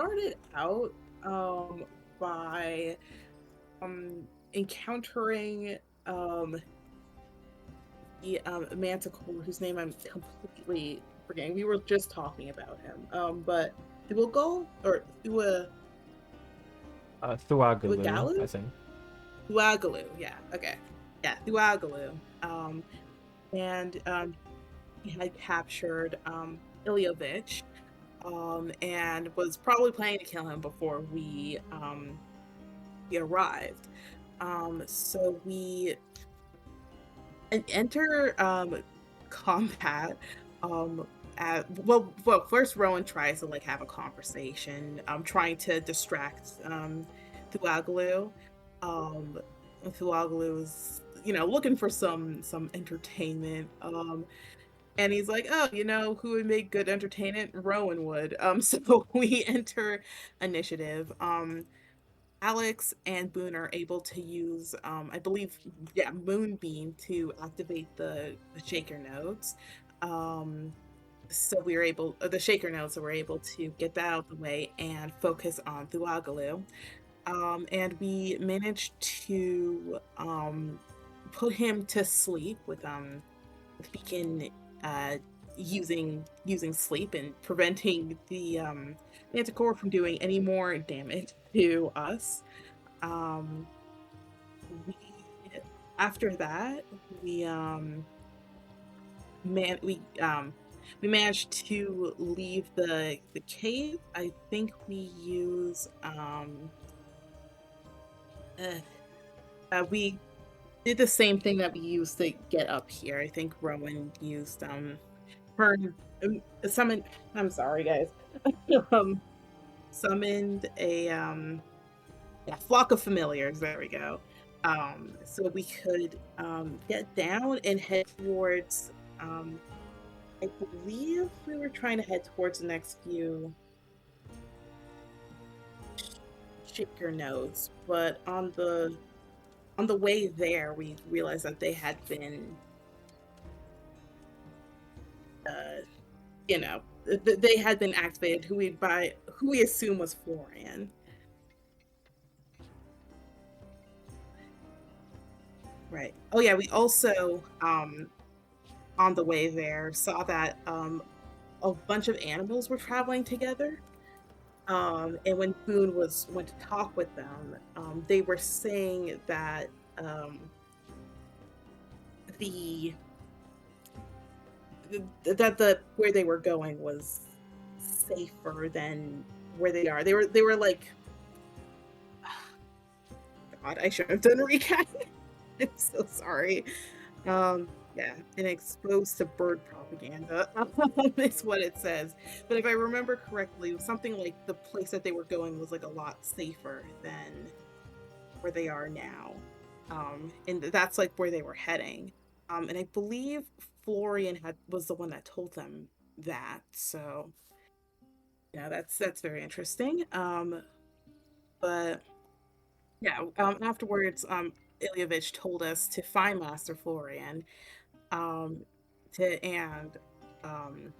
started out by encountering um the manticore whose name I'm completely forgetting. We were just talking about him. But Thuagal or Thuagaloo, I Thuagalu? think. Thuagalu, yeah, okay. Yeah, Thuagalu. And he had captured Ilyovich and was probably planning to kill him before we arrived. So we enter combat well, first Rowan tries to like have a conversation, trying to distract Thuaglu. Um Thuaglu's, looking for some entertainment. And he's like, "Oh, who would make good entertainment? Rowan would." So we enter initiative. Alex and Boone are able to use, I believe, yeah, Moonbeam to activate the shaker nodes. Um, so we were able, the shaker nodes, so we're able to get that out of the way and focus on Thuagalu. And we managed to put him to sleep with Beacon uh, using sleep and preventing the Manticore from doing any more damage to us. Um, we After that, man we managed to leave the cave. I think we use uh, we did the same thing that we used to get up here. I think Rowan used turn summoned. I'm sorry, guys. um, Summoned a yeah, flock of familiars. There we go. So we could get down and head towards. Um, I believe we were trying to head towards the next few shaker nodes, but on the way there, we realized that they had been, uh, they had been activated. Who we assume was Florian. Right. Oh yeah, we also on the way there saw that a bunch of animals were traveling together. And when Boone went to talk with them, they were saying that the the where they were going was safer than where they are. They were like, God, I should have done a recap. I'm so sorry. Yeah, and exposed to bird propaganda is what it says. But if I remember correctly, it was something like the place that they were going was like a lot safer than where they are now. And that's like where they were heading. And I believe Florian was the one that told them that. So yeah, that's very interesting. But yeah, afterwards, Ilyovich told us to find Master Florian, um, to and um,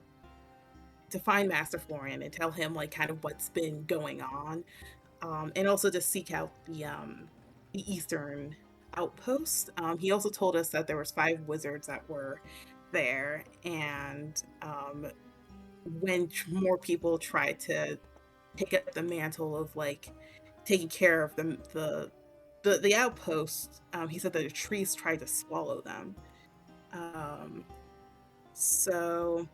to find Master Florian and tell him like kind of what's been going on, and also to seek out the Eastern outpost. He also told us that there was 5 wizards that were there, and when more people tried to take up the mantle of like taking care of the outpost, he said that the trees tried to swallow them. Um, so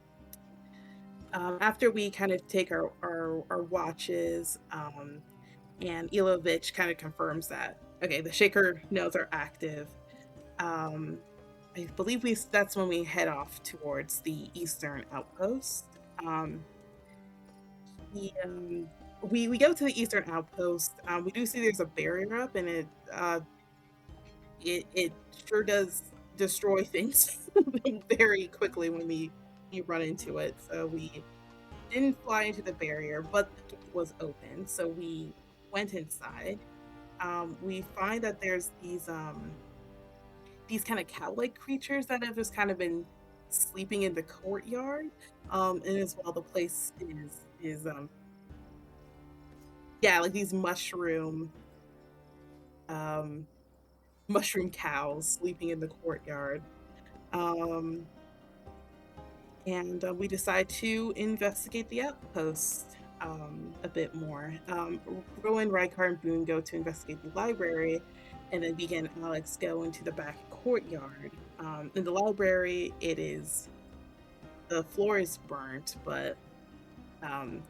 after we kind of take our watches, and Ilovich kind of confirms that okay, the Shaker nodes are active. Um, I believe that's when we head off towards the eastern outpost. Um, we, um, we go to the eastern outpost. We do see there's a barrier up, and it sure does destroy things very quickly when we run into it. So we didn't fly into the barrier, but the gate was open, so we went inside. We find that there's these kind of cat-like creatures that have just kind of been sleeping in the courtyard. And as well, the place is yeah, like these um, mushroom cows sleeping in the courtyard. Um, and we decide to investigate the outpost a bit more. Rowan, Rykar, and Boone go to investigate the library, and then Vega and Alex go into the back courtyard. In the library, the floor is burnt, but um,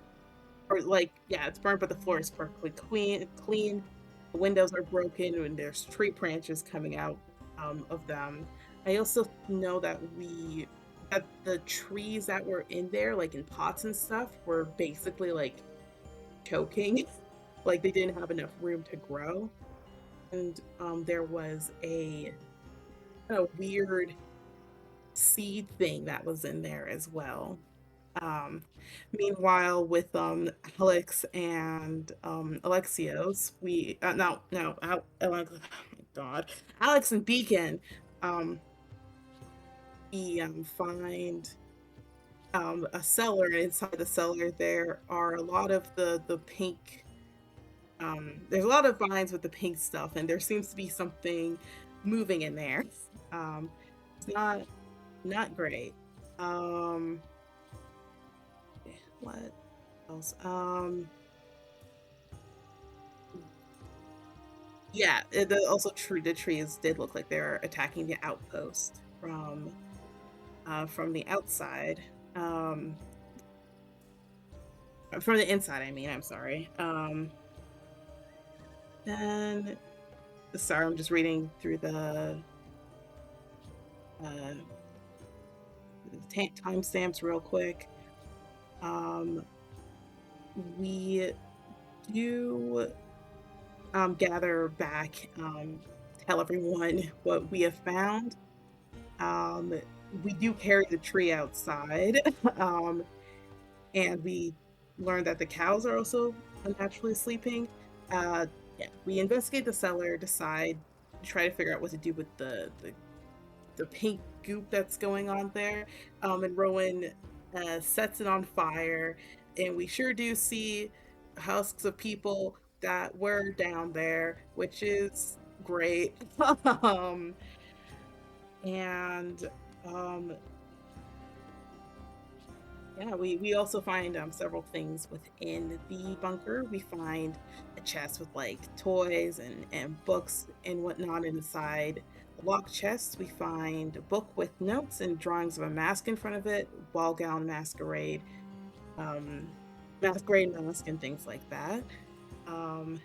or like yeah, it's burnt, but the floor is perfectly clean. The windows are broken, and there's tree branches coming out of them. I also know that the trees that were in there, like in pots and stuff, were basically like choking, like they didn't have enough room to grow. And there was a weird seed thing that was in there as well. Um, Meanwhile, with Alex and Alexios, we no, oh my God, Alex and Beacon, um, we find a cellar. And inside the cellar, there are a lot of the pink. There's a lot of vines with the pink stuff, and there seems to be something moving in there. Um, it's not great. Um, what else? Yeah, also true. The trees did look like they're attacking the outpost from the outside. Um, from the inside, I mean. I'm sorry. And sorry, I'm just reading through the uh, timestamps real quick. We do gather back, tell everyone what we have found. Um, we do carry the tree outside, um, and we learn that the cows are also unnaturally sleeping. Uh, yeah, we investigate the cellar, decide to try to figure out what to do with the pink goop that's going on there. And Rowan sets it on fire, and we sure do see husks of people that were down there, which is great. um, and um, Yeah, we also find several things within the bunker. We find a chest with like toys and books and whatnot inside. A locked chest, we find a book with notes and drawings of a mask in front of it, ball gown um, masquerade mask, and things like that. Um,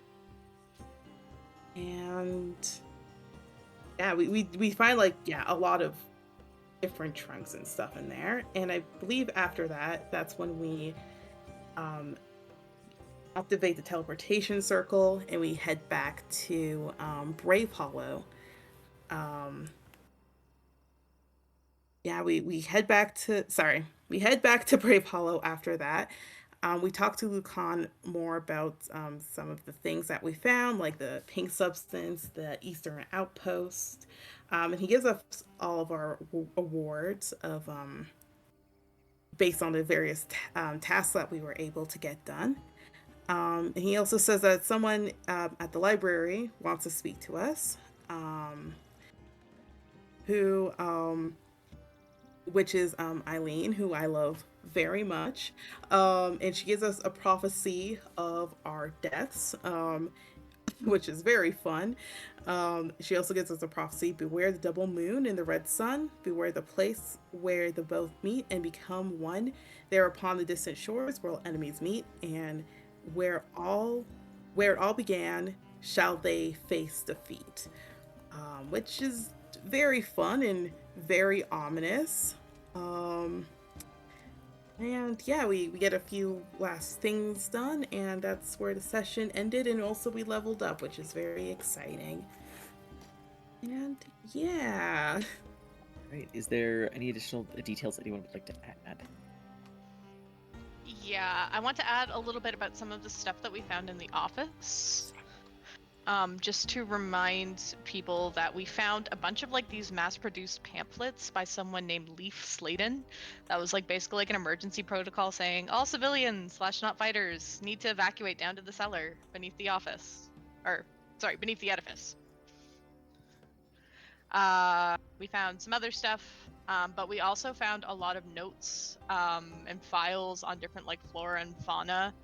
and yeah, we find like yeah a lot of different trunks and stuff in there. And I believe after that, that's when we um, activate the teleportation circle and we head back to Brave Hollow. Um, yeah, we head back to we head back to Brave Hollow after that. We talk to Lucan more about some of the things that we found, like the pink substance, the Eastern Outpost, and he gives us all of our awards of based on the various tasks that we were able to get done. And he also says that someone at the library wants to speak to us, um, who, which is Eileen, who I love very much. And she gives us a prophecy of our deaths, which is very fun. She also gives us a prophecy: beware the double moon and the red sun, beware the place where the both meet and become one. There upon the distant shores where enemies meet, and where all where it all began, shall they face defeat. Which is very fun and very ominous. Um, and yeah, we get a few last things done, and that's where the session ended. And also, we leveled up, which is very exciting. And yeah, Right. Is there any additional details anyone would like to add? Yeah, I want to add a little bit about some of the stuff that we found in the office. just to remind people that we found a bunch of like these mass-produced pamphlets by someone named Leaf Sladen. That was like basically like an emergency protocol saying all civilians / not fighters need to evacuate down to the cellar beneath the office, or sorry, beneath the edifice. We found some other stuff, but we also found a lot of notes and files on different like flora and fauna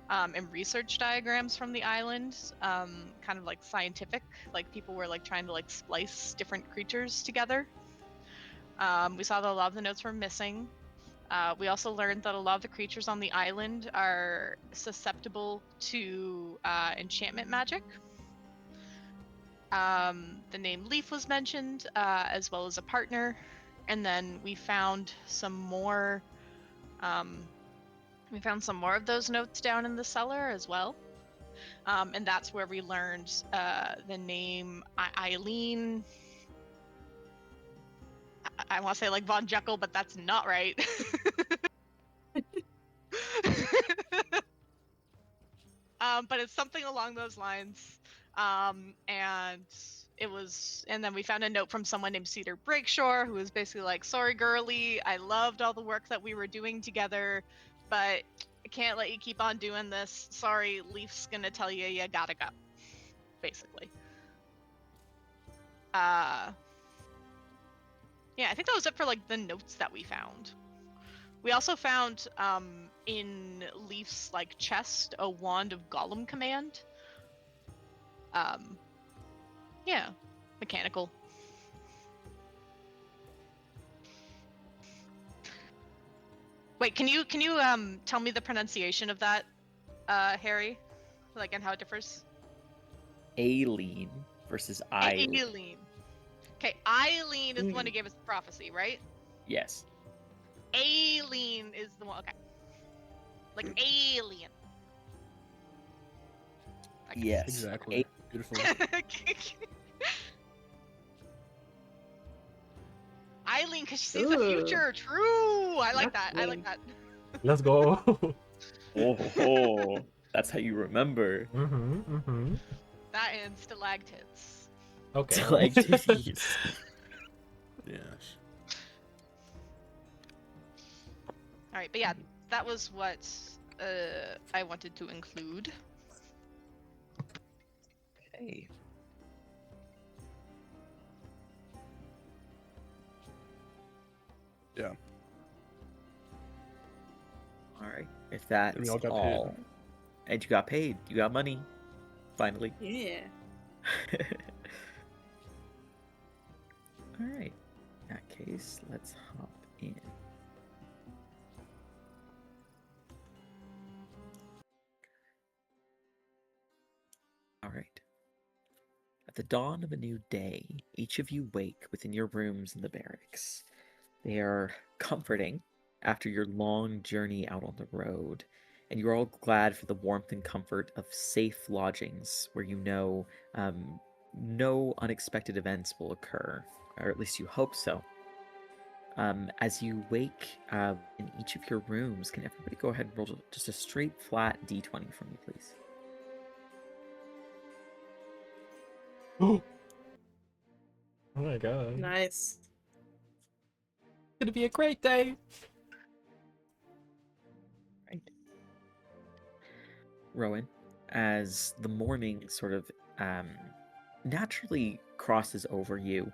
and research diagrams from the island, kind of like scientific, like people were like trying to like splice different creatures together. We saw that a lot of the notes were missing. We also learned that a lot of the creatures on the island are susceptible to enchantment magic. The name Leaf was mentioned, as well as a partner, and then we found some more. We found some more of those notes down in the cellar as well, and that's where we learned the name Eileen. I want to say like Von Jekyll, but that's not right. But it's something along those lines. And it was, and then we found a note from someone named Cedar Breakshore, who was basically like, "Sorry, girly, I loved all the work that we were doing together, but I can't let you keep on doing this. Sorry, Leaf's gonna tell you you gotta go." Basically. Yeah, I think that was it for like the notes that we found. We also found in Leaf's like chest a wand of Golem command. Yeah, mechanical. Wait, can you tell me the pronunciation of that, Harry? Like, and how it differs? Aileen versus Eileen. Aileen. Okay, Eileen is the one who gave us the prophecy, right? Yes. Aileen is the one. Okay. Like alien. Okay. Yes. Exactly. Beautiful. Eileen, because she sees the future. True. I like that. I like that. Let's go. Oh, that's how you remember. That and stalactites. Okay. Stalactites. Yes. All right, but yeah, that was what I wanted to include. Okay. Yeah. All right. If that's we all got all, and you got paid, you got money, finally. Yeah. All right. In that case, let's hop in. All right. At the dawn of a new day, each of you wake within your rooms in the barracks. They are comforting after your long journey out on the road, and you're all glad for the warmth and comfort of safe lodgings where you know no unexpected events will occur, or at least you hope so. As you wake in each of your rooms, can everybody go ahead and roll just a straight flat d20 for me, please? Oh my god. Nice. It's gonna be a great day. Right. Rowan, as the morning sort of naturally crosses over you,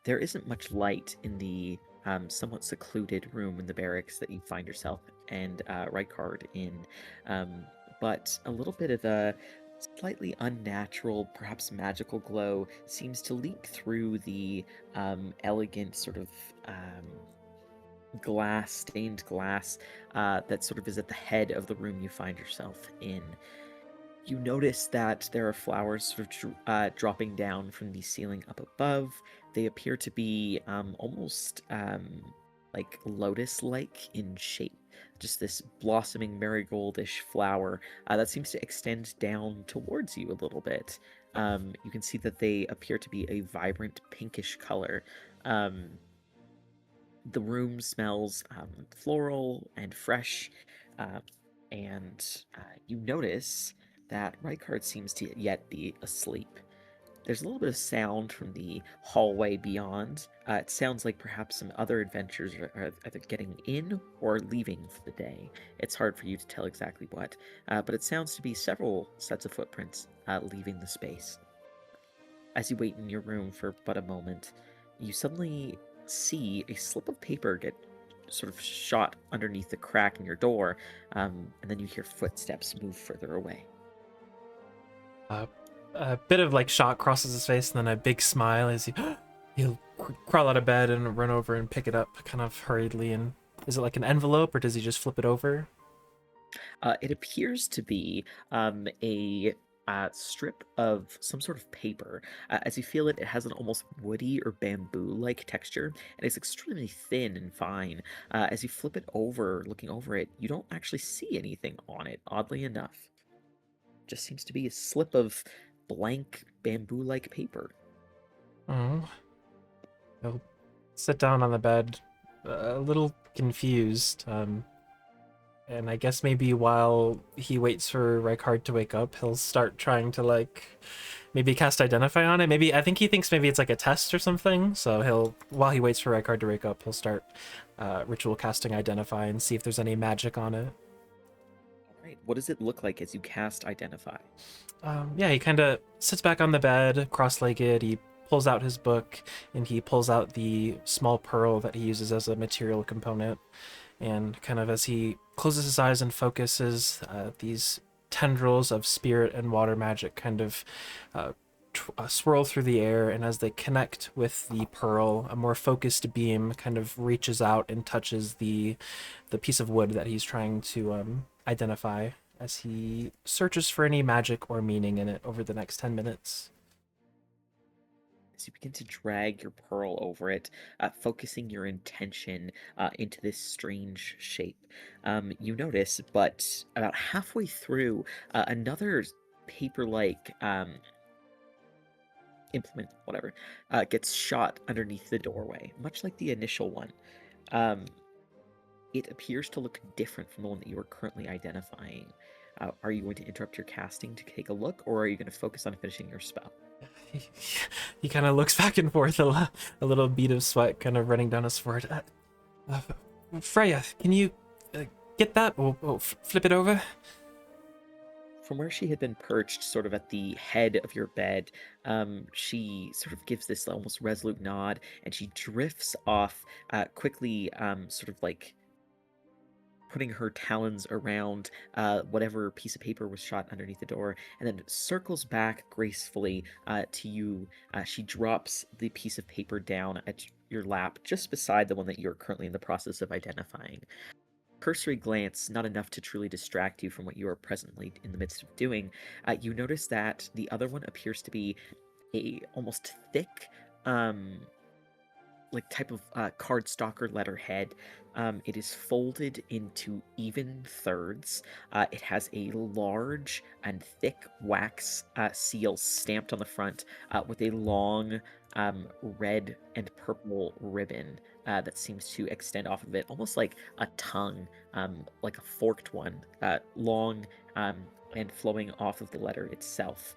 there isn't much light in the somewhat secluded room in the barracks that you find yourself and Rykard in, but a little bit of a slightly unnatural, perhaps magical glow seems to leak through the elegant sort of stained glass that sort of is at the head of the room you find yourself in. You notice that there are flowers sort of dropping down from the ceiling up above. They appear to be almost like lotus-like in shape. Just this blossoming marigoldish flower that seems to extend down towards you a little bit. You can see that they appear to be a vibrant pinkish color. The room smells floral and fresh, and you notice that Rykard seems to yet be asleep. There's a little bit of sound from the hallway beyond. It sounds like perhaps some other adventurers are either getting in or leaving for the day. It's hard for you to tell exactly what, but it sounds to be several sets of footprints leaving the space. As you wait in your room for but a moment, you suddenly see a slip of paper get sort of shot underneath the crack in your door, and then you hear footsteps move further away. A bit of like shock crosses his face, and then a big smile as he'll crawl out of bed and run over and pick it up kind of hurriedly. And is it like an envelope, or does he just flip it over? It appears to be a strip of some sort of paper. As you feel it, it has an almost woody or bamboo-like texture, and it's extremely thin and fine. As you flip it over, looking over it, you don't actually see anything on it, oddly enough. Just seems to be a slip of blank bamboo-like paper. Oh. He'll sit down on the bed, a little confused. And I guess maybe while he waits for Rykard to wake up, he'll start trying to like maybe cast Identify on it. Maybe I think he thinks maybe it's like a test or something. So while he waits for Rykard to wake up, he'll start ritual casting Identify and see if there's any magic on it. All right. What does it look like as you cast Identify? Yeah, he kind of sits back on the bed, cross-legged. He pulls out his book, and he pulls out the small pearl that he uses as a material component. And kind of as he closes his eyes and focuses, these tendrils of spirit and water magic kind of swirl through the air, and as they connect with the pearl, a more focused beam kind of reaches out and touches the piece of wood that he's trying to identify, as he searches for any magic or meaning in it over the next 10 minutes. As you begin to drag your pearl over it, focusing your intention into this strange shape, you notice, but about halfway through, another paper-like implement, whatever, gets shot underneath the doorway, much like the initial one. It appears to look different from the one that you are currently identifying. Are you going to interrupt your casting to take a look, or are you going to focus on finishing your spell? He kind of looks back and forth, a little bead of sweat kind of running down his forehead. Freya, can you get that? Or flip it over? From where she had been perched, sort of at the head of your bed, she sort of gives this almost resolute nod, and she drifts off quickly, sort of like putting her talons around whatever piece of paper was shot underneath the door, and then circles back gracefully to you. She drops the piece of paper down at your lap, just beside the one that you're currently in the process of identifying. Cursory glance, not enough to truly distract you from what you are presently in the midst of doing. You notice that the other one appears to be a almost thick, like type of cardstocker letterhead. It is folded into even thirds. It has a large and thick wax seal stamped on the front with a long red and purple ribbon that seems to extend off of it, almost like a tongue, like a forked one, long and flowing off of the letter itself.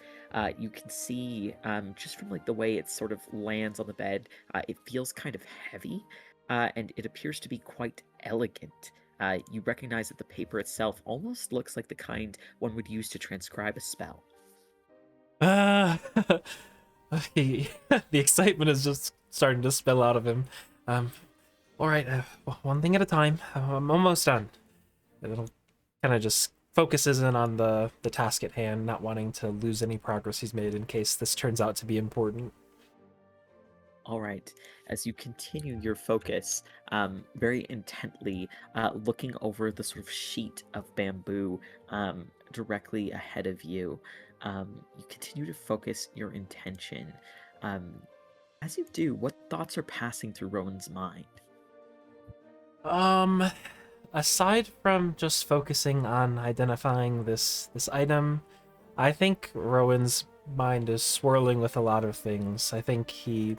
You can see just from like the way it sort of lands on the bed, it feels kind of heavy, and it appears to be quite elegant. You recognize that the paper itself almost looks like the kind one would use to transcribe a spell. The excitement is just starting to spill out of him. All right, one thing at a time. I'm almost done. It'll kind of just focuses in on the task at hand, not wanting to lose any progress he's made in case this turns out to be important. All right, as you continue your focus, very intently, looking over the sort of sheet of bamboo directly ahead of you, you continue to focus your intention. As you do, what thoughts are passing through Rowan's mind? Aside from just focusing on identifying this item, I think Rowan's mind is swirling with a lot of things. I think he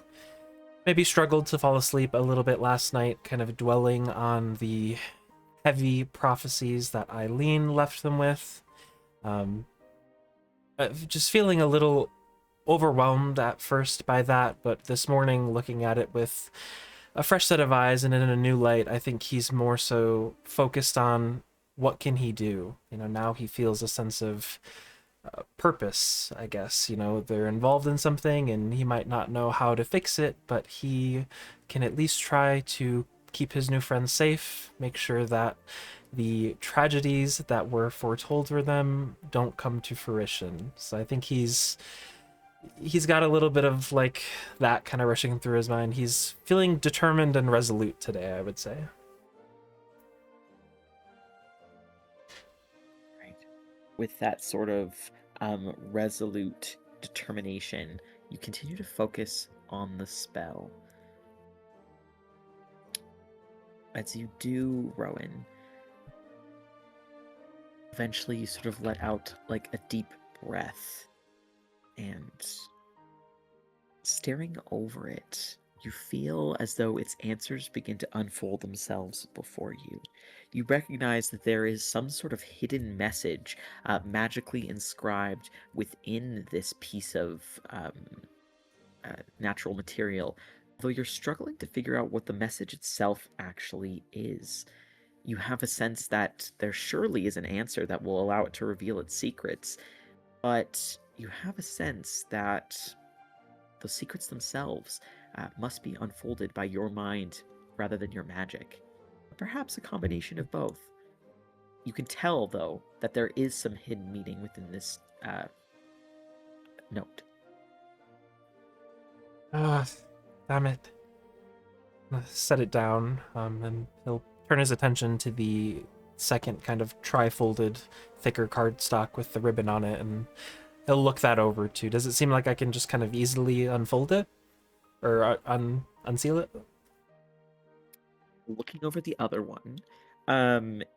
maybe struggled to fall asleep a little bit last night, kind of dwelling on the heavy prophecies that Eileen left them with. just feeling a little overwhelmed at first by that, but this morning looking at it with a fresh set of eyes and in a new light, I think he's more so focused on what can he do. Now he feels a sense of purpose, I guess. They're involved in something and he might not know how to fix it, but he can at least try to keep his new friends safe, make sure that the tragedies that were foretold for them don't come to fruition. So I think he's got a little bit of like that kind of rushing through his mind. He's feeling determined and resolute today, I would say. Right. With that sort of resolute determination, you continue to focus on the spell. As you do, Rowan, eventually you sort of let out like a deep breath, and staring over it, you feel as though its answers begin to unfold themselves before you. You recognize that there is some sort of hidden message magically inscribed within this piece of natural material, though you're struggling to figure out what the message itself actually is. You have a sense that there surely is an answer that will allow it to reveal its secrets, but you have a sense that the secrets themselves must be unfolded by your mind rather than your magic. Perhaps a combination of both. You can tell, though, that there is some hidden meaning within this note. Damn it. Set it down, and he'll turn his attention to the second kind of tri-folded, thicker cardstock with the ribbon on it, and he'll look that over too. Does it seem like I can just kind of easily unfold it? Or unseal it? Looking over the other one,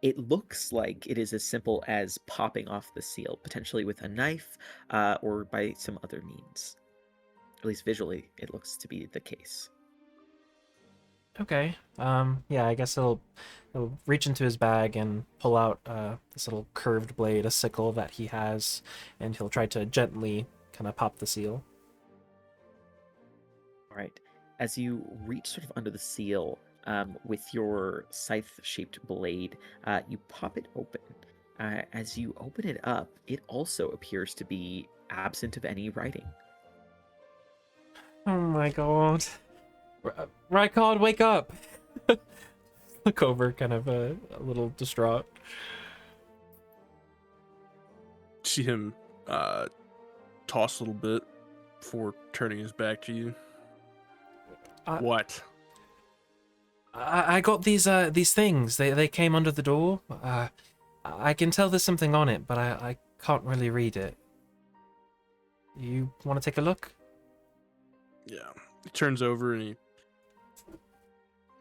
it looks like it is as simple as popping off the seal, potentially with a knife or by some other means. At least visually, it looks to be the case. Okay. Yeah, I guess he'll reach into his bag and pull out this little curved blade, a sickle that he has, and he'll try to gently kind of pop the seal. All right. As you reach sort of under the seal with your scythe-shaped blade, you pop it open. As you open it up, it also appears to be absent of any writing. Oh my god. Rykard, wake up! Look over, kind of a little distraught. See him toss a little bit before turning his back to you. What? I got these things. They came under the door. I can tell there's something on it, but I can't really read it. You want to take a look? Yeah. He turns over and he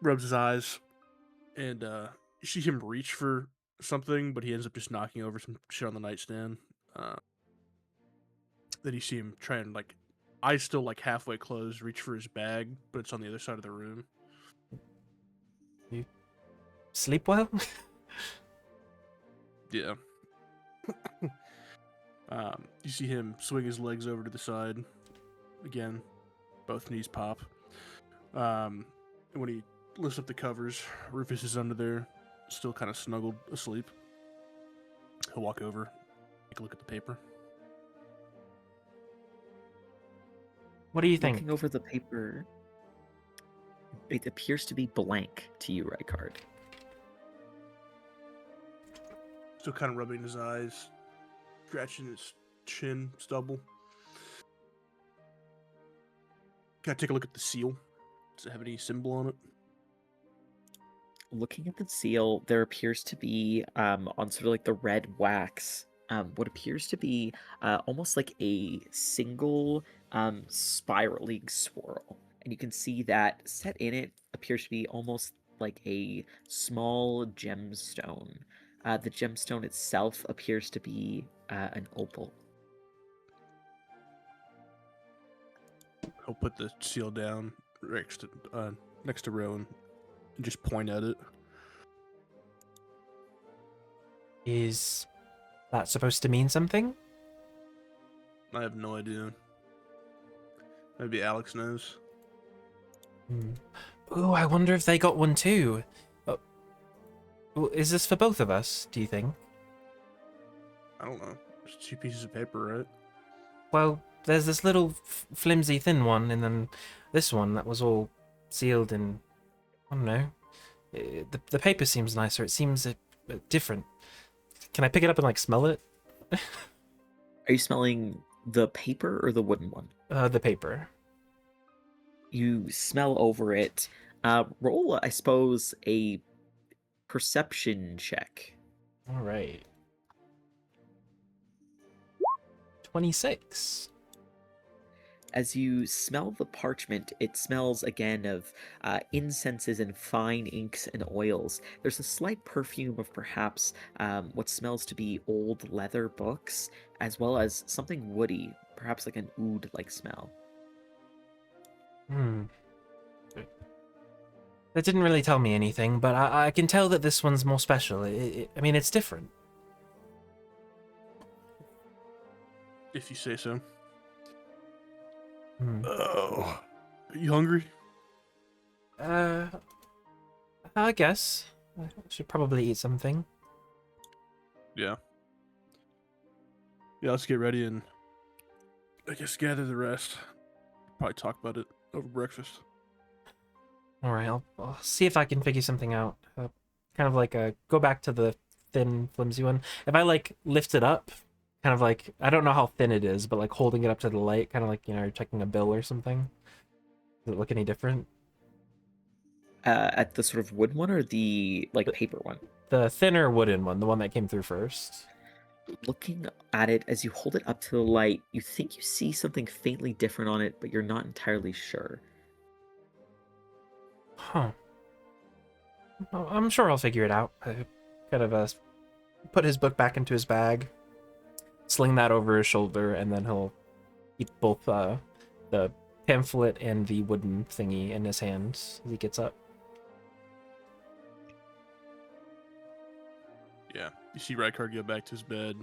rubs his eyes, and you see him reach for something, but he ends up just knocking over some shit on the nightstand. Then you see him try and, like, eyes still like halfway closed, reach for his bag, but it's on the other side of the room. You sleep well? Yeah. You see him swing his legs over to the side. Again, both knees pop. And when he lifts up the covers, Rufus is under there, still kind of snuggled asleep. He'll walk over, take a look at the paper. What do you think? Looking over the paper, it appears to be blank to you, Rykard. Still kind of rubbing his eyes, scratching his chin stubble. Can I take a look at the seal? Does it have any symbol on it? Looking at the seal, there appears to be on sort of like the red wax, what appears to be almost like a single spiraling swirl. And you can see that set in it appears to be almost like a small gemstone. The gemstone itself appears to be an opal. He'll put the seal down next to Rowan and just point at it. Is that supposed to mean something? I have no idea. Maybe Alex knows. Ooh, I wonder if they got one too. Oh, well, is this for both of us, do you think? I don't know. There's 2 pieces of paper, right? Well, there's this little flimsy thin one, and then this one that was all sealed in, I don't know. The paper seems nicer. It seems different. Can I pick it up and like smell it? Are you smelling the paper or the wooden one? The paper. You smell over it. Roll, I suppose, a perception check. All right. 26. As you smell the parchment, it smells again of incenses and fine inks and oils. There's a slight perfume of perhaps what smells to be old leather books, as well as something woody, perhaps like an oud-like smell. That didn't really tell me anything, but I can tell that this one's more special. I mean, it's different. If you say so. Hmm. Oh. Are you hungry? I guess. I should probably eat something. Yeah. Yeah, let's get ready and I guess gather the rest. Probably talk about it over breakfast. Alright, I'll see if I can figure something out. Kind of like go back to the thin, flimsy one. If I like lift it up, kind of like, I don't know how thin it is, but like holding it up to the light, kind of like, you know, you're checking a bill or something. Does it look any different? At the sort of wood one or the like paper one? The thinner wooden one, the one that came through first. Looking at it as you hold it up to the light, you think you see something faintly different on it, but you're not entirely sure. Huh. Well, I'm sure I'll figure it out. I kind of put his book back into his bag, sling that over his shoulder, and then he'll keep both the pamphlet and the wooden thingy in his hands as he gets up. Yeah. You see Rykard go back to his bed,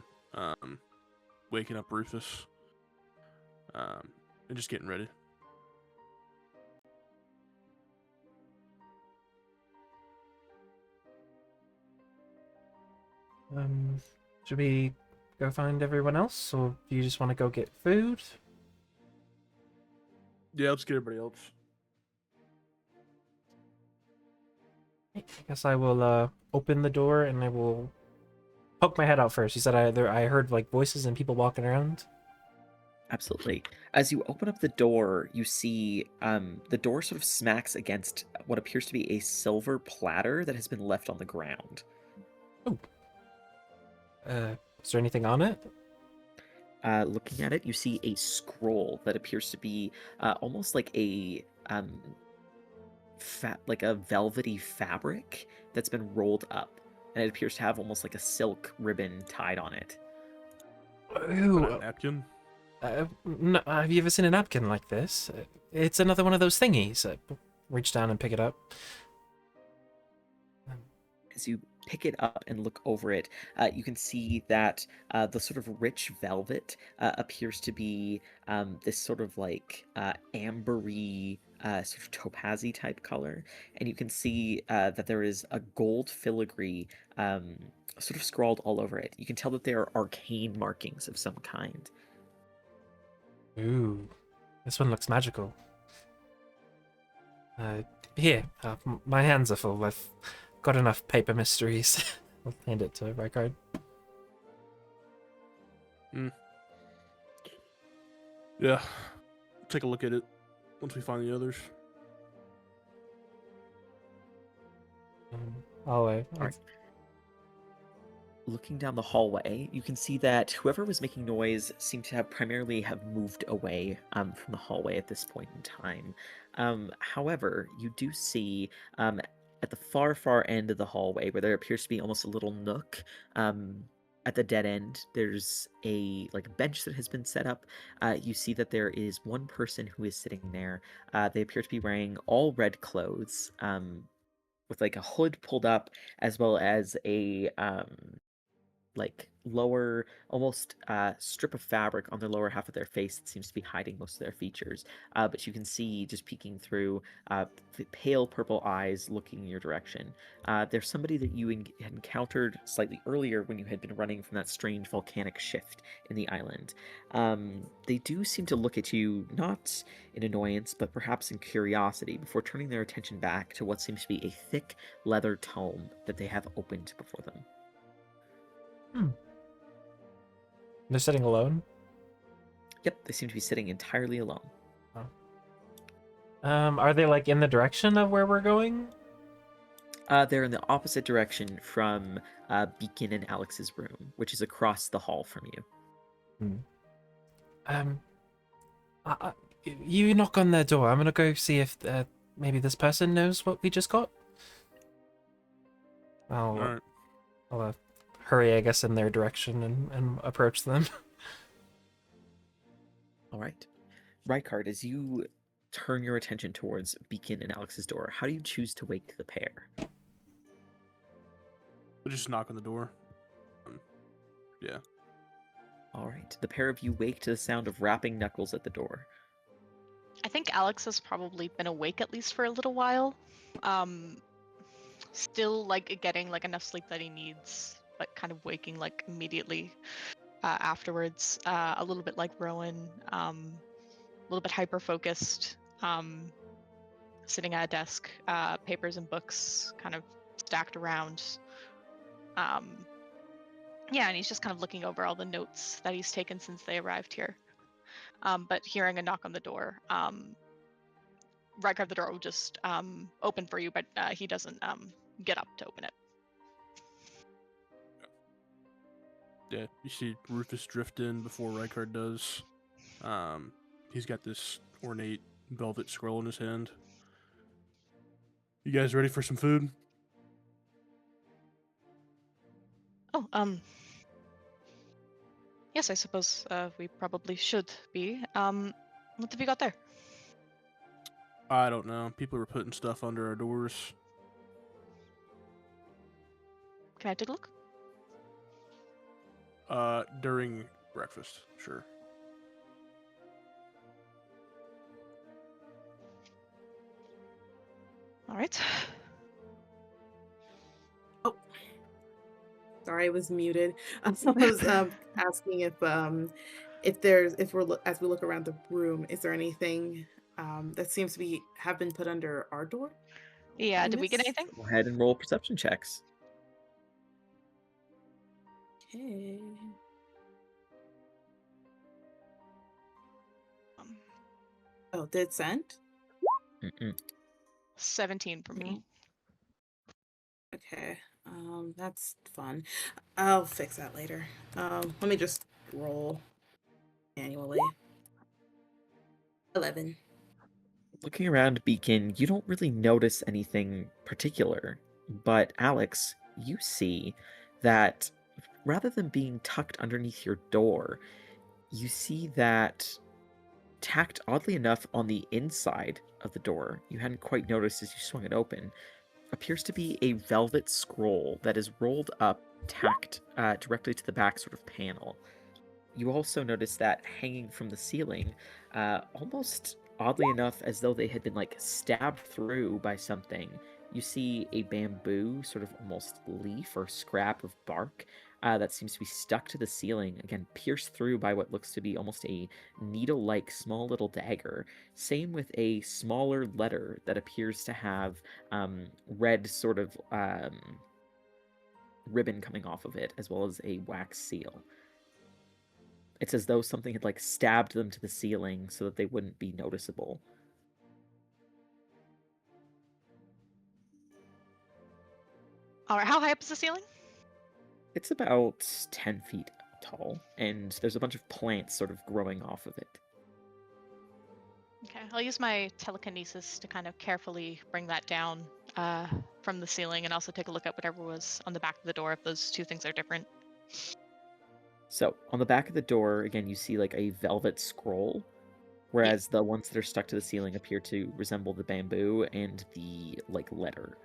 waking up Rufus, and just getting ready. Should we go find everyone else, or do you just want to go get food? Yeah, let's get everybody else. I guess I will open the door and I will poke my head out first. You said I heard like voices and people walking around. Absolutely. As you open up the door, you see the door sort of smacks against what appears to be a silver platter that has been left on the ground. Oh. Is there anything on it? Looking at it, you see a scroll that appears to be almost like a like a velvety fabric that's been rolled up, and it appears to have almost like a silk ribbon tied on it. Ooh. A napkin? No, have you ever seen a napkin like this? It's another one of those thingies. Reach down and pick it up. As you pick it up and look over it, you can see that the sort of rich velvet appears to be this sort of like ambery, sort of topazy type color, and you can see that there is a gold filigree sort of scrawled all over it. You can tell that there are arcane markings of some kind. Ooh, this one looks magical. Here, my hands are full. I've got enough paper mysteries. I'll hand it to Rykard. Yeah. Take a look at it once we find the others. I'll Alright. Looking down the hallway, you can see that whoever was making noise seemed to have primarily have moved away from the hallway at this point in time. However, you do see at the far end of the hallway, where there appears to be almost a little nook, at the dead end, there's a like bench that has been set up. You see that there is one person who is sitting there. They appear to be wearing all red clothes, with like a hood pulled up, as well as a like lower, almost strip of fabric on the lower half of their face that seems to be hiding most of their features. But you can see just peeking through the pale purple eyes looking in your direction. There's somebody that you had encountered slightly earlier when you had been running from that strange volcanic shift in the island. They do seem to look at you not in annoyance, but perhaps in curiosity before turning their attention back to what seems to be a thick leather tome that they have opened before them. They're sitting alone. Yep, they seem to be sitting entirely alone. Are they like in the direction of where we're going? They're in the opposite direction from Beacon and Alex's room, which is across the hall from you. You knock on their door. I'm gonna go see if maybe this person knows what we just got. All right. I'll hurry, I guess, in their direction and approach them. All right. Rykard, as you turn your attention towards Beacon and Alex's door, how do you choose to wake the pair? We'll just knock on the door. Yeah. All right. The pair of you wake to the sound of rapping knuckles at the door. I think Alex has probably been awake at least for a little while. Still like getting like enough sleep that he needs, but kind of waking like immediately afterwards. A little bit like Rowan, a little bit hyper focused, sitting at a desk, papers and books kind of stacked around. Yeah, and he's just kind of looking over all the notes that he's taken since they arrived here. But hearing a knock on the door, Rykard, the door will just open for you, but he doesn't get up to open it. Yeah, you see Rufus drift in before Rykard does. He's got this ornate velvet scroll in his hand. You guys ready for some food? Oh, yes, I suppose we probably should be. What have you got there? I don't know. People were putting stuff under our doors. Can I take a look? During breakfast, sure. All right. Oh, sorry, I was muted. I was asking if as we look around the room, is there anything that seems to have been put under our door? Yeah, did we get Miss? anything? Go ahead and roll perception checks. Okay. Oh, did send? Mm-mm. 17 for me. Okay. That's fun. I'll fix that later. Let me just roll manually. 11. Looking around Beacon, you don't really notice anything particular, but Alex, you see that rather than being tucked underneath your door, you see that tacked oddly enough on the inside of the door, you hadn't quite noticed as you swung it open, appears to be a velvet scroll that is rolled up, tacked directly to the back sort of panel. You also notice that hanging from the ceiling, almost oddly enough as though they had been like stabbed through by something, you see a bamboo sort of almost leaf or scrap of bark that seems to be stuck to the ceiling, again pierced through by what looks to be almost a needle-like small little dagger. Same with a smaller letter that appears to have red sort of ribbon coming off of it, as well as a wax seal. It's as though something had like stabbed them to the ceiling so that they wouldn't be noticeable. All right, how high up is the ceiling? It's about 10 feet tall, and there's a bunch of plants sort of growing off of it. Okay, I'll use my telekinesis to kind of carefully bring that down from the ceiling, and also take a look at whatever was on the back of the door if those two things are different. So, on the back of the door, again, you see like a velvet scroll, whereas the ones that are stuck to the ceiling appear to resemble the bamboo and the like letter.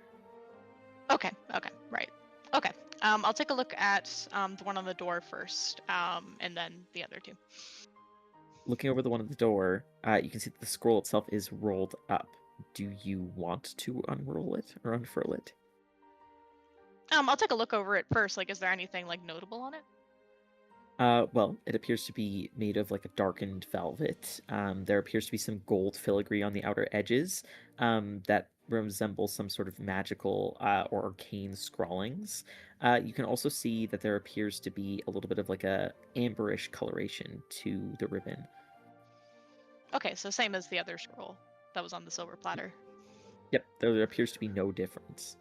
Okay, right. Okay. I'll take a look at the one on the door first, and then the other two. Looking over the one at the door, you can see that the scroll itself is rolled up. Do you want to unroll it or unfurl it? I'll take a look over it first. Like, is there anything like notable on it? Well, it appears to be made of like a darkened velvet. There appears to be some gold filigree on the outer edges that resemble some sort of magical or arcane scrawlings. You can also see that there appears to be a little bit of like a amberish coloration to the ribbon. Okay, so same as the other scroll that was on the silver platter. Yep, there appears to be no difference.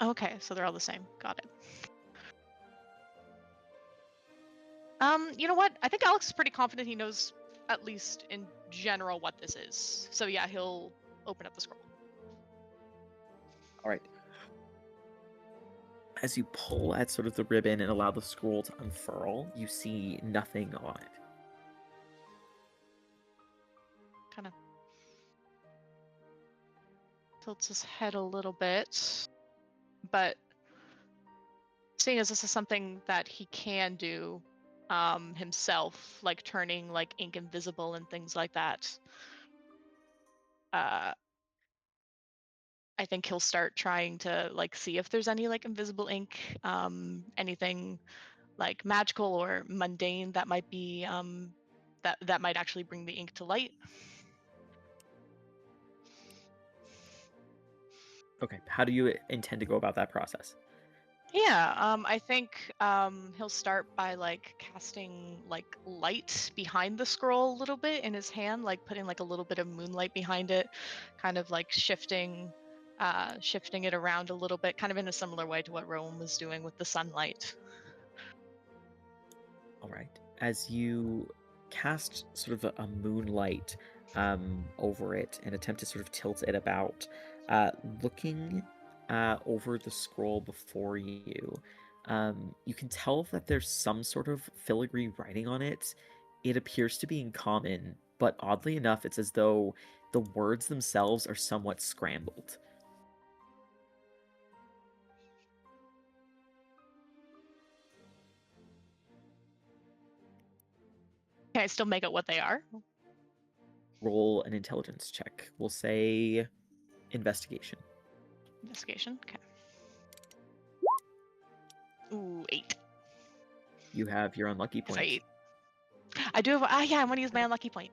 Okay, so they're all the same. Got it. You know what? I think Alex is pretty confident he knows at least in general what this is. So yeah, he'll open up the scroll. All right. As you pull at sort of the ribbon and allow the scroll to unfurl, you see nothing on it. Kind of tilts his head a little bit, but seeing as this is something that he can do himself, like turning like ink invisible and things like that, I think he'll start trying to like see if there's any like invisible ink, anything like magical or mundane that might be that might actually bring the ink to light. Okay, how do you intend to go about that process? Yeah, I think he'll start by like casting like light behind the scroll a little bit in his hand, like putting like a little bit of moonlight behind it, kind of like shifting it around a little bit, kind of in a similar way to what Rowan was doing with the sunlight. All right. As you cast sort of a moonlight over it and attempt to sort of tilt it about, looking over the scroll before you, you can tell that there's some sort of filigree writing on it. It appears to be in common, but oddly enough, it's as though the words themselves are somewhat scrambled. Can I still make out what they are? Roll an intelligence check. We'll say investigation. Investigation. Okay. Ooh, 8. You have your unlucky Yes, point. 8. I do have. Yeah, I want to use my unlucky point.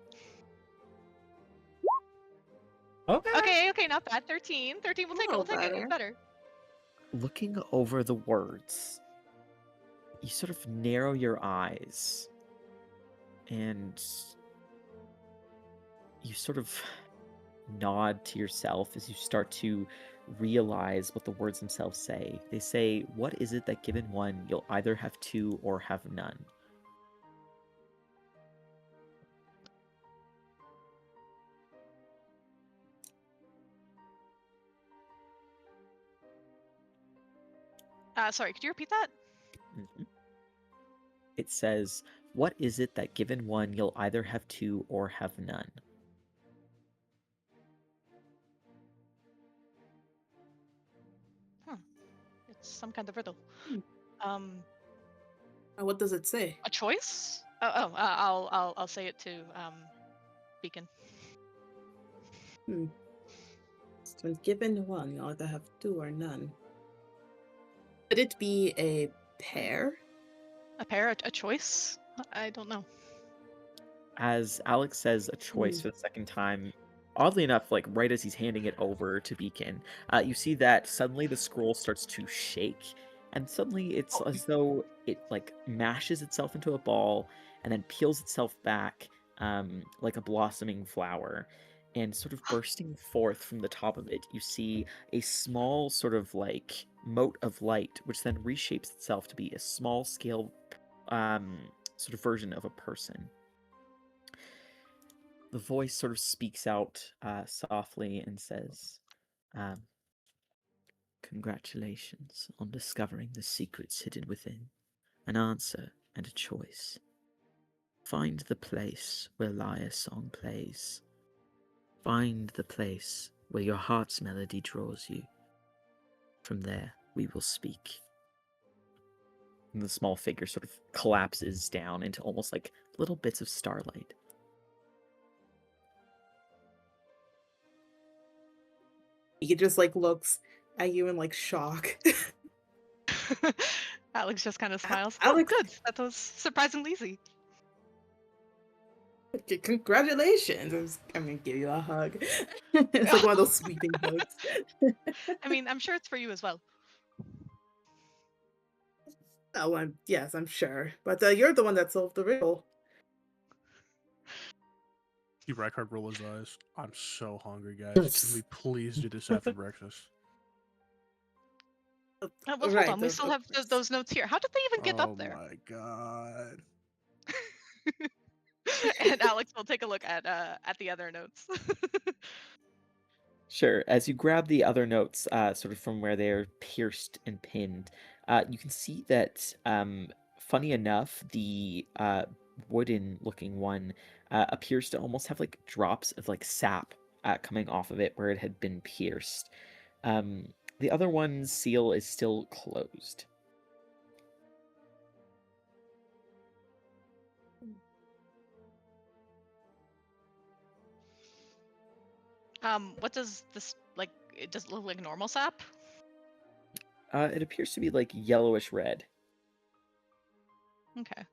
Okay. Okay, not bad. 13. 13. We'll take it. We'll take it. It's better. Looking over the words, you sort of narrow your eyes and you sort of nod to yourself as you start to realize what the words themselves say. They say, "What is it that given one, you'll either have two or have none?" Sorry, could you repeat that? Mhm. It says, "What is it that given one, you'll either have two or have none?" It's some kind of riddle. Hmm. Um, What does it say? a choice? I'll say it to Beacon. So given one, you'll either have two or none. Could it be a pair? A pair, a choice? I don't know. As Alex says a choice for the second time, oddly enough, like right as he's handing it over to Beacon, you see that suddenly the scroll starts to shake, and suddenly it's as though it like mashes itself into a ball and then peels itself back like a blossoming flower. And sort of bursting forth from the top of it, you see a small sort of like mote of light, which then reshapes itself to be a small scale sort of version of a person. The voice sort of speaks out softly and says, "Congratulations on discovering the secrets hidden within. An answer and a choice. Find the place where Lyre Song plays. Find the place where your heart's melody draws you. From there, we will speak And the small figure sort of collapses down into almost like little bits of starlight. He just like looks at you in like shock. Alex just kind of smiles. Alex- Oh, good. That was surprisingly easy. Congratulations! I'm gonna give you a hug. It's like one of those sweeping hugs. I mean, I'm sure it's for you as well. Oh, yes, I'm sure. But you're the one that solved the riddle. You Rykard roll his eyes. I'm so hungry, guys. Can we please do this after breakfast? Well, hold Right, on. We still have course. those notes here. How did they even get Oh up there? my god. And Alex will take a look at the other notes. Sure. As you grab the other notes, sort of from where they're pierced and pinned, you can see that, funny enough, the wooden-looking one appears to almost have like drops of like sap coming off of it where it had been pierced. The other one's seal is still closed. What does this like? It does it look like normal sap? It appears to be like yellowish red. Okay.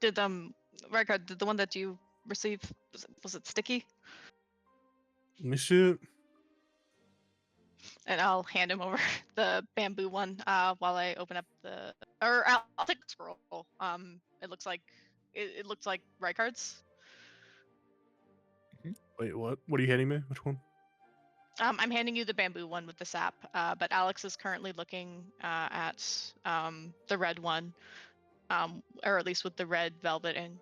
Did Rykard, did the one that you received was it sticky? Let me see it. And I'll hand him over the bamboo one while I open up the or I'll take the scroll. It looks like it looks like Rykard's. Wait, what? What are you handing me? Which one? I'm handing you the bamboo one with the sap, but Alex is currently looking at the red one, or at least with the red velvet and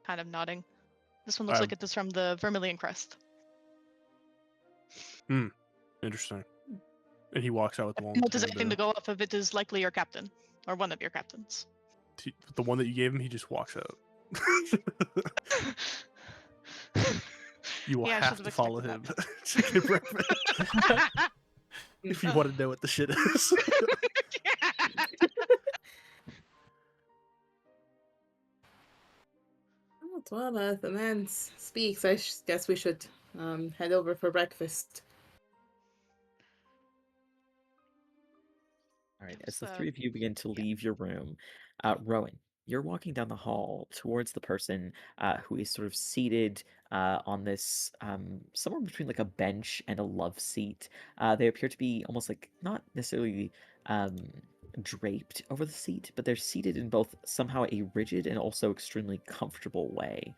kind of nodding. This one looks like it is from the Vermilion Crest. Interesting. And he walks out with the one. What does anything to go off of? It is likely your captain, or one of your captains. The one that you gave him, he just walks out. You will Yeah, I have should've to follow him expected to get breakfast if you want to know what the shit is. Well, the man speaks. I guess we should head over for breakfast. All right, as the So- three of you begin to yeah. leave your room, Rowan, you're walking down the hall towards the person who is sort of seated on this somewhere between like a bench and a love seat. They appear to be almost like not necessarily draped over the seat, but they're seated in both somehow a rigid and also extremely comfortable way.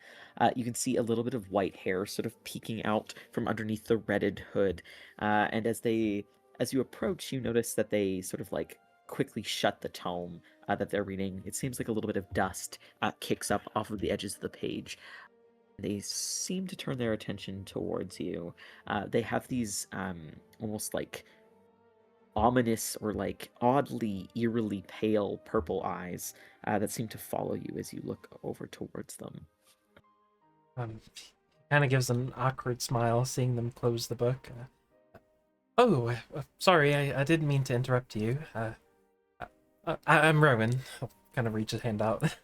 You can see a little bit of white hair sort of peeking out from underneath the redded hood, and as you approach, you notice that they sort of like quickly shut the tome that they're reading. It seems like a little bit of dust kicks up off of the edges of the page. They seem to turn their attention towards you. They have these almost like ominous or like oddly, eerily pale purple eyes that seem to follow you as you look over towards them. He kind of gives an awkward smile, seeing them close the book. Sorry, I didn't mean to interrupt you. I'm Rowan. I'll kind of reach his hand out.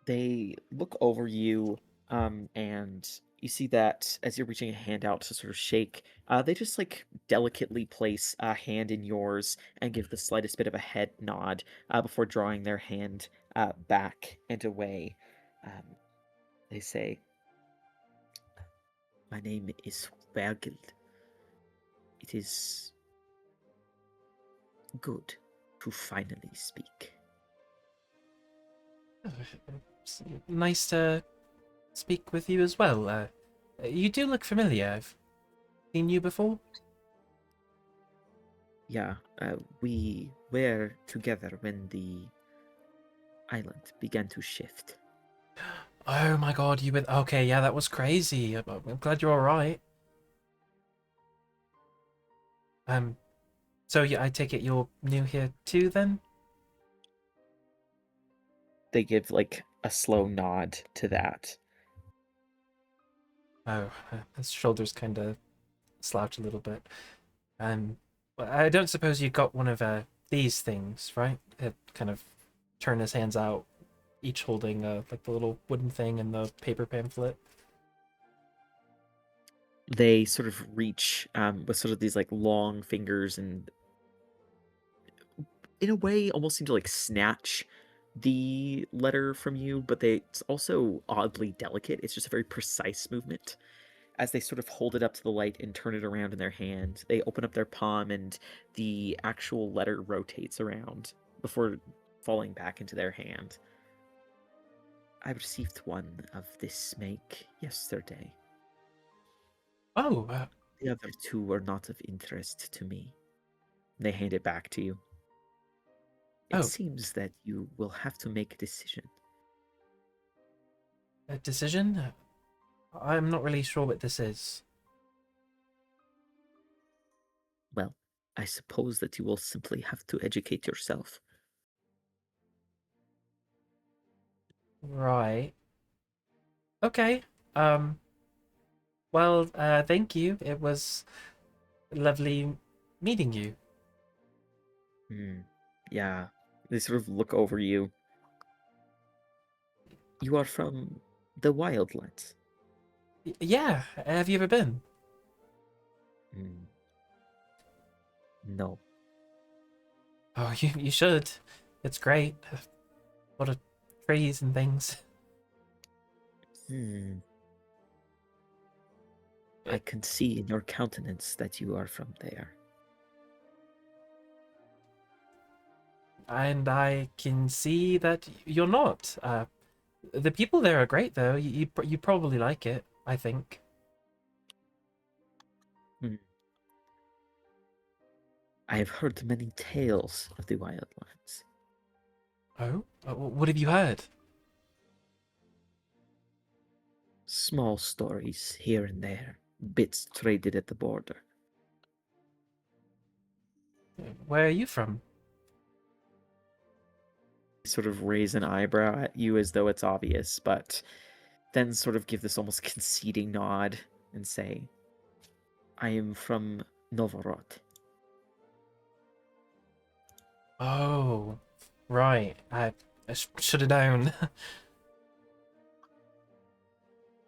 They look over you, and you see that as you're reaching a hand out to sort of shake, they just like delicately place a hand in yours and give the slightest bit of a head nod before drawing their hand back and away. They say, "My name is Wergild. It is good to finally speak." It's nice to speak with you as well. You do look familiar. I've seen you before. Yeah, we were together when the island began to shift. Oh my god, you were... Okay, yeah, that was crazy. I'm glad you're alright. So yeah, I take it you're new here too, then? They give like a slow nod to that. Oh, his shoulders kind of slouch a little bit. Well, I don't suppose you got one of these things, right? It kind of turn his hands out, each holding like the little wooden thing and the paper pamphlet. They sort of reach with sort of these like long fingers and in a way almost seem to like snatch the letter from you, but it's also oddly delicate. It's just a very precise movement. As they sort of hold it up to the light and turn it around in their hand, they open up their palm and the actual letter rotates around before falling back into their hand. I received one of this make yesterday. Oh, The other two were not of interest to me. They hand it back to you. It Oh. seems that you will have to make a decision. a decision? I'm not really sure what this is. Well, I suppose that you will simply have to educate yourself. Right. Okay. Well, thank you. It was lovely meeting you. Yeah. They sort of look over you. You are from the Wildlands. Yeah, have you ever been? No. Oh, you should. It's great. A lot of trees and things. I can see in your countenance that you are from there. And I can see that you're not. The people there are great, though. You probably like it, I think. I have heard many tales of the Wildlands. Oh? What have you heard? Small stories here and there, bits traded at the border. Where are you from? Sort of raise an eyebrow at you as though it's obvious, but then sort of give this almost conceding nod and say, I am from Novorod. Oh, right. I should have known.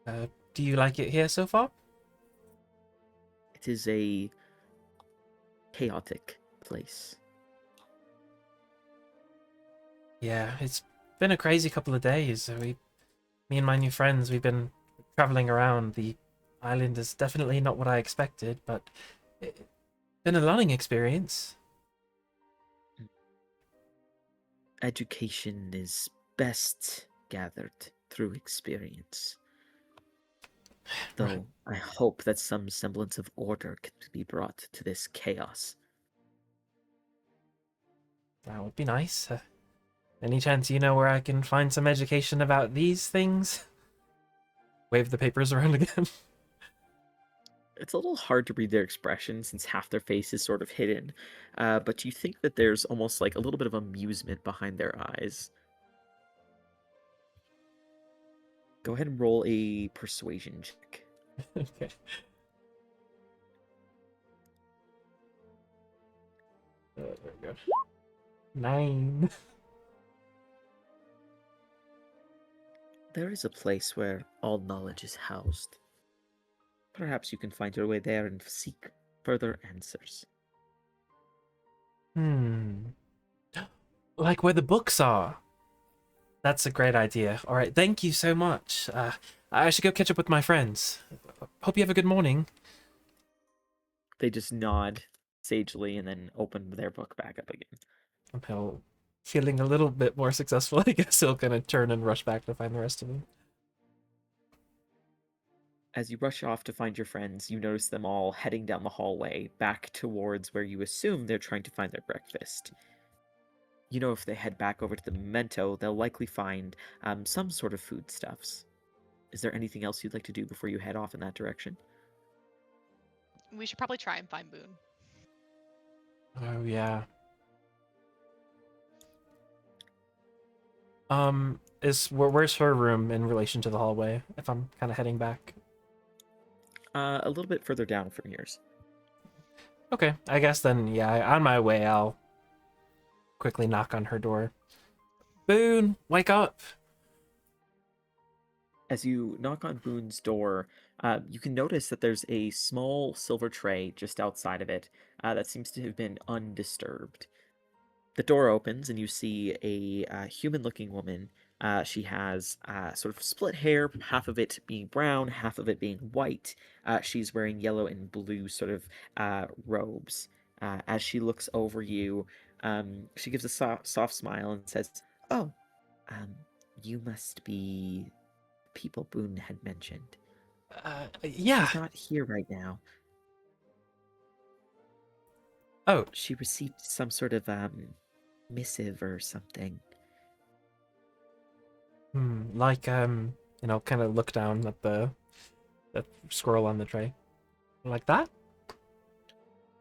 Do you like it here so far? It is a chaotic place. Yeah, it's been a crazy couple of days. Me and my new friends, we've been traveling around. The island is definitely not what I expected, but it's been a learning experience. Education is best gathered through experience. Though Right. I hope that some semblance of order can be brought to this chaos. That would be nice. Any chance you know where I can find some education about these things? Wave the papers around again. It's a little hard to read their expression since half their face is sort of hidden, but you think that there's almost like a little bit of amusement behind their eyes. Go ahead and roll a persuasion check. Okay. There we go. 9. There is a place where all knowledge is housed. Perhaps you can find your way there and seek further answers. Like where the books are. That's a great idea. All right, thank you so much. I should go catch up with my friends. Hope you have a good morning. They just nod sagely and then open their book back up again. He'll, feeling a little bit more successful, I guess he'll kind of turn and rush back to find the rest of them. As you rush off to find your friends, you notice them all heading down the hallway back towards where you assume they're trying to find their breakfast. You know if they head back over to the Memento, they'll likely find some sort of foodstuffs. Is there anything else you'd like to do before you head off in that direction? We should probably try and find Boone. Oh, yeah. Where's her room in relation to the hallway, if I'm kind of heading back? A little bit further down from yours. Okay, I guess then, yeah, on my way, I'll quickly knock on her door. Boone, wake up! As you knock on Boone's door, you can notice that there's a small silver tray just outside of it that seems to have been undisturbed. The door opens, and you see a human-looking woman. She has sort of split hair, half of it being brown, half of it being white. She's wearing yellow and blue sort of robes. As she looks over you, she gives a soft smile and says, "Oh, you must be people Boone had mentioned. Yeah. She's not here right now. Oh, She received some sort of missive or something." like, kind of look down at the scroll on the tray. Like that?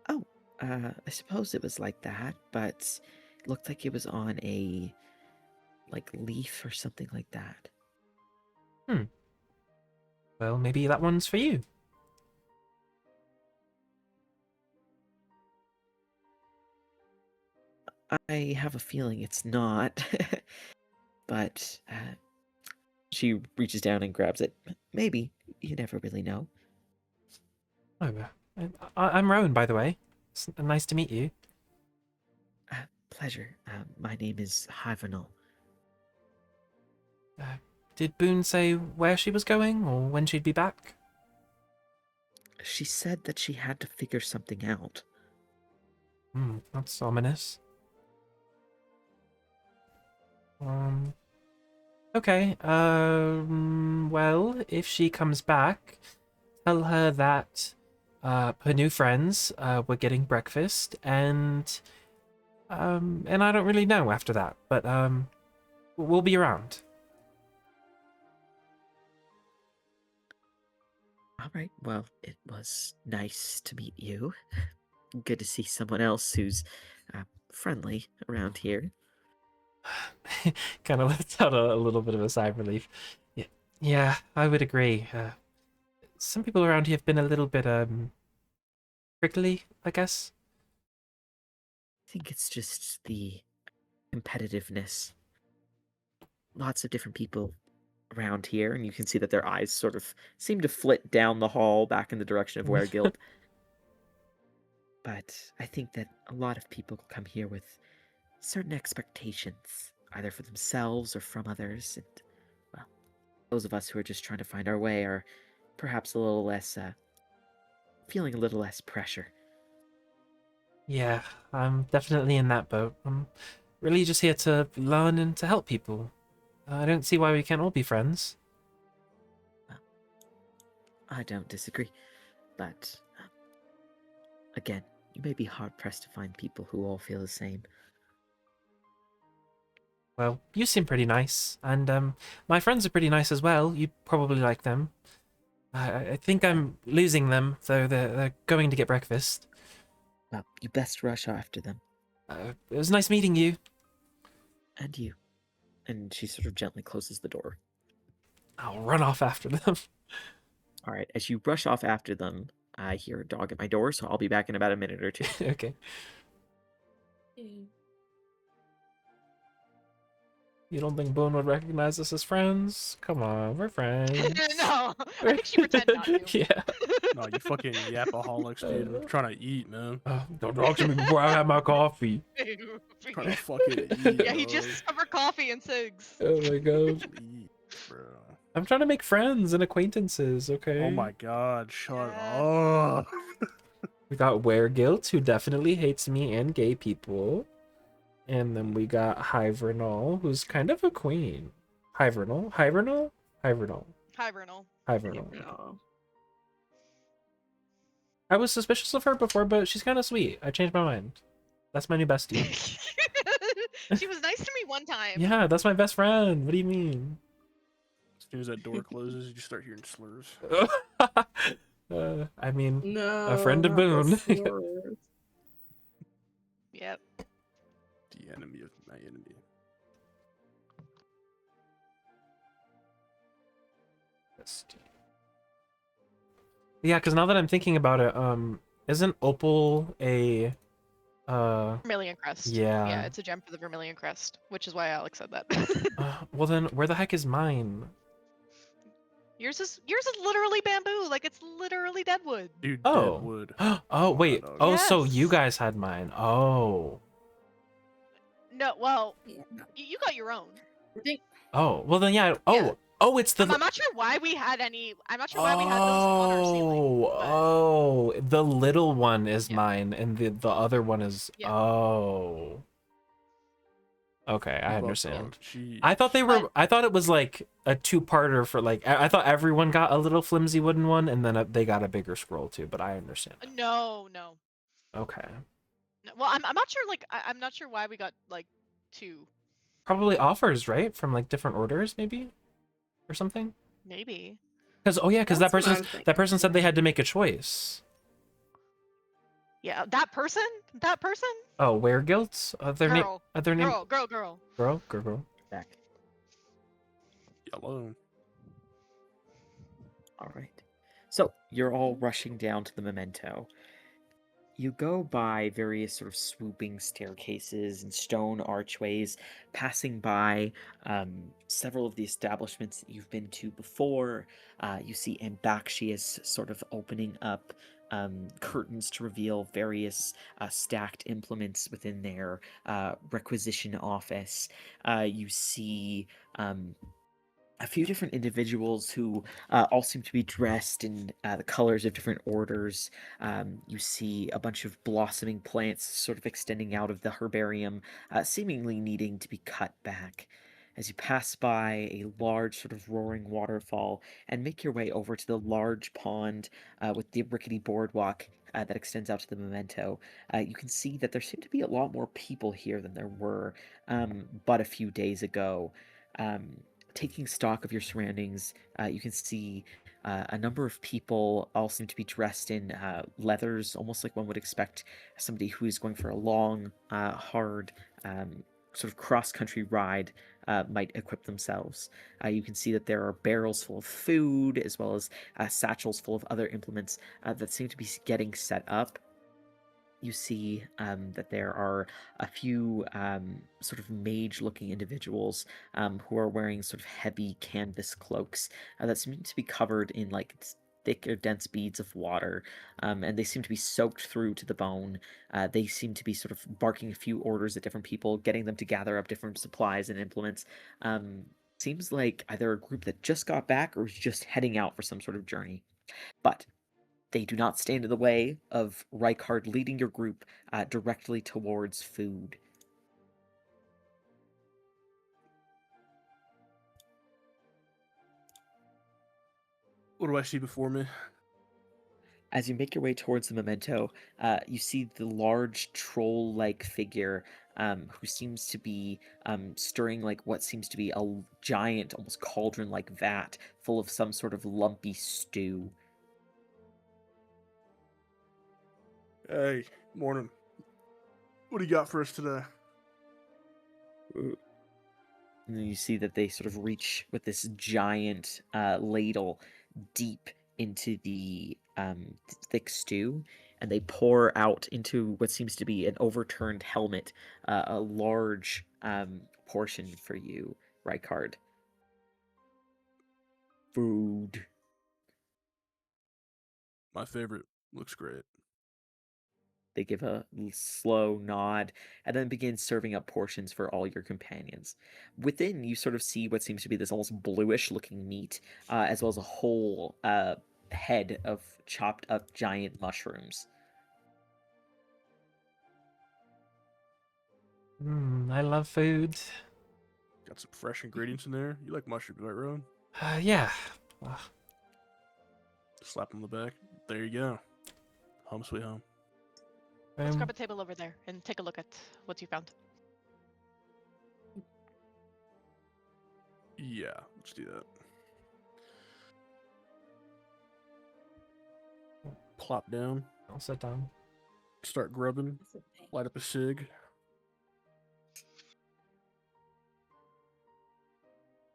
Oh, I suppose it was like that, but it looked like it was on a leaf or something like that. Well, maybe that one's for you. I have a feeling it's not, but she reaches down and grabs it. Maybe. You never really know. Oh, I'm Rowan, by the way. It's nice to meet you. Pleasure. My name is Hivernal. Did Boone say where she was going or when she'd be back? She said that she had to figure something out. That's ominous. Okay, well, if she comes back, tell her that, her new friends, were getting breakfast, and I don't really know after that, but, we'll be around. All right. Well, it was nice to meet you. Good to see someone else who's friendly around here. Kind of lets out a little bit of a sigh of relief. Yeah, I would agree. Some people around here have been a little bit, prickly, I guess. I think it's just the competitiveness. Lots of different people around here, and you can see that their eyes sort of seem to flit down the hall back in the direction of Weregild. But I think that a lot of people come here with certain expectations, either for themselves or from others, and, well, those of us who are just trying to find our way are perhaps a little less, feeling a little less pressure. Yeah, I'm definitely in that boat. I'm really just here to learn and to help people. I don't see why we can't all be friends. I don't disagree, but again, you may be hard-pressed to find people who all feel the same. Well, you seem pretty nice, and my friends are pretty nice as well. You'd probably like them. I think I'm losing them, though they're going to get breakfast. Well, you best rush after them. It was nice meeting you. And you. And she sort of gently closes the door. I'll run off after them. All right, as you rush off after them, I hear a dog at my door, so I'll be back in about a minute or two. Okay. You don't think Boone would recognize us as friends? Come on, we're friends. No, I think she pretended not to. Yeah. No, you fucking yapaholics, dude. I'm trying to eat, man. Don't talk to me before I have my coffee. Trying to fucking eat. Yeah, he dog. just discovered coffee and cigs. Oh my god. Eat, bro. I'm trying to make friends and acquaintances, okay? Oh my god, shut Yeah. up. We got Weregilt, who definitely hates me and gay people. And then we got Hivernal, who's kind of a queen. Hivernal? Hivernal? Hivernal. Hibernal. Hivernal. No. I was suspicious of her before, but she's kind of sweet. I changed my mind. That's my new bestie. She was nice to me one time. Yeah, that's my best friend. What do you mean? As soon as that door closes, you just start hearing slurs. I mean, No. A friend of not the Boone. slurs. Yep. The enemy of my enemy. Yeah, because now that I'm thinking about it, isn't opal a Vermilion crest. yeah. Yeah, it's a gem for the Vermilion crest, which is why Alex said that. Well then, where the heck is mine? Yours is literally bamboo. Like it's literally deadwood. Dude, dead Oh. wood. Oh Come on, wait. dog. Oh, so you Yes. guys had mine. Oh. No, well, Yeah. you got your own. I think Oh. Well then, yeah. Oh. Yeah. Oh, it's the. I'm not sure why we had any. I'm not sure why we had those on our ceiling. But Oh, the little one is Yeah. mine, and the other one is. Yeah. Oh. Okay, I Keep up, understand. dog. Jeez. I thought they were. But- I thought it was like a two-parter for like. I thought everyone got a little flimsy wooden one, and then they got a bigger scroll too. But I understand. no. Okay. No, well, I'm not sure. Like I'm not sure why we got like two. Probably offers, right? From like different orders, maybe, or something. Maybe. Because because that That's what I'm that person thinking. said they had to make a choice. Yeah, that person. That person. Oh, were guilds? Their name. Girl. Their name. Girl. Girl. Back. Yellow. All right. So you're all rushing down to the memento. You go by various sort of swooping staircases and stone archways, passing by several of the establishments that you've been to before. You see Ambaxius sort of opening up curtains to reveal various stacked implements within their requisition office. You see a few different individuals who all seem to be dressed in the colors of different orders. You see a bunch of blossoming plants sort of extending out of the herbarium, seemingly needing to be cut back. As you pass by a large sort of roaring waterfall and make your way over to the large pond with the rickety boardwalk that extends out to the memento, you can see that there seem to be a lot more people here than there were but a few days ago. Taking stock of your surroundings, you can see a number of people all seem to be dressed in leathers, almost like one would expect somebody who is going for a long, hard, sort of cross-country ride might equip themselves. You can see that there are barrels full of food, as well as satchels full of other implements that seem to be getting set up. You see that there are a few sort of mage-looking individuals who are wearing sort of heavy canvas cloaks that seem to be covered in like thick or dense beads of water, and they seem to be soaked through to the bone. They seem to be sort of barking a few orders at different people, getting them to gather up different supplies and implements. Seems like either a group that just got back or is just heading out for some sort of journey. But they do not stand in the way of Rykard leading your group directly towards food. What do I see before me? As you make your way towards the memento, you see the large troll-like figure who seems to be stirring like what seems to be a giant, almost cauldron-like vat full of some sort of lumpy stew. Hey, morning. What do you got for us today? And then you see that they sort of reach with this giant ladle deep into the thick stew, and they pour out into what seems to be an overturned helmet a large portion for you, Rykard. Food. My favorite. Looks great. They give a slow nod and then begin serving up portions for all your companions. Within, you sort of see what seems to be this almost bluish looking meat, as well as a whole head of chopped up giant mushrooms. I love food. Got some fresh ingredients in there. You like mushrooms, right, Rowan? Yeah. Slap on the back. There you go. Home sweet home. Let's grab a table over there and take a look at what you found. Yeah, let's do that. Plop down. I'll sit down. Start grubbing. Light up a cig.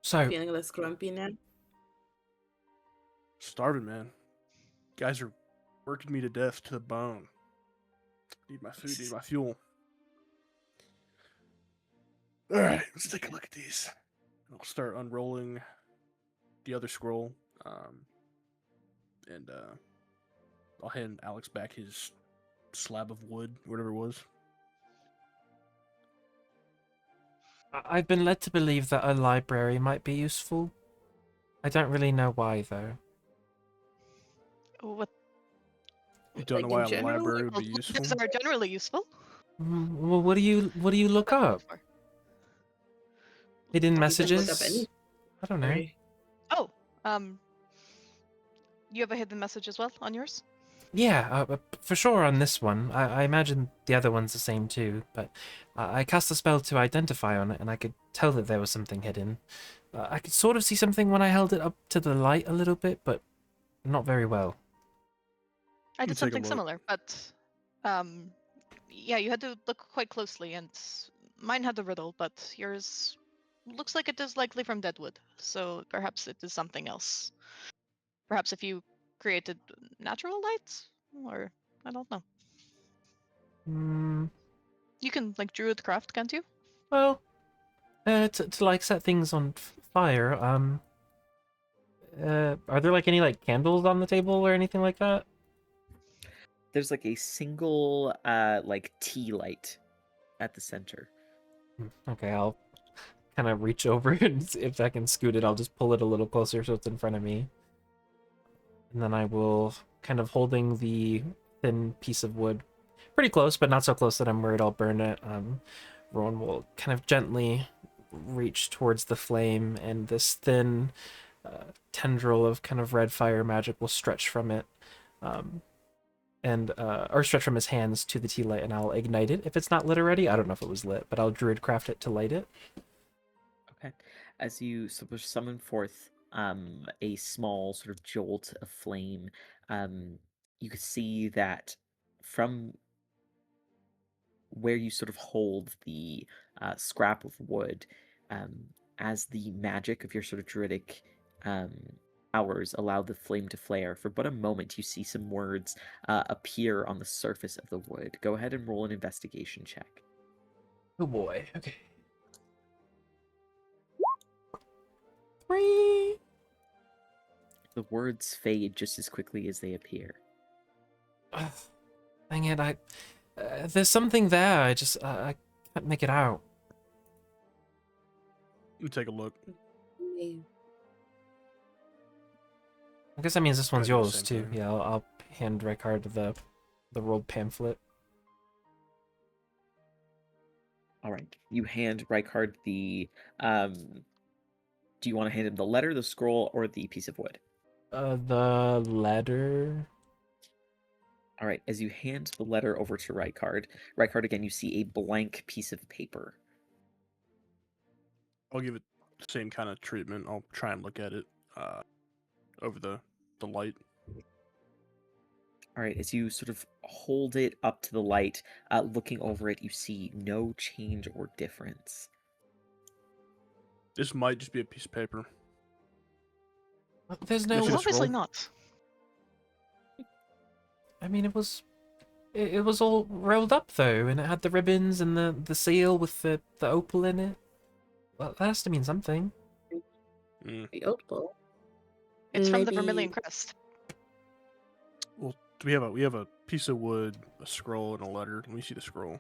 So, Feeling less grumpy now. Starving, man. Guys are working me to death to the bone. Need my food, need my fuel. Alright, let's take a look at these. I'll start unrolling the other scroll. And I'll hand Alex back his slab of wood, whatever it was. I've been led to believe that a library might be useful. I don't really know why, though. What You don't Like, know why in a general, library would well, be useful? books are generally useful. Well, what do you look up? Hidden You can messages? look up any I don't know. library. Oh, you have a hidden message as well on yours? Yeah, for sure on this one. I imagine the other one's the same too, but I cast a spell to identify on it, and I could tell that there was something hidden. I could sort of see something when I held it up to the light a little bit, but not very well. I Let me did take a something look. similar, but yeah, you had to look quite closely, and mine had the riddle, but yours looks like it is likely from Deadwood, so perhaps it is something else. Perhaps if you created natural light, or I don't know. Hmm. You can like druid craft, can't you? Well, to like set things on fire. Are there like any like candles on the table or anything like that? There's like a single like tea light at the center. Okay, I'll kind of reach over and see if I can scoot it. I'll just pull it a little closer so it's in front of me. And then I will, kind of holding the thin piece of wood, pretty close, but not so close that I'm worried I'll burn it. Rowan will kind of gently reach towards the flame, and this thin tendril of kind of red fire magic will stretch from it, or stretch from his hands to the tea light, and I'll ignite it. If it's not lit already, I don't know if it was lit, but I'll druid craft it to light it. Okay. As you summon forth a small sort of jolt of flame, you can see that from where you sort of hold the scrap of wood, as the magic of your sort of druidic powers allow the flame to flare, for but a moment you see some words appear on the surface of the wood. Go ahead and roll an investigation check. Oh boy, okay. 3. The words fade just as quickly as they appear. Ugh, dang it, there's something there, I just, I can't make it out. Let me take a look. I guess that means this one's Try to do the yours same too. thing. Yeah, I'll hand Ricard the rolled pamphlet. All right. You hand Rykard the. Do you want to hand him the letter, the scroll, or the piece of wood? The letter. All right. As you hand the letter over to Rykard again, you see a blank piece of paper. I'll give it the same kind of treatment. I'll try and look at it over the light. All right. As you sort of hold it up to the light, looking over it, you see no change or difference. This might just be a piece of paper. There's This no. is Well, a obviously scroll? not. I mean, it was all rolled up though, and it had the ribbons and the seal with the opal in it. Well, that has to mean something. Mm. The opal. It's from the Maybe- Vermilion Crest. Well, we have a piece of wood, a scroll, and a letter. Let me see the scroll.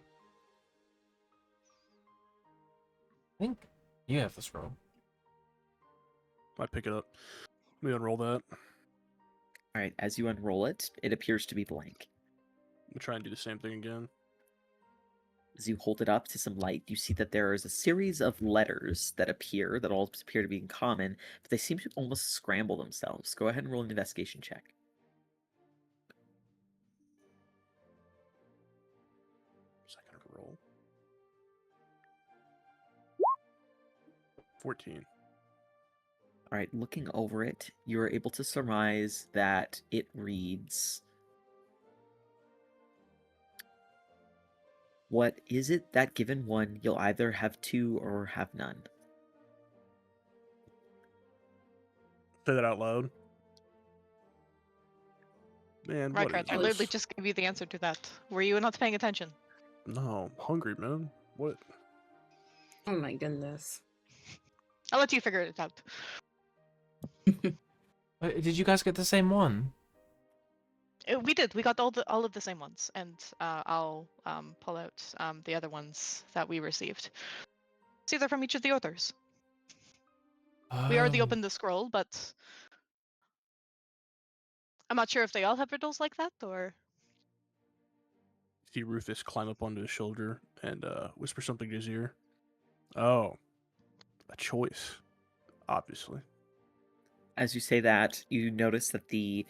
I think you have the scroll. Might pick it up. Let me unroll that. All right. As you unroll it, it appears to be blank. Let me try and do the same thing again. As you hold it up to some light, you see that there is a series of letters that all appear to be in common, but they seem to almost scramble themselves. Go ahead and roll an investigation check. Second roll. 14. All right, looking over it, you're able to surmise that it reads, "What is it that given one, you'll either have two or have none?" Say that out loud. Man, Right, what right. is I literally this? just gave you the answer to that. Were you not paying attention? No, I'm hungry, man. What? Oh my goodness. I'll let you figure it out. Did you guys get the same one? We did. We got all of the same ones, and I'll pull out the other ones that we received. See, they're from each of the authors. We already Oh. opened the scroll, but I'm not sure if they all have riddles like that, or See Rufus climb up onto his shoulder and whisper something to his ear. Oh, a choice, obviously. As you say that, you notice that the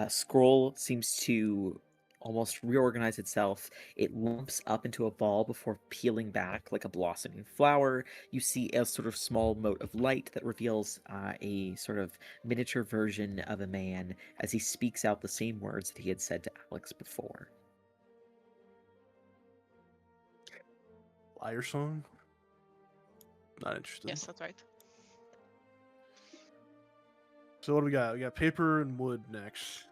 scroll seems to almost reorganize itself. It lumps up into a ball before peeling back like a blossoming flower. You see a sort of small mote of light that reveals a sort of miniature version of a man as he speaks out the same words that he had said to Alex before. Liar song? Not interested. yes, that's right. So what do we got? We got paper and wood next.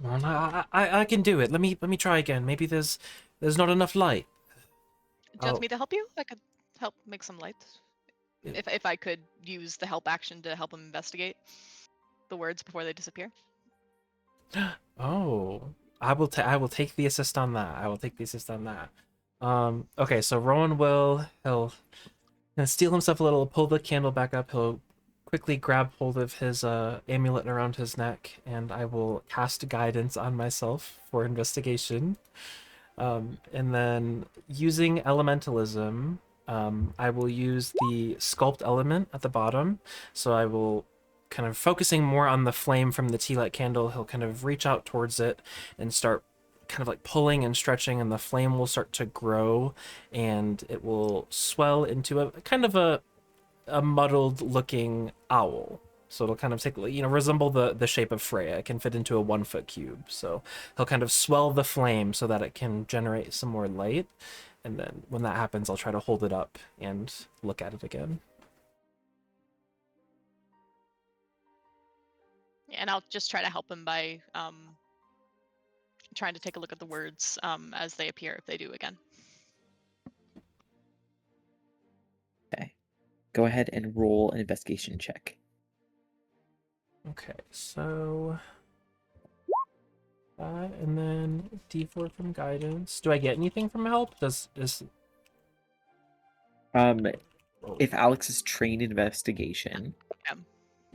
Come on, I can do it. Let me try again. Maybe there's not enough light. Do you want Oh. me to help you? I could help make some light. Yeah. If I could use the help action to help him investigate the words before they disappear. Oh, I will take the assist on that. I will take the assist on that. Okay, so Rowan he'll steal himself a little, pull the candle back up. He'll quickly grab hold of his amulet around his neck, and I will cast guidance on myself for investigation. And then using elementalism, I will use the sculpt element at the bottom. So I will kind of focusing more on the flame from the tea light candle. He'll kind of reach out towards it and start kind of like pulling and stretching, and the flame will start to grow, and it will swell into a kind of a muddled looking owl. So it'll kind of take, resemble the shape of Freya. It can fit into a 1-foot cube. So he'll kind of swell the flame so that it can generate some more light. And then when that happens, I'll try to hold it up and look at it again. And I'll just try to help him by trying to take a look at the words as they appear, if they do again. Okay. Go ahead and roll an investigation check. Okay, so that, and then D4 from guidance. Do I get anything from help? If Alex is trained in investigation,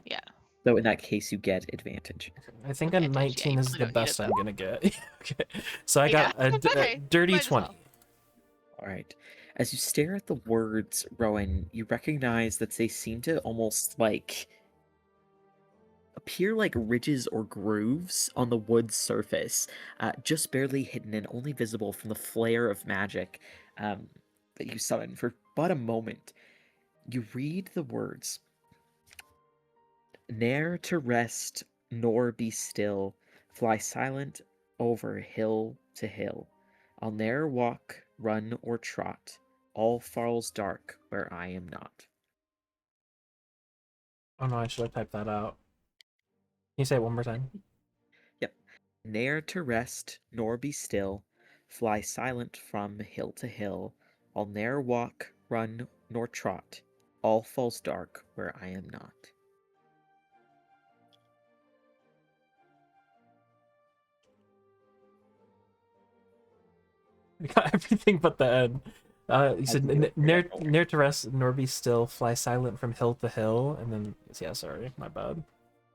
Yeah. so in that case you get advantage. I think a Advantage, yeah, 19 you is probably the don't need best it, I'm though. gonna get. Okay, so I Yeah, got a okay, dirty might as 20. well. All right. As you stare at the words, Rowan, you recognize that they seem to almost appear like ridges or grooves on the wood's surface, just barely hidden and only visible from the flare of magic that you summon for but a moment. You read the words: "Ne'er to rest nor be still, fly silent over hill to hill. I'll ne'er walk, run, or trot, all falls dark where I am not." Oh no, I should have typed that out. Can you say it one more time? Yep. "Ne'er to rest nor be still, fly silent from hill to hill. I'll ne'er walk, run, nor trot, all falls dark where I am not." We got everything but the end. You said, do it. ne'er to rest nor be still, fly silent from hill to hill, and then, yeah, sorry, my bad.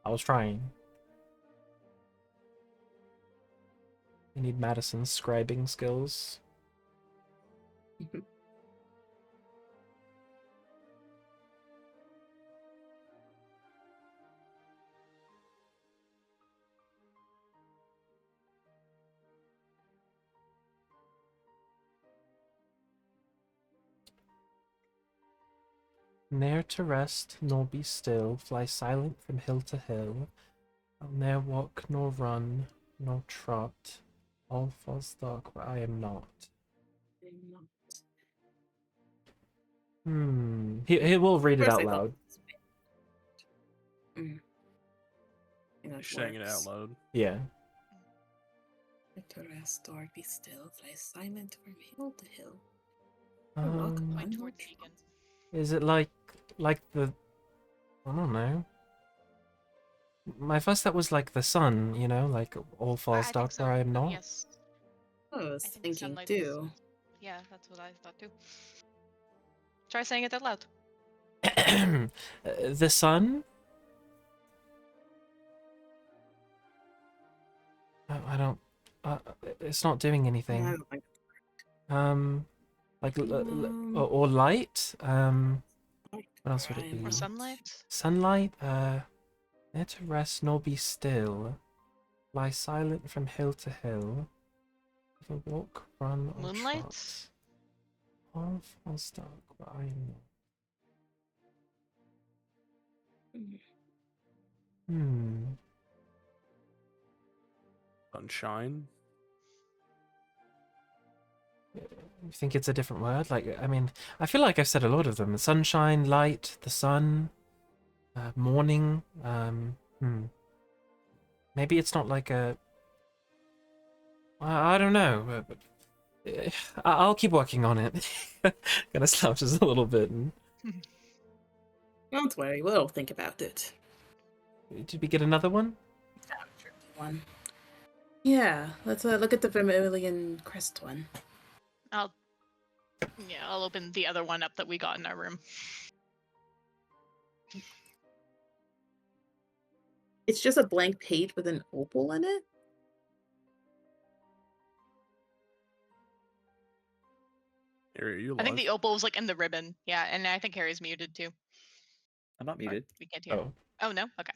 I was trying. I need Madison's scribing skills. Ne'er to rest nor be still, fly silent from hill to hill. I'll ne'er walk nor run nor trot, all falls dark where I am not. He will read it out loud. You're saying it out loud. Yeah. Let the rest door be still, fly silent from hill to hill. You're welcome, my Point torch. towards Deacon. Is it like the I don't know. My first thought was like the sun, you know, like all falls I think dark so. where I am not. Yes. I was I think thinking sunlight too. Yeah, that's what I thought too. Try saying it out loud. The sun? I don't. It's not doing I anything. don't think Like Um, or light. like What else would it Brian be? Or Knox. sunlight. Sunlight. Ne'er to rest nor be still. Lie silent from hill to hill. Never walk, run, or Moonlight? trot. All falls dark where I am not. Hmm. Sunshine. You think it's a different word? Like, I mean, I feel like I've said a lot of them. Sunshine, light, the sun, morning. Maybe it's not like a. I don't know. I'll keep working on it. Kind of slouches a little bit. And... Don't worry, we'll think about it. Did we get another one? One. Yeah, let's look at the Vermilion Crest one. I'll open the other one up that we got in our room. It's just a blank page with an opal in it. Harry, are you alive? I think the opal was like in the ribbon. Yeah, and I think Harry's muted too. I'm not Or muted. we can't hear. Oh. Oh no? Okay.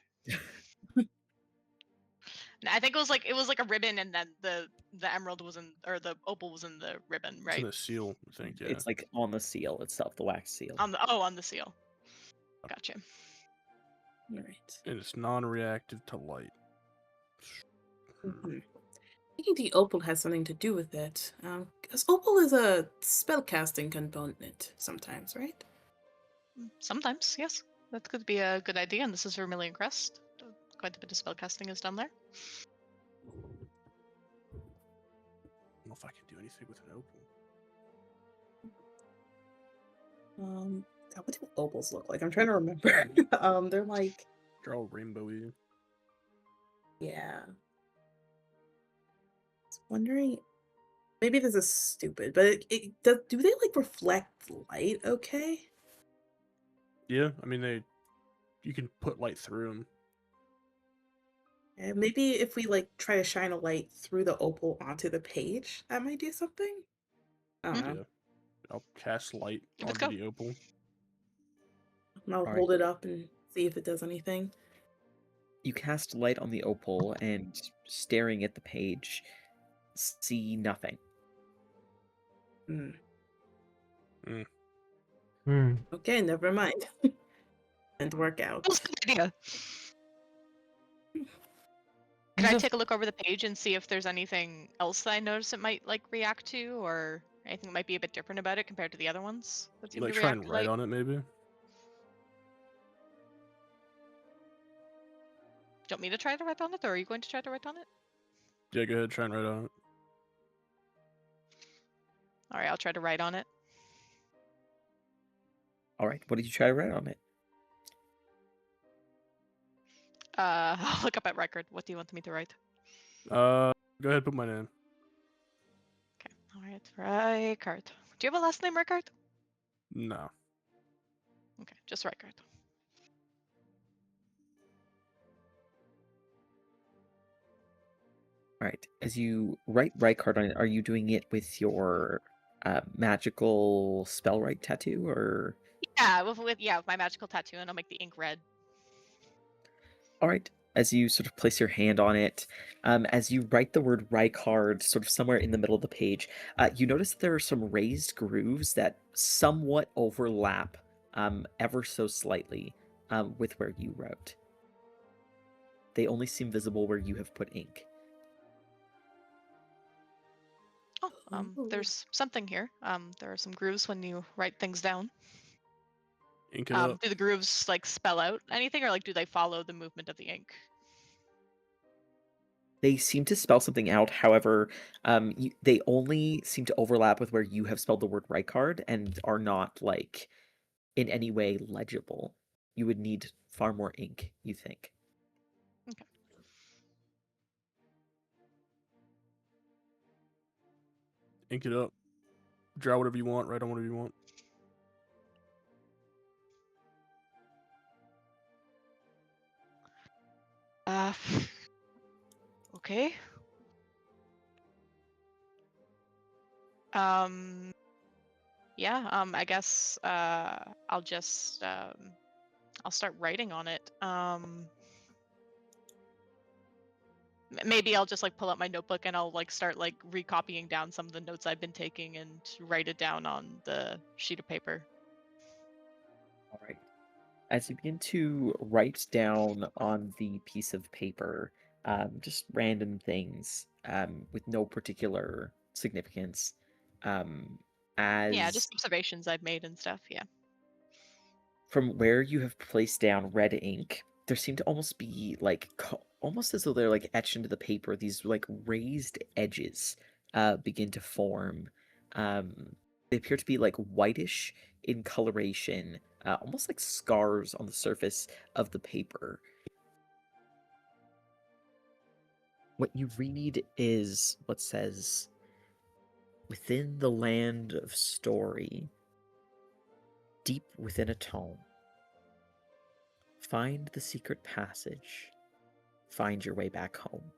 No, I think it was like a ribbon and then the emerald was in, or the opal was in the ribbon, It's right? in the seal, I think. Yeah. It's like on the seal itself, the wax seal. On the seal. Gotcha. All right. And it's non-reactive to light. Mhm. I think the opal has something to do with it. Because opal is a spellcasting component sometimes, right? Sometimes, yes. That could be a good idea, and this is Vermilion Crest. Quite a bit of spellcasting is done there. I don't know if I can do anything with an opal. God, what do opals look like? I'm trying to remember. They're like, They're all rainbowy. yeah. I was wondering, maybe this is stupid, but it does. Do they like reflect light? Okay. Yeah, I mean you can put light through them. And maybe if we like try to shine a light through the opal onto the page, that might do something. I don't know. Yeah. I'll cast light Give it a onto go. the opal. And I'll Alright. hold it up and see if it does anything. You cast light on the opal and staring at the page, see nothing. Hmm. Hmm. Okay, never mind. And work out. That was a good idea. Can I take a look over the page and see if there's anything else that I notice it might like react to, or anything that might be a bit different about it compared to the other ones that You seem like to try react and to write light? on it, maybe? Do you want me to try to write on it, or are you going to try to write on it? Yeah, go ahead, try and write on it. All right, I'll try to write on it. All right, what did you try to write on it? I'll look up at record. What do you want me to write? Go ahead, put my name. Okay. All right, Rykard. Do you have a last name, Rykard? No. Okay, just Rykard. All right, as you write Rykard on it, are you doing it with your magical spell write tattoo, or? Yeah, with my magical tattoo, and I'll make the ink red. All right. As you sort of place your hand on it, as you write the word Rykard sort of somewhere in the middle of the page, you notice that there are some raised grooves that somewhat overlap ever so slightly with where you wrote. They only seem visible where you have put ink. Oh, there's something here. There are some grooves when you write things down. Ink it up. Do the grooves like spell out anything, or like do they follow the movement of the ink? They seem to spell something out. However, they only seem to overlap with where you have spelled the word Rykard and are not like in any way legible. You would need far more ink, you think. Ink it up. Draw whatever you want. Write on whatever you want. Okay. Yeah, I guess I'll just I'll start writing on it. Maybe I'll just like pull out my notebook and I'll like start like recopying down some of the notes I've been taking and write it down on the sheet of paper. All right. As you begin to write down on the piece of paper, just random things with no particular significance, Yeah, as just observations I've made and stuff. Yeah. from where you have placed down red ink, there seem to almost be like almost as though they're like etched into the paper. These like raised edges begin to form. They appear to be like whitish in coloration, almost like scars on the surface of the paper. What you read is what says, "Within the land of story, deep within a tome, find the secret passage, find your way back home."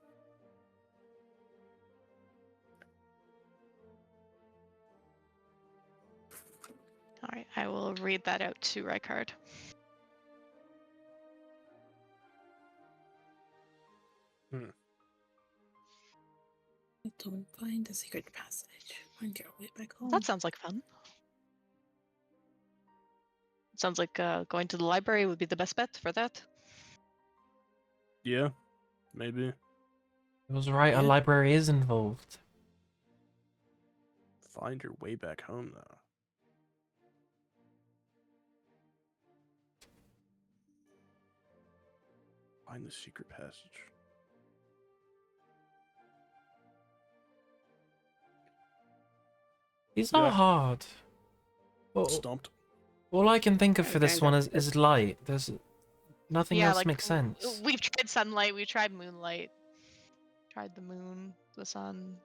All right, I will read that out to Rykard. Don't find the secret passage. Find your way back home. That sounds like fun. Sounds like going to the library would be the best bet for that. Yeah, maybe. It was right, Yeah. a library is involved. Find your way back home, though. Find the secret passage. These Yeah. are hard. Well, Stumped. all I can think of for this Kind one of. is light. There's nothing else like makes sense. we've tried sunlight, we've tried moonlight, tried the moon, the sun.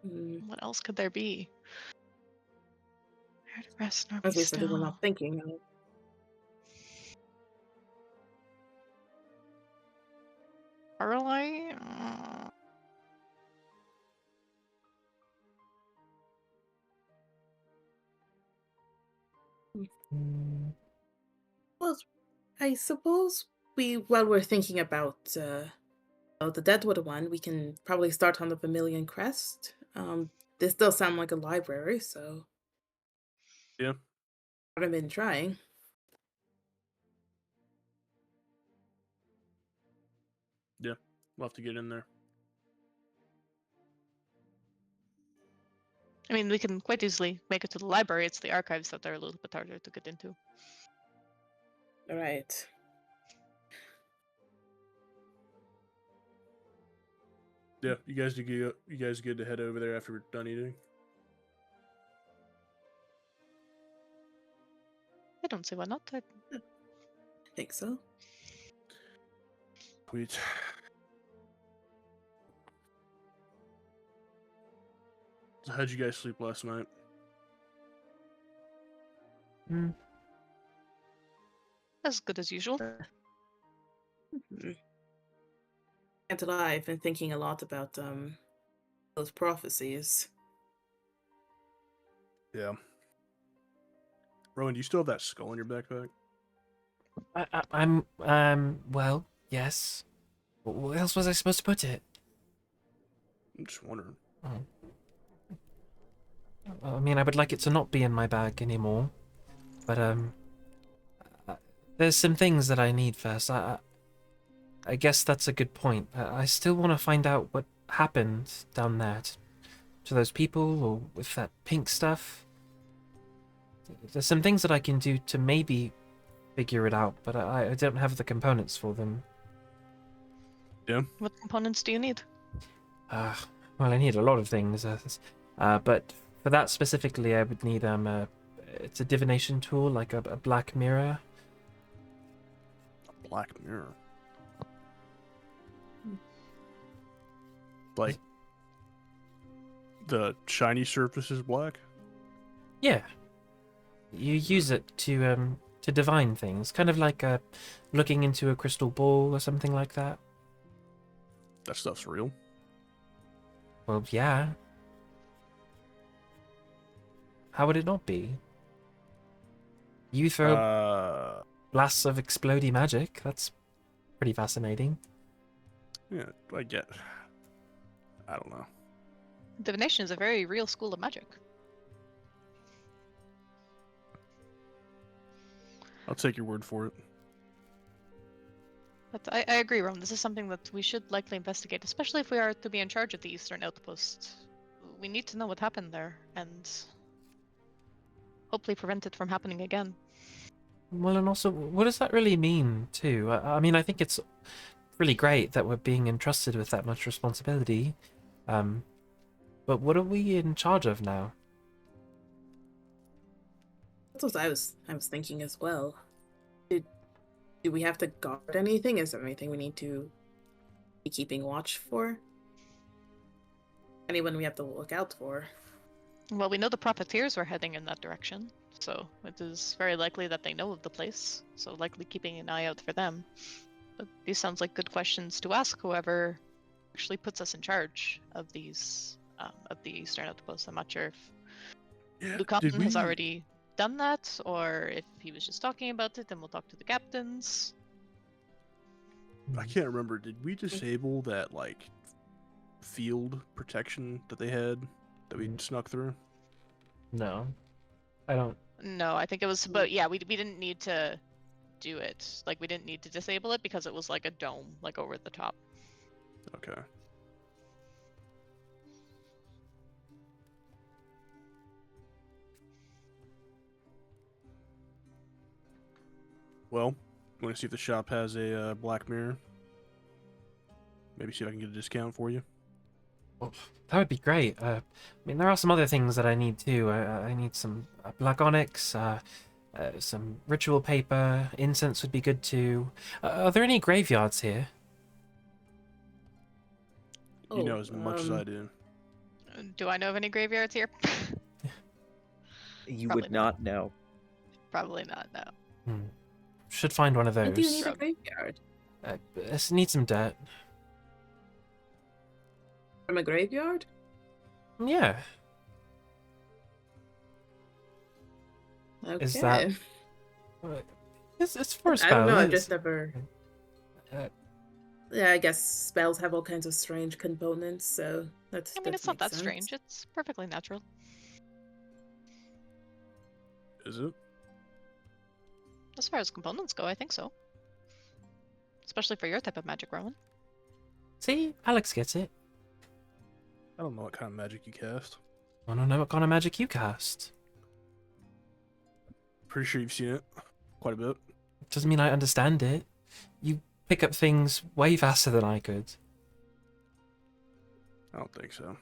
What else could there be? Where to rest nor As be we said, we were still. not thinking of. Starlight? Mm, Well, I suppose while we're thinking about the Deadwood one, we can probably start on the Vermilion Crest. This does sound like a library, so Yeah. I've been trying. We'll have to get in there. I mean, we can quite easily make it to the library. It's the archives that are a little bit harder to get into. All right. Yeah, you guys good to head over there after we're done eating? I don't see why not. I think so. Sweet. So how'd you guys sleep last night? mm, As good as usual. Can't lie, I've been thinking a lot about those prophecies. Yeah. Rowan, do you still have that skull in your backpack? well, yes. Where else was I supposed to put it? I'm just wondering. I mean, I would like it to not be in my bag anymore, but there's some things that I need first. I guess that's a good point. I still want to find out what happened down there to those people, or with that pink stuff. There's some things that I can do to maybe figure it out, but I don't have the components for them. What components do you need? Well, I need a lot of things, but for that specifically, I would need it's a divination tool, like a black mirror. Black mirror. Like the shiny surface is black. Yeah, you use it to divine things, kind of like looking into a crystal ball or something like that. That stuff's real. Well, yeah. How would it not be? You throw blasts of explodey magic. That's pretty fascinating. Yeah, I get. I don't know. Divination is a very real school of magic. I'll take your word for it. But I agree, Ron. This is something that we should likely investigate, especially if we are to be in charge of the Eastern Outpost. We need to know what happened there, and hopefully prevent it from happening again. Well, and also, what does that really mean, too? I mean, I think it's really great that we're being entrusted with that much responsibility. But what are we in charge of now? That's what I was thinking as well. Do we have to guard anything? Is there anything we need to be keeping watch for? Anyone we have to look out for? Well, we know the profiteers were heading in that direction, so it is very likely that they know of the place, so likely keeping an eye out for them. But these sounds like good questions to ask whoever actually puts us in charge of these, of the Eastern Outpost. I'm not sure if Lucan has already done that, or if he was just talking about it, and we'll talk to the captains. I can't remember. Did we disable that like field protection that they had that we snuck through? No, I don't. No, I think it was, but yeah, we didn't need to do it. Like, we didn't need to disable it because it was like a dome, like over the top. Okay. Well, want to see if the shop has a black mirror? Maybe see if I can get a discount for you. Well, that would be great. I mean, there are some other things that I need too. I need some black onyx, some ritual paper, incense would be good too. Are there any graveyards here? You know as much as I do. Do I know of any graveyards here? You Probably would not know. Probably not, no. Should find one of Why do you those. need a graveyard? Let's need some dirt. From a graveyard? Yeah. Okay. Is that- It's for a I spell. don't know, I've it's- just never... Uh, Yeah, I guess spells have all kinds of strange components, so that's... I mean, that it's not makes that sense. strange. It's perfectly natural. Is it? As far as components go, I think so. Especially for your type of magic, Rowan. See, Alex gets it. I don't know what kind of magic you cast. I don't know what kind of magic you cast. Pretty sure you've seen it quite a bit. Doesn't mean I understand it. You pick up things way faster than I could. I don't think so.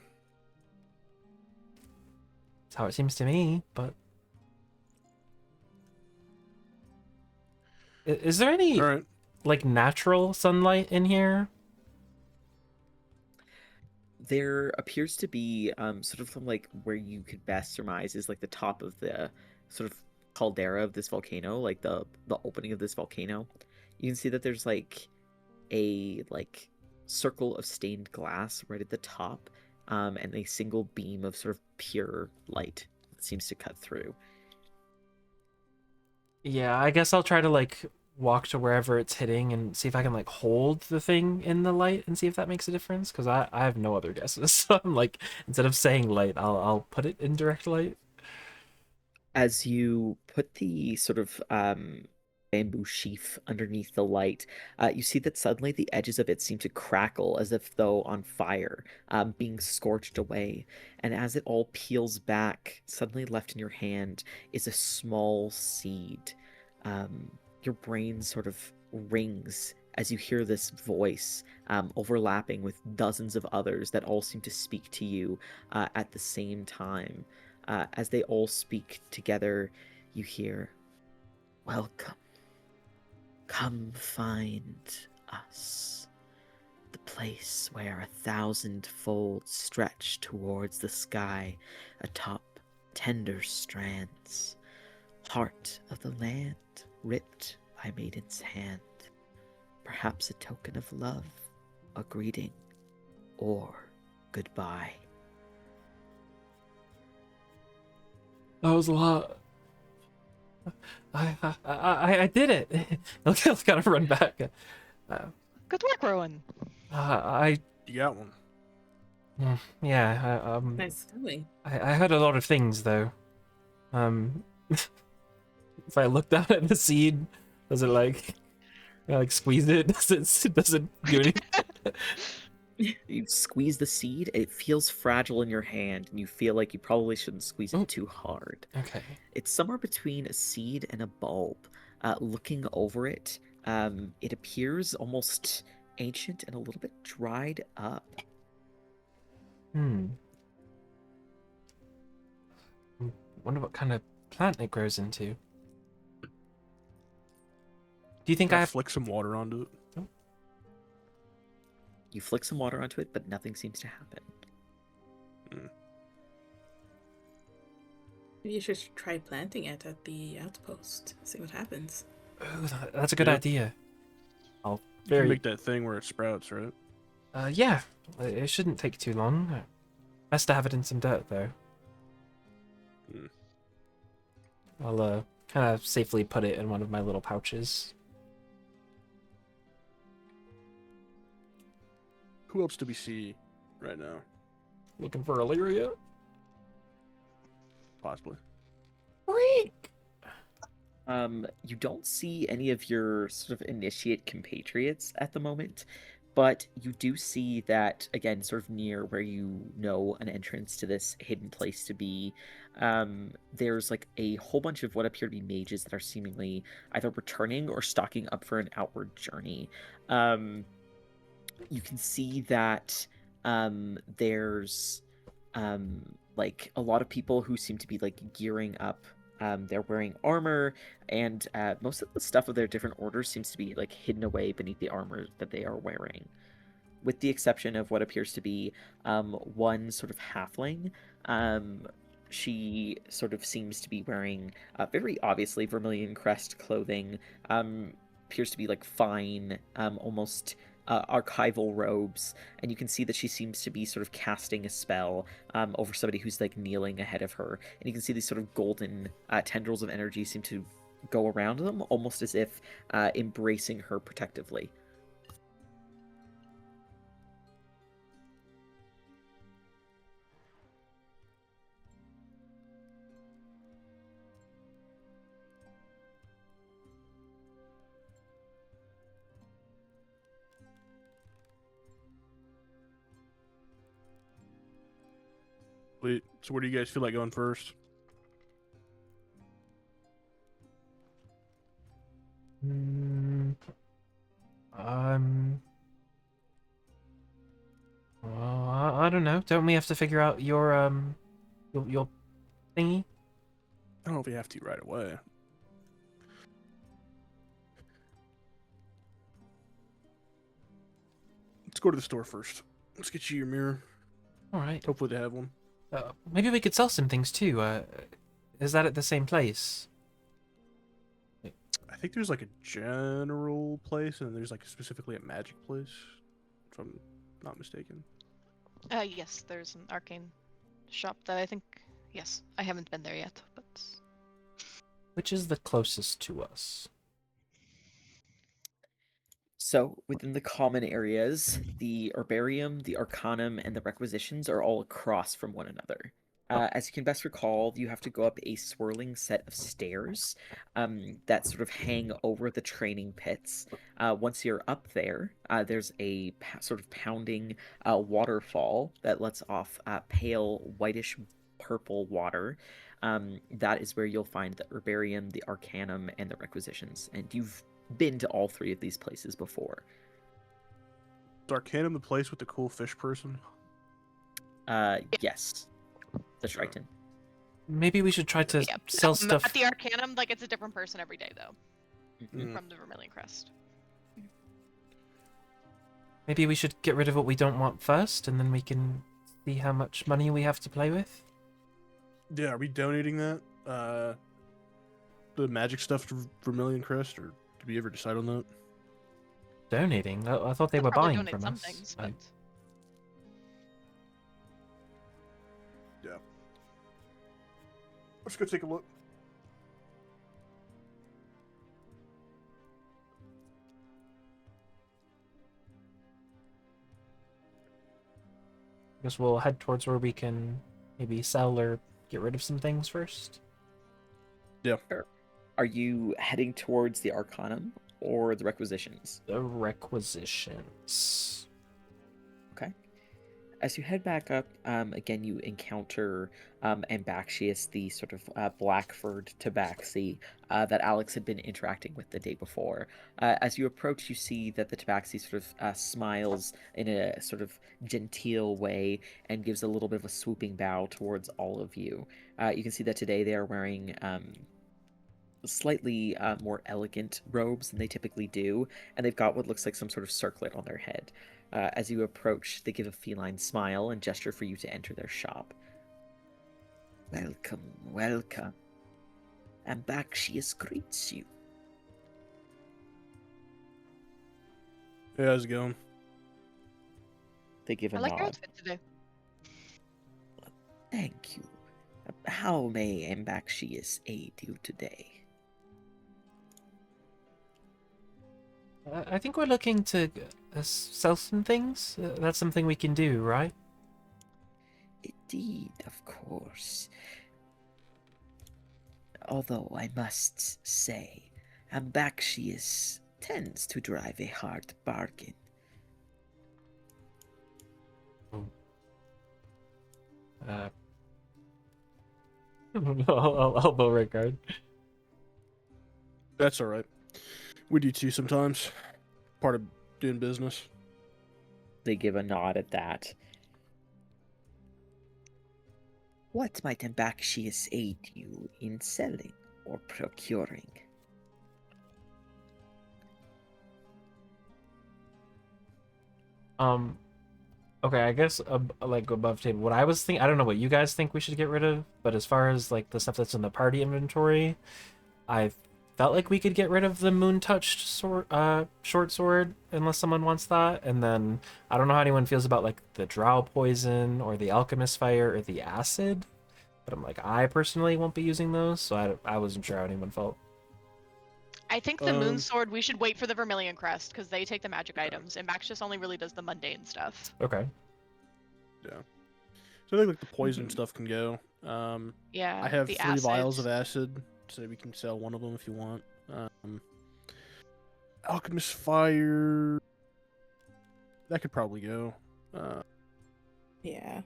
That's how it seems to me, but... Is there any, All right. like, natural sunlight in here? There appears to be sort of from like where you could best surmise is like the top of the sort of caldera of this volcano, like the opening of this volcano. You can see that there's like a circle of stained glass right at the top, and a single beam of sort of pure light that seems to cut through. Yeah, I guess I'll try to, like, walk to wherever it's hitting and see if I can, like, hold the thing in the light and see if that makes a difference, because I have no other guesses. So I'm like, instead of saying light, I'll put it in direct light. As you put the sort of bamboo sheaf underneath the light, you see that suddenly the edges of it seem to crackle as if though on fire, being scorched away. And as it all peels back, suddenly left in your hand is a small seed. Your brain sort of rings as you hear this voice overlapping with dozens of others that all seem to speak to you at the same time. As they all speak together, you hear, "Welcome. Come find us. The place where 1,000 folds stretch towards the sky atop tender strands. Heart of the land, ripped by maiden's hand. Perhaps a token of love, a greeting, or goodbye." That was a lot. I did it. Let's gotta run back. Good work, Rowan. I You got one. yeah. Nice going. I heard a lot of things though. If I look down at the seed, does it like squeeze it? Does it do anything? You squeeze the seed, it feels fragile in your hand, and you feel like you probably shouldn't squeeze Oh. it too hard. Okay. It's somewhere between a seed and a bulb. Looking over it, it appears almost ancient and a little bit dried up. Wonder what kind of plant it grows into. Do you think Can I I have... flick some water onto it? You flick some water onto it, but nothing seems to happen. Maybe you should try planting it at the outpost. See what happens. Oh, that's a good Yeah. idea. I'll You can very... make that thing where it sprouts, right? Yeah, it shouldn't take too long. Best to have it in some dirt, though. Hmm. I'll kind of safely put it in one of my little pouches. Who else do we see right now? Looking for Illyria? Possibly. Freak! You don't see any of your sort of initiate compatriots at the moment, but you do see that, again, sort of near where you know an entrance to this hidden place to be, there's like a whole bunch of what appear to be mages that are seemingly either returning or stocking up for an outward journey. You can see that there's like a lot of people who seem to be like gearing up. They're wearing armor, and most of the stuff of their different orders seems to be like hidden away beneath the armor that they are wearing, with the exception of what appears to be one sort of halfling. She sort of seems to be wearing very obviously Vermilion Crest clothing. Appears to be like fine, almost archival robes, and you can see that she seems to be sort of casting a spell over somebody who's like kneeling ahead of her, and you can see these sort of golden tendrils of energy seem to go around them, almost as if embracing her protectively. Wait, so where do you guys feel like going first? Mm, well, I don't know. Don't we have to figure out your thingy? I don't know if you have to right away. Let's go to the store first. Let's get you your mirror. All right. Hopefully they have one. Maybe we could sell some things too. Is that at the same place? I think there's like a general place, and then there's like specifically a magic place, if I'm not mistaken. Yes, there's an arcane shop that I think. Yes, I haven't been there yet, but Which is the closest to us? So, within the common areas, the Herbarium, the Arcanum, and the Requisitions are all across from one another. As you can best recall, you have to go up a swirling set of stairs that sort of hang over the training pits. Once you're up there, there's a sort of pounding waterfall that lets off pale whitish purple water. That is where you'll find the Herbarium, the Arcanum, and the Requisitions. And you've been to all three of these places before. Is Arcanum the place with the cool fish person? Yes, the Triton. Maybe we should try to Yeah. sell stuff. At the Arcanum, like it's a different person every day though, Mhm. from the Vermilion Crest. Maybe we should get rid of what we don't want first, and then we can see how much money we have to play with. Yeah, are we donating that? The magic stuff to Vermilion Crest, or did we ever decide on that? Donating? I thought they They'll were probably buying donate from some us. things, I- but Yeah. Let's go take a look. guess we'll head towards where we can maybe sell or get rid of some things first. Are you heading towards the Arcanum or the Requisitions? The requisitions. As you head back up, again, you encounter Ambaxius, the sort of black-furred tabaxi that Alex had been interacting with the day before. As you approach, you see that the tabaxi sort of smiles in a sort of genteel way and gives a little bit of a swooping bow towards all of you. You can see that today they are wearing slightly more elegant robes than they typically do, and they've got what looks like some sort of circlet on their head. As you approach, they give a feline smile and gesture for you to enter their shop. Welcome, welcome. Ambaxius greets you. Hey, how's it going? They give a I like your nod. outfit today. Thank you. How may Ambaxius aid you today? I think we're looking to sell some things. That's something we can do, right? Indeed, of course. Although I must say, Ambaxius tends to drive a hard bargain. Elbow regard. That's all right. We do too sometimes. Part of doing business. They give a nod at that. What might Ambaxius aid you in selling or procuring? Okay, I guess like above table. What I was thinking, I don't know what you guys think we should get rid of, but as far as like the stuff that's in the party inventory, I felt like we could get rid of the moon touched sword, short sword, unless someone wants that. And then I don't know how anyone feels about like the drow poison or the alchemist fire or the acid, but I'm like, I personally won't be using those, so I wasn't sure how anyone felt. I think the Moon Sword, we should wait for the Vermilion Crest, because they take the magic items, and Max just only really does the mundane stuff. Okay. Yeah. So I think like the poison stuff can go. Yeah. I have the 3 vials acids. of acid, so we can sell one of them if you want. Alchemist fire. That could probably go. Yeah.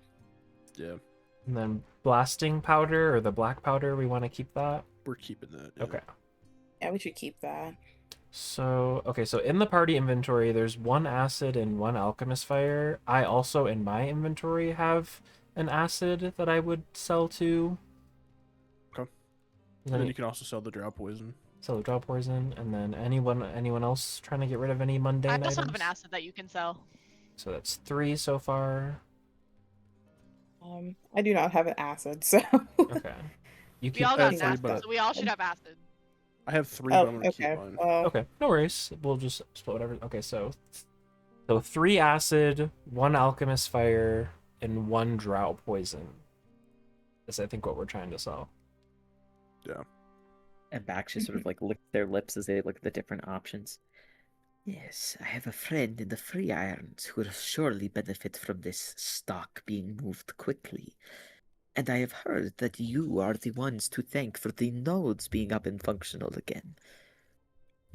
Yeah, And then blasting powder or the black powder, we want to keep that. we're keeping that. Yeah. Okay. Yeah, we should keep that. So, okay, so in the party inventory, there's 1 acid and 1 alchemist fire. I also, in my inventory, have an acid that I would sell to. Okay. And And then you can also sell the drow poison. sell the draw poison, and then anyone else trying to get rid of any mundane I items? also have an acid that you can sell. So that's 3 so far. I do not have an acid, so. Okay. You We keep all got three, an acid, but- so we all should have acid. I have 3, Oh, but I'm gonna okay. keep mine. Well, Okay, no worries. We'll just split whatever. Okay, so 3 acid, 1 alchemist fire, and 1 drow poison. Is I think what we're trying to sell. Ambaxius sort of like lick their lips as they look at the different options. Yes, I have a friend in the Free Irons who will surely benefit from this stock being moved quickly. And I have heard that you are the ones to thank for the nodes being up and functional again.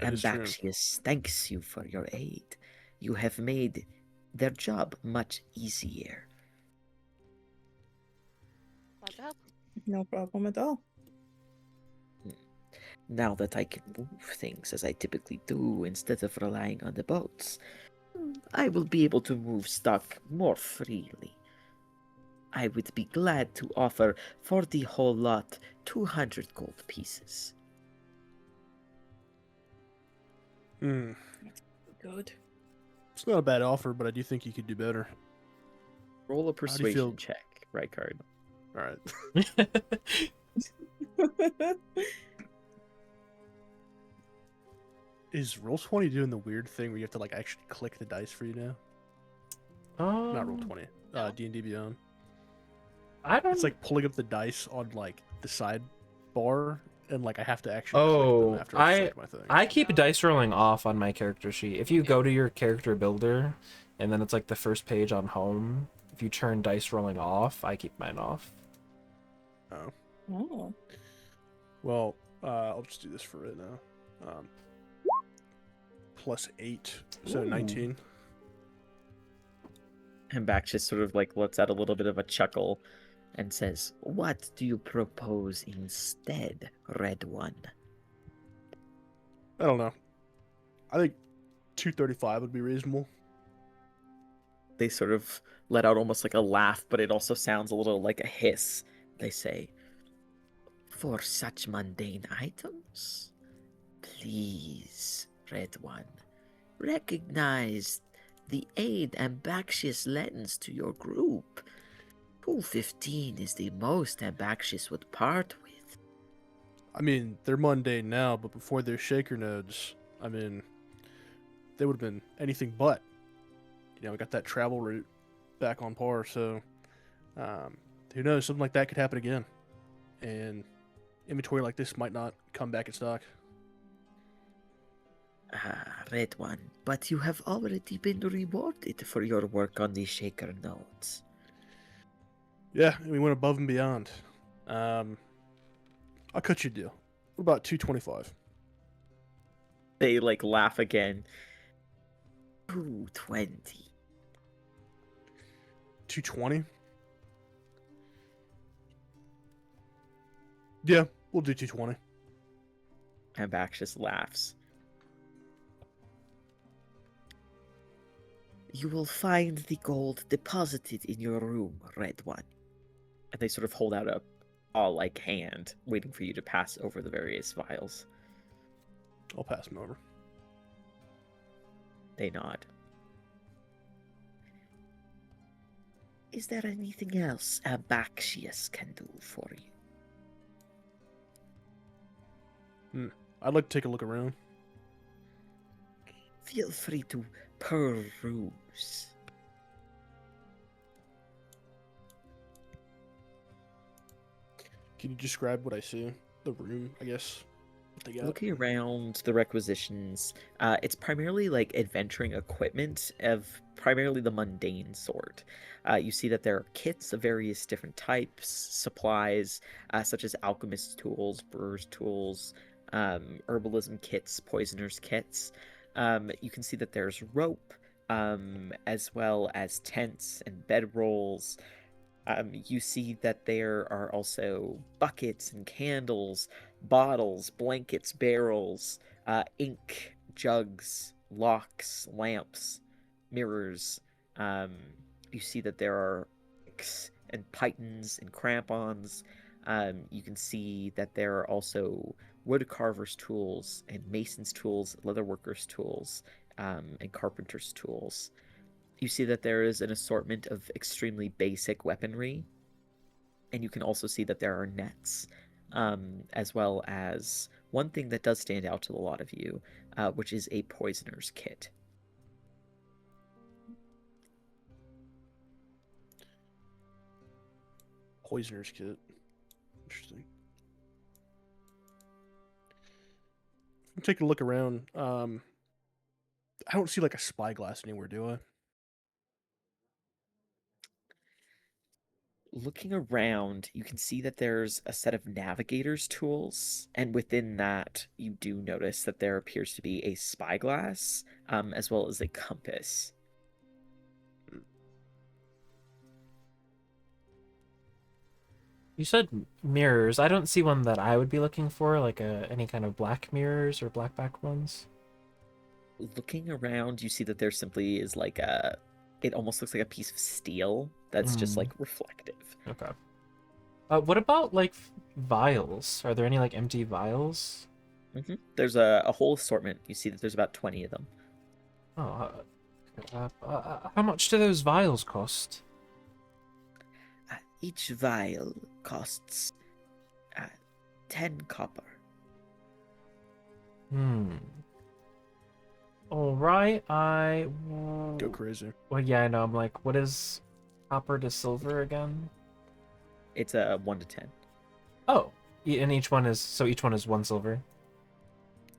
That is true. Ambaxius thanks you for your aid. You have made their job much easier. Glad to help. no problem at all. Now that I can move things as I typically do instead of relying on the boats, I will be able to move stock more freely. I would be glad to offer for the whole lot 200 gold pieces. Hmm. Good. It's not a bad offer, but I do think you could do better. Roll a do you persuasion feel- check, right card. All right. Is Roll20 doing the weird thing where you have to like actually click the dice for you now? Not Roll20. No. D&D Beyond. I don't. It's like pulling up the dice on like the side bar, and like I have to actually click Oh, them after I select my thing. I keep dice rolling off on my character sheet. If you go to your character builder, and then it's like the first page on home, if you turn dice rolling off, I keep mine off. Oh. Oh. Well, I'll just do this for right now. +8, so Ooh. 19. And Bax just sort of like lets out a little bit of a chuckle and says, "What do you propose instead, Red One?" I don't know. I think 235 would be reasonable. They sort of let out almost like a laugh, but it also sounds a little like a hiss. They say, "For such mundane items? Please, Red One, recognize the aid Ambaxius lends to your group. 215 is the most Ambaxius would part with." I mean, they're mundane now, but before they're shaker nodes, I mean, they would have been anything but. You know, we got that travel route back on par, so who knows? Something like that could happen again, and inventory like this might not come back in stock. Ah, Red One, but you have already been rewarded for your work on the shaker nodes. Yeah, we went above and beyond. I'll cut you a deal. What about 225? They like laugh again. 220. 220? Yeah, we'll do 220. And Bax just laughs. You will find the gold deposited in your room, Red One. And they sort of hold out a paw-like hand, waiting for you to pass over the various vials. I'll pass him over. They nod. Is there anything else Abaxius can do for you? I'd like to take a look around. Feel free to peruse. Can you describe what I see? The room, I guess. What they got? Looking around the requisitions, it's primarily like adventuring equipment of primarily the mundane sort. You see that there are kits of various different types, supplies such as alchemist tools, brewer's tools, herbalism kits, poisoner's kits. You can see that there's rope, as well as tents and bedrolls. You see that there are also buckets and candles, bottles, blankets, barrels, ink, jugs, locks, lamps, mirrors. You see that there are picks and pythons and crampons. You can see that there are also wood carver's tools and mason's tools, leatherworker's tools, and carpenter's tools. You see that there is an assortment of extremely basic weaponry, and you can also see that there are nets, as well as one thing that does stand out to a lot of you, which is a poisoner's kit. Poisoner's kit. Interesting. Take a look around. I don't see like a spyglass anywhere, do I? Looking around, you can see that there's a set of navigator's tools, and within that, you do notice that there appears to be a spyglass, as well as a compass. You said mirrors. I don't see one that I would be looking for, like any kind of black mirrors or black back ones. Looking around, you see that there simply is like it almost looks like a piece of steel that's just like reflective. Okay. What about like vials? Are there any like empty vials? There's a whole assortment. You see that there's about 20 of them. Oh, how much do those vials cost? Each vial costs 10 copper. All right, Go crazy. Well, yeah, I know. I'm like, what is copper to silver again? It's a 1 to 10. Oh, and each one is 1 silver.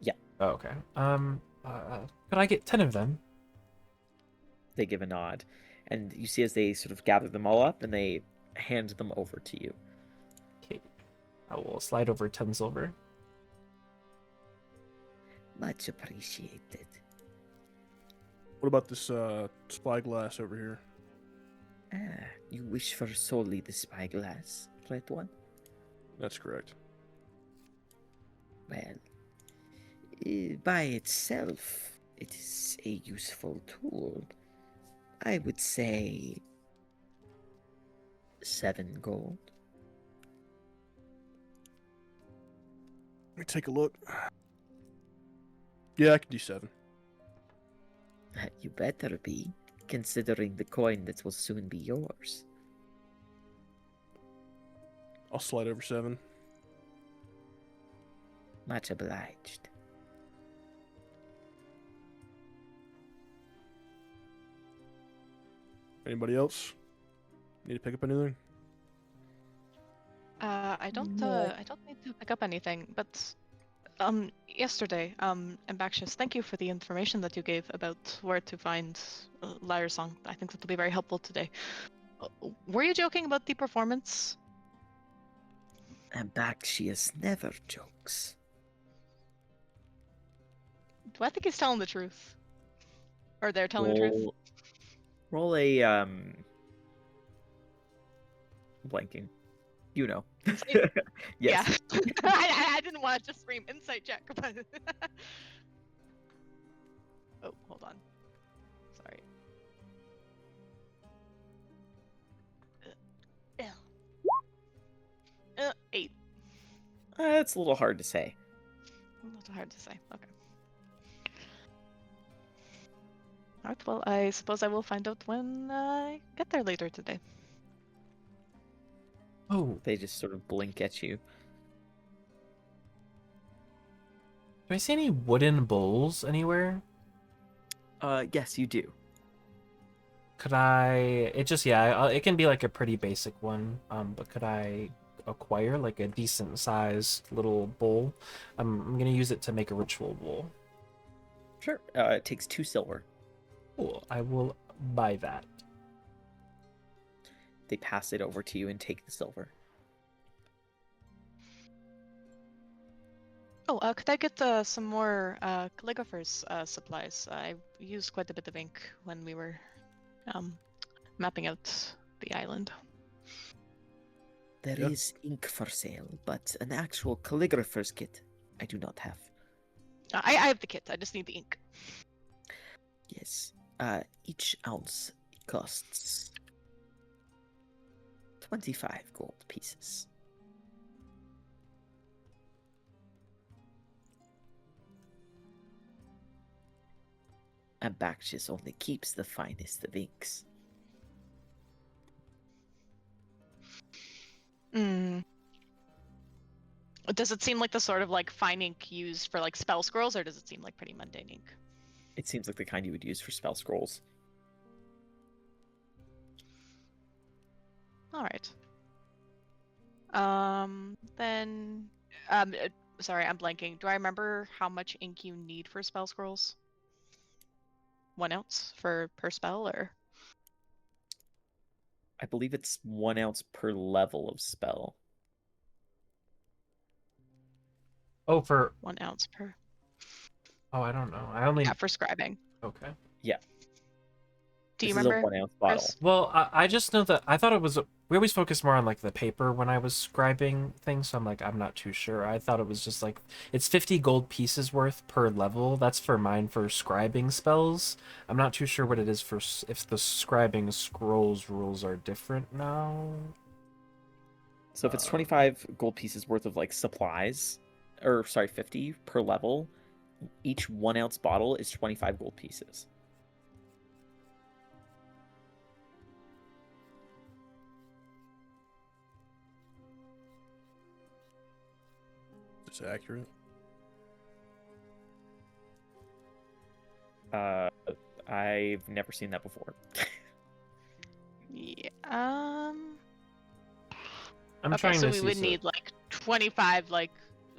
Yeah. Oh, okay. Could I get 10 of them? They give a nod, and you see as they sort of gather them all up and they hand them over to you. Okay. I will slide over 10 silver. Much appreciated. What about this spyglass over here? You wish for solely the spyglass, right one? That's correct. Well, by itself, it is a useful tool. I would say 7 gold. Let me take a look. Yeah, I can do 7. You better be, considering the coin that will soon be yours. I'll slide over 7. Much obliged. Anybody else need to pick up anything? I don't need to pick up anything, but yesterday, Ambaxious, thank you for the information that you gave about where to find Lyre Song. I think that will be very helpful today. Were you joking about the performance? And back she is never jokes. Do I think he's telling the truth? Or they're telling the truth? Roll a blanking. You know. Yes. Yeah. I didn't want to just scream insight check, but oh, hold on. Sorry. 8. It's a little hard to say. A little hard to say. Okay. Alright, well, I suppose I will find out when I get there later today. Oh, They just sort of blink at you. do I see any wooden bowls anywhere? Yes, you do. Could I? It just it can be like a pretty basic one. But could I acquire like a decent sized little bowl? I'm gonna use it to make a ritual bowl. Sure. It takes 2 silver. Cool. I will buy that. They pass it over to you and take the silver. Oh, could I get some more calligrapher's supplies? I used quite a bit of ink when we were mapping out the island. There Yeah. is ink for sale, but an actual calligrapher's kit I do not have. I have the kit. I just need the ink. Yes. Each ounce costs 25 gold pieces. And Bakshis only keeps the finest of inks. Does it seem like the sort of like fine ink used for like spell scrolls, or does it seem like pretty mundane ink? It seems like the kind you would use for spell scrolls. All right. Then, sorry, I'm blanking. Do I remember how much ink you need for spell scrolls? 1 ounce per spell, or? I believe it's 1 ounce per level of spell. Oh, for 1 ounce per. oh, I don't know. I only Yeah, for scribing. okay. Do you This remember? is a 1 ounce bottle. Chris? Well, I just know that I thought it was we always focus more on like the paper when I was scribing things, so I'm like, I'm not too sure. I thought it was just like it's 50 gold pieces worth per level. That's for mine for scribing spells. I'm not too sure what it is for if the scribing scrolls rules are different now. So if it's 25 gold pieces worth of like supplies, or sorry, 50 per level, each 1 ounce bottle is 25 gold pieces. Is accurate? I've never seen that before. Yeah. I'm Okay, trying so to we see would so- need like 25, like,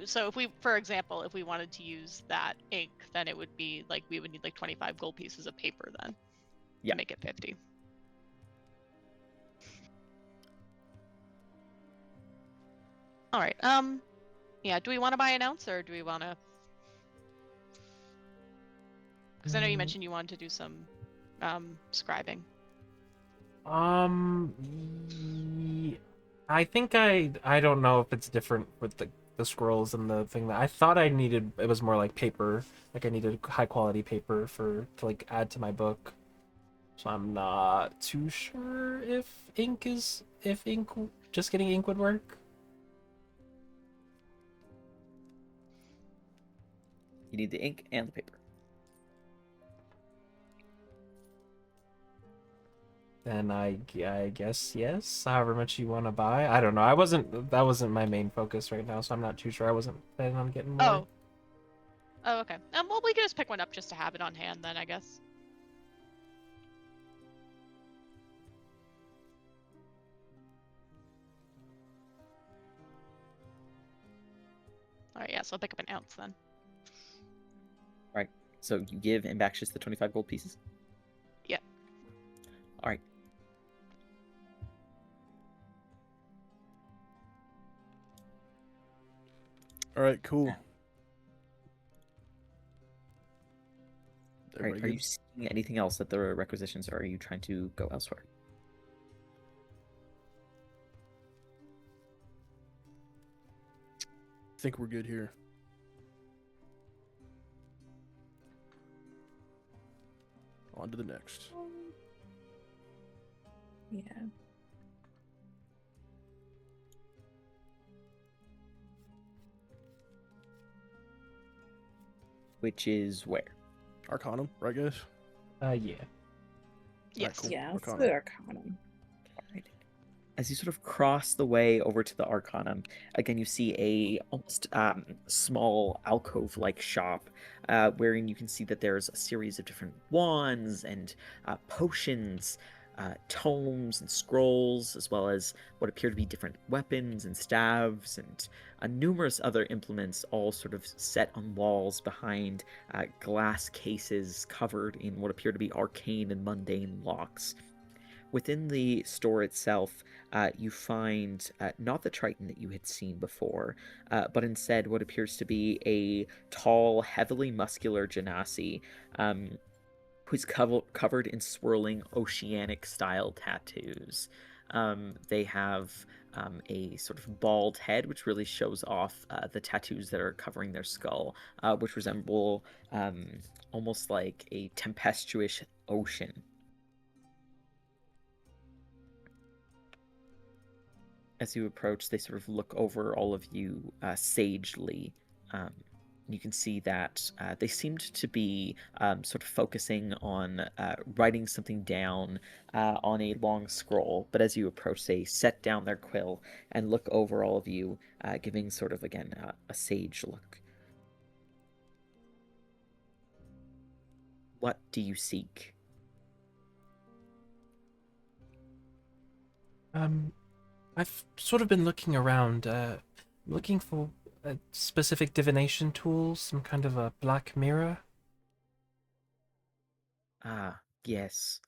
so if we, for example, if we wanted to use that ink, then it would be like we would need like 25 gold pieces of paper then. Yeah. To make it 50. All right. Yeah. Do we want to buy an ounce or do we want to? Because I know you mentioned you wanted to do some scribing. Ye- I think I don't know if it's different with the scrolls and the thing that I thought I needed. It was more like paper, like I needed high quality paper to like add to my book. So I'm not too sure if ink just getting ink would work. You need the ink and the paper. Then I guess yes. However much you want to buy. I don't know. That wasn't my main focus right now, so I'm not too sure. I wasn't planning on getting more. Oh. Oh, okay. Well, we can just pick one up just to have it on hand then, I guess. All right, yeah, so I'll pick up an ounce then. Right. So you give Ambaxious the 25 gold pieces? Yeah. All right. All right, cool. All right. Everybody Are you good? seeing anything else at the requisitions, or are you trying to go elsewhere? I think we're good here. On to the next. Yeah. Which is where? Arcanum, right, guys? Yeah. Yes. cool. Yeah, let's Arcanum. do Arcanum. Right. As you sort of cross the way over to the Arcanum, again you see a almost small alcove-like shop, wherein you can see that there's a series of different wands and potions, tomes and scrolls, as well as what appear to be different weapons and staves and numerous other implements, all sort of set on walls behind glass cases covered in what appear to be arcane and mundane locks. Within the store itself, you find not the Triton that you had seen before, but instead what appears to be a tall, heavily muscular Genasi, who's covered in swirling oceanic-style tattoos. They have a sort of bald head, which really shows off the tattoos that are covering their skull, which resemble almost like a tempestuous ocean. As you approach, they sort of look over all of you sagely. You can see that they seemed to be sort of focusing on writing something down on a long scroll, but as you approach, they set down their quill and look over all of you, giving sort of, again, a sage look. What do you seek? I've sort of been looking around, looking for specific divination tools, some kind of a black mirror. Ah, yes.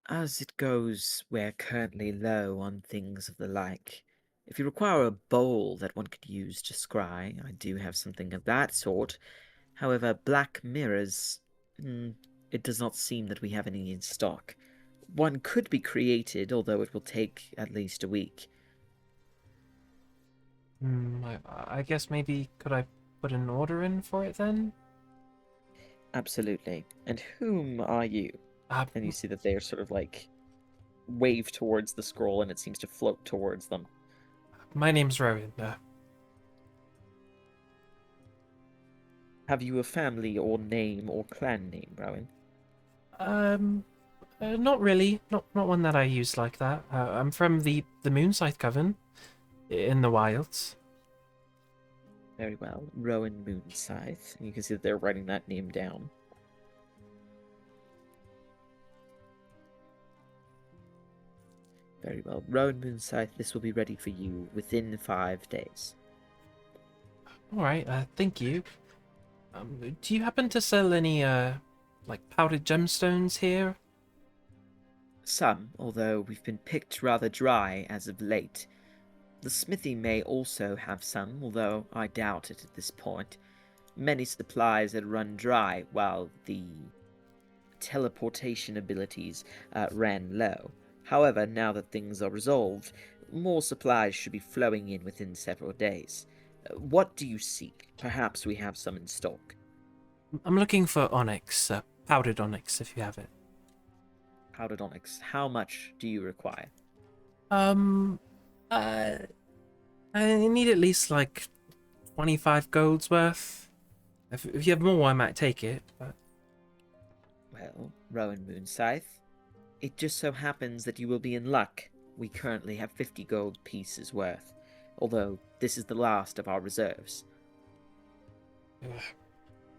As it goes, we're currently low on things of the like. If you require a bowl that one could use to scry, I do have something of that sort. However, black mirrors, it does not seem that we have any in stock. one could be created, although it will take at least a week. I guess maybe could I put an order in for it then? Absolutely. And whom are you? Uh, And you see that they are sort of like wave towards the scroll and it seems to float towards them. my name's Rowan. Have you a family or name or clan name, Rowan? Not really. Not one that I use like that. I'm from the Moonscythe Coven in the wilds. Very well. Rowan Moonscythe. And you can see that they're writing that name down. Very well. Rowan Moonscythe, this will be ready for you within 5 days. All right. Thank you. Do you happen to sell any like powdered gemstones here? Some, although we've been picked rather dry as of late. The smithy may also have some, although I doubt it at this point. Many supplies had run dry while the teleportation abilities ran low. However, now that things are resolved, more supplies should be flowing in within several days. What do you seek? Perhaps we have some in stock. I'm looking for onyx, powdered onyx, if you have it. Powdered onyx. How much do you require? I need at least like 25 golds worth. If you have more, I might take it. But Well, Rowan Moonscythe, it just so happens that you will be in luck. We currently have 50 gold pieces worth, although this is the last of our reserves.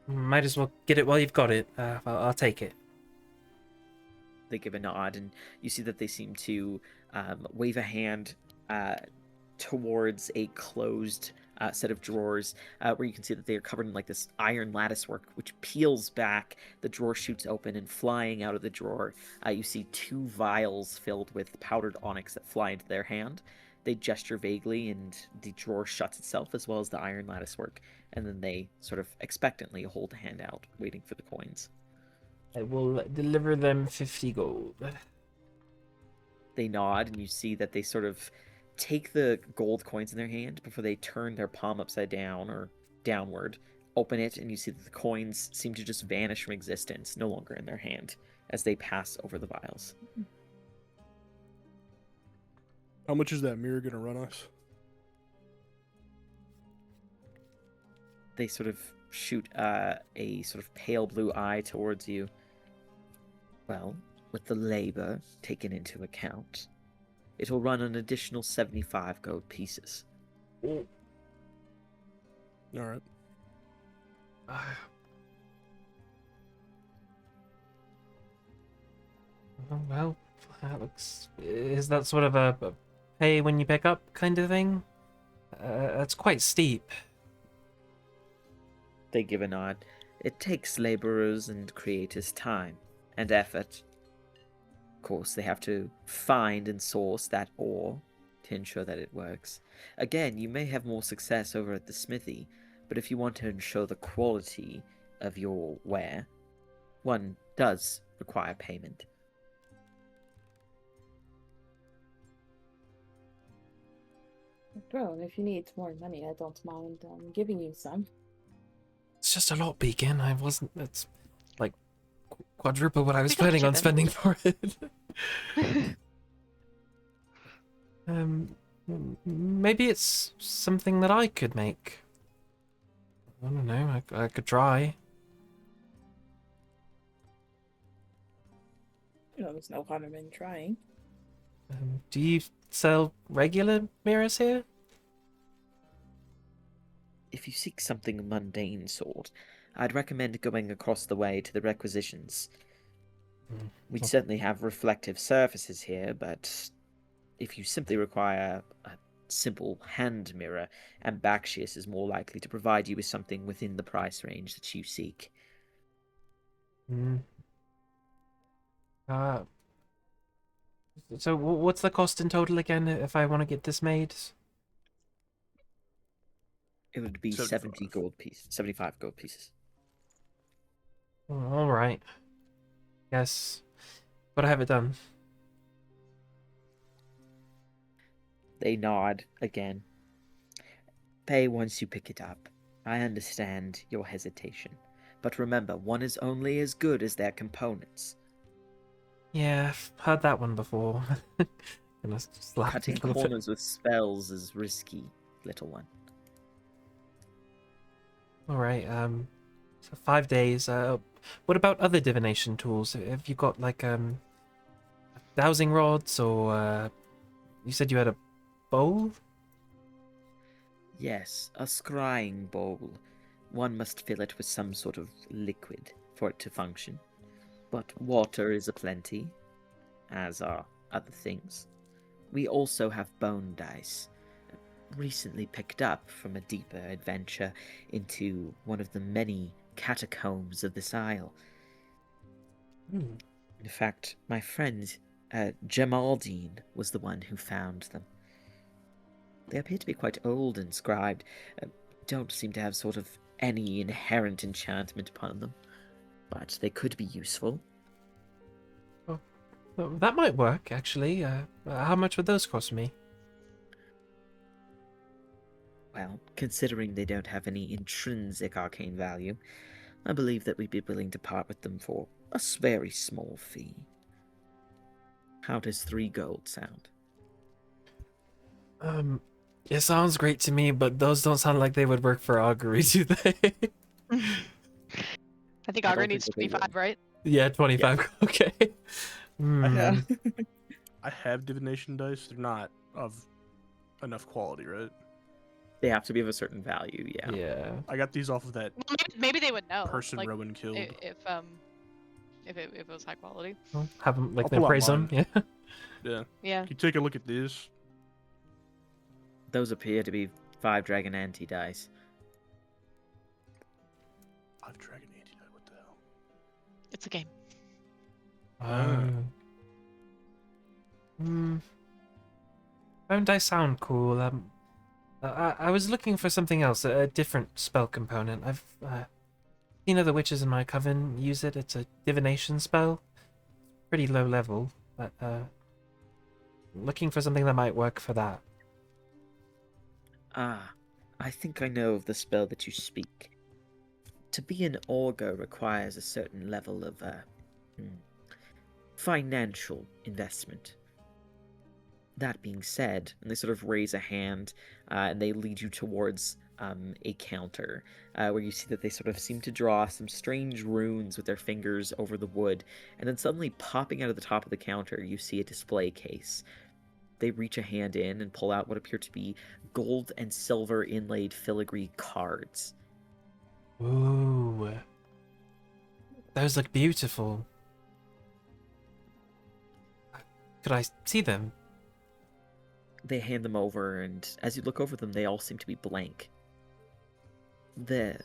might as well get it while you've got it. I'll take it. They give a nod, and you see that they seem to wave a hand towards a closed set of drawers where you can see that they are covered in like this iron lattice work, which peels back. The drawer shoots open, and flying out of the drawer, you see 2 vials filled with powdered onyx that fly into their hand. They gesture vaguely, and the drawer shuts itself, as well as the iron lattice work, and then they sort of expectantly hold a hand out, waiting for the coins. I will deliver them 50 gold. They nod, and you see that they sort of take the gold coins in their hand before they turn their palm upside down or downward, open it, and you see that the coins seem to just vanish from existence, no longer in their hand, as they pass over the vials. How much is that mirror gonna run us? They sort of shoot a sort of pale blue eye towards you. Well, with the labor taken into account, it'll run an additional 75 gold pieces. All right. Well, that looks... Is that sort of a pay when you pick up kind of thing? That's quite steep. They give a nod. It takes laborers and creators time and effort. Of course, they have to find and source that ore to ensure that it works. Again, you may have more success over at the smithy, but if you want to ensure the quality of your ware, one does require payment. Well, if you need more money, I don't mind giving you some. It's just a lot, Beacon. It's like quadruple what I was We got planning on you then. spending for it. Maybe it's something that I could make. I don't know. I could try. You know, there's no harm in trying. Do you sell regular mirrors here? If you seek something mundane sort, I'd recommend going across the way to the requisitions. We'd Okay. certainly have reflective surfaces here, but if you simply require a simple hand mirror, Ambaxius is more likely to provide you with something within the price range that you seek. Mm. So what's the cost in total again if I want to get this made? It would be 75. 75 gold pieces. All right. Yes, but I have it done. They nod again. Pay once you pick it up. I understand your hesitation. But remember, one is only as good as their components. Yeah, I've heard that one before. Gonna slap Cutting a little bit. corners with spells is risky, little one. All right. So 5 days. What about other divination tools? Have you got like dowsing rods or you said you had a bowl? Yes, a scrying bowl. One must fill it with some sort of liquid for it to function. But water is aplenty, as are other things. We also have bone dice, recently picked up from a deeper adventure into one of the many catacombs of this isle. Hmm. In fact, my friend Jamaldine was the one who found them. They appear to be quite old and scribed, don't seem to have sort of any inherent enchantment upon them, but they could be useful. Well, that might work actually. How much would those cost me? Well, considering they don't have any intrinsic arcane value, I believe that we'd be willing to part with them for a very small fee. How does 3 gold sound? It sounds great to me, but those don't sound like they would work for augury, do they? I think I Augur don't needs think that they 25, will. right? Yeah, 25. Okay. I have divination dice. They're not of enough quality, right? They have to be of a certain value, yeah. Yeah. I got these off of that Well, maybe they would know. person like, Rowan killed. if it was high quality. Well, have them like I'll they pull out praise them. mine. Yeah. Yeah. Yeah. You take a look at this. Those appear to be 5 dragon anti-dice. I've dragon anti. What the hell? It's a game. Bone dice sound cool. I was looking for something else, a different spell component. I've seen other witches in my coven use it. It's a divination spell, pretty low level, but looking for something that might work for that. Ah, I think I know of the spell that you speak. To be an augur requires a certain level of financial investment. That being said, and they sort of raise a hand and they lead you towards a counter where you see that they sort of seem to draw some strange runes with their fingers over the wood, and then suddenly popping out of the top of the counter, you see a display case. They reach a hand in and pull out what appear to be gold and silver inlaid filigree cards. Ooh, those look beautiful. Could I see them? They hand them over, and as you look over them, they all seem to be blank. The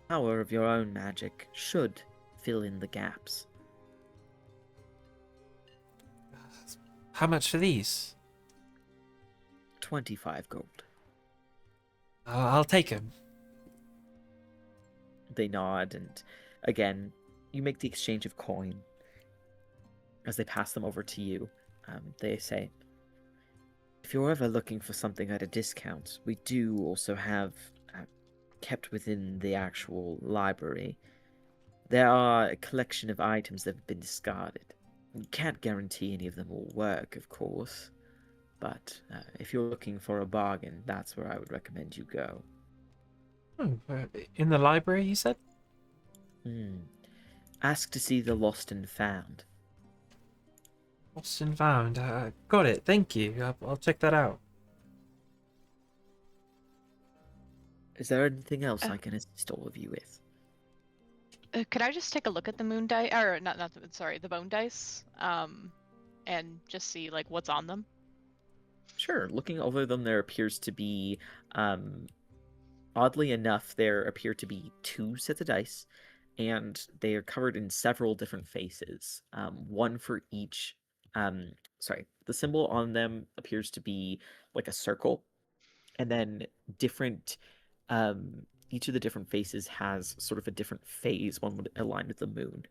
power of your own magic should fill in the gaps. How much for these? 25 gold. I'll take them. They nod, and again, you make the exchange of coin. As they pass them over to you, they say, if you're ever looking for something at a discount, we do also have kept within the actual library. There are a collection of items that have been discarded. You can't guarantee any of them will work, of course, but if you're looking for a bargain, that's where I would recommend you go. Oh, in the library, you said? Ask to see the lost and found. Lost and found. Got it. Thank you. I'll check that out. Is there anything else I can assist all of you with? Could I just take a look at the moon dice, or the bone dice, and just see like what's on them? Sure. Looking over them, there appears to be, oddly enough, there appear to be 2 sets of dice, and they are covered in several different faces. One for each. The symbol on them appears to be like a circle, and then different. Each of the different faces has sort of a different phase. One would align with the moon.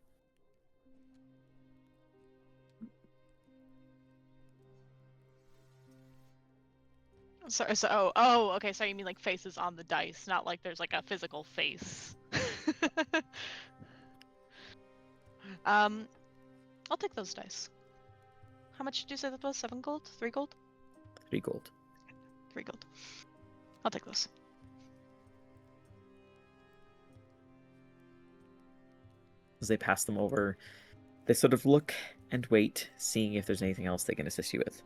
Okay. So you mean like faces on the dice, not like there's like a physical face. um, I'll take those dice. How much did you say that was? 7 gold? 3 gold? 3 gold. 3 gold. I'll take those. As they pass them over, they sort of look and wait, seeing if there's anything else they can assist you with.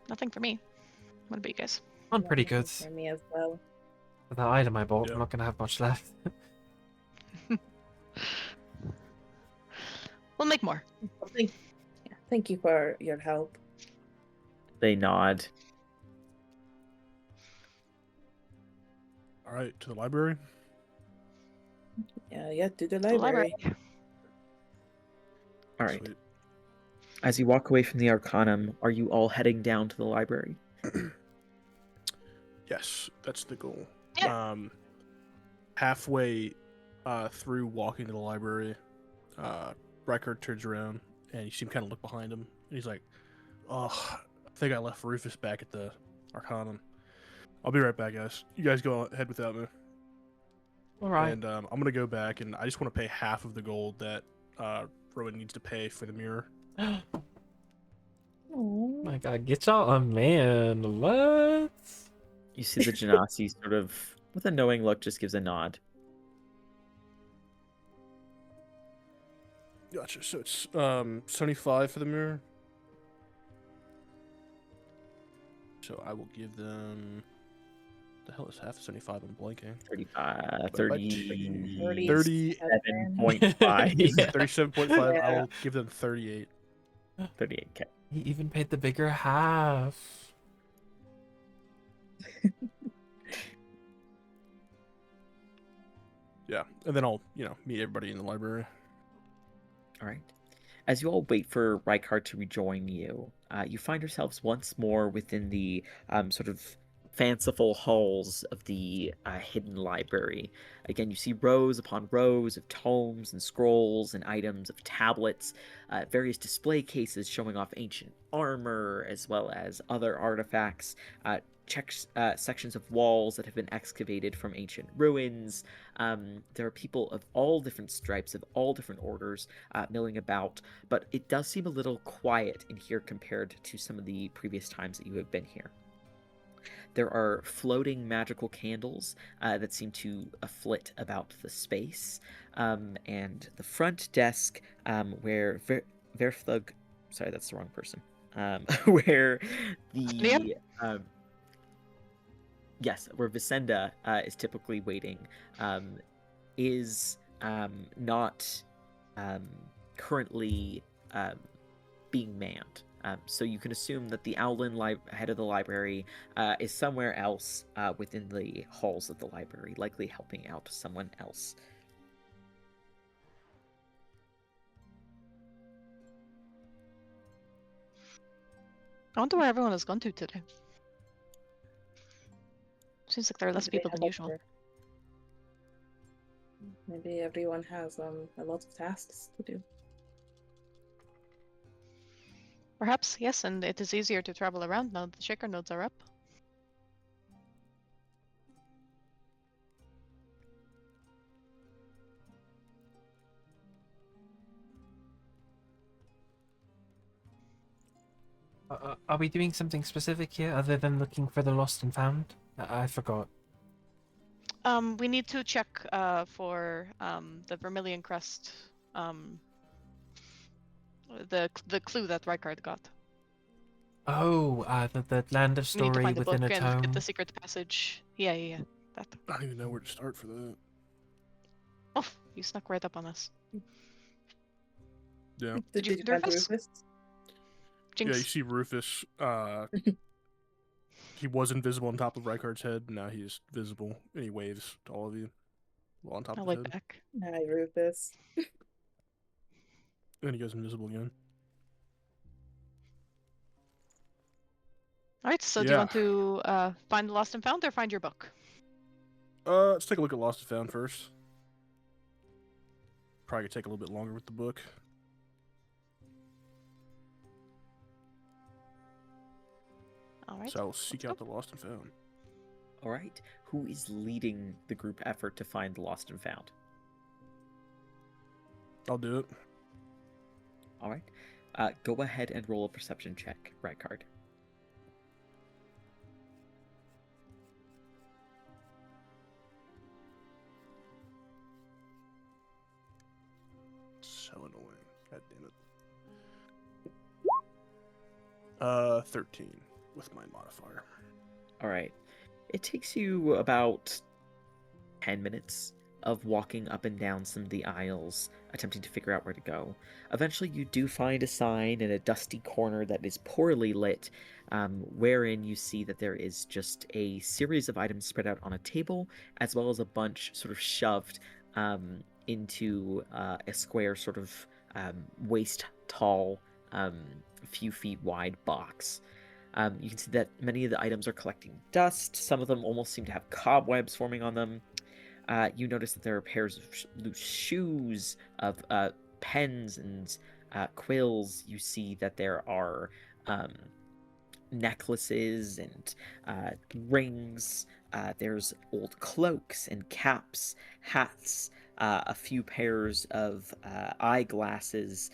Nothing for me. What about you guys? I'm pretty Nothing good. For me as well. With that item I bought, Yeah. I'm not gonna have much left. We'll make more. Thank you for your help. They nod. All right, to the library. Yeah, to the To the library. All right. Sweet. As you walk away from the Arcanum, are you all heading down to the library? Yes, that's the goal. Yeah. Halfway through walking to the library, Rykard turns around and you see him kind of look behind him, and he's like, "Oh, I think I left Rufus back at the Arcanum. I'll be right back, guys. You guys go ahead without me." All right. And I'm gonna go back, and I just want to pay half of the gold that Rowan needs to pay for the mirror. Oh, My God, get y'all a man. Let's. You see the Genasi sort of, with a knowing look, just gives a nod. Gotcha. So it's 75 for the mirror. So I will give them. The hell is half of 75? I'm blanking. 35, But by 30, 37.5. Yeah. 37.5. I Yeah. will give them 38. 38k. He even paid the bigger half. Yeah, and then I'll meet everybody in the library. All right. As you all wait for Rykard to rejoin you, you find yourselves once more within the sort of fanciful halls of the hidden library. Again, you see rows upon rows of tomes and scrolls and items of tablets, various display cases showing off ancient armor as well as other artifacts, sections of walls that have been excavated from ancient ruins. There are people of all different stripes, of all different orders, milling about, but it does seem a little quiet in here compared to some of the previous times that you have been here. There are floating magical candles that seem to flit about the space, and the front desk where Verthug, sorry, that's the wrong person, where the yes, where Vicenda is typically waiting, is not currently being manned. So you can assume that the Owlin head of the library is somewhere else within the halls of the library, likely helping out someone else. I wonder where everyone has gone to today. Seems like there are less maybe they people than have usual. other- Maybe everyone has a lot of tasks to do. Perhaps, yes, and it is easier to travel around now that the shaker nodes are up. Are we doing something specific here other than looking for the lost and found? I forgot. We need to check for the Vermilion Crest, the clue that Rykard got. Oh, the land of We need to story find the book within a and tome. get the secret passage. Yeah. That. I don't even know where to start for that. Oh, you snuck right up on us. Yeah. Did you find find Rufus? Rufus? Jinx. Yeah, you see Rufus. He was invisible on top of Rykard's head. Now he's visible, and he waves to all of you while on top I'll of his wait head. back. Hi, Rufus. And he goes invisible again. All right. So do you want to find the lost and found or find your book? Let's take a look at Lost and Found first. probably gonna take a little bit longer with the book. All right. So I will seek let's out the lost and found. All right. Who is leading the group effort to find the lost and found? I'll do it. All right. Go ahead and roll a perception check, Rykard. So annoying. God damn it. 13 with my modifier. All right. It takes you about 10 minutes of walking up and down some of the aisles, attempting to figure out where to go. Eventually, you do find a sign in a dusty corner that is poorly lit, wherein you see that there is just a series of items spread out on a table, as well as a bunch sort of shoved into a square, sort of waist tall, a few feet wide box. You can see that many of the items are collecting dust. Some of them almost seem to have cobwebs forming on them. You notice that there are pairs of loose shoes, of pens and quills. You see that there are necklaces and rings. There's old cloaks and caps, hats, a few pairs of eyeglasses.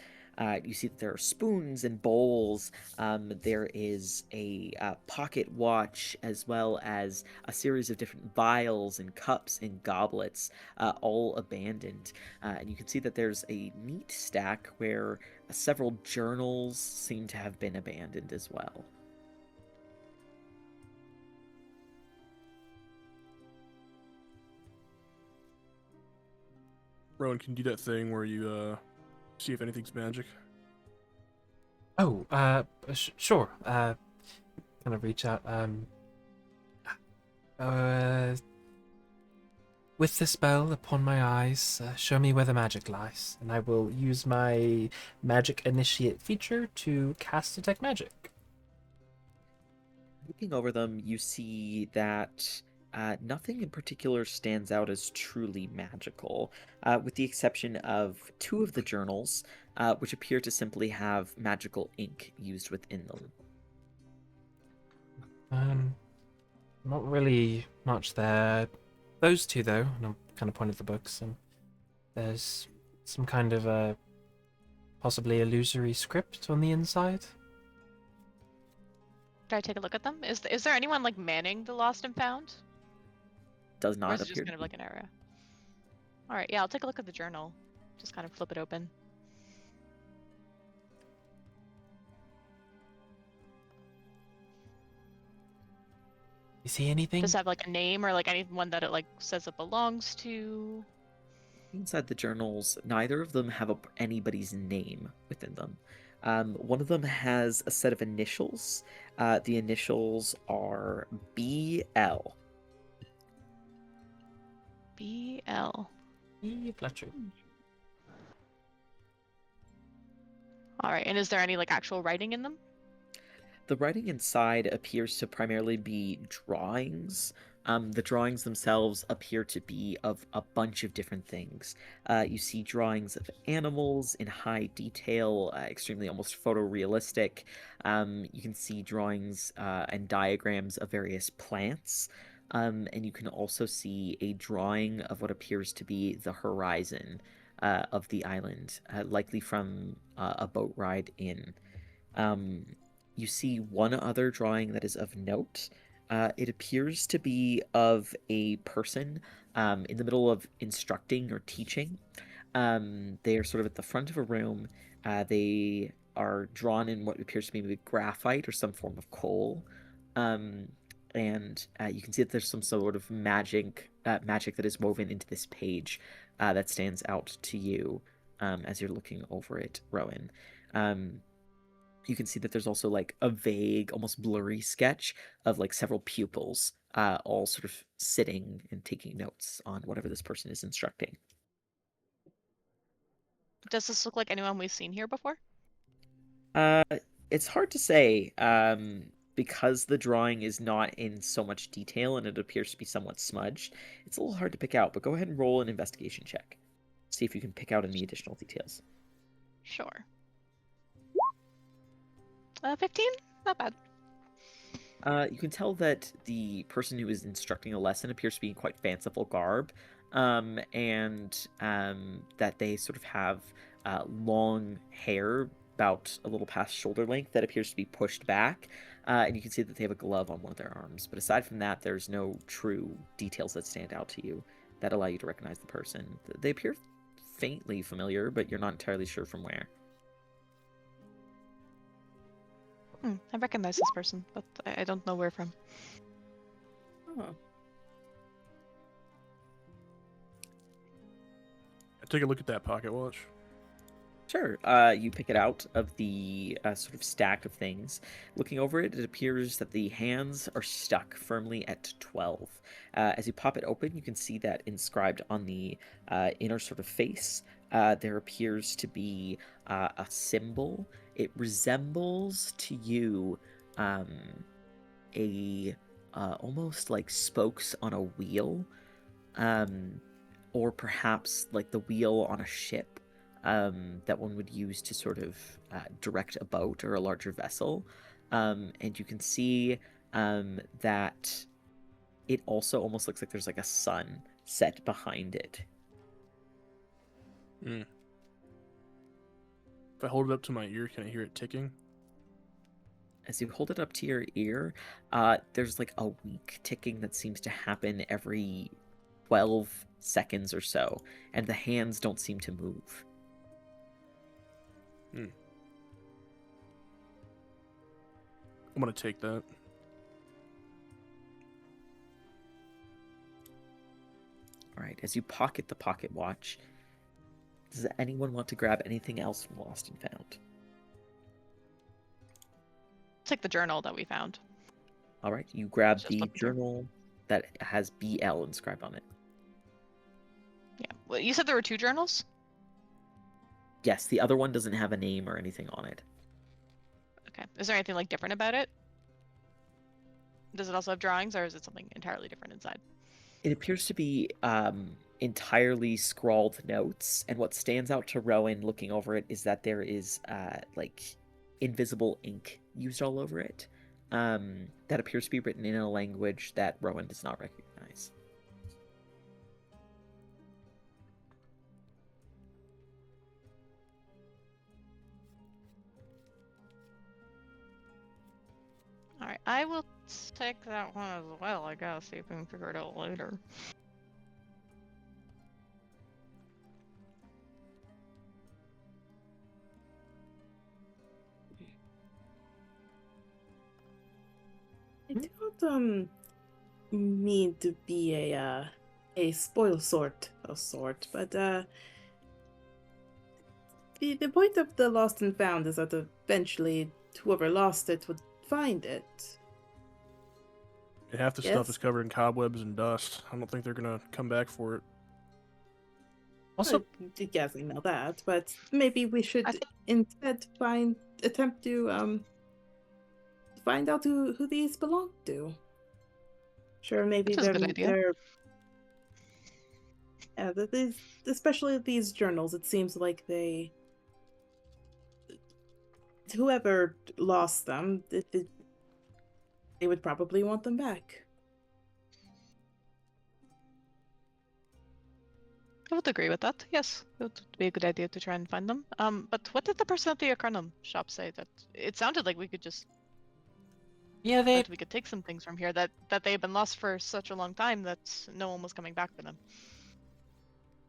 You see that there are spoons and bowls. There is a pocket watch, as well as a series of different vials and cups and goblets, all abandoned. And you can see that there's a neat stack where several journals seem to have been abandoned as well. Rowan, can you do that thing where you see if anything's magic? Oh, sure. Kind of reach out. With the spell upon my eyes, show me where the magic lies, and I will use my magic initiate feature to cast detect magic. Looking over them, you see that nothing in particular stands out as truly magical, with the exception of two of the journals, which appear to simply have magical ink used within them. Not really much there. Those two, though, and I'm kind of pointing at the books, and there's some kind of a possibly illusory script on the inside. Can I take a look at them? Is there anyone like manning the lost and found? Does Or not is it just appear kind to of be. like an area? All right, yeah, I'll take a look at the journal. Just kind of flip it open. You see anything? Does it have like a name or like anyone that it like says it belongs to? Inside the journals, neither of them have anybody's name within them. One of them has a set of initials. The initials are BL. BL. Fletcher. All right, and is there any like actual writing in them? The writing inside appears to primarily be drawings. The drawings themselves appear to be of a bunch of different things. You see drawings of animals in high detail, extremely almost photorealistic. You can see drawings and diagrams of various plants. And you can also see a drawing of what appears to be the horizon of the island, likely from a boat ride in. You see one other drawing that is of note. It appears to be of a person in the middle of instructing or teaching. They are sort of at the front of a room. They are drawn in what appears to be maybe graphite or some form of coal. And you can see that there's some sort of magic that is woven into this page that stands out to you as you're looking over it, Rowan. You can see that there's also like a vague, almost blurry sketch of like several pupils all sort of sitting and taking notes on whatever this person is instructing. Does this look like anyone we've seen here before? It's hard to say because the drawing is not in so much detail and it appears to be somewhat smudged. It's a little hard to pick out, but go ahead and roll an investigation check. see if you can pick out any additional details. Sure. 15? Not bad. You can tell that the person who is instructing a lesson appears to be in quite fanciful garb, and that they sort of have long hair about a little past shoulder length that appears to be pushed back, and you can see that they have a glove on one of their arms. But aside from that, there's no true details that stand out to you that allow you to recognize the person. They appear faintly familiar, but you're not entirely sure from where. I recognize this person, but I don't know where from. Oh. Take a look at that pocket watch. Sure. You pick it out of the sort of stack of things. Looking over it, it appears that the hands are stuck firmly at 12. As you pop it open, you can see that inscribed on the inner sort of face, there appears to be a symbol. It resembles to you a almost like spokes on a wheel, or perhaps like the wheel on a ship. That one would use to sort of direct a boat or a larger vessel. And you can see that it also almost looks like there's like a sun set behind it. If I hold it up to my ear, can I hear it ticking? As you hold it up to your ear, there's like a weak ticking that seems to happen every 12 seconds or so, and the hands don't seem to move. I'm gonna take that. All right, as you pocket the pocket watch, does anyone want to grab anything else from Lost and Found? Take the journal that we found. All right, you grab Just the looking through. journal that has BL inscribed on it. Yeah. Well, you said there were 2 journals? Yes, the other one doesn't have a name or anything on it. Okay. Is there anything like different about it? Does it also have drawings, or is it something entirely different inside? It appears to be entirely scrawled notes, and what stands out to Rowan looking over it is that there is like invisible ink used all over it that appears to be written in a language that Rowan does not recognize. Alright, I will take that one as well, I guess, see if we can figure it out later. I don't mean to be a spoil sort of sort, but the point of the Lost and Found is that eventually whoever lost it would find it. And half the stuff Yes. is covered in cobwebs and dust. I don't think they're gonna come back for it. Also, Yes, I know that, but maybe we should I thi- instead attempt to find out who these belong to. Sure, maybe Which is a good idea. they're yeah, these, especially these journals. It seems like whoever lost them, they would probably want them back. I would agree with that, yes. It would be a good idea to try and find them. But what did the person at the Arcanum shop say? That it sounded like we could just yeah, that we could take some things from here, that they've been lost for such a long time that no one was coming back for them.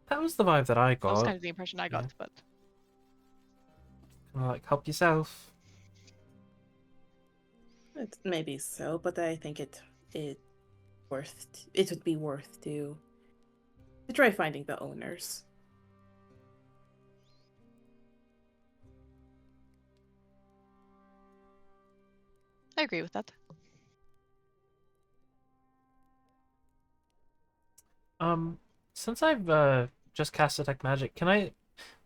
that was the vibe that I That was got. kind of the impression I got, yeah. but Kinda like, help yourself. It's maybe so, but I think it would be worth to try finding the owners. I agree with that. Since I've just cast Detect Magic, can I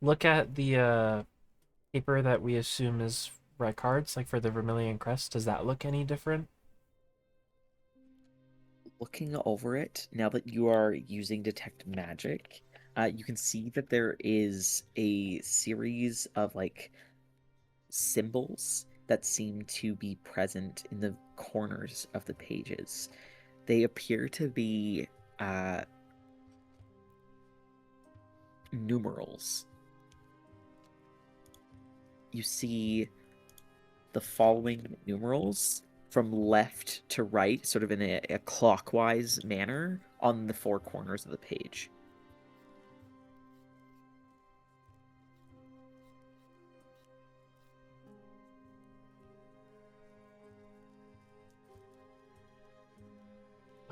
look at the paper that we assume is Rykard's, like for the Vermilion Crest? Does that look any different? Looking over it, now that you are using Detect Magic, You can see that there is a series of like symbols that seem to be present in the corners of the pages. They appear to be numerals. You see the following numerals from left to right, sort of in a clockwise manner, on the four corners of the page.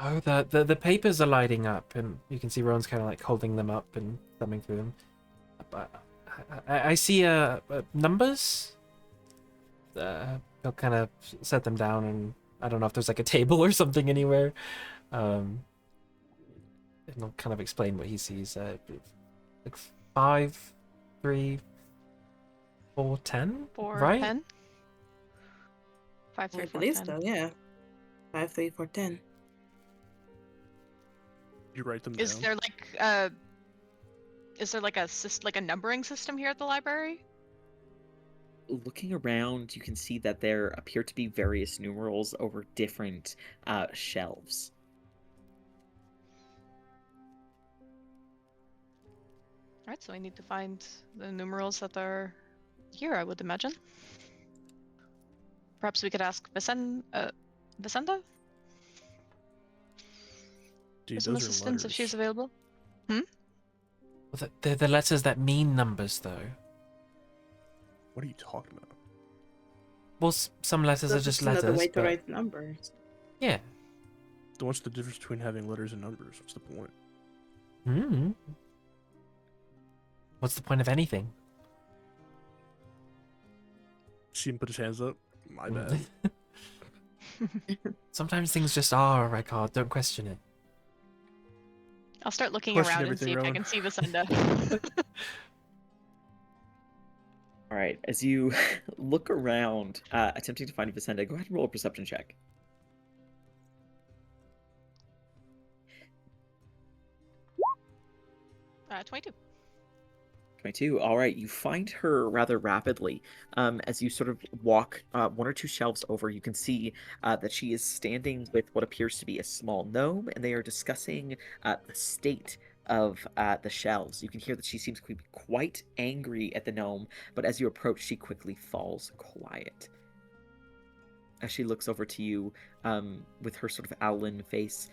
Oh, the papers are lighting up, and you can see Rowan's kind of like holding them up and thumbing through them. But I see numbers. He'll kind of set them down, and I don't know if there's like a table or something anywhere. And he'll kind of explain what he sees. Like 5, 3, 4, 10, 4, right? 10? 5, I 3, 4, believe 10. so, yeah. 5, 3, 4, 10. You write them Is down. there like a numbering system here at the library? Looking around, you can see that there appear to be various numerals over different shelves. Alright, so we need to find the numerals that are here, I would imagine. Perhaps we could ask Vicenda? Dude, For some those are assistance if she's letters. available. Well, they're the letters that mean numbers, though. What are you talking about? Well, some letters are That's just just another letters, way to but write numbers. yeah. Then what's the difference between having letters and numbers? What's the point? Hmm. What's the point of anything? See him put his hands up. My bad. Sometimes things just are, Rykard. Don't question it. I'll start looking Question around and see everything, if I Rowan. can see Vicenda. All right, as you look around, attempting to find Vicenda, go ahead and roll a perception check. 22. 22. All right, you find her rather rapidly. As you sort of walk one or two shelves over, you can see that she is standing with what appears to be a small gnome, and they are discussing the state of the shelves. You can hear that she seems to be quite angry at the gnome, but as you approach, she quickly falls quiet. As she looks over to you with her sort of owlin face,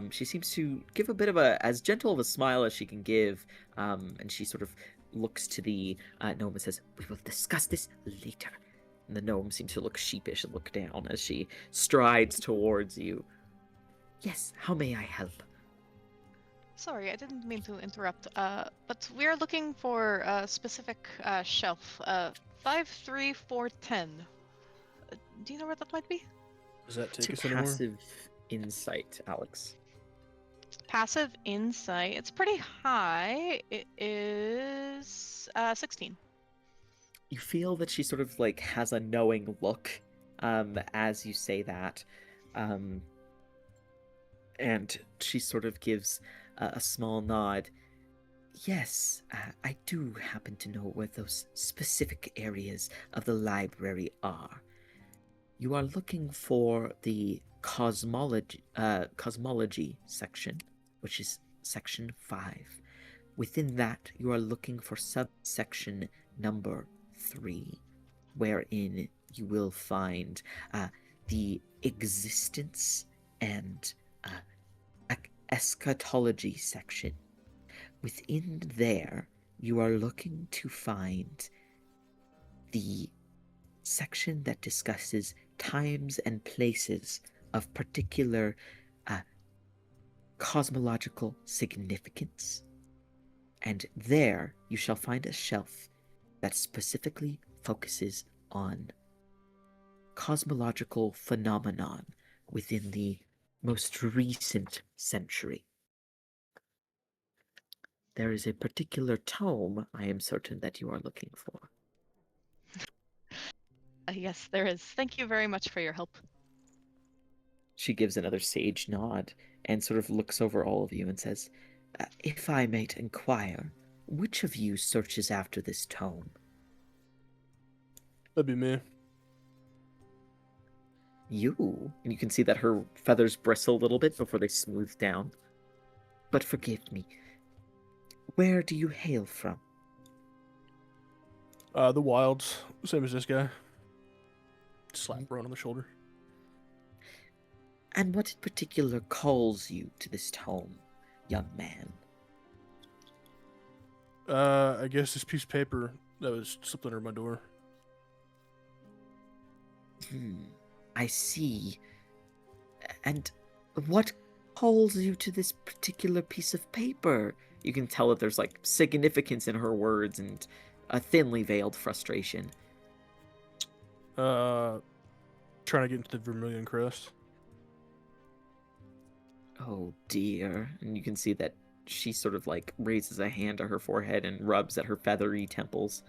she seems to give a bit of as gentle of a smile as she can give, and she sort of looks to the gnome and says, "We will discuss this later." And the gnome seems to look sheepish and look down as she strides towards you. "Yes, how may I help?" Sorry, I didn't mean to interrupt, but we are looking for a specific shelf. 53410. Do you know where that might be? Does that take To us anywhere? passive insight, Alex. Passive insight. It's pretty high. It is 16. You feel that she sort of like has a knowing look as you say that, and she sort of gives a small nod. "Yes, I do happen to know where those specific areas of the library are. You are looking for the cosmology section, which is section 5. Within that, you are looking for subsection number 3, wherein you will find the existence and eschatology section. Within there, you are looking to find the section that discusses times and places of particular cosmological significance. And there you shall find a shelf that specifically focuses on cosmological phenomenon within the most recent century. There is a particular tome I am certain that you are looking for." Yes, there is. Thank you very much for your help. She gives another sage nod and sort of looks over all of you and says, If I may inquire, which of you searches after this tome? That'd be me. You. And you can see that her feathers bristle a little bit before they smooth down. But forgive me, where do you hail from? The wilds, same as this guy. Slap Rowan on the shoulder. And what in particular calls you to this tome, young man? I guess this piece of paper that was slipped under my door. I see. And what calls you to this particular piece of paper? You can tell that there's like significance in her words and a thinly veiled frustration. Trying to get into the Vermilion Crest. Oh dear. And you can see that she sort of like raises a hand to her forehead and rubs at her feathery temples.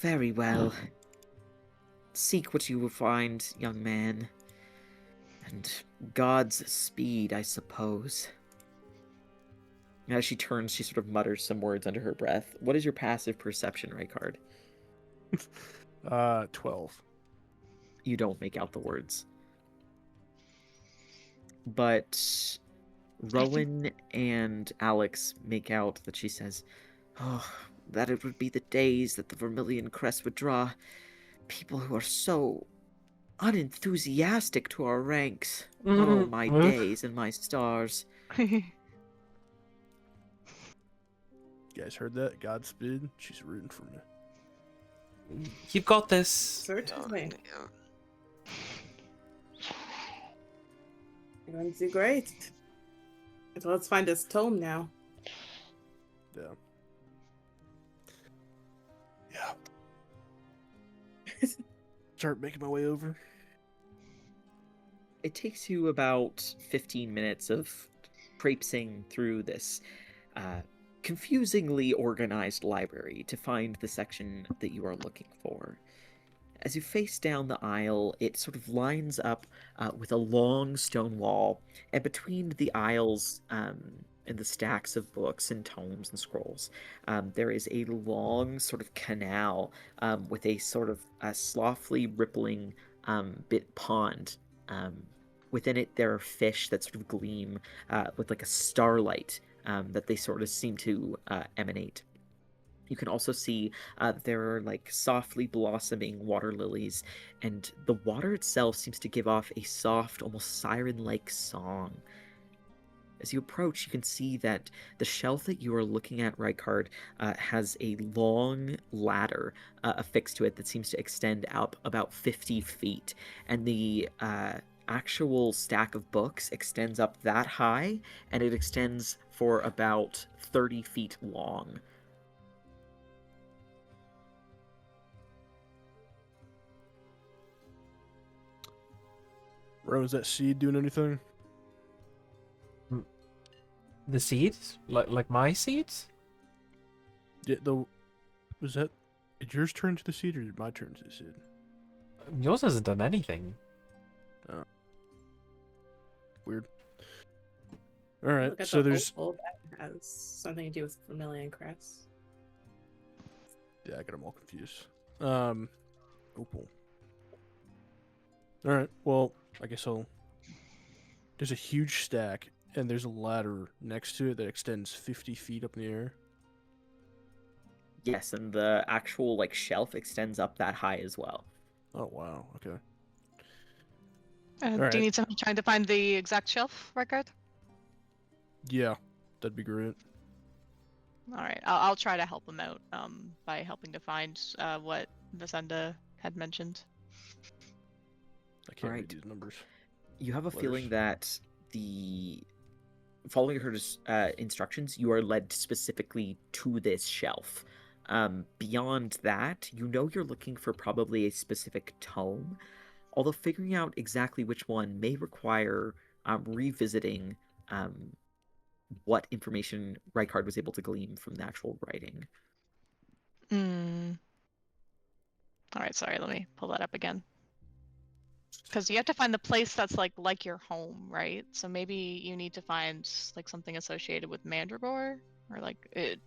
Very well. Seek what you will find, young man. And God's speed, I suppose. As she turns, she sort of mutters some words under her breath. What is your passive perception, Rykard? 12. You don't make out the words. But Rowan and Alex make out that she says, "Oh, that it would be the days that the Vermilion Crest would draw people who are so unenthusiastic to our ranks. Oh, my days and my stars." You guys heard that? Godspeed. She's rooting for me. You've got this. Certainly. You're going to do great. So let's find this tome now. Yeah. Start making my way over. It takes you about 15 minutes of traipsing through this confusingly organized library to find the section that you are looking for. As you face down the aisle, it sort of lines up with a long stone wall, and between the aisles and the stacks of books and tomes and scrolls, there is a long sort of canal with a sort of softly rippling bit pond. Within it, there are fish that sort of gleam with like a starlight that they sort of seem to emanate. You can also see there are like softly blossoming water lilies, and the water itself seems to give off a soft, almost siren-like song. As you approach, you can see that the shelf that you are looking at, Rykard, has a long ladder affixed to it that seems to extend up about 50 feet, and the actual stack of books extends up that high, and it extends for about 30 feet long. Bro, is that seed doing anything? The seeds? Like my seeds? Yeah, was that... Did yours turn to the seed or did my turn to the seed? Yours hasn't done anything. Oh. Weird. Alright, Look at so the there's... opal that has something to do with Vermilion Crest. Yeah, I got them all confused. Opal. Alright, well, I guess I'll... There's a huge stack, and there's a ladder next to it that extends 50 feet up in the air. Yes, and the actual like shelf extends up that high as well. Oh, wow, okay. Do Alright. you need some trying to find the exact shelf record? Yeah, that'd be great. All right, I'll try to help him out by helping to find what Vicenda had mentioned. I can't read Alright. these numbers. You have a Letters. feeling that following her instructions, you are led specifically to this shelf. Beyond that, you know you're looking for probably a specific tome, although figuring out exactly which one may require revisiting what information Rykard was able to glean from the actual writing. All right, sorry, let me pull that up again. Because you have to find the place that's like your home, right? So maybe you need to find like something associated with Mandragore, or like it,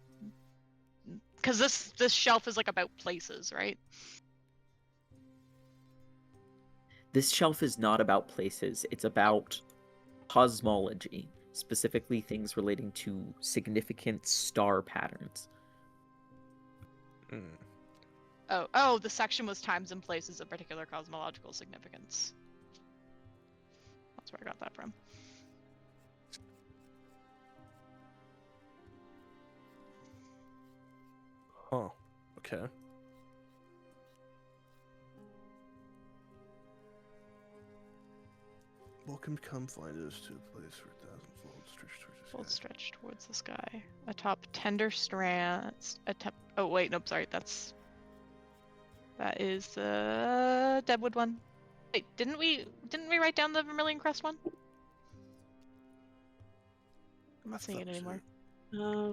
because this shelf is like about places, right? This shelf is not about places, it's about cosmology, specifically things relating to significant star patterns. Oh, the section was times and places of particular cosmological significance. That's where I got that from. Huh. Okay. Welcome, come find us to a place where thousands fold stretch towards the Fold sky. stretch towards the sky. Atop tender strands. Oh wait, nope, sorry, that is the Deadwood one. Wait, didn't we write down the Vermilion Crest one? I'm not seeing it anymore.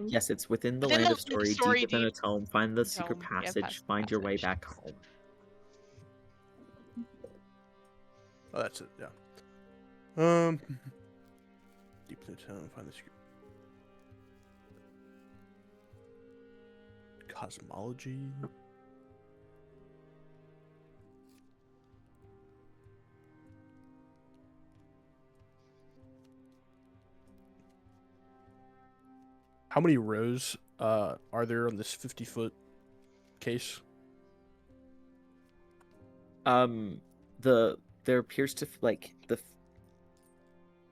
Yes, it's within the Within land the of story, story deep within deep its home. Find the secret home. Yeah, passage, find your way passage. back home. Oh, that's it. Yeah. Deep in the town, find the secret. Cosmology. How many rows are there on this 50-foot case? There appears to like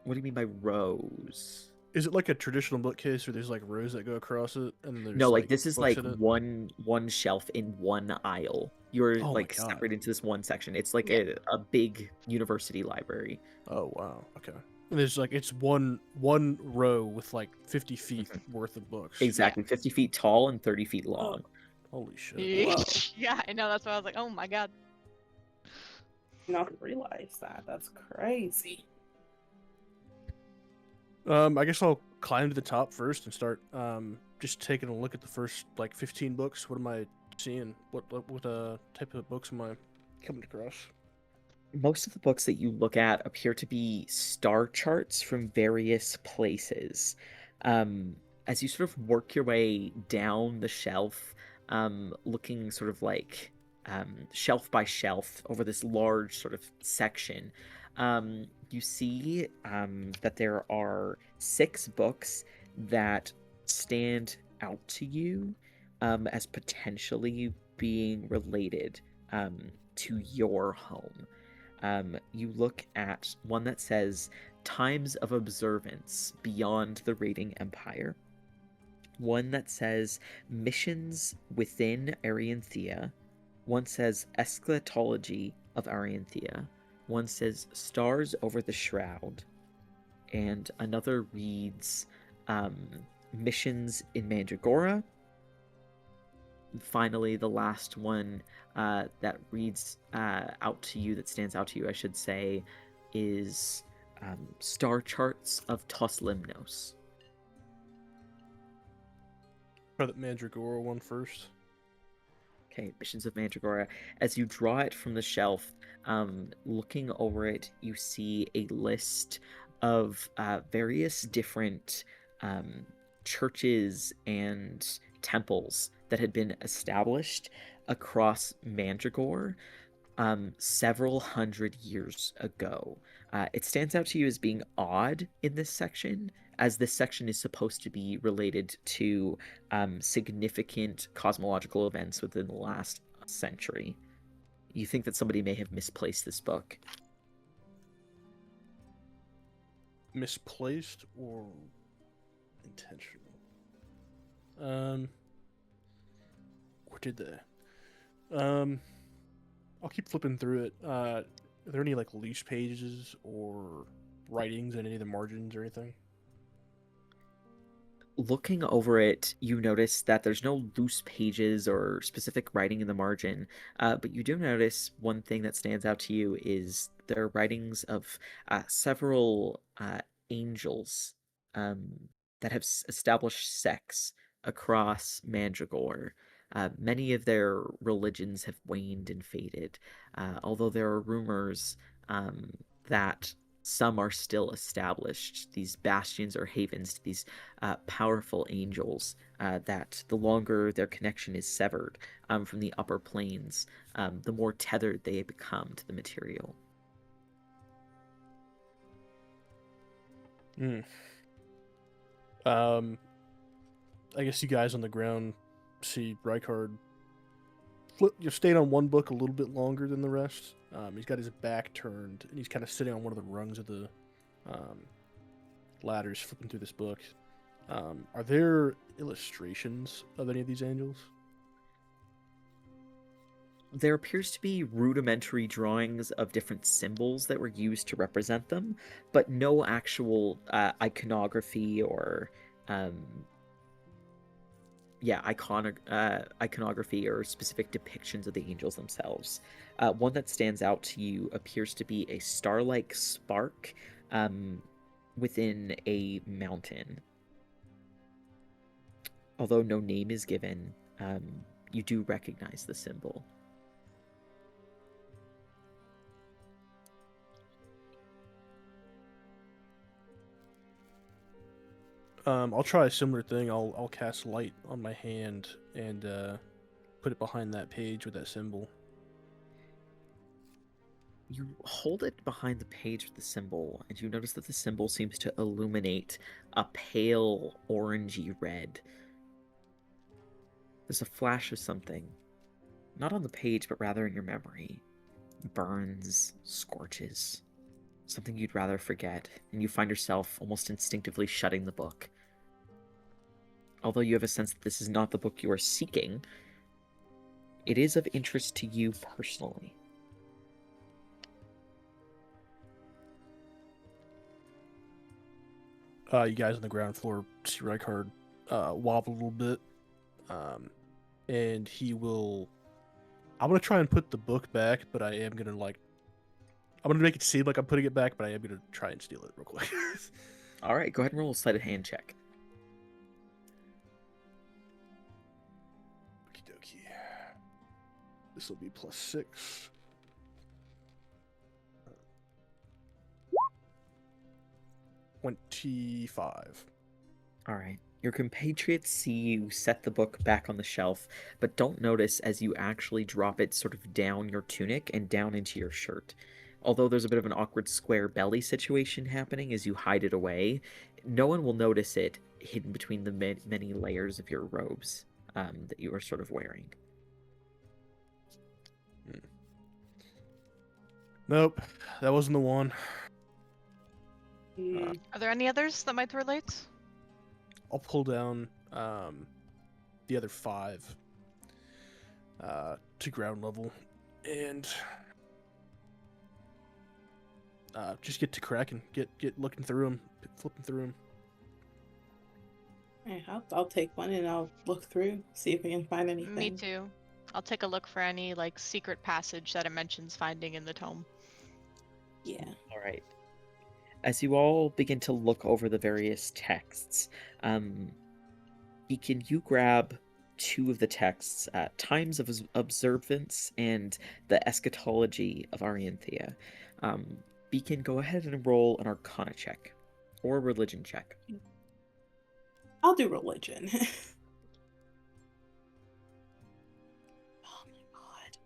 what do you mean by rows? Is it like a traditional bookcase where there's like rows that go across it, and there's No, like this is books like in it? one shelf in one aisle. You're Oh my like God. separated into this one section. It's like Yeah. a big university library. Oh wow. Okay. And there's like it's one row with like 50 feet worth of books. Exactly, 50 feet tall and 30 feet long. Holy shit. Yeah, I know. That's why I was like, oh my god. Not realize that. That's crazy. I guess I'll climb to the top first and start just taking a look at the first like 15 books. What am I seeing? What type of books am I coming across? Most of the books that you look at appear to be star charts from various places. As you sort of work your way down the shelf, looking sort of like shelf by shelf over this large sort of section, you see that there are 6 books that stand out to you as potentially being related to your home. You look at one that says Times of Observance Beyond the Raiding Empire, one that says Missions Within Arianthea, one says Eschatology of Arianthea, one says Stars Over the Shroud, and another reads Missions in Mandragora. Finally, the last one that reads out to you, that stands out to you, I should say, is Star Charts of Tos Limnos. Try that Mandragora one first. Okay, Missions of Mandragora. As you draw it from the shelf, looking over it, you see a list of various different churches and temples that had been established across Mandragore several hundred years ago. It stands out to you as being odd in this section, as this section is supposed to be related to significant cosmological events within the last century. You think that somebody may have misplaced this book. Misplaced or intentional? Or did they? I'll keep flipping through it. Are there any like loose pages or writings in any of the margins or anything? Looking over it, you notice that there's no loose pages or specific writing in the margin, but you do notice one thing that stands out to you is there are writings of several angels that have established sects across Mandragore. Many of their religions have waned and faded, although there are rumors that some are still established, these bastions or havens to these powerful angels, that the longer their connection is severed from the upper planes, the more tethered they become to the material. I guess you guys on the ground see Rykard you stayed on one book a little bit longer than the rest. He's got his back turned, and he's kind of sitting on one of the rungs of the ladders, flipping through this book. Are there illustrations of any of these angels? There appears to be rudimentary drawings of different symbols that were used to represent them, but no actual iconography or iconography or specific depictions of the angels themselves. One that stands out to you appears to be a star-like spark within a mountain. Although no name is given, you do recognize the symbol. I'll try a similar thing. I'll cast light on my hand and put it behind that page with that symbol. You hold it behind the page with the symbol, and you notice that the symbol seems to illuminate a pale orangey red. There's a flash of something, not on the page, but rather in your memory. Burns, scorches, something you'd rather forget, and you find yourself almost instinctively shutting the book. Although you have a sense that this is not the book you are seeking, it is of interest to you personally. You guys on the ground floor see Rykard wobble a little bit, and he will. I'm gonna try and put the book back, but I am gonna I'm gonna make it seem like I'm putting it back, but I am gonna try and steal it real quick. All right, go ahead and roll a sleight of hand check. Okie dokie. This will be +6. 25. All right. Your compatriots see you set the book back on the shelf, but don't notice as you actually drop it sort of down your tunic and down into your shirt. Although there's a bit of an awkward square belly situation happening as you hide it away, no one will notice it hidden between the many layers of your robes that you are sort of wearing. Nope, that wasn't the one. Are there any others that might relate? I'll pull down the other 5 to ground level and just get to cracking, get looking through them, flipping through them. Alright, I'll take one and I'll look through, see if I can find anything. Me too. I'll take a look for any secret passage that it mentions finding in the tome. Yeah. All right. As you all begin to look over the various texts, Beacon, you grab 2 of the texts, Times of Observance and the Eschatology of Arianthea. Beacon, go ahead and roll an Arcana check or a Religion check. I'll do religion. Oh my god.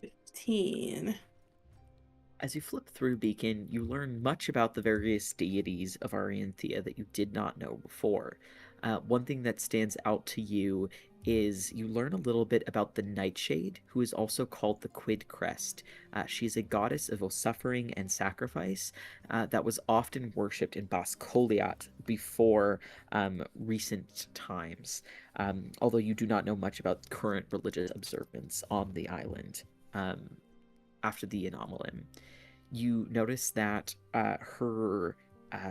15. As you flip through Beacon, you learn much about the various deities of Arianthea that you did not know before. One thing that stands out to you is you learn a little bit about the Nightshade, who is also called the Quid Crest. She is a goddess of suffering and sacrifice that was often worshipped in Boscoliat before recent times, although you do not know much about current religious observance on the island after the Anomalim. You notice that her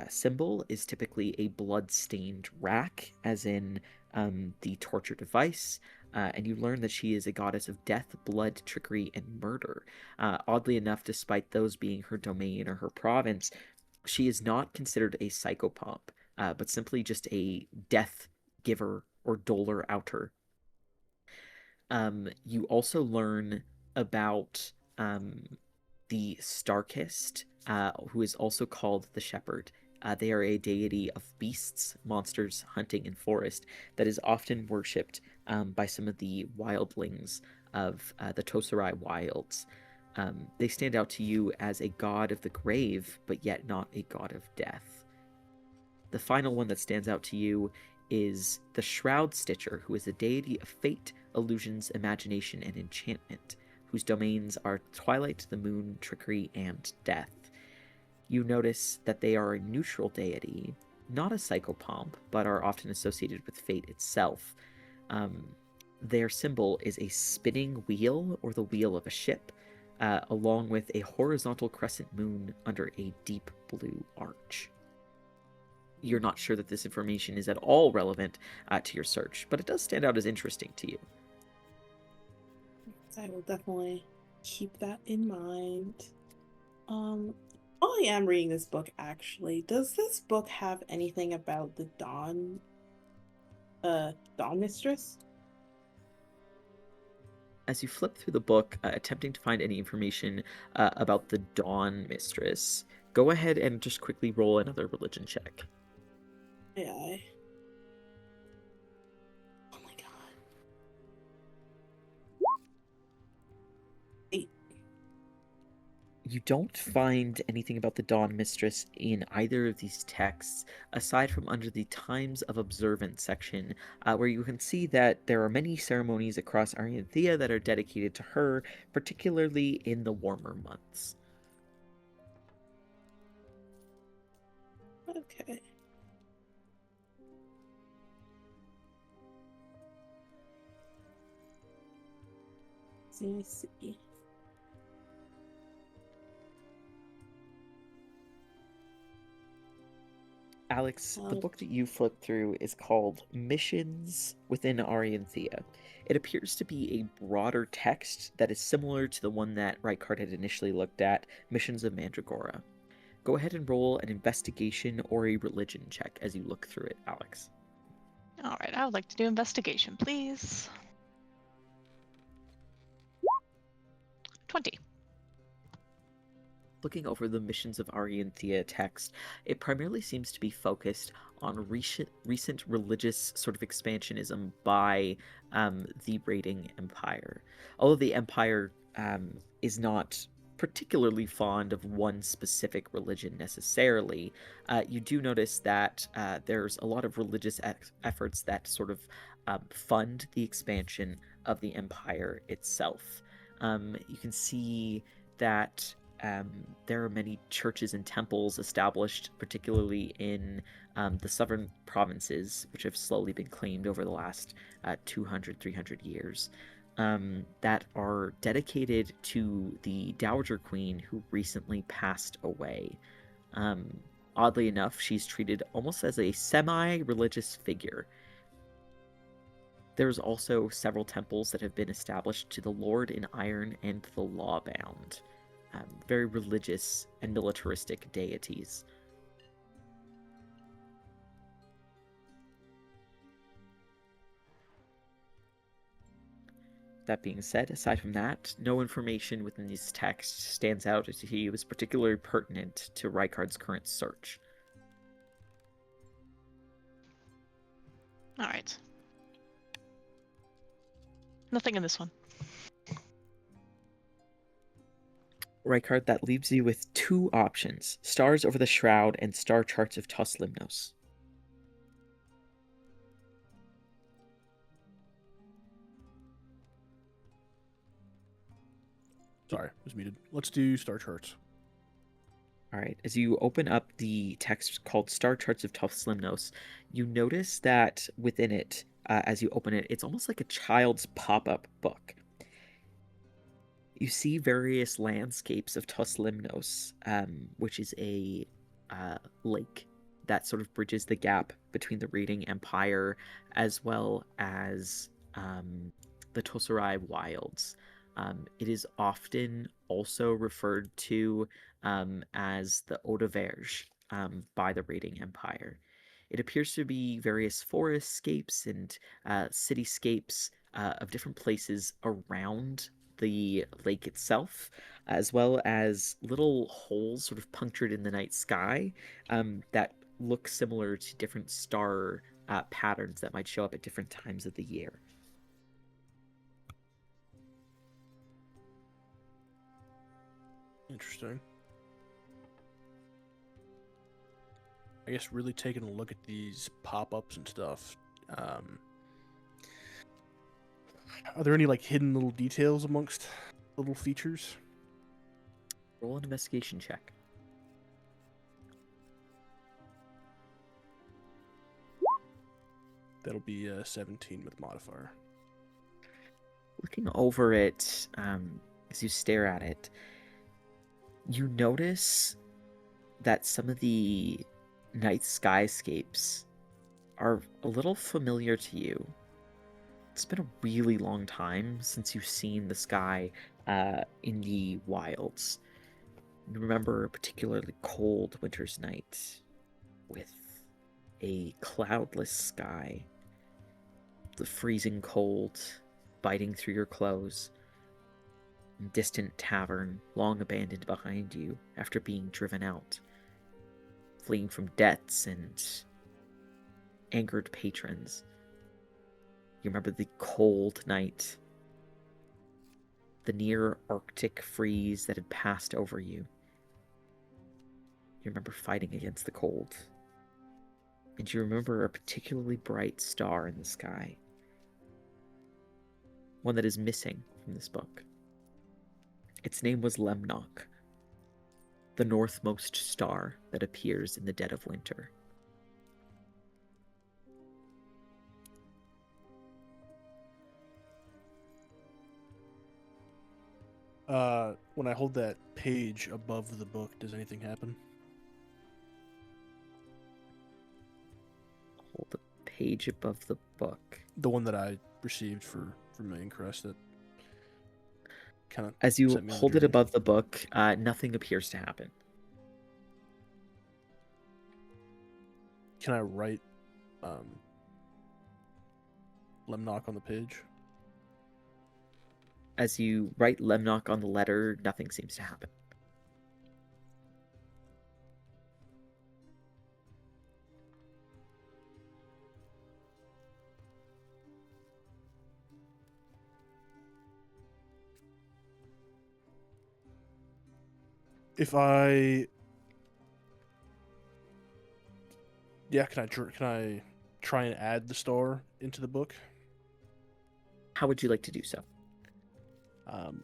symbol is typically a blood-stained rack, as in the torture device, and you learn that she is a goddess of death, blood, trickery, and murder. Oddly enough, despite those being her domain or her province, she is not considered a psychopomp, but simply just a death giver or doler outer. You also learn about the Starkist, who is also called the Shepherd. They are a deity of beasts, monsters, hunting, and forest that is often worshipped by some of the wildlings of the Tosarai wilds. They stand out to you as a god of the grave, but yet not a god of death. The final one that stands out to you is the Shroud Stitcher, who is a deity of fate, illusions, imagination, and enchantment, whose domains are twilight, the moon, trickery, and death. You notice that they are a neutral deity, not a psychopomp, but are often associated with fate itself. Their symbol is a spinning wheel, or the wheel of a ship, along with a horizontal crescent moon under a deep blue arch. You're not sure that this information is at all relevant to your search, but it does stand out as interesting to you. I will definitely keep that in mind. I am reading this book actually. Does this book have anything about the Dawn Mistress? As you flip through the book, attempting to find any information about the Dawn Mistress, go ahead and just quickly roll another religion check. Yeah. Oh my god. 8. You don't find anything about the Dawn Mistress in either of these texts, aside from under the Times of Observance section, where you can see that there are many ceremonies across Arianthea that are dedicated to her, particularly in the warmer months. Okay. I see. Alex, the book that you flipped through is called Missions Within Arianthea. It appears to be a broader text that is similar to the one that Rykard had initially looked at, Missions of Mandragora. Go ahead and roll an investigation or a religion check as you look through it, Alex. All right, I would like to do investigation, please. 20. Looking over the Missions of Arianthea text, it primarily seems to be focused on recent religious sort of expansionism by the Raiding Empire. Although the Empire is not particularly fond of one specific religion necessarily, you do notice that there's a lot of religious efforts that sort of fund the expansion of the Empire itself. You can see that there are many churches and temples established, particularly in the southern provinces, which have slowly been claimed over the last 200, 300 years, that are dedicated to the Dowager Queen who recently passed away. Oddly enough, she's treated almost as a semi-religious figure. There's also several temples that have been established to the Lord in Iron and the Lawbound. Very religious and militaristic deities. That being said, aside from that, no information within these texts stands out as he was particularly pertinent to Rykard's current search. All right. Nothing in this one. Rykard, that leaves you with two options: Stars Over the Shroud and Star Charts of Tos Limnos. Sorry, I was muted. Let's do star charts. All right, as you open up the text called Star Charts of Tos Limnos, you notice that within it, as you open it, it's almost like a child's pop-up book. You see various landscapes of Tos Limnos, which is a lake that sort of bridges the gap between the Raiding Empire as well as the Tosarai wilds. It is often also referred to as the Eau de Verge by the Raiding Empire. It appears to be various forestscapes and cityscapes of different places around the lake itself, as well as little holes sort of punctured in the night sky that look similar to different star patterns that might show up at different times of the year. Interesting. I guess really taking a look at these pop-ups and stuff. Are there any like hidden little details amongst little features? Roll an investigation check. That'll be 17 with modifier. Looking over it, as you stare at it, you notice that some of the night skyscapes are a little familiar to you. It's been a really long time since you've seen the sky in the wilds. You remember a particularly cold winter's night with a cloudless sky, the freezing cold biting through your clothes, and distant tavern long abandoned behind you after being driven out, fleeing from debts and angered patrons. You remember the cold night, the near Arctic freeze that had passed over you. You remember fighting against the cold. And you remember a particularly bright star in the sky. One that is missing from this book. Its name was Lemnock, the northmost star that appears in the dead of winter. When I hold that page above the book, does anything happen? Hold the page above the book. The one that I received for Million Crest that kind of As you hold it above the book, nothing appears to happen. Can I write Lemnock on the page? As you write Lemnock on the letter, nothing seems to happen. If I, can I try and add the star into the book? How would you like to do so?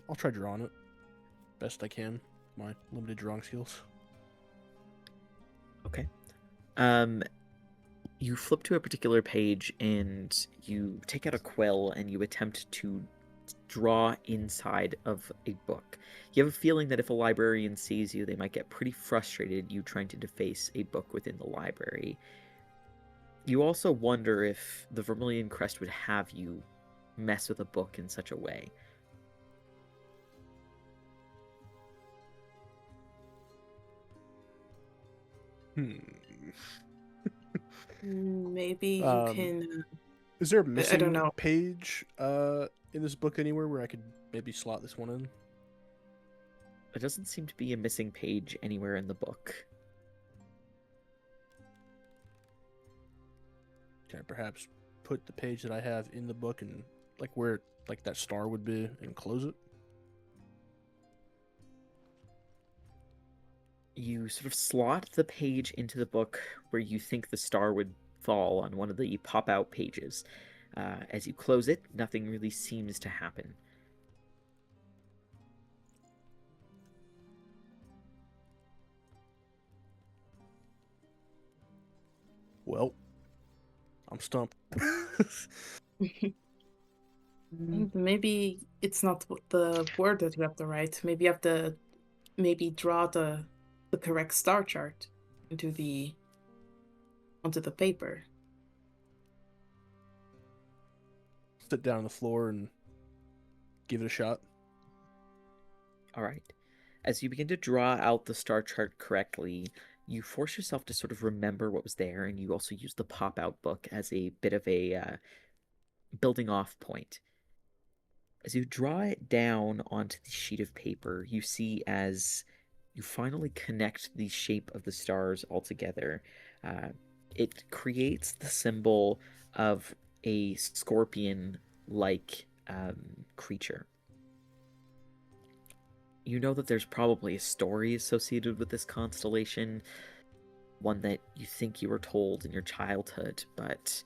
I'll try drawing it best I can. My limited drawing skills. Okay. You flip to a particular page and you take out a quill and you attempt to draw inside of a book. You have a feeling that if a librarian sees you, they might get pretty frustrated you trying to deface a book within the library. You also wonder if the Vermilion Crest would have you mess with a book in such a way. Maybe you can. Is there a missing don't know. page in this book anywhere where I could maybe slot this one in? There doesn't seem to be a missing page anywhere in the book. Can I perhaps put the page that I have in the book and like where like that star would be and close it? You sort of slot the page into the book where you think the star would fall on one of the pop-out pages. As you close it, nothing really seems to happen. Well, I'm stumped. Maybe it's not the word that you have to write. Maybe you have to draw the correct star chart onto the paper. Sit down on the floor and give it a shot. All right. As you begin to draw out the star chart correctly, you force yourself to sort of remember what was there, and you also use the pop-out book as a bit of a building off point. As you draw it down onto the sheet of paper, you see as you finally connect the shape of the stars all together, it creates the symbol of a scorpion-like creature. You know that there's probably a story associated with this constellation, one that you think you were told in your childhood, but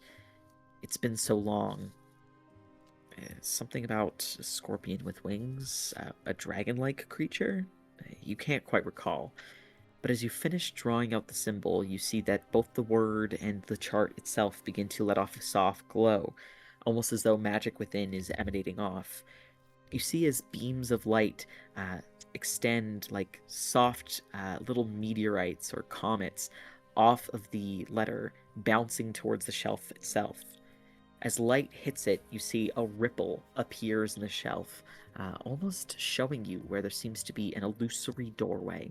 it's been so long. Something about a scorpion with wings, a dragon-like creature? You can't quite recall. But as you finish drawing out the symbol, you see that both the word and the chart itself begin to let off a soft glow, almost as though magic within is emanating off. You see as beams of light extend like soft little meteorites or comets off of the letter, bouncing towards the shelf itself. As light hits it, you see a ripple appears in the shelf, almost showing you where there seems to be an illusory doorway.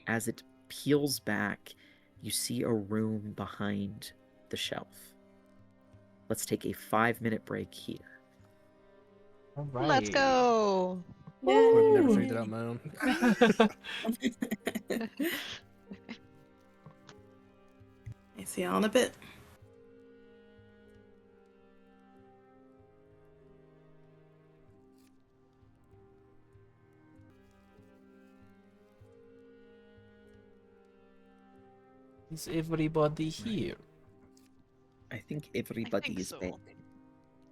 As it peels back, you see a room behind the shelf. Let's take a 5-minute break here. All right. Let's go. I've never Yay. figured it out on my own. I see you all in a bit. Is everybody here? I think everybody think is so. back.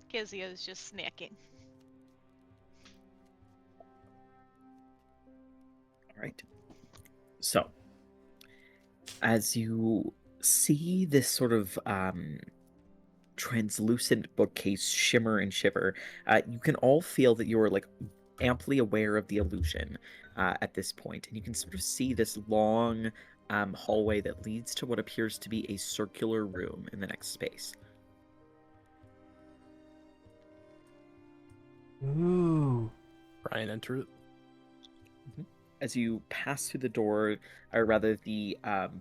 Kezia is just snacking. Alright. So, as you see this sort of translucent bookcase shimmer and shiver, you can all feel that you are like amply aware of the illusion at this point, and you can sort of see this long hallway that leads to what appears to be a circular room in the next space. Ooh. Brian, enter it. As you pass through the door, or rather the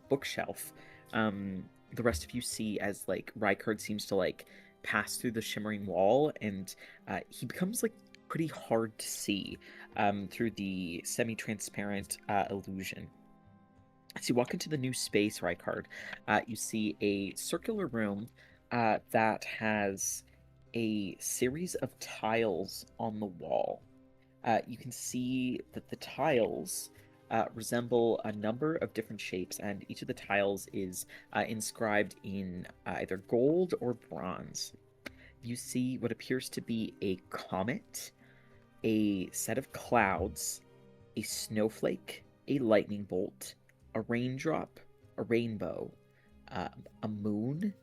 bookshelf, the rest of you see as like Rykard seems to like pass through the shimmering wall, and he becomes like pretty hard to see through the semi-transparent illusion. As you walk into the new space, Rykard, you see a circular room that has a series of tiles on the wall. You can see that the tiles resemble a number of different shapes, and each of the tiles is inscribed in either gold or bronze. You see what appears to be a comet, a set of clouds, a snowflake, a lightning bolt, a raindrop, a rainbow, a moon,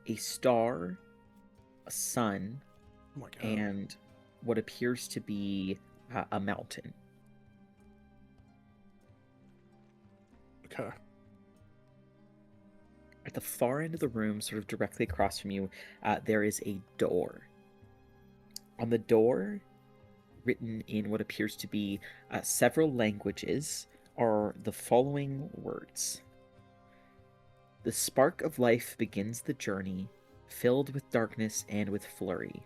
a star, a sun, Oh my god. and what appears to be a mountain. Okay. At the far end of the room, sort of directly across from you, there is a door. On the door, written in what appears to be several languages, are the following words. The spark of life begins the journey, filled with darkness and with flurry.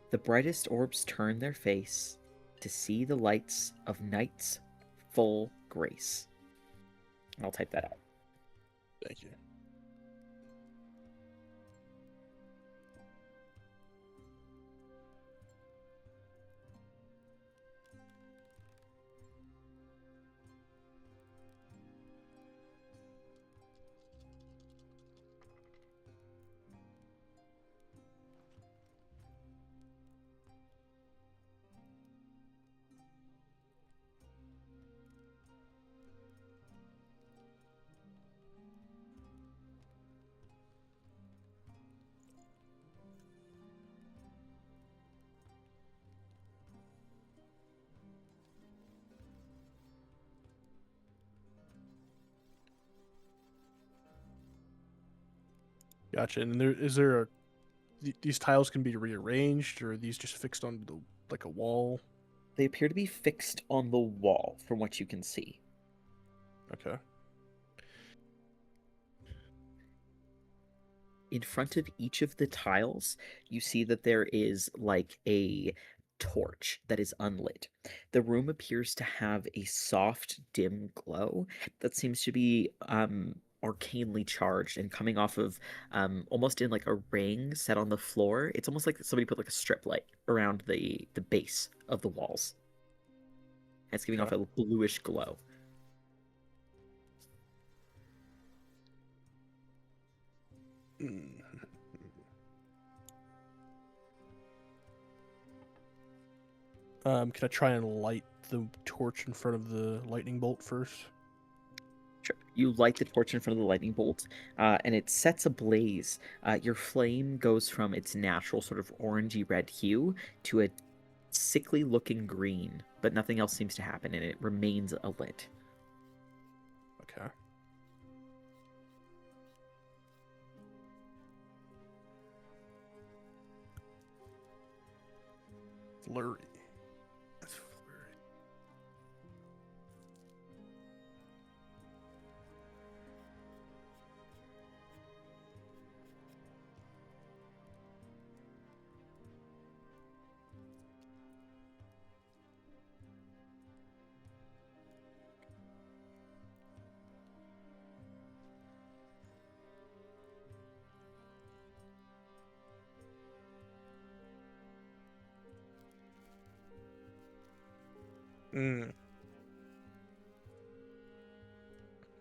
The brightest orbs turn their face to see the lights of night's full grace. I'll type that out. Thank you. Gotcha. And these tiles can be rearranged, or are these just fixed on like a wall? They appear to be fixed on the wall, from what you can see. Okay. in front of each of the tiles, you see that there is like a torch that is unlit. The room appears to have a soft, dim glow that seems to be arcanely charged and coming off of almost in like a ring set on the floor. It's almost like somebody put like a strip light around the base of the walls. And it's giving off a bluish glow. Can I try and light the torch in front of the lightning bolt first? Sure. You light the torch in front of the lightning bolt, and it sets ablaze. Your flame goes from its natural sort of orangey red hue to a sickly looking green, but nothing else seems to happen, and it remains alit. Okay. Flurry. That's flurry.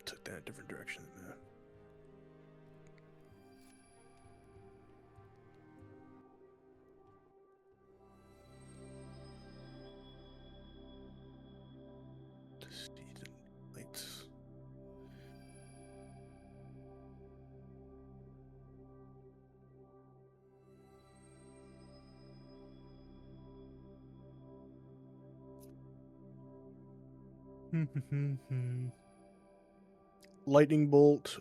Took that a different direction than that. Steed and lights. Lightning bolt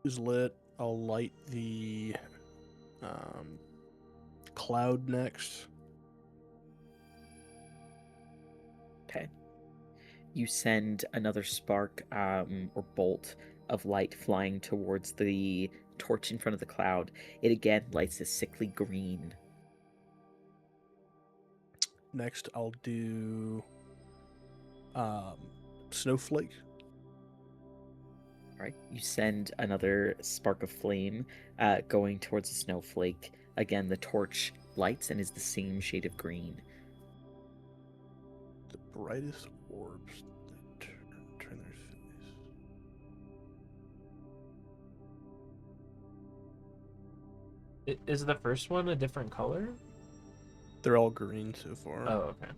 is lit. I'll light the cloud next. Okay. You send another spark or bolt of light flying towards the torch in front of the cloud. It again lights a sickly green. Next, I'll do snowflake. All right. You send another spark of flame going towards the snowflake. Again, the torch lights and is the same shade of green. The brightest orbs that turn their face. Is the first one a different color? They're all green so far. Oh, okay.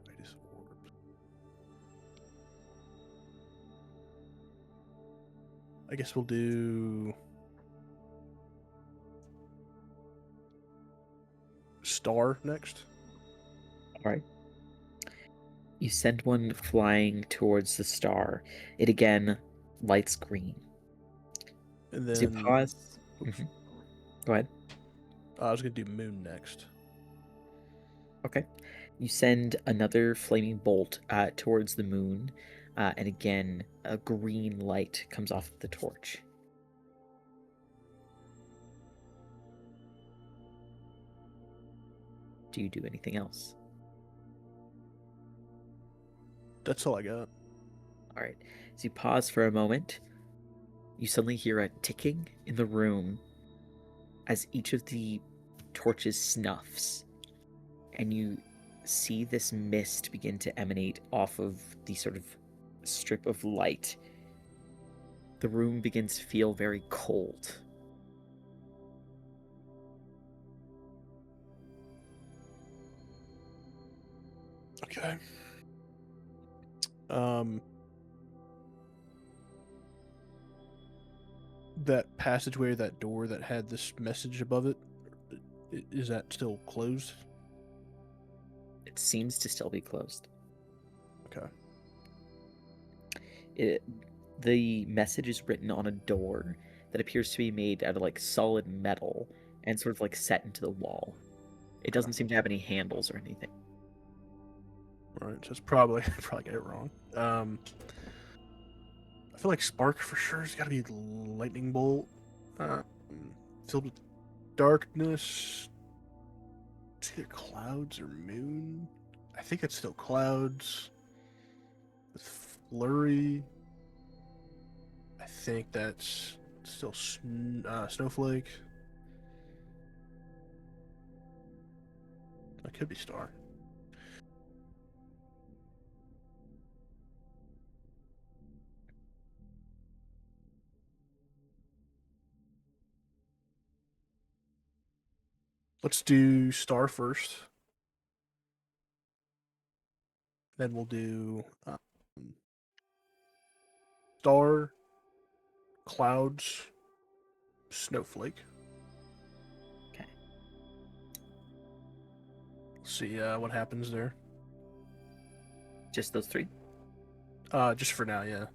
Brightest orbs. I guess we'll do star next. All right. You send one flying towards the star. It again lights green. And So you then pause. Oops. Go ahead. I was gonna do moon next. Okay. You send another flaming bolt towards the moon, and again, a green light comes off of the torch. Do you do anything else? That's all I got. All right. So you pause for a moment. You suddenly hear a ticking in the room as each of the torches snuffs, and you see this mist begin to emanate off of the sort of strip of light. The room begins to feel very cold. Okay. That passageway, that door that had this message above it, is that still closed? It seems to still be closed. Okay. The message is written on a door that appears to be made out of like solid metal and sort of like set into the wall. It doesn't seem to have any handles or anything. All right, so it's probably get it wrong. feel like spark for sure has got to be lightning bolt. Filled with darkness. It's either clouds or moon. I think it's still clouds. With flurry. I think that's still snowflake. That could be star. Let's do star first. Then we'll do star, clouds, snowflake. Okay. See what happens there. Just those three. Just for now, yeah.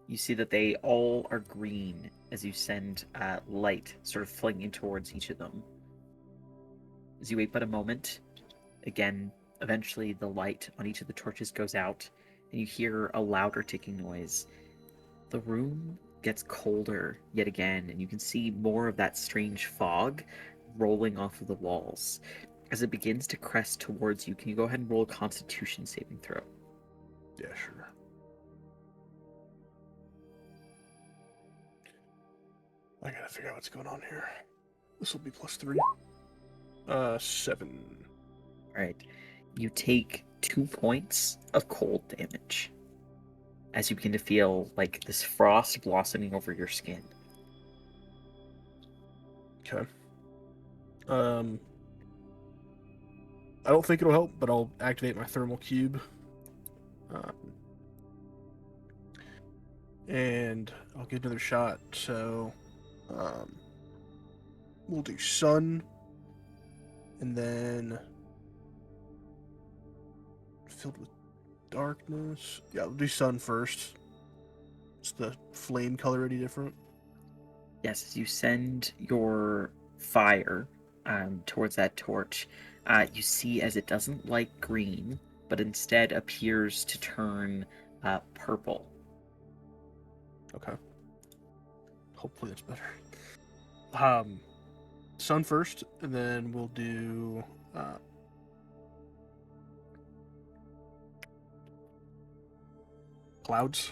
You see that they all are green as you send light sort of flinging towards each of them. As you wait but a moment, again, eventually the light on each of the torches goes out, and you hear a louder ticking noise. The room gets colder yet again, and you can see more of that strange fog rolling off of the walls. As it begins to crest towards you, can you go ahead and roll a Constitution saving throw? Yeah, sure. I gotta figure out what's going on here. This will be +3. 7. Alright. You take 2 points of cold damage as you begin to feel like this frost blossoming over your skin. Okay. I don't think it'll help, but I'll activate my thermal cube. And I'll get another shot. So, we'll do sun, and then filled with darkness. Yeah, we'll do sun first. Is the flame color any different? Yes, as you send your fire towards that torch, you see as it doesn't like green, but instead appears to turn purple. Okay. Hopefully that's better. Sun first, and then we'll do clouds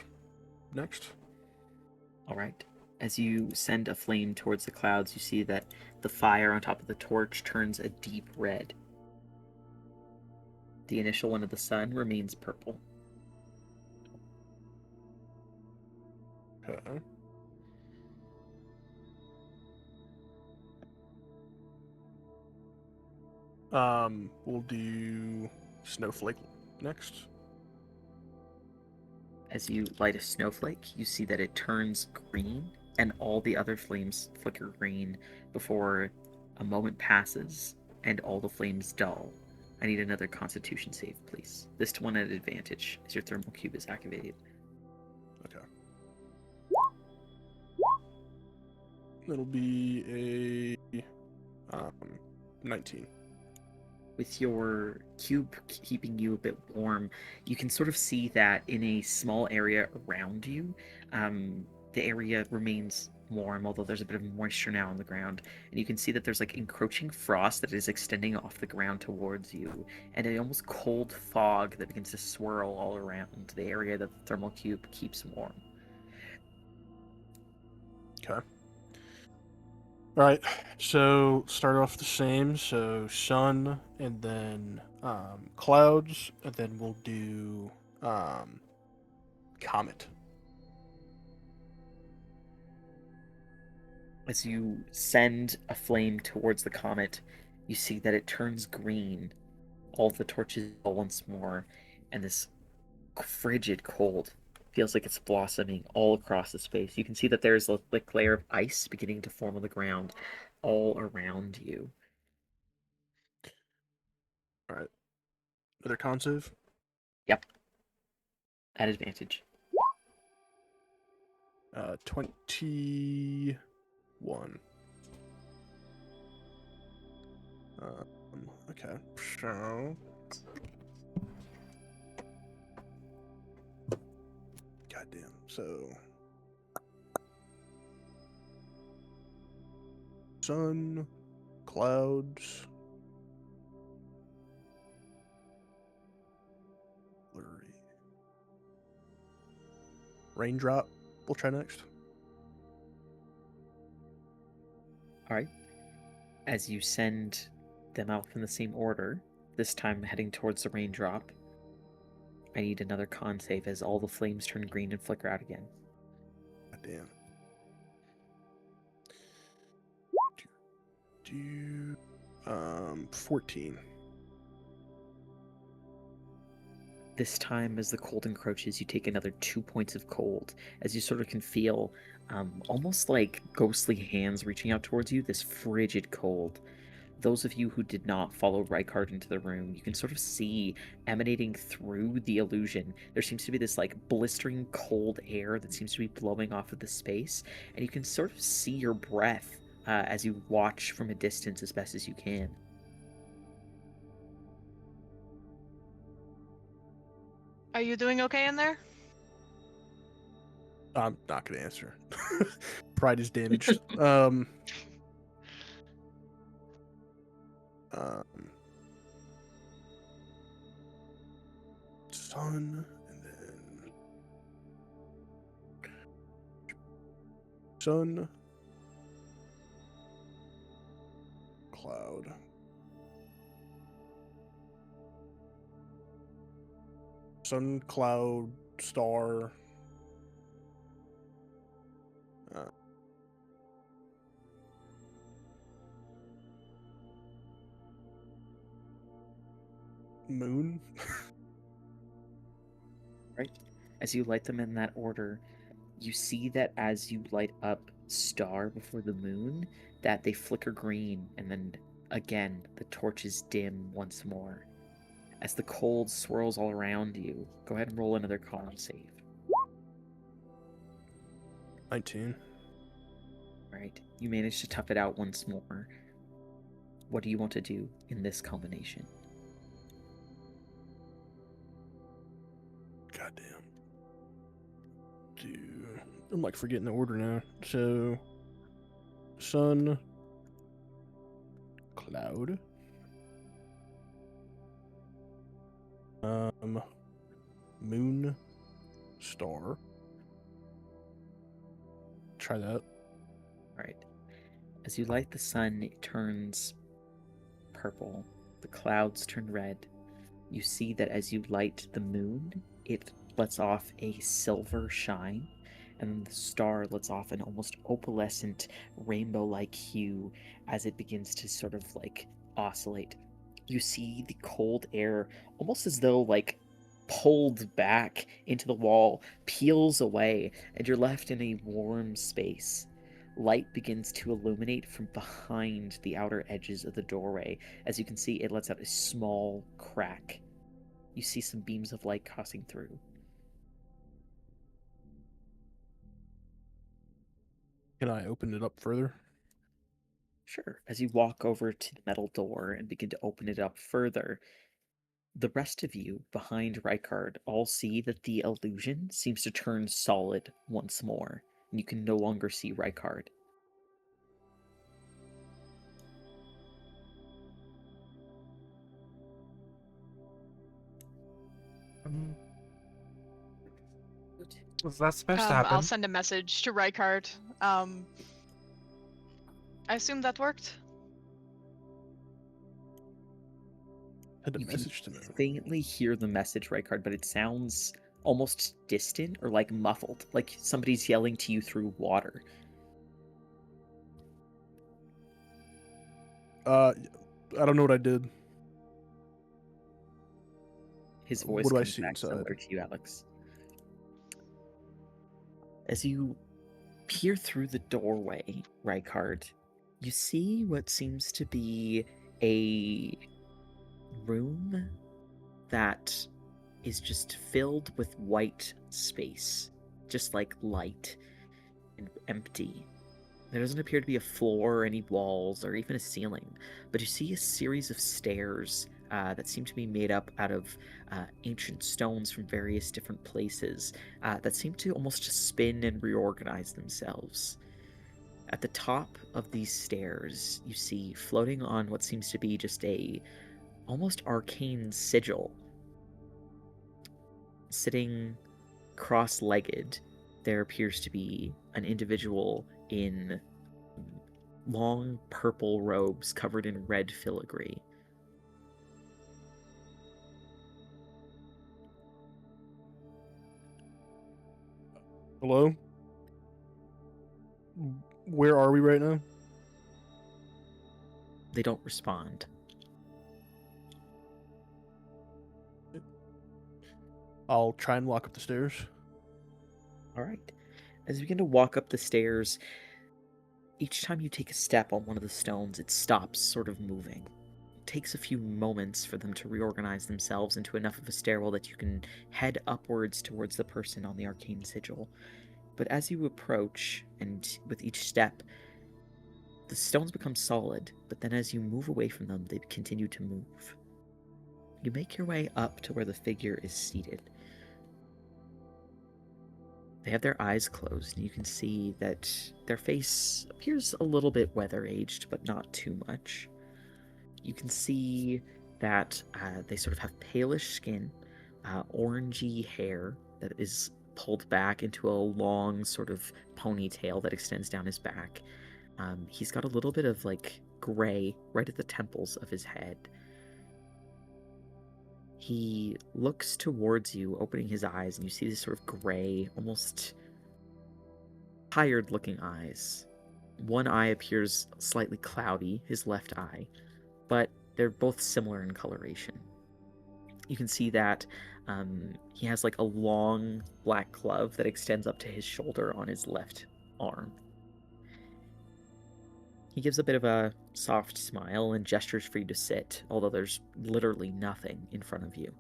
next. All right. As you send a flame towards the clouds, you see that the fire on top of the torch turns a deep red. The initial one of the sun remains purple. Okay. We'll do snowflake next. As you light a snowflake, you see that it turns green, and all the other flames flicker green before a moment passes and all the flames dull. I need another Constitution save, please. This one at advantage, as your thermal cube is activated. Okay. It'll be a 19. With your cube keeping you a bit warm, you can sort of see that in a small area around you, the area remains warm, although there's a bit of moisture now on the ground. And you can see that there's like encroaching frost that is extending off the ground towards you, and an almost cold fog that begins to swirl all around the area that the thermal cube keeps warm. Okay. All right. So start off the same. So sun, and then clouds, and then we'll do comet. As you send a flame towards the comet, you see that it turns green. All of the torches fall once more, and this frigid cold feels like it's blossoming all across the space. You can see that there's a thick layer of ice beginning to form on the ground all around you. All right. Another con save. Yep. At advantage. 21. Okay. So. Goddamn So sun, clouds, blurry, raindrop. We'll try next. All right. As you send them out in the same order, this time heading towards the raindrop, I need another con save as all the flames turn green and flicker out again. God damn. 14. This time, as the cold encroaches, you take another 2 points of cold, as you sort of can feel almost like ghostly hands reaching out towards you, this frigid cold. Those of you who did not follow Rykard into the room, you can sort of see emanating through the illusion. There seems to be this like blistering cold air that seems to be blowing off of the space, and you can sort of see your breath as you watch from a distance as best as you can. Are you doing okay in there? I'm not gonna answer. Pride is damaged. Sun, and then sun, cloud, sun, cloud, star. Moon. Right? As you light them in that order, you see that as you light up star before the moon, that they flicker green, and then again the torches dim once more. As the cold swirls all around you, go ahead and roll another con save. 19. Right? You manage to tough it out once more. What do you want to do in this combination? Goddamn. I'm like forgetting the order now. So, sun, cloud, moon, star. Try that. Alright. As you light the sun, it turns purple. The clouds turn red. You see that as you light the moon, it lets off a silver shine, and the star lets off an almost opalescent rainbow-like hue as it begins to sort of like oscillate. You see the cold air almost as though like pulled back into the wall, peels away, and you're left in a warm space. Light begins to illuminate from behind the outer edges of the doorway. As you can see, it lets out a small crack. You see some beams of light crossing through. Can I open it up further? Sure. As you walk over to the metal door and begin to open it up further, the rest of you behind Rykard all see that the illusion seems to turn solid once more, and you can no longer see Rykard. Was that supposed to happen? I'll send a message to Rykard. I assume that worked. Had a You can message to me. faintly hear the message, Rykard, but it sounds almost distant or like muffled, like somebody's yelling to you through water. I don't know what I did. His voice What do I comes see back inside? similar to you, Alex. As you peer through the doorway, Rykard, you see what seems to be a room that is just filled with white space, just like light and empty. There doesn't appear to be a floor or any walls or even a ceiling, but you see a series of stairs that seem to be made up out of ancient stones from various different places that seem to almost just spin and reorganize themselves. At the top of these stairs, you see floating on what seems to be just a almost arcane sigil. Sitting cross-legged, there appears to be an individual in long purple robes covered in red filigree. Hello? Where are we right now? They don't respond. I'll try and walk up the stairs. All right. As you begin to walk up the stairs, each time you take a step on one of the stones, it stops sort of moving. It takes a few moments for them to reorganize themselves into enough of a stairwell that you can head upwards towards the person on the arcane sigil. But as you approach, and with each step, the stones become solid, but then as you move away from them, they continue to move. You make your way up to where the figure is seated. They have their eyes closed, and you can see that their face appears a little bit weather-aged, but not too much. You can see that they sort of have palish skin, orangey hair that is pulled back into a long sort of ponytail that extends down his back. He's got a little bit of like gray right at the temples of his head. He looks towards you, opening his eyes, and you see these sort of gray, almost tired-looking eyes. One eye appears slightly cloudy, his left eye, but they're both similar in coloration. You can see that he has like a long black glove that extends up to his shoulder on his left arm. He gives a bit of a soft smile and gestures for you to sit, although there's literally nothing in front of you.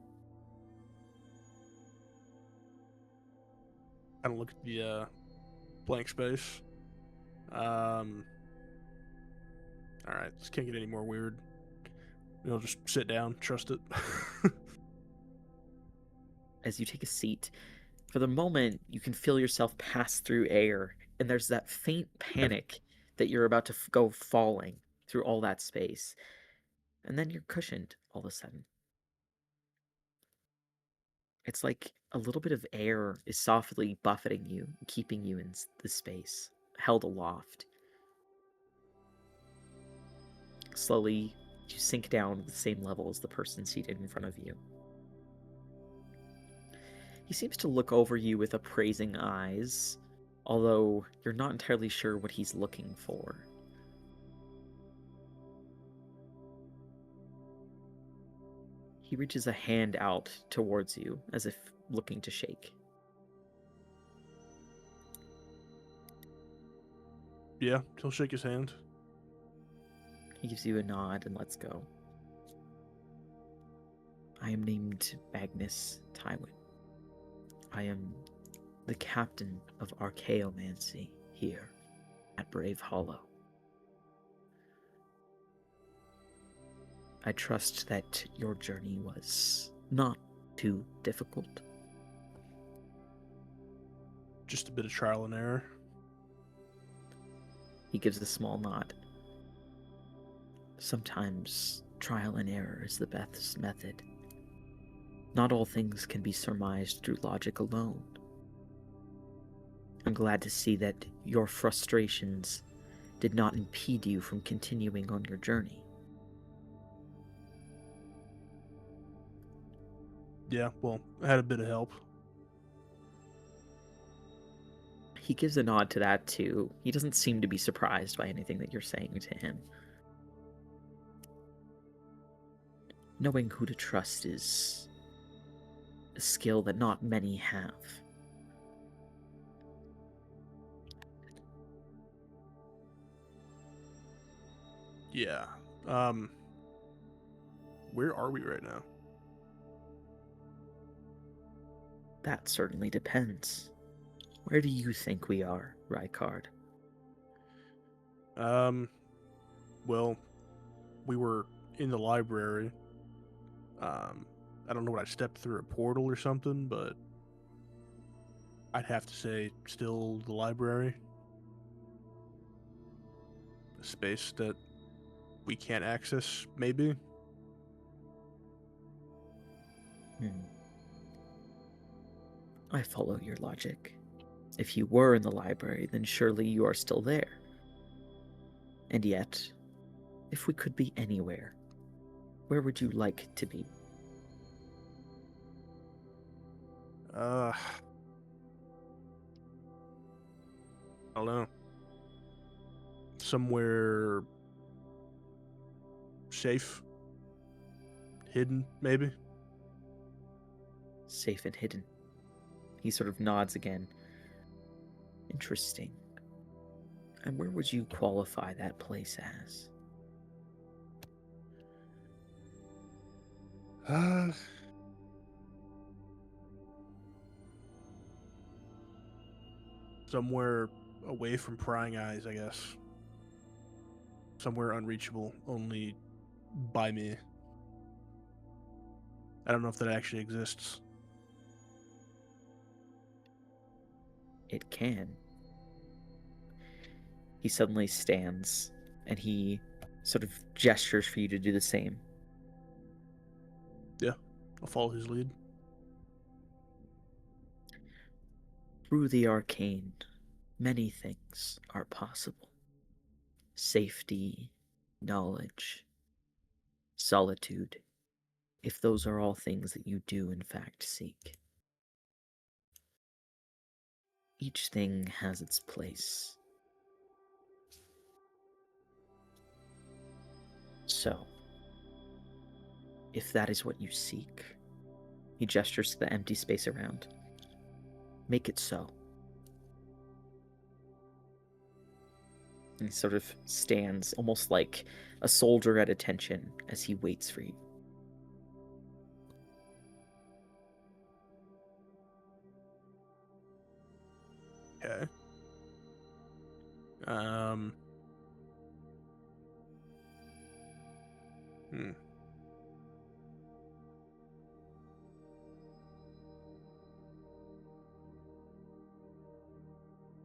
Kind of look at the blank space. All right, this can't get any more weird. We'll just sit down, trust it. As you take a seat, for the moment, you can feel yourself pass through air, and there's that faint panic that you're about to go falling through all that space. And then you're cushioned all of a sudden. It's like a little bit of air is softly buffeting you, keeping you in the space, held aloft. Slowly, you sink down to the same level as the person seated in front of you. He seems to look over you with appraising eyes, although you're not entirely sure what he's looking for. He reaches a hand out towards you, as if looking to shake. Yeah, he'll shake his hand. He gives you a nod and lets go. I am named Magnus Tywin. I am the captain of Archaeomancy here at Brave Hollow. I trust that your journey was not too difficult. Just a bit of trial and error. He gives a small nod. Sometimes trial and error is the best method. Not all things can be surmised through logic alone. I'm glad to see that your frustrations did not impede you from continuing on your journey. Yeah, well, I had a bit of help. He gives a nod to that too. He doesn't seem to be surprised by anything that you're saying to him. Knowing who to trust is a skill that not many have. Yeah. Where are we right now? That certainly depends. Where do you think we are, Rykard? Well, we were in the library, I don't know what I stepped through a portal or something, but I'd have to say still the library. A space that we can't access, maybe. I follow your logic. If you were in the library, then surely you are still there. And yet, if we could be anywhere, where would you like to be? I don't know. Somewhere safe, hidden, maybe. Safe and hidden. He sort of nods again. Interesting. And where would you qualify that place as? Somewhere away from prying eyes, I guess. Somewhere unreachable, only by me. I don't know if that actually exists. It can. He suddenly stands, and he sort of gestures for you to do the same. Yeah, I'll follow his lead. Through the arcane, many things are possible. Safety, knowledge, solitude, if those are all things that you do in fact seek. Each thing has its place. So, if that is what you seek, he gestures to the empty space around. Make it so. And he sort of stands almost like a soldier at attention as he waits for you. Okay.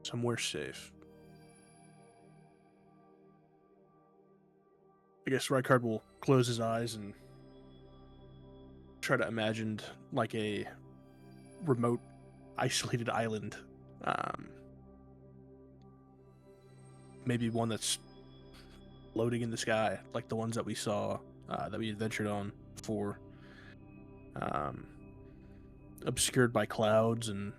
Somewhere safe. I guess Rykard will close his eyes and try to imagine like a remote, isolated island. Maybe one that's floating in the sky, like the ones that we saw, that we adventured on before. Obscured by clouds and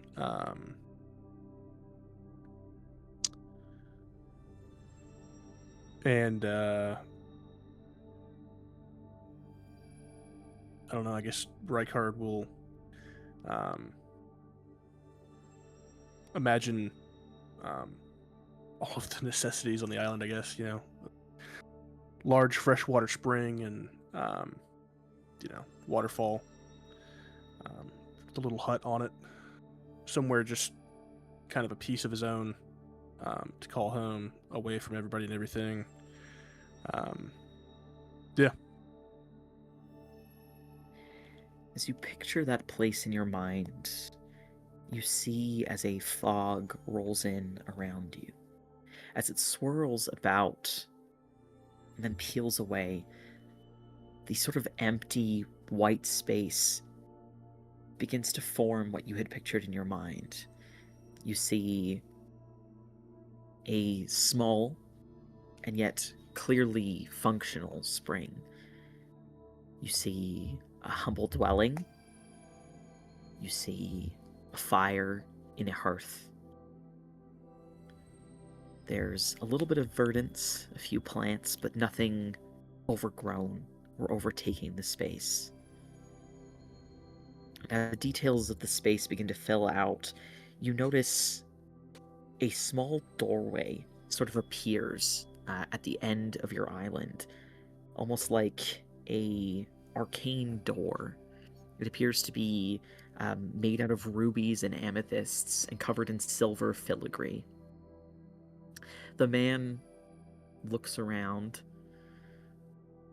I don't know, I guess Rykard will imagine all of the necessities on the island, I guess, you know. Large freshwater spring and, waterfall. The little hut on it. Somewhere just kind of a piece of his own to call home, away from everybody and everything. Yeah. As you picture that place in your mind, you see as a fog rolls in around you. As it swirls about and then peels away, the sort of empty white space begins to form what you had pictured in your mind. You see a small and yet clearly functional spring. You see a humble dwelling. You see a fire in a hearth. There's a little bit of verdance, a few plants, but nothing overgrown or overtaking the space. As the details of the space begin to fill out, you notice a small doorway sort of appears at the end of your island, almost like a arcane door. It appears to be made out of rubies and amethysts and covered in silver filigree. The man looks around,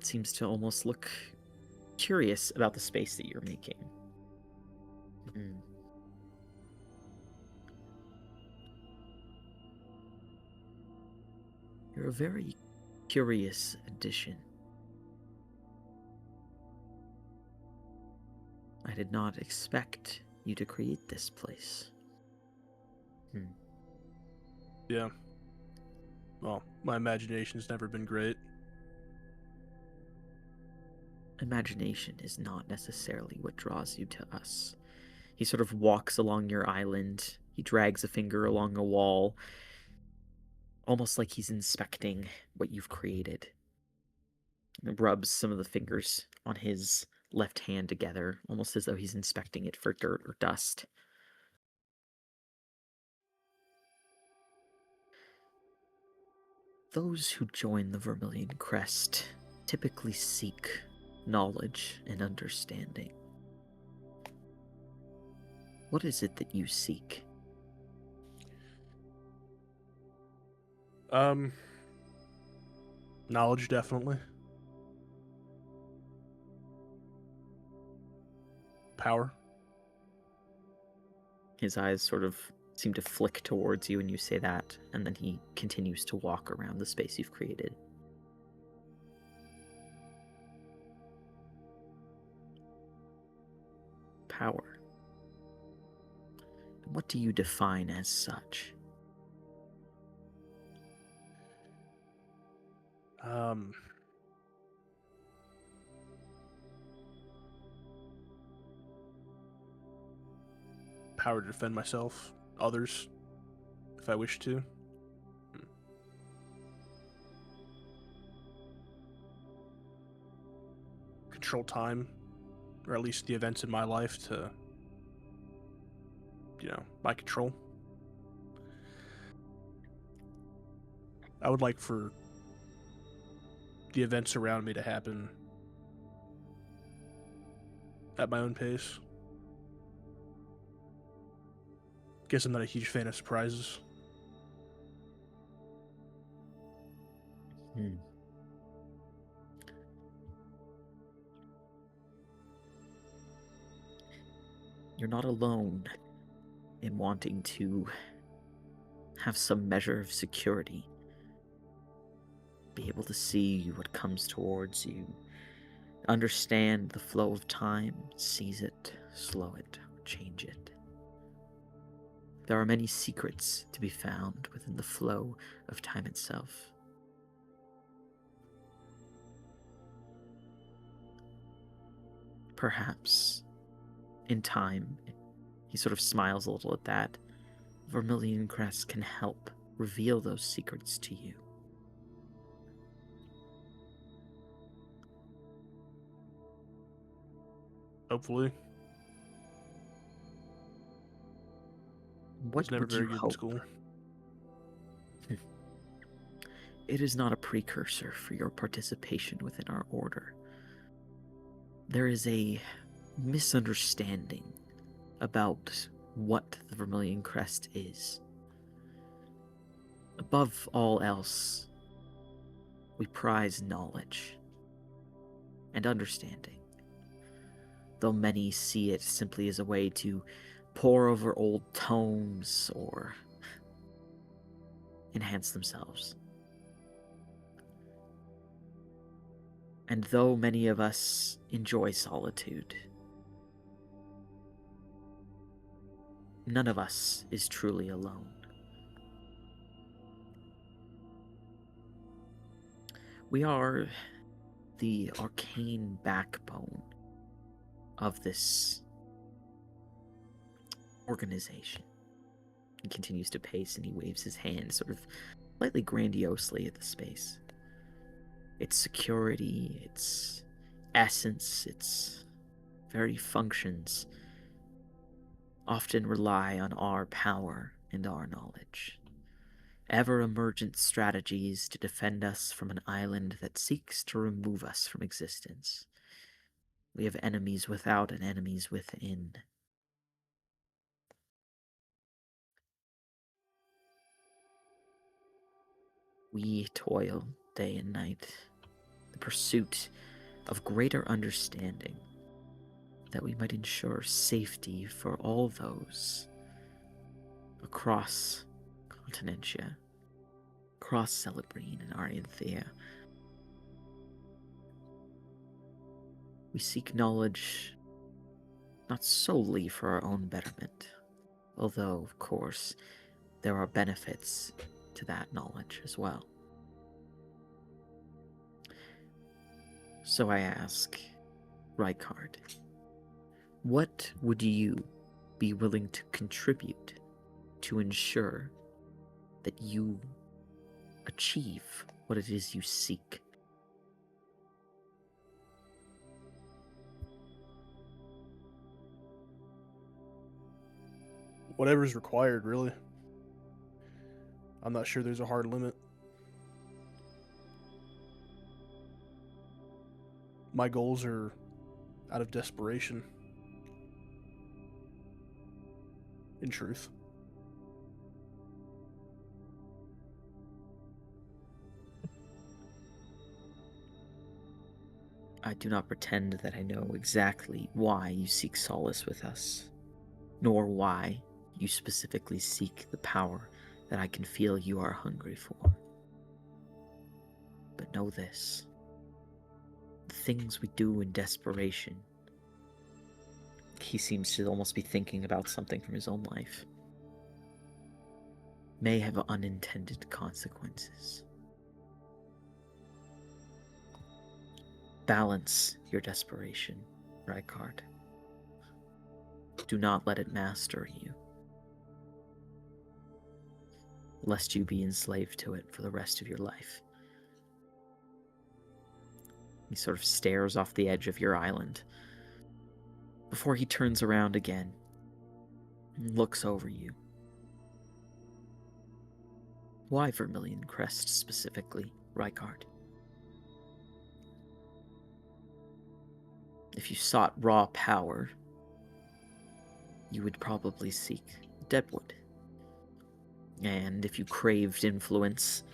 seems to almost look curious about the space that you're making. You're a very curious addition. I did not expect you to create this place. Yeah. Well, my imagination's never been great. Imagination is not necessarily what draws you to us. He sort of walks along your island. He drags a finger along a wall, almost like he's inspecting what you've created. And rubs some of the fingers on his left hand together, almost as though he's inspecting it for dirt or dust. Those who join the Vermilion Crest typically seek knowledge and understanding. What is it that you seek? Knowledge, definitely. Power. His eyes sort of seem to flick towards you when you say that, and then he continues to walk around the space you've created. Power. What do you define as such? Power to defend myself, others, if I wish to. Control time, or at least the events in my life to, my control. I would like for the events around me to happen at my own pace. Guess I'm not a huge fan of surprises. You're not alone in wanting to have some measure of security. Be able to see what comes towards you. Understand the flow of time, seize it, slow it, change it. There are many secrets to be found within the flow of time itself. Perhaps, in time, he sort of smiles a little at that, Vermilion Crest can help reveal those secrets to you. Hopefully. What never would very you good in hope? school. It is not a precursor for your participation within our order. There is a misunderstanding about what the Vermilion Crest is. Above all else, we prize knowledge and understanding, though many see it simply as a way to pore over old tomes or enhance themselves. And though many of us enjoy solitude, none of us is truly alone. We are the arcane backbone of this organization. He continues to pace and he waves his hand sort of slightly grandiosely at the space. Its security, its essence, its very functions often rely on our power and our knowledge. Ever-emergent strategies to defend us from an island that seeks to remove us from existence. We have enemies without and enemies within. We toil day and night. The pursuit of greater understanding, that we might ensure safety for all those across Continentia, across Celebrine and Arianthea. We seek knowledge not solely for our own betterment, although, of course, there are benefits to that knowledge as well. So I ask, Rykard, what would you be willing to contribute to ensure that you achieve what it is you seek? Whatever's required, really. I'm not sure there's a hard limit. My goals are out of desperation. In truth. I do not pretend that I know exactly why you seek solace with us, nor why you specifically seek the power that I can feel you are hungry for. But know this. The things we do in desperation. He seems to almost be thinking about something from his own life. May have unintended consequences. Balance your desperation, Rykard. Do not let it master you, lest you be enslaved to it for the rest of your life. He sort of stares off the edge of your island before he turns around again and looks over you. Why Vermilion Crest specifically, Rykard? If you sought raw power, you would probably seek Deadwood. And if you craved influence,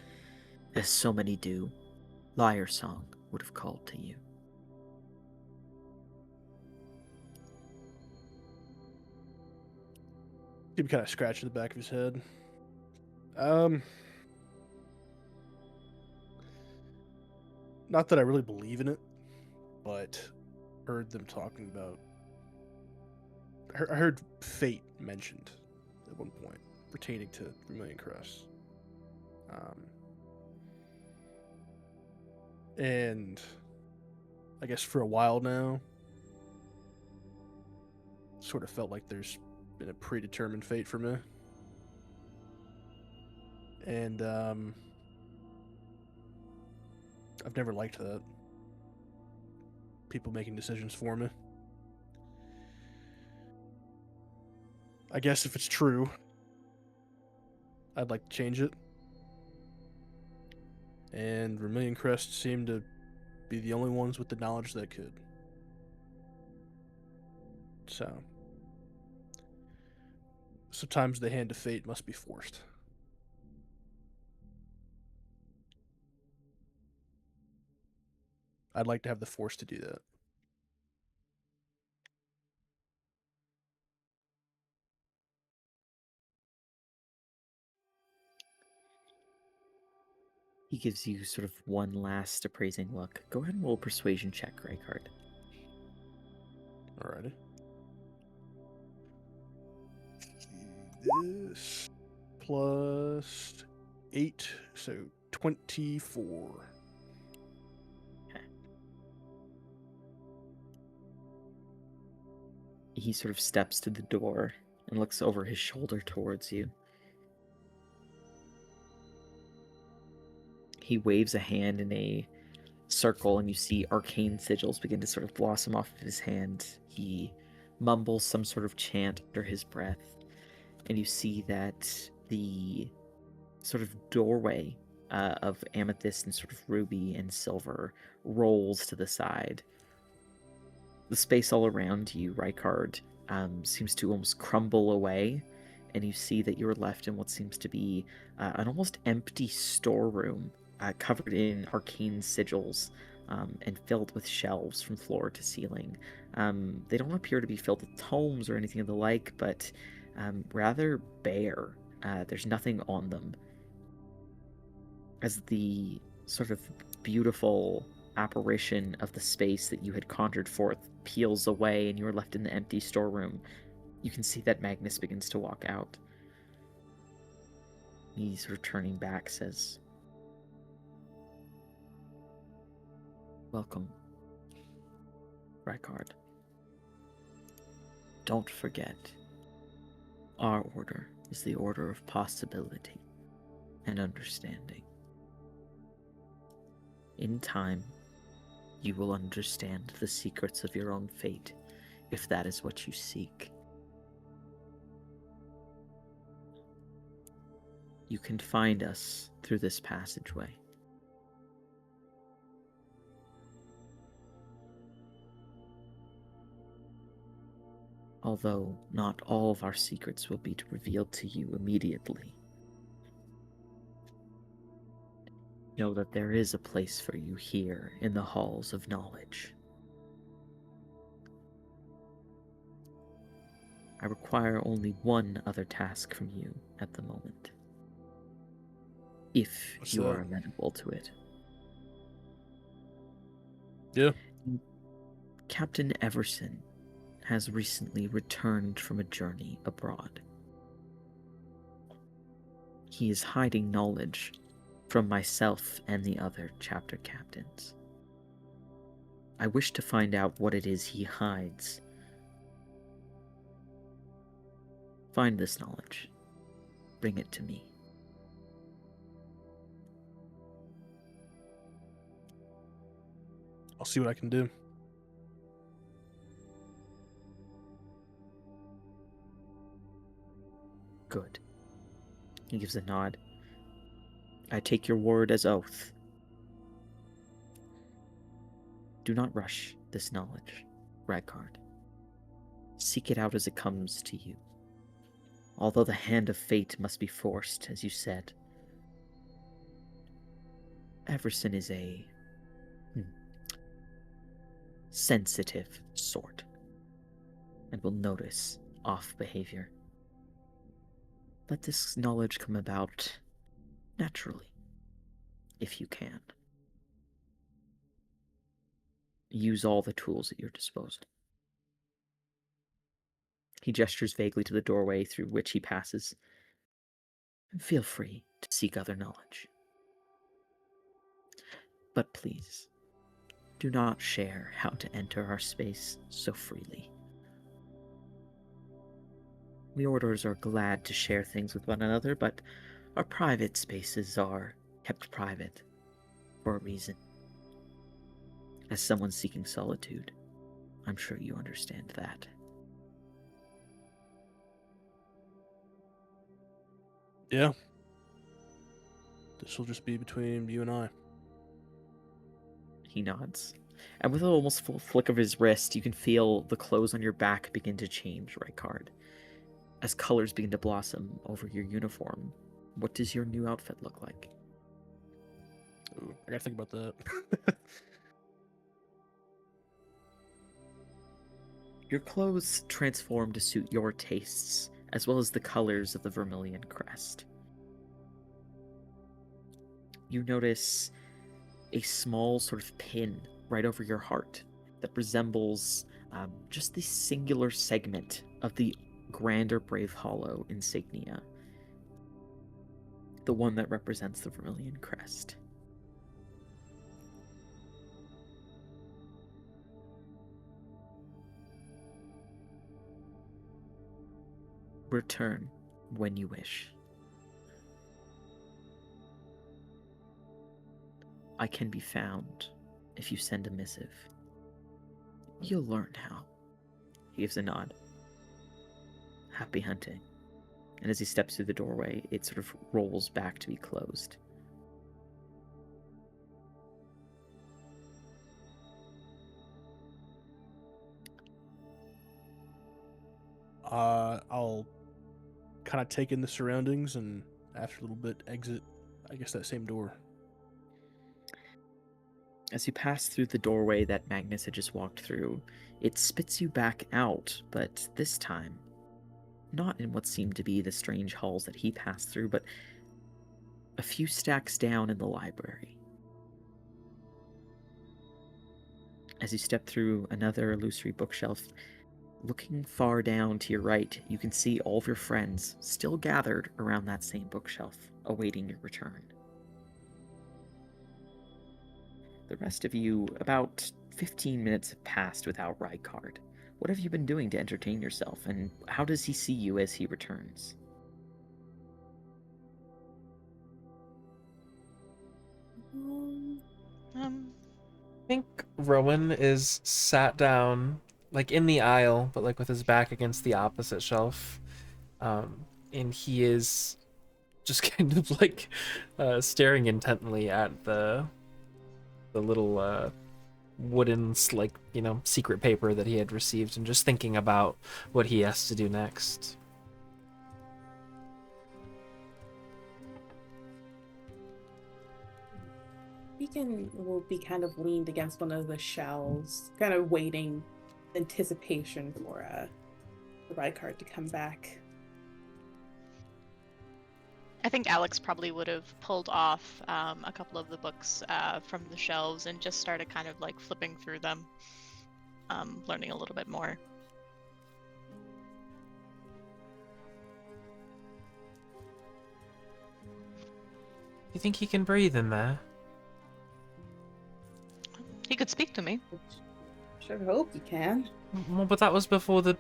as so many do, Lyre Song would have called to you. He kind of scratching the back of his head. Not that I really believe in it, but heard them talking about. I heard fate mentioned at one point pertaining to Vermilion Crest. And I guess for a while now, sort of felt like there's been a predetermined fate for me. And I've never liked that. People making decisions for me. I guess if it's true, I'd like to change it. And Vermilion Crest seemed to be the only ones with the knowledge that could. So, sometimes the hand of fate must be forced. I'd like to have the force to do that. He gives you sort of one last appraising look. Go ahead and roll a persuasion check, Rykard. Alrighty. This plus 8, so 24. Okay. He sort of steps to the door and looks over his shoulder towards you. He waves a hand in a circle, and you see arcane sigils begin to sort of blossom off of his hand. He mumbles some sort of chant under his breath, and you see that the sort of doorway of amethyst and sort of ruby and silver rolls to the side. The space all around you, Rykard, seems to almost crumble away, and you see that you're left in what seems to be an almost empty storeroom covered in arcane sigils and filled with shelves from floor to ceiling. They don't appear to be filled with tomes or anything of the like, but rather bare. There's nothing on them. As the sort of beautiful apparition of the space that you had conjured forth peels away and you are left in the empty storeroom, you can see that Magnus begins to walk out. He sort of turning back says, "Welcome, Rykard. Don't forget, our order is the order of possibility and understanding. In time, you will understand the secrets of your own fate, if that is what you seek. You can find us through this passageway. Although not all of our secrets will be revealed to you immediately, know that there is a place for you here in the halls of knowledge. I require only one other task from you at the moment, if What's you that? are amenable to it. Yeah. Captain Everson has recently returned from a journey abroad. He is hiding knowledge from myself and the other chapter captains. I wish to find out what it is he hides. Find this knowledge. Bring it to me. I'll see what I can do. Good. He gives a nod. I take your word as oath. Do not rush this knowledge, Rykard. Seek it out as it comes to you. Although the hand of fate must be forced, as you said, Everson is a sensitive sort, and will notice off behavior. Let this knowledge come about naturally, if you can. Use all the tools at your disposal. He gestures vaguely to the doorway through which he passes. Feel free to seek other knowledge. But please, do not share how to enter our space so freely. We Orders are glad to share things with one another, but our private spaces are kept private for a reason. As someone seeking solitude, I'm sure you understand that. Yeah. This will just be between you and I. He nods. And with an almost full flick of his wrist, you can feel the clothes on your back begin to change, Rykard. As colors begin to blossom over your uniform, what does your new outfit look like? Ooh, I gotta think about that. Your clothes transform to suit your tastes, as well as the colors of the Vermilion crest. You notice a small sort of pin right over your heart that resembles just the singular segment of the grander Brave Hollow insignia, the one that represents the Vermilion crest. Return when you wish. I can be found if you send a missive. You'll learn how. He gives a nod. Happy hunting. And as he steps through the doorway, it sort of rolls back to be closed. I'll kind of take in the surroundings and after a little bit exit, I guess, that same door. As you pass through the doorway that Magnus had just walked through, it spits you back out, but this time, not in what seemed to be the strange halls that he passed through, but a few stacks down in the library. As you step through another illusory bookshelf, looking far down to your right, you can see all of your friends still gathered around that same bookshelf, awaiting your return. The rest of you, about 15 minutes have passed without Rykard. What have you been doing to entertain yourself, and how does he see you as he returns? I think Rowan is sat down, like in the aisle, but like with his back against the opposite shelf. And he is just kind of like staring intently at the little wooden, like, you know, secret paper that he had received, and just thinking about what he has to do next. Beacon will be kind of leaned against one of the shelves, kind of waiting anticipation for the Rykard to come back. I think Alex probably would have pulled off a couple of the books from the shelves and just started kind of like flipping through them, learning a little bit more. You think he can breathe in there? He could speak to me. Sure hope you can. Well, but that was before the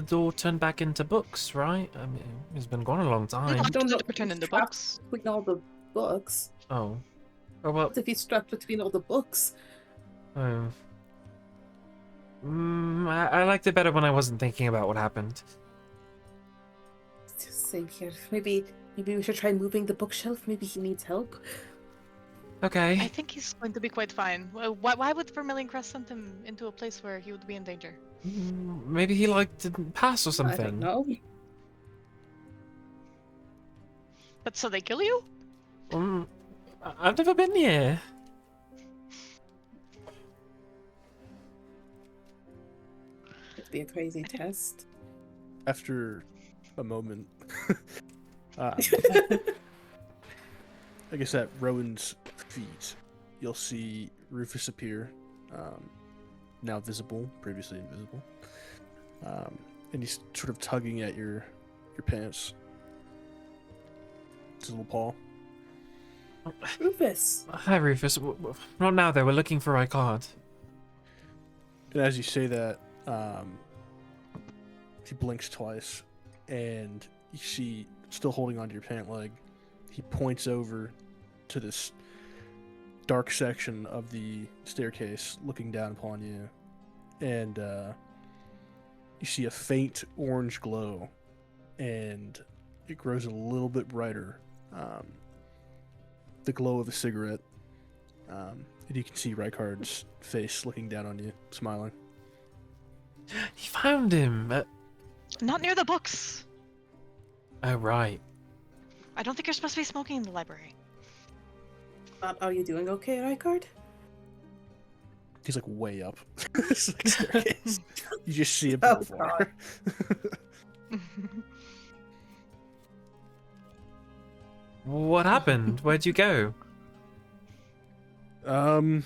door turned back into books, right? I mean, it's been gone a long time. I don't know to pretend in the trapped books. Between all the books. Oh. Oh, well. What if he's trapped between all the books? Oh. I liked it better when I wasn't thinking about what happened. Same here. Maybe we should try moving the bookshelf. Maybe he needs help. Okay. I think he's going to be quite fine. Why would Vermilion Crest send him into a place where he would be in danger? Maybe he, like, didn't pass or something. I don't know. But so they kill you? I've never been here. It'd be a crazy test. After a moment, I guess at Rowan's feet, you'll see Rufus appear, now visible, previously invisible, and he's sort of tugging at your pants. His little paw. Rufus! Hi, Rufus. Not now, though. We're looking for Rykard. And as you say that, he blinks twice, and you see, still holding onto your pant leg, he points over to this dark section of the staircase looking down upon you, and you see a faint orange glow, and it grows a little bit brighter, the glow of a cigarette, and you can see Rykard's face looking down on you, smiling. He found him. Not near the books. Oh, right. I don't think you're supposed to be smoking in the library. Are you doing okay, Rykard? He's like way up. It's like staircase. You just see him Oh, from afar. What happened? Where'd you go? There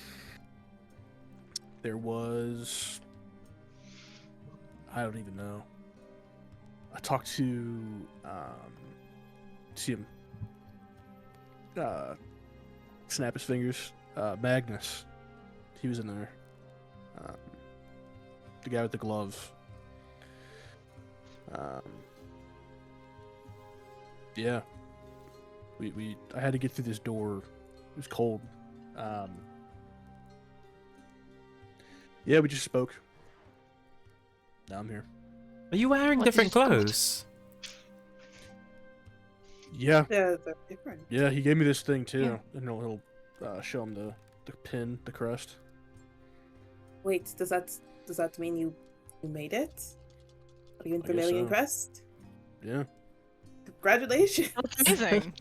was... I don't even know. I talked to, see him, snap his fingers, Magnus. He was in there. The guy with the glove. Yeah. I had to get through this door. It was cold. Yeah, we just spoke. Now I'm here. Are you wearing What did different you do? clothes? Yeah. They're different. Yeah, he gave me this thing too. Yeah. And he'll show him the pin, the crest. Wait, does that mean you made it? Are you in I guess Vermilion so. Crest? Yeah, Congratulations! That's amazing.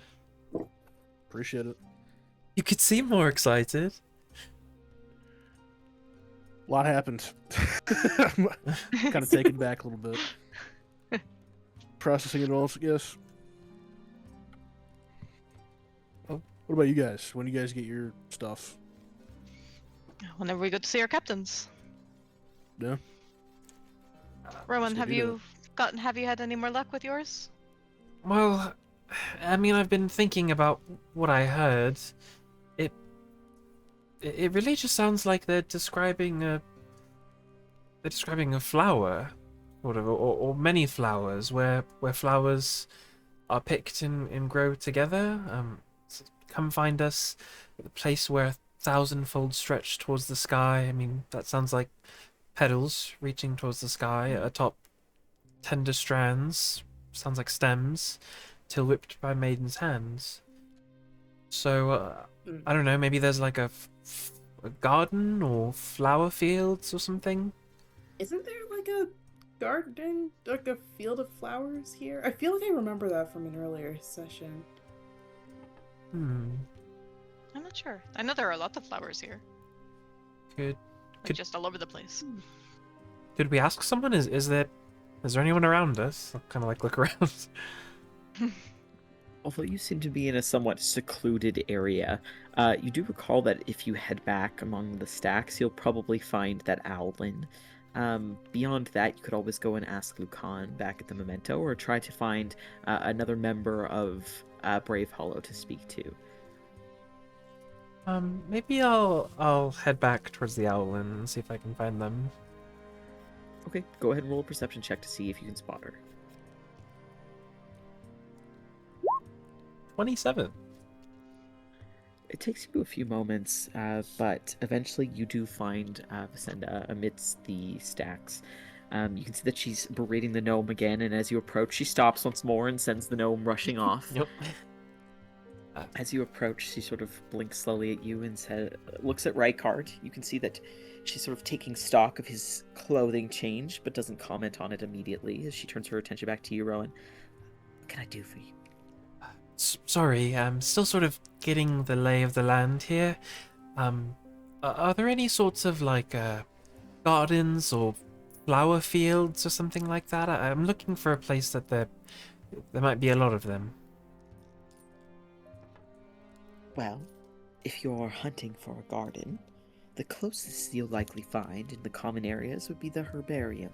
appreciate it. You could seem more excited. A lot happened. I'm kind of taken back a little bit. Processing it all, I guess. Oh. What about you guys? When do you guys get your stuff? Whenever we go to see our captains. Yeah. Rowan, So have do you had any more luck with yours? Well, I mean, I've been thinking about what I heard. It really just sounds like they're describing a flower, or many flowers, where flowers are picked and grow together. Come find us at the place where a thousandfold stretch towards the sky. I mean, that sounds like petals reaching towards the sky atop tender strands. Sounds like stems, till whipped by maiden's hands. So, I don't know, maybe there's like a garden or flower fields or something? Isn't there like a garden, like a field of flowers here? I feel like I remember that from an earlier session. I'm not sure. I know there are a lot of flowers here. Could Just all over the place. we ask someone? Is there anyone around us? I'll kind of like look around. Although you seem to be in a somewhat secluded area, you do recall that if you head back among the stacks, you'll probably find that Owlin. Beyond that, you could always go and ask Lucan back at the Memento, or try to find another member of Brave Hollow to speak to. Maybe I'll head back towards the Owlin and see if I can find them. Okay, go ahead and roll a perception check to see if you can spot her. 27. It takes you a few moments, but eventually you do find Vicenda amidst the stacks. You can see that she's berating the gnome again, and as you approach, she stops once more and sends the gnome rushing off. Yep. As you approach, she sort of blinks slowly at you and looks at Rykard. You can see that she's sort of taking stock of his clothing change, but doesn't comment on it immediately as she turns her attention back to you, Rowan. What can I do for you? Sorry, I'm still sort of getting the lay of the land here. Are there any sorts of like gardens or flower fields or something like that? I'm looking for a place that there might be a lot of them. Well, if you're hunting for a garden, the closest you'll likely find in the common areas would be the herbarium.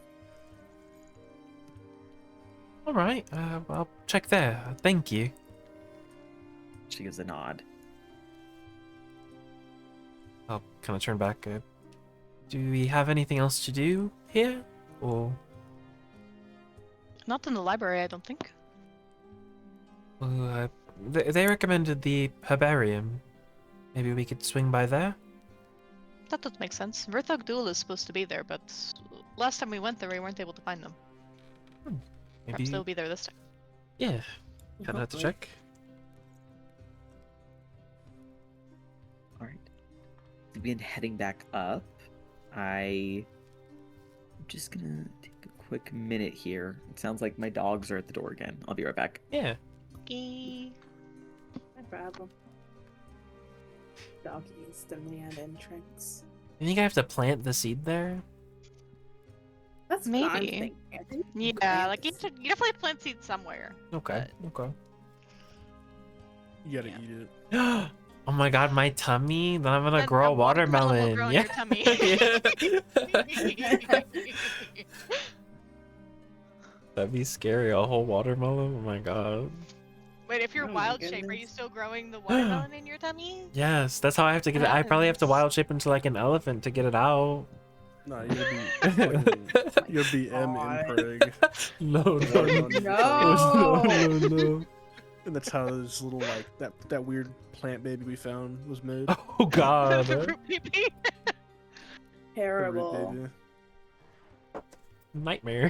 All right, I'll check there. Thank you. She gives a nod. I'll kind of turn back. Do we have anything else to do here, or? Not in the library, I don't think. They recommended the herbarium. Maybe we could swing by there? That would make sense. Verthog Duel is supposed to be there, but last time we went there, we weren't able to find them. Maybe Perhaps they'll be there this time. Yeah, kind of have to check. Alright. We begin heading back up. I'm just gonna take a quick minute here. It sounds like my dogs are at the door again. I'll be right back. Yeah. Okay. No problem. Doggies demand entrance. You think I have to plant the seed there? That's what I'm Maybe. thinking. I think Yeah, plant like you the definitely have to plant seeds somewhere. Okay. Okay. You gotta Yeah. eat it. Oh my god, my tummy! Then I'm gonna Then grow a a watermelon will watermelon. grow in Yeah. your tummy. That'd be scary. A whole watermelon. Oh my god. Wait, if you're Oh my wild shape, are you goodness. still growing the watermelon in your tummy? Yes, that's how I have to get it. I probably have to Yes. wild shape into like an elephant to get it out. No, you'll be M. Impreg. No, no, Watermelon. No. no, no. And that's how this little like that weird plant baby we found was made. Oh god. Fruit pee-pee? The root Terrible. baby. Nightmare.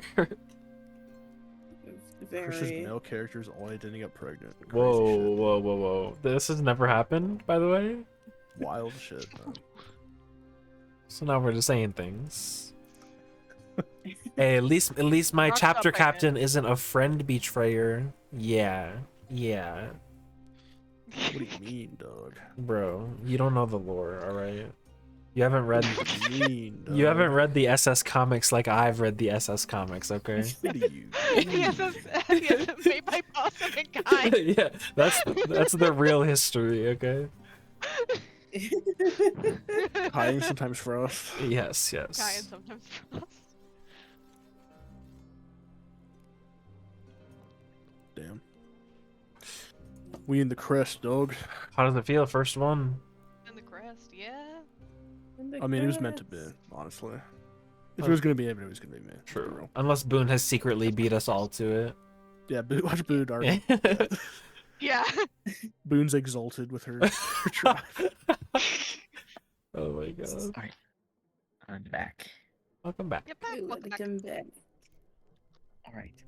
Chris's Very. male characters only didn't get pregnant. Crazy Whoa, shit. whoa, whoa, whoa. This has never happened, by the way. Wild shit. Man. So now we're just saying things. Hey, at least my Rock's chapter not pregnant. captain isn't a friend betrayer. Yeah. Yeah. What do you mean, dog? Bro, you don't know the lore, alright? You haven't read Mean, you haven't dog. read the SS comics like I've read the SS comics, okay? What do you Yes, yes, made by Possum and Guy. Yeah, that's the real history, okay? Kai and sometimes Frost. Yes, Guy and yes. sometimes Frost. Damn. We in the crest, dog. How does it feel? First one. And the crest, yeah. I mean, it was meant to be, honestly. If Oh. it was gonna be him, it was gonna be me. for real. Unless Boone has secretly beat us all to Yeah, watch Boone. it. Yeah. Boone's exalted with her tribe. Oh my god. Alright. I'm back. Welcome back. Get back, welcome back. Welcome back. Alright.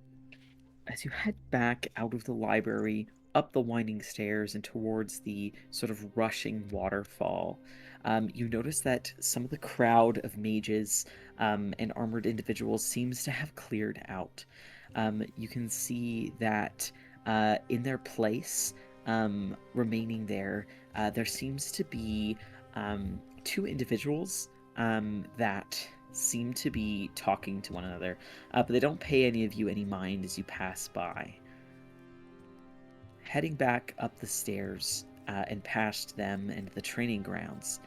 As you head back out of the library, up the winding stairs, and towards the sort of rushing waterfall, you notice that some of the crowd of mages and armored individuals seems to have cleared out. You can see that in their place, remaining there, there seems to be two individuals that seem to be talking to one another, but they don't pay any of you any mind as you pass by. Heading back up the stairs and past them and the training grounds,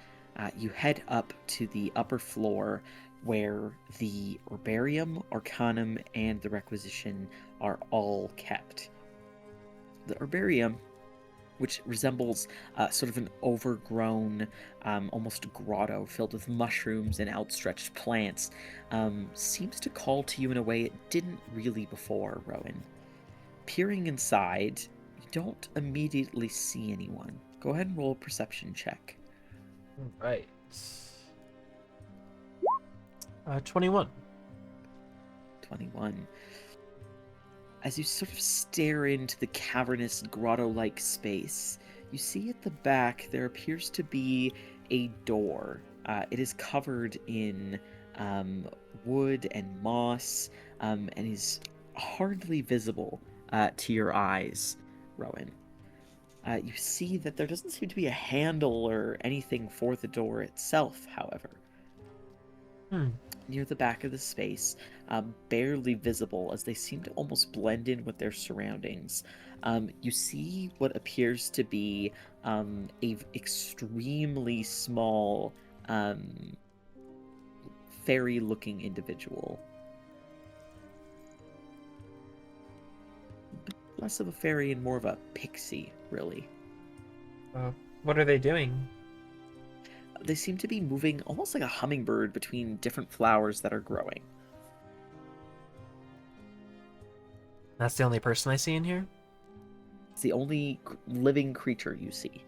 you head up to the upper floor where the Herbarium, Arcanum, and the Requisition are all kept. The Herbarium, which resembles sort of an overgrown, almost grotto filled with mushrooms and outstretched plants, seems to call to you in a way it didn't really before, Rowan. Peering inside, you don't immediately see anyone. Go ahead and roll a perception check. Right. 21. 21. As you sort of stare into the cavernous grotto-like space, you see at the back there appears to be a door. It is covered in wood and moss, and is hardly visible to your eyes, Rowan. You see that there doesn't seem to be a handle or anything for the door itself, however. Near the back of the space, barely visible as they seem to almost blend in with their surroundings, you see what appears to be a extremely small fairy-looking individual. Less of a fairy and more of a pixie, really. What are they doing? They seem to be moving almost like a hummingbird between different flowers that are growing. That's the only person I see in here? It's the only living creature you see.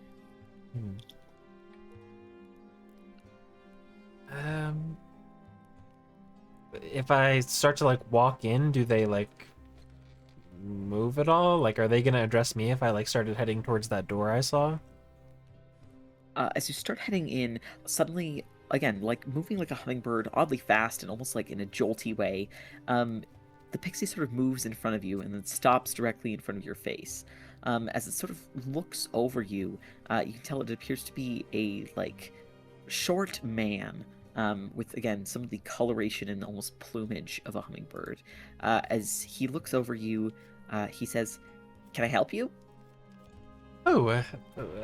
If I start to like walk in, do they like move at all? Like, are they gonna address me if I like started heading towards that door I saw? As you start heading in, suddenly, again, like moving like a hummingbird, oddly fast and almost like in a jolty way, the pixie sort of moves in front of you and then stops directly in front of your face. As it sort of looks over you, you can tell it appears to be a like short man, with again some of the coloration and almost plumage of a hummingbird. As he looks over you, he says, "Can I help you?" Oh,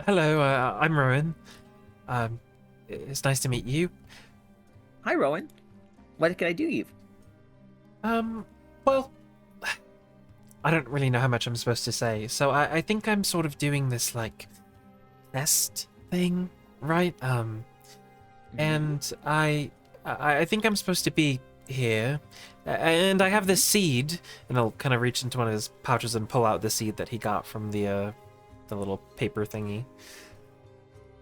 hello, I'm Rowan. It's nice to meet you. "Hi, Rowan. What can I do you?" Well, I don't really know how much I'm supposed to say, so I think I'm sort of doing this, like, test thing, right? And I think I'm supposed to be here, and I have this seed, and I'll kind of reach into one of his pouches and pull out the seed that he got from the little paper thingy.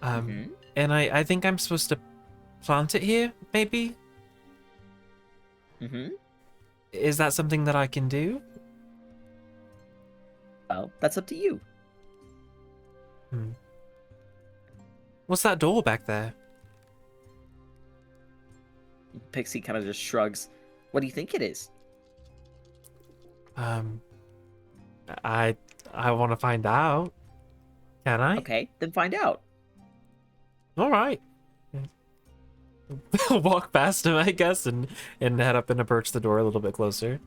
And I think I'm supposed to plant it here, maybe? Is that something that I can do? Well, that's up to you. What's that door back there? Pixie kind of just shrugs. "What do you think it is?" I want to find out. Can I? Okay, then find out. All right. walk past him, I guess, and head up and approach the door a little bit closer.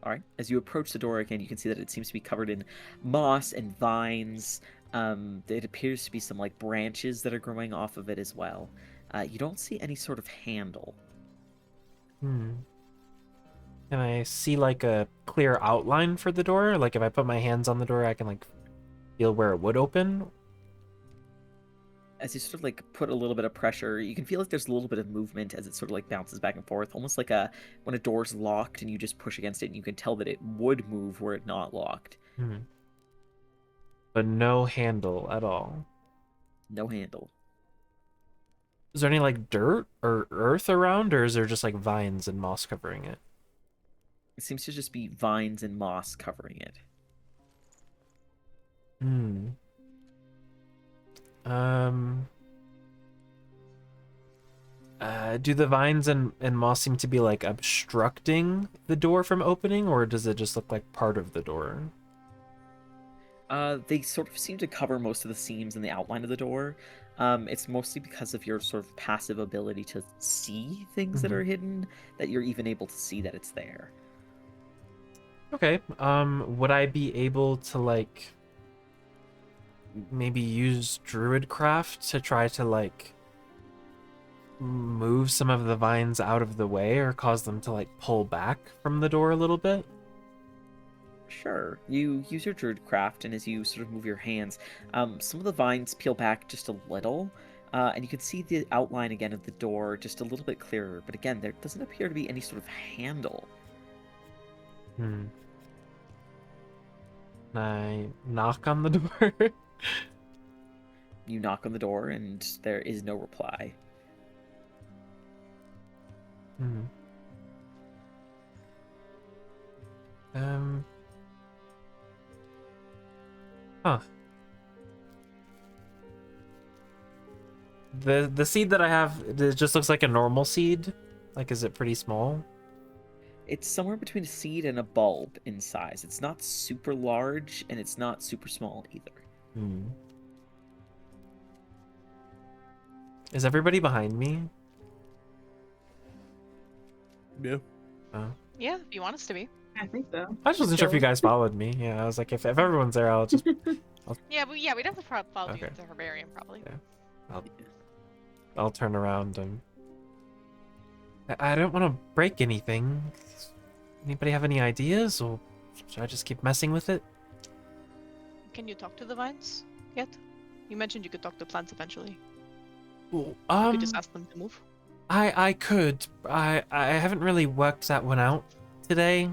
All right. As you approach the door again, you can see that it seems to be covered in moss and vines. It appears to be some like branches that are growing off of it as well. You don't see any sort of handle. Can I see like a clear outline for the door? Like if I put my hands on the door, I can like feel where it would open. As you sort of like put a little bit of pressure, you can feel like there's a little bit of movement as it sort of like bounces back and forth, almost like when a door's locked and you just push against it, and you can tell that it would move were it not locked. But no handle at all. No handle. Is there any like dirt or earth around, or is there just like vines and moss covering it? It seems to just be vines and moss covering it. Do the vines and moss seem to be like obstructing the door from opening, or does it just look like part of the door? They sort of seem to cover most of the seams and the outline of the door. It's mostly because of your sort of passive ability to see things that are hidden that you're even able to see that it's there. Okay. Would I be able to like maybe use Druidcraft to try to like move some of the vines out of the way, or cause them to like pull back from the door a little bit? Sure. You use your Druidcraft, and as you sort of move your hands, some of the vines peel back just a little, and you can see the outline again of the door just a little bit clearer. But again, there doesn't appear to be any sort of handle. I knock on the door. You knock on the door, and there is no reply. Huh. The seed that I have, it just looks like a normal seed. Like, is it pretty small? It's somewhere between a seed and a bulb in size. It's not super large, and it's not super small either. Is everybody behind me? Yeah. Yeah, if you want us to be. I think so. I just wasn't sure if you guys followed me. Yeah, I was like, if everyone's there, I'll just... Yeah, we'd have to follow Okay. you to the herbarium probably. Yeah. I'll turn around and... I don't want to break anything. Anybody have any ideas, or should I just keep messing with it? Can you talk to the vines yet? You mentioned you could talk to plants eventually. Well, You could just ask them to move. I could. I haven't really worked that one out today.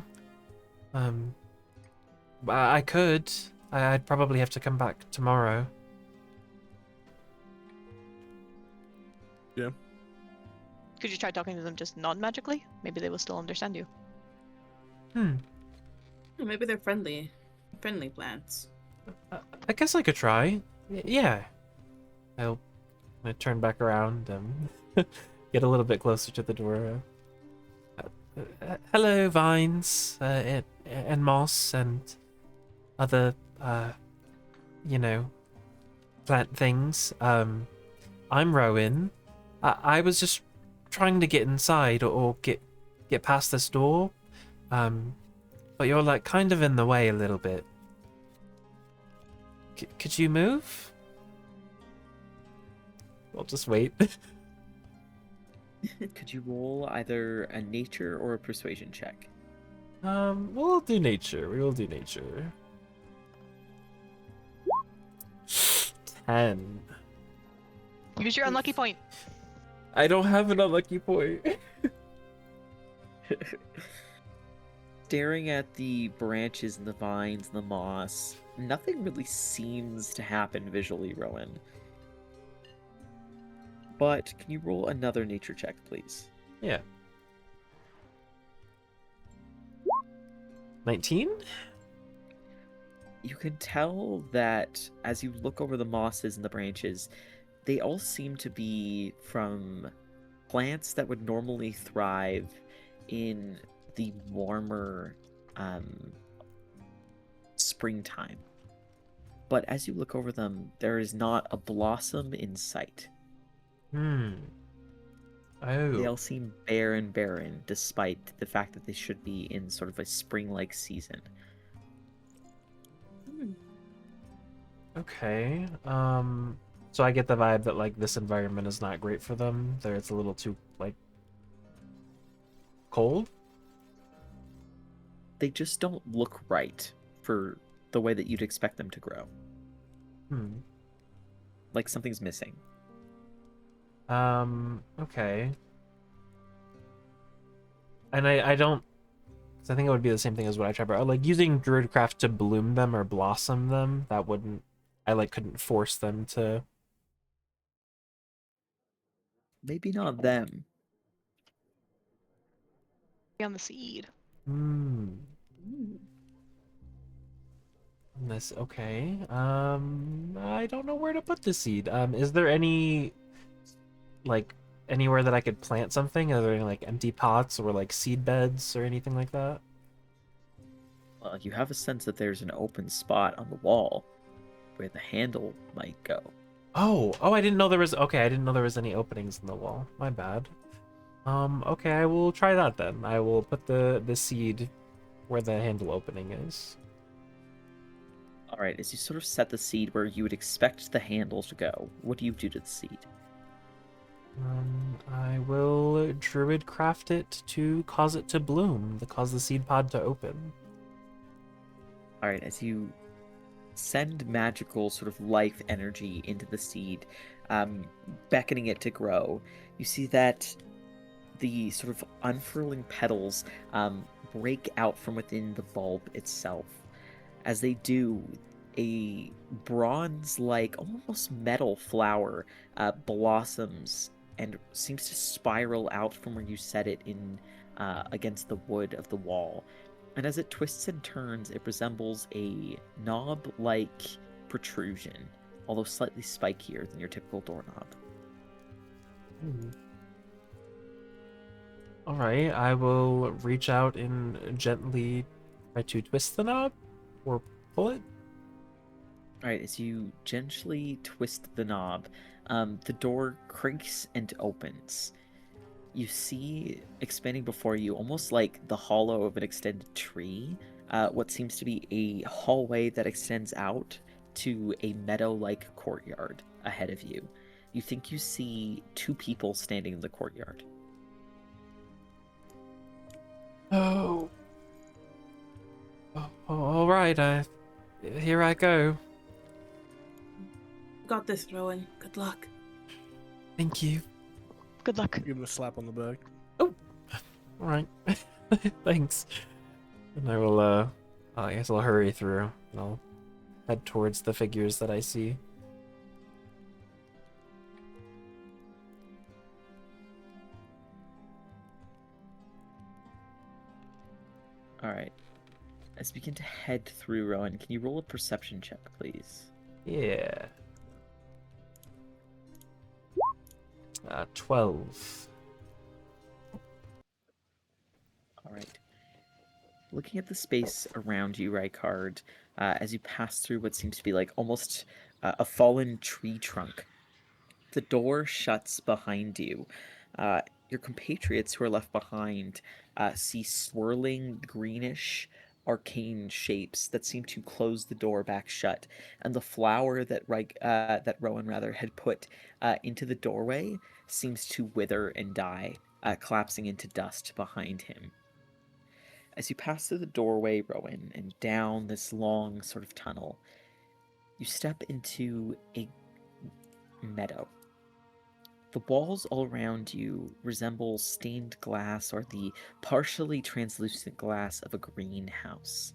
I could. I'd probably have to come back tomorrow. Yeah. Could you try talking to them just non-magically? Maybe they will still understand you. Maybe they're friendly plants. I guess I could try. Yeah. I'll turn back around and get a little bit closer to the door. Hello, vines, and moss, and other, plant things. I'm Rowan. I was just trying to get inside or get past this door. But you're like kind of in the way a little bit. Could you move? I'll just wait. Could you roll either a nature or a persuasion check? We'll do nature. We will do nature. 10. Use your unlucky point. I don't have an unlucky point. Staring at the branches and the vines and the moss, nothing really seems to happen visually, Rowan. But can you roll another nature check, please? Yeah. 19? You can tell that as you look over the mosses and the branches, they all seem to be from plants that would normally thrive in the warmer springtime. But as you look over them, there is not a blossom in sight. They Oh. all seem bare and barren, despite the fact that they should be in sort of a spring-like season. Okay. So I get the vibe that like this environment is not great for them. There, it's a little too like cold. They just don't look right for the way that you'd expect them to grow. Hmm. Like something's missing. Okay. And I don't. 'Cause I think it would be the same thing as what I tried, but like using Druidcraft to bloom them or blossom them, that wouldn't. I like couldn't force them to. Maybe not them. On the seed. Hmm. Mm. This okay. I don't know where to put the seed. Is there any like anywhere that I could plant something? Are there any like empty pots or like seed beds or anything like that? Well, you have a sense that there's an open spot on the wall where the handle might go. Oh, I didn't know there was. Okay, I didn't know there was any openings in the wall. My bad. Okay, I will try that then. I will put the seed where the handle opening is. All right, as you sort of set the seed where you would expect the handle to go, what do you do to the seed? I will druid craft it to cause it to bloom, to cause the seed pod to open. All right, as you send magical sort of life energy into the seed, beckoning it to grow, you see that the sort of unfurling petals break out from within the bulb itself. As they do, a bronze-like, almost metal flower blossoms and seems to spiral out from where you set it in against the wood of the wall. And as it twists and turns, it resembles a knob-like protrusion, although slightly spikier than your typical doorknob. All right, I will reach out and gently try to twist the knob or pull it. All right, as you gently twist the knob, the door creaks and opens. You see, expanding before you, almost like the hollow of an extended tree, what seems to be a hallway that extends out to a meadow-like courtyard ahead of you. You think you see two people standing in the courtyard. Oh. All right. Here I go. Got this, Rowan. Good luck. Thank you. Good luck. Give him a slap on the back. All right. Thanks. And I will. I guess I'll hurry through. And I'll head towards the figures that I see. All right. As we begin to head through, Rowan, can you roll a perception check, please? Yeah. 12. All right. Looking at the space around you, Rykard, as you pass through what seems to be like almost a fallen tree trunk, the door shuts behind you. Your compatriots who are left behind see swirling greenish arcane shapes that seem to close the door back shut, and the flower that Rowan had put into the doorway seems to wither and die, collapsing into dust behind him. As you pass through the doorway, Rowan, and down this long sort of tunnel, you step into a meadow. The walls all around you resemble stained glass or the partially translucent glass of a greenhouse,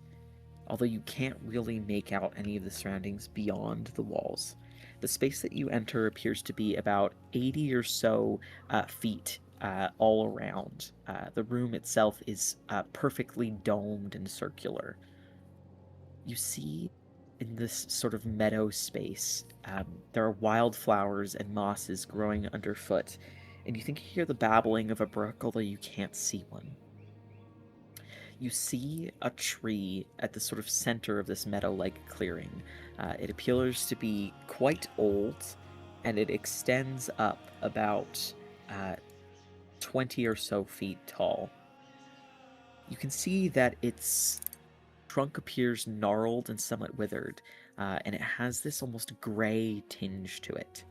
although you can't really make out any of the surroundings beyond the walls. The space that you enter appears to be about 80 or so feet all around. The room itself is perfectly domed and circular. You see in this sort of meadow space, there are wildflowers and mosses growing underfoot, and you think you hear the babbling of a brook, although you can't see one. You see a tree at the sort of center of this meadow-like clearing. It appears to be quite old, and it extends up about 20 or so feet tall. You can see that its trunk appears gnarled and somewhat withered, and it has this almost gray tinge to it.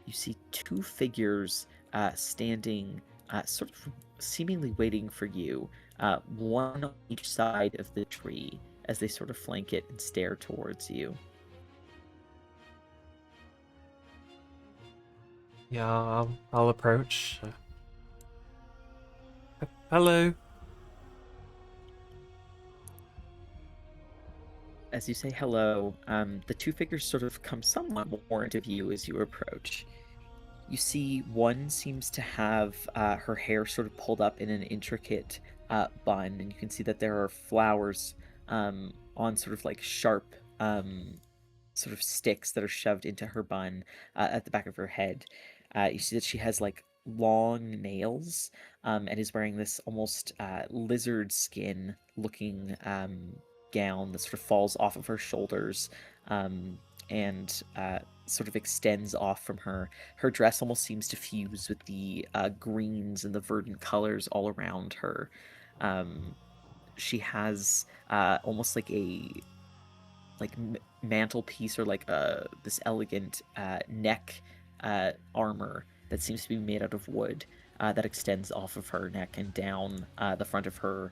You see two figures standing, sort of seemingly waiting for you, one on each side of the tree as they sort of flank it and stare towards you. Yeah, I'll approach. Hello. As you say hello, the two figures sort of come somewhat more into view as you approach. You see one seems to have her hair sort of pulled up in an intricate bun, and you can see that there are flowers on sort of like sharp sort of sticks that are shoved into her bun at the back of her head. You see that she has like long nails and is wearing this almost lizard skin looking gown that sort of falls off of her shoulders and sort of extends off from her. Her dress almost seems to fuse with the greens and the verdant colors all around her. She has almost like a mantelpiece or like this elegant neck armor that seems to be made out of wood that extends off of her neck and down the front of her,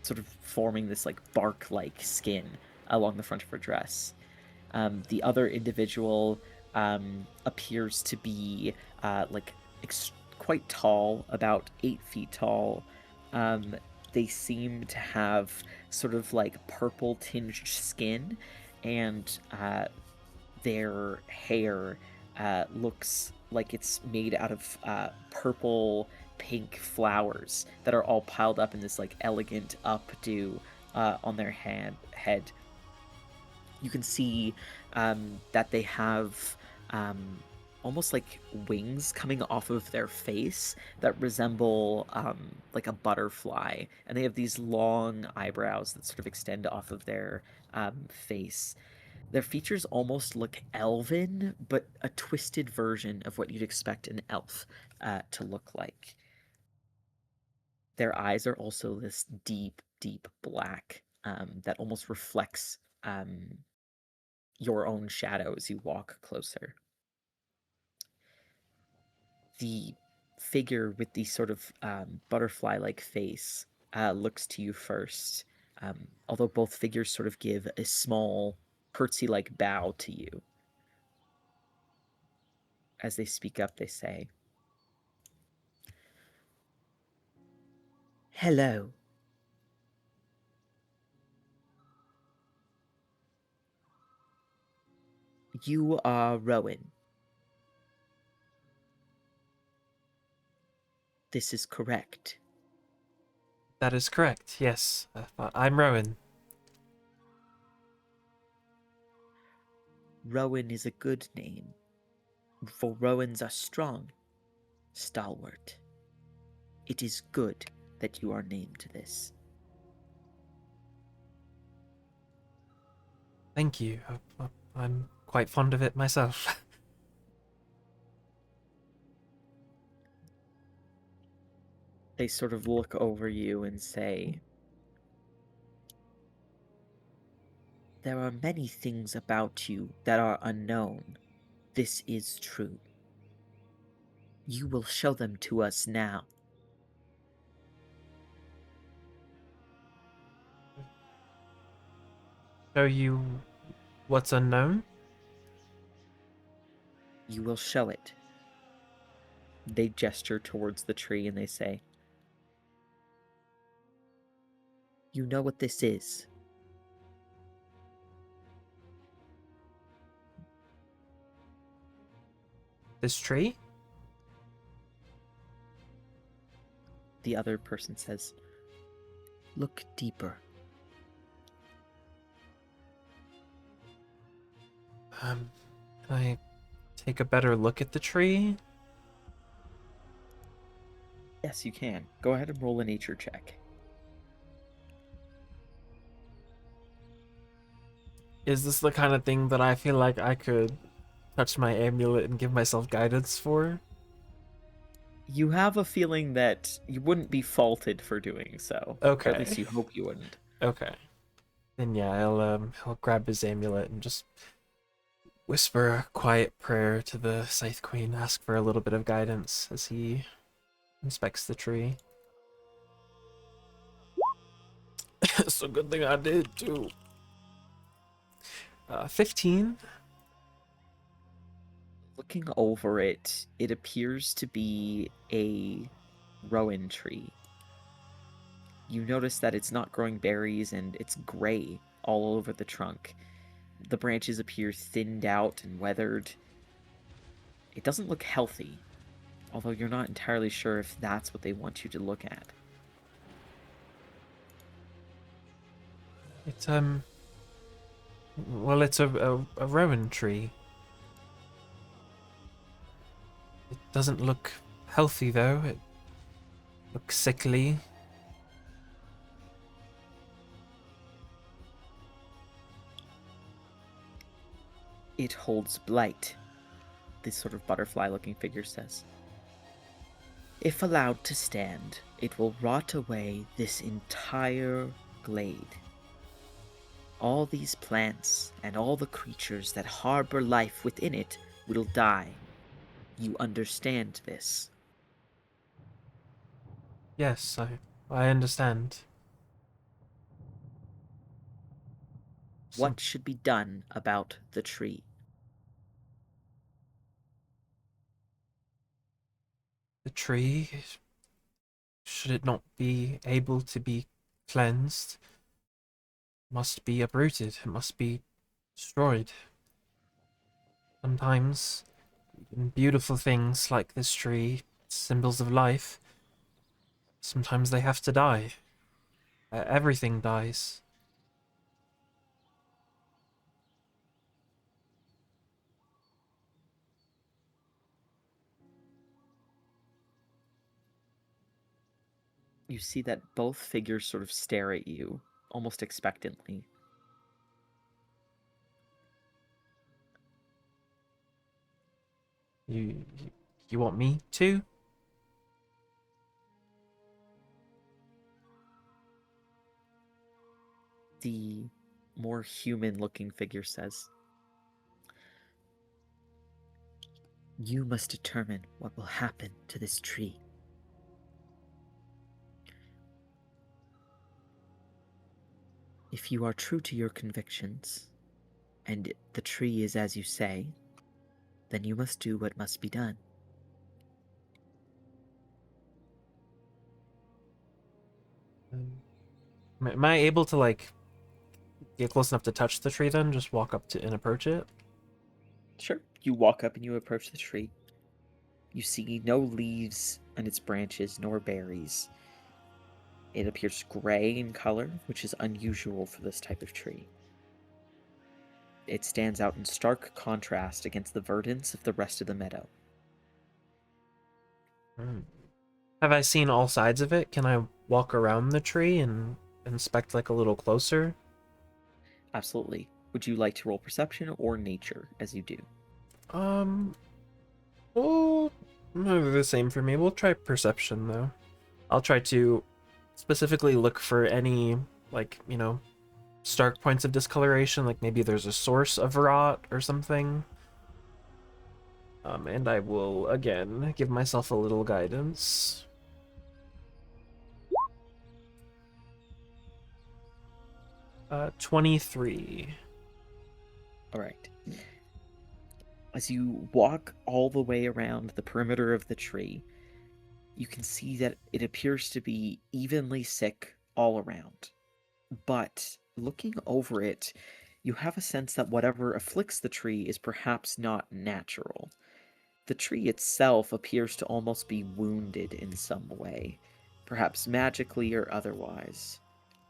sort of forming this like bark-like skin along the front of her dress. The other individual appears to be quite tall, about 8 feet tall. They seem to have sort of like purple tinged skin, and their hair looks like it's made out of purple pink flowers that are all piled up in this like elegant updo on their head. You can see that they have almost like wings coming off of their face that resemble like a butterfly, and they have these long eyebrows that sort of extend off of their face. Their features almost look elven, but a twisted version of what you'd expect an elf to look like. Their eyes are also this deep, deep black that almost reflects your own shadow as you walk closer. The figure with the sort of butterfly-like face looks to you first, although both figures sort of give a small curtsy-like bow to you. As they speak up, they say, "Hello. You are Rowan. This is correct." That is correct. Yes, I'm Rowan. Rowan is a good name, for Rowans are strong, stalwart. It is good that you are named this. Thank you. I'm quite fond of it myself. They sort of look over you and say, "There are many things about you that are unknown. This is true. You will show them to us now." Show you what's unknown? You will show it. They gesture towards the tree and they say, "You know what this is." This tree? The other person says, "Look deeper." Can I take a better look at the tree? Yes, you can. Go ahead and roll a nature check. Is this the kind of thing that I feel like I could touch my amulet and give myself guidance for? You have a feeling that you wouldn't be faulted for doing so. Okay. Or at least you hope you wouldn't. Okay. Then yeah, he'll grab his amulet and just whisper a quiet prayer to the Scythe Queen, ask for a little bit of guidance as he inspects the tree. It's a good thing I did too. 15. Looking over it, it appears to be a rowan tree. You notice that it's not growing berries and it's gray all over the trunk. The branches appear thinned out and weathered. It doesn't look healthy, although you're not entirely sure if that's what they want you to look at. It's well, it's a rowan tree. It doesn't look healthy though. It looks sickly. It holds blight, this sort of butterfly-looking figure says. If allowed to stand, it will rot away this entire glade. All these plants and all the creatures that harbor life within it will die. You understand this? Yes, I understand. What should be done about the tree? The tree, should it not be able to be cleansed, must be uprooted. It must be destroyed. Sometimes beautiful things like this tree, symbols of life, sometimes they have to die. Everything dies. You see that both figures sort of stare at you, almost expectantly. You want me to? The more human-looking figure says, "You must determine what will happen to this tree. If you are true to your convictions, and the tree is as you say, then you must do what must be done." Am I able to, like, get close enough to touch the tree then? Just walk up to and approach it? Sure. You walk up and you approach the tree. You see no leaves on its branches, nor berries. It appears gray in color, which is unusual for this type of tree. It stands out in stark contrast against the verdance of the rest of the meadow. Have I seen all sides of it? Can I walk around the tree and inspect, like, a little closer? Absolutely. Would you like to roll perception or nature as you do? Well, they're the same for me. We'll try perception, though. I'll try to specifically look for any, like, you know, stark points of discoloration, like maybe there's a source of rot or something. And I will, again, give myself a little guidance. Uh, 23. All right. As you walk all the way around the perimeter of the tree, you can see that it appears to be evenly sick all around. But looking over it, you have a sense that whatever afflicts the tree is perhaps not natural. The tree itself appears to almost be wounded in some way, perhaps magically or otherwise.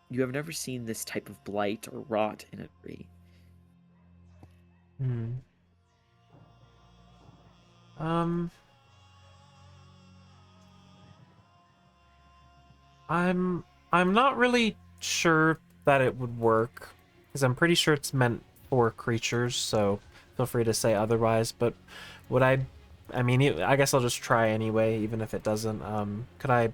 You have never seen this type of blight or rot in a tree. I'm not really sure that it would work, because I'm pretty sure it's meant for creatures, so feel free to say otherwise, but would I I mean, I guess I'll just try anyway, even if it doesn't. Could I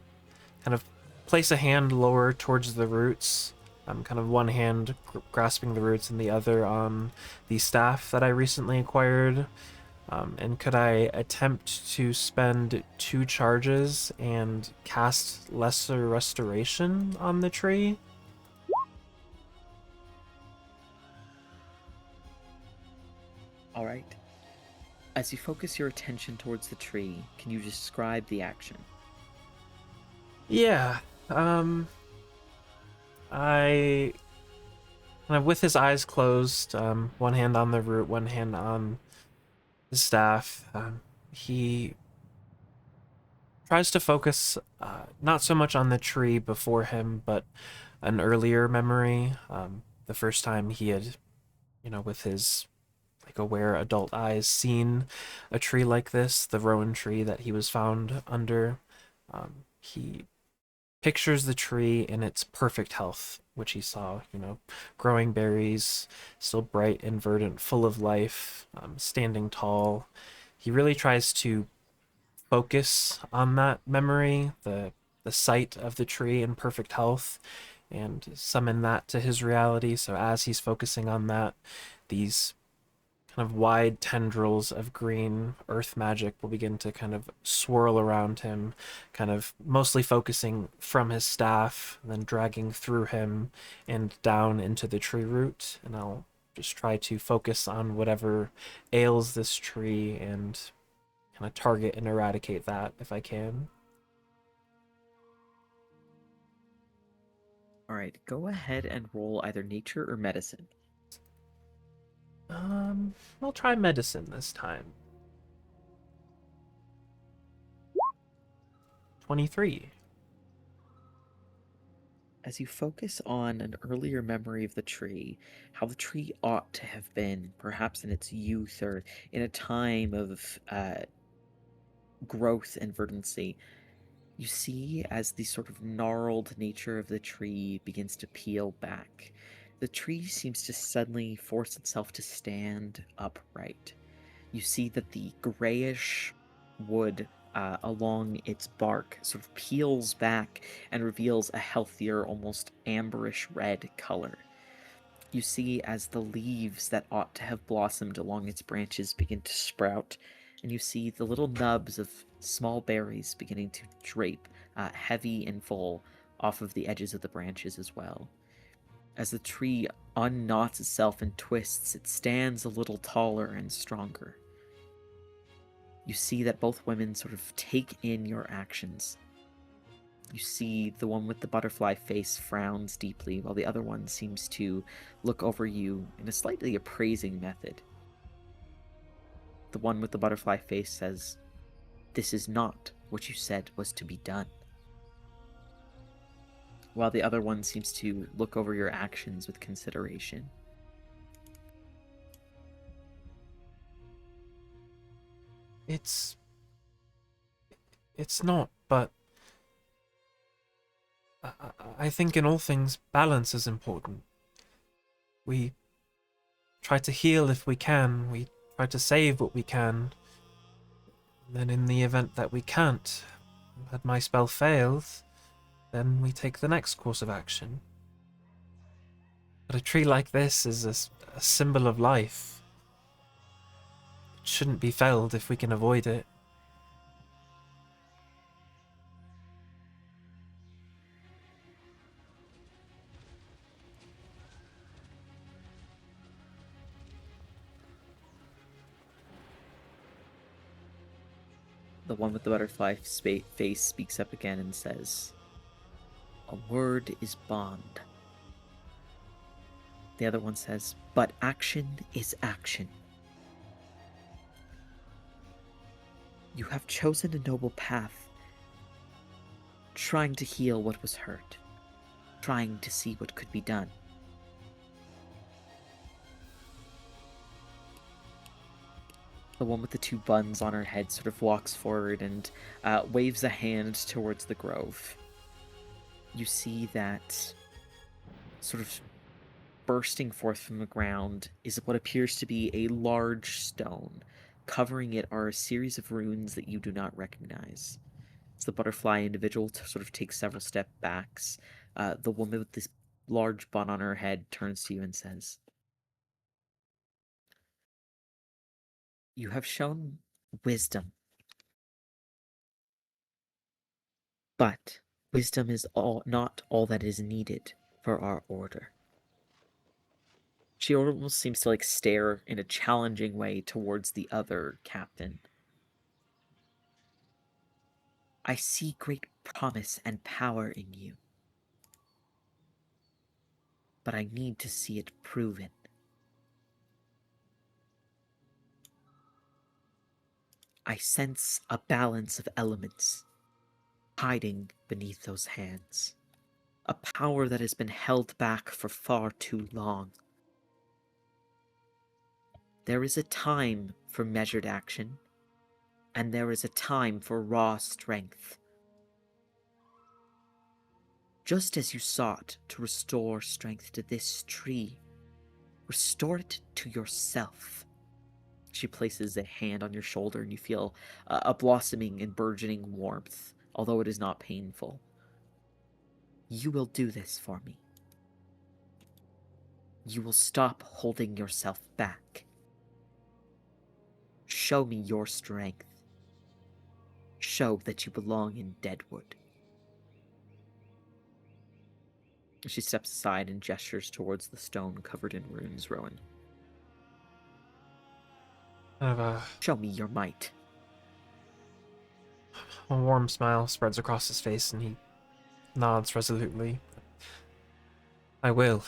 kind of place a hand lower towards the roots? Kind of one hand grasping the roots and the other on the staff that I recently acquired. And could I attempt to spend 2 charges and cast Lesser Restoration on the tree? All right. As you focus your attention towards the tree, can you describe the action? Yeah. I kind of with his eyes closed, one hand on the root, one hand on the staff. He tries to focus not so much on the tree before him, but an earlier memory. The first time he had, with his like aware adult eyes, seen a tree like this, the rowan tree that he was found under. He pictures the tree in its perfect health, which he saw, growing berries, still bright and verdant, full of life, standing tall. He really tries to focus on that memory, the sight of the tree in perfect health, and summon that to his reality. So as he's focusing on that, these kind of wide tendrils of green earth magic will begin to kind of swirl around him, kind of mostly focusing from his staff, and then dragging through him and down into the tree root. And I'll just try to focus on whatever ails this tree and kind of target and eradicate that if I can. All right, go ahead and roll either nature or medicine. I'll try medicine this time. 23. As you focus on an earlier memory of the tree, how the tree ought to have been, perhaps in its youth or in a time of growth and verdancy, you see as the sort of gnarled nature of the tree begins to peel back. The tree seems to suddenly force itself to stand upright. You see that the grayish wood along its bark sort of peels back and reveals a healthier, almost amberish red color. You see as the leaves that ought to have blossomed along its branches begin to sprout, and you see the little nubs of small berries beginning to drape heavy and full off of the edges of the branches as well. As the tree unknots itself and twists, it stands a little taller and stronger. You see that both women sort of take in your actions. You see the one with the butterfly face frowns deeply, while the other one seems to look over you in a slightly appraising method. The one with the butterfly face says, "This is not what you said was to be done." While the other one seems to look over your actions with consideration. It's not, but I think in all things, balance is important. We try to heal if we can, we try to save what we can. Then in the event that we can't, had my spell failed, then we take the next course of action. But a tree like this is a symbol of life. It shouldn't be felled if we can avoid it. The one with the butterfly face speaks up again and says, "A word is bond." The other one says, "But action is action." You have chosen a noble path, trying to heal what was hurt, trying to see what could be done. The one with the 2 buns on her head sort of walks forward and waves a hand towards the grove. You see that sort of bursting forth from the ground is what appears to be a large stone, covering it are a series of runes that you do not recognize. As the butterfly individual sort of takes several step backs, the woman with this large bun on her head turns to you and says, "You have shown wisdom, but wisdom is not all that is needed for our order." She almost seems to stare in a challenging way towards the other captain. "I see great promise and power in you, but I need to see it proven. I sense a balance of elements hiding beneath those hands, a power that has been held back for far too long. There is a time for measured action, and there is a time for raw strength. Just as you sought to restore strength to this tree, restore it to yourself." She places a hand on your shoulder, and you feel a blossoming and burgeoning warmth, although it is not painful. "You will do this for me. You will stop holding yourself back. Show me your strength. Show that you belong in Deadwood." She steps aside and gestures towards the stone covered in runes, Rowan. "Show me your might." A warm smile spreads across his face, and he nods resolutely. "I will.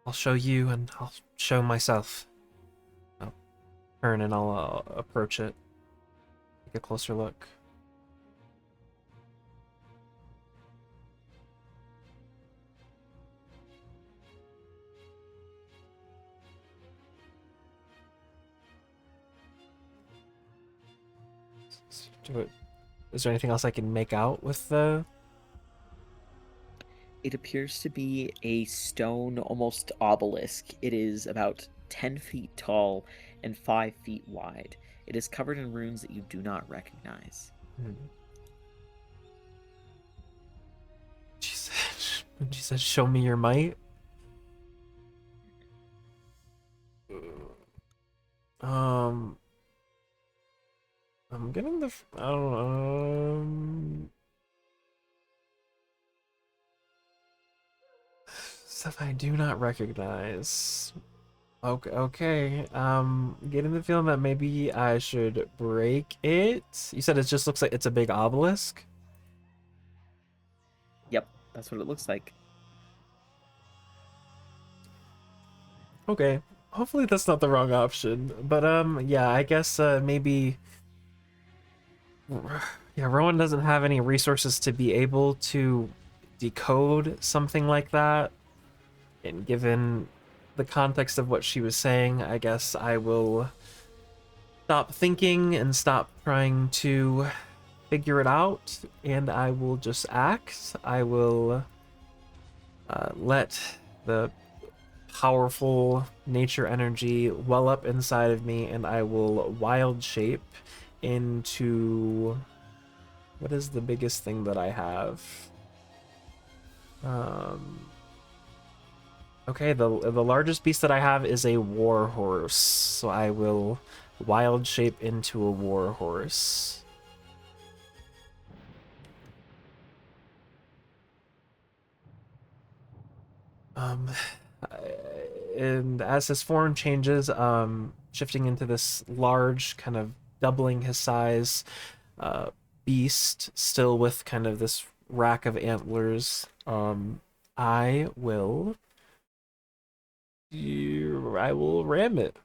I'll show you, and I'll show myself." I'll turn and I'll approach it, take a closer look. Is there anything else I can make out with the... It appears to be a stone, almost obelisk. It is about 10 feet tall and 5 feet wide. It is covered in runes that you do not recognize. She said, "Show me your might." I'm getting the... I don't know. Stuff I do not recognize. Okay. Getting the feeling that maybe I should break it. You said it just looks like it's a big obelisk? Yep, that's what it looks like. Okay. Hopefully that's not the wrong option. But yeah, I guess maybe... Yeah, Rowan doesn't have any resources to be able to decode something like that. And given the context of what she was saying, I guess I will stop thinking and stop trying to figure it out, and I will just act. I will let the powerful nature energy well up inside of me, and I will wild shape into... What is the biggest thing that I have? Okay, the largest beast that I have is a war horse, so I will wild shape into a war horse. And as his form changes, shifting into this large, kind of doubling his size, beast, still with kind of this rack of antlers, I will ram it.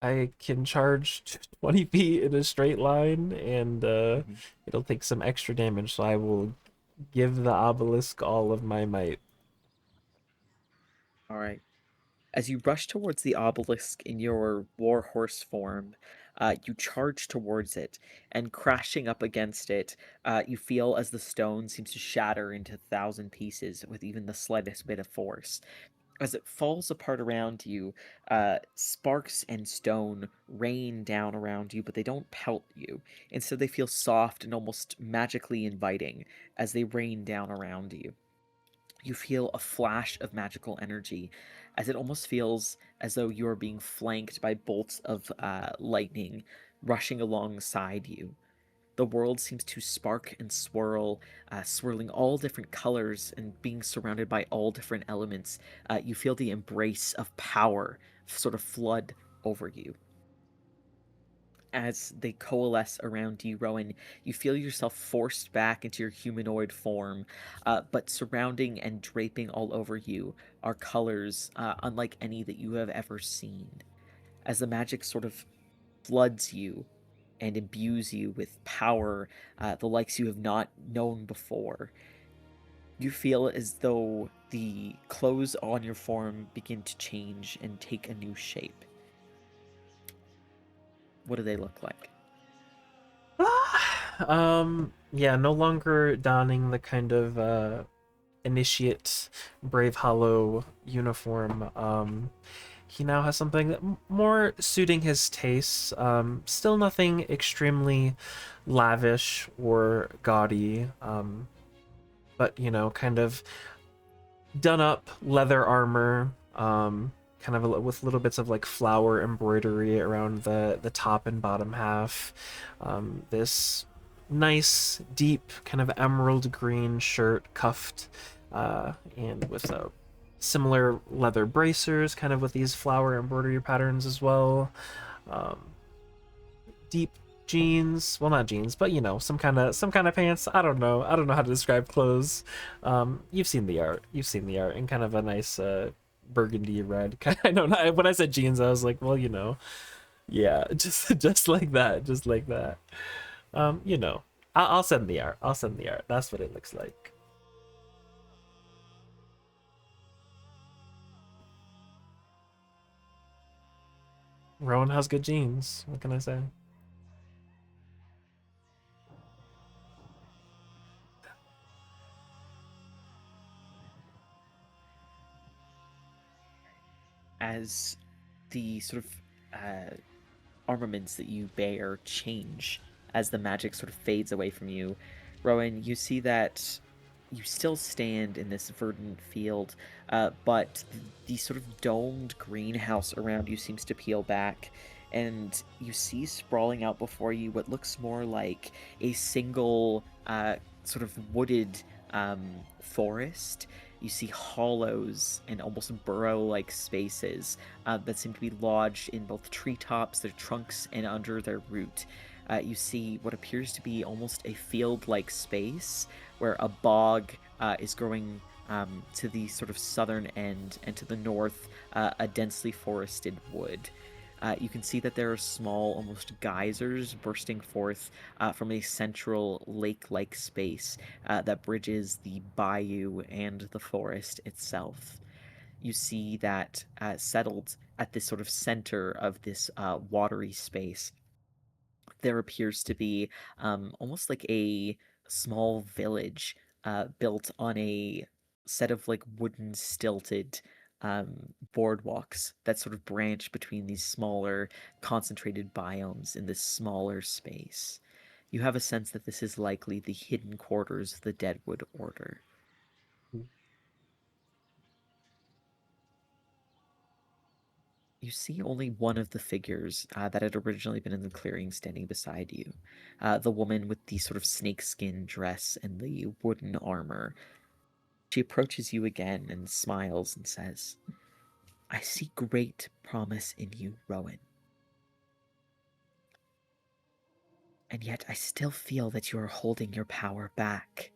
I can charge 20 feet in a straight line, and it'll take some extra damage, so I will give the obelisk all of my might. All right. As you rush towards the obelisk in your warhorse form, you charge towards it, and crashing up against it, you feel as the stone seems to shatter into 1,000 pieces with even the slightest bit of force. As it falls apart around you, sparks and stone rain down around you, but they don't pelt you. Instead, they feel soft and almost magically inviting as they rain down around you. You feel a flash of magical energy, as it almost feels as though you are being flanked by bolts of lightning rushing alongside you. The world seems to spark and swirl, swirling all different colors and being surrounded by all different elements. You feel the embrace of power sort of flood over you. As they coalesce around you, Rowan, you feel yourself forced back into your humanoid form, but surrounding and draping all over you are colors unlike any that you have ever seen. As the magic sort of floods you and imbues you with power, the likes you have not known before, you feel as though the clothes on your form begin to change and take a new shape. What do they look like? Yeah, no longer donning the kind of initiate Brave Hollow uniform. He now has something that more suiting his tastes. Still nothing extremely lavish or gaudy, but kind of done up leather armor, kind of with little bits of like flower embroidery around the top and bottom half. This nice deep kind of emerald green shirt cuffed, and with similar leather bracers, kind of with these flower embroidery patterns as well. Deep jeans, well, not jeans, but some kind of pants. I don't know how to describe clothes. You've seen the art, and kind of a nice burgundy red. I know, when I said jeans, I was like, well, yeah, just like that. I'll send the art. That's what it looks like. Rowan has good genes. What can I say? As the sort of armaments that you bear change, as the magic sort of fades away from you, Rowan, you see that you still stand in this verdant field, but the sort of domed greenhouse around you seems to peel back, and you see sprawling out before you what looks more like a single sort of wooded forest. You see hollows and almost burrow-like spaces that seem to be lodged in both treetops, their trunks, and under their root. You see what appears to be almost a field-like space where a bog is growing to the sort of southern end, and to the north, a densely forested wood. You can see that there are small, almost geysers bursting forth from a central lake-like space that bridges the bayou and the forest itself. You see that settled at this sort of center of this watery space, there appears to be almost like a small village built on a set of like wooden stilted boardwalks that sort of branch between these smaller concentrated biomes in this smaller space. You have a sense that this is likely the hidden quarters of the Deadwood Order. You see only one of the figures that had originally been in the clearing standing beside you. The woman with the sort of snakeskin dress and the wooden armor. She approaches you again and smiles and says, "I see great promise in you, Rowan. And yet I still feel that you are holding your power back.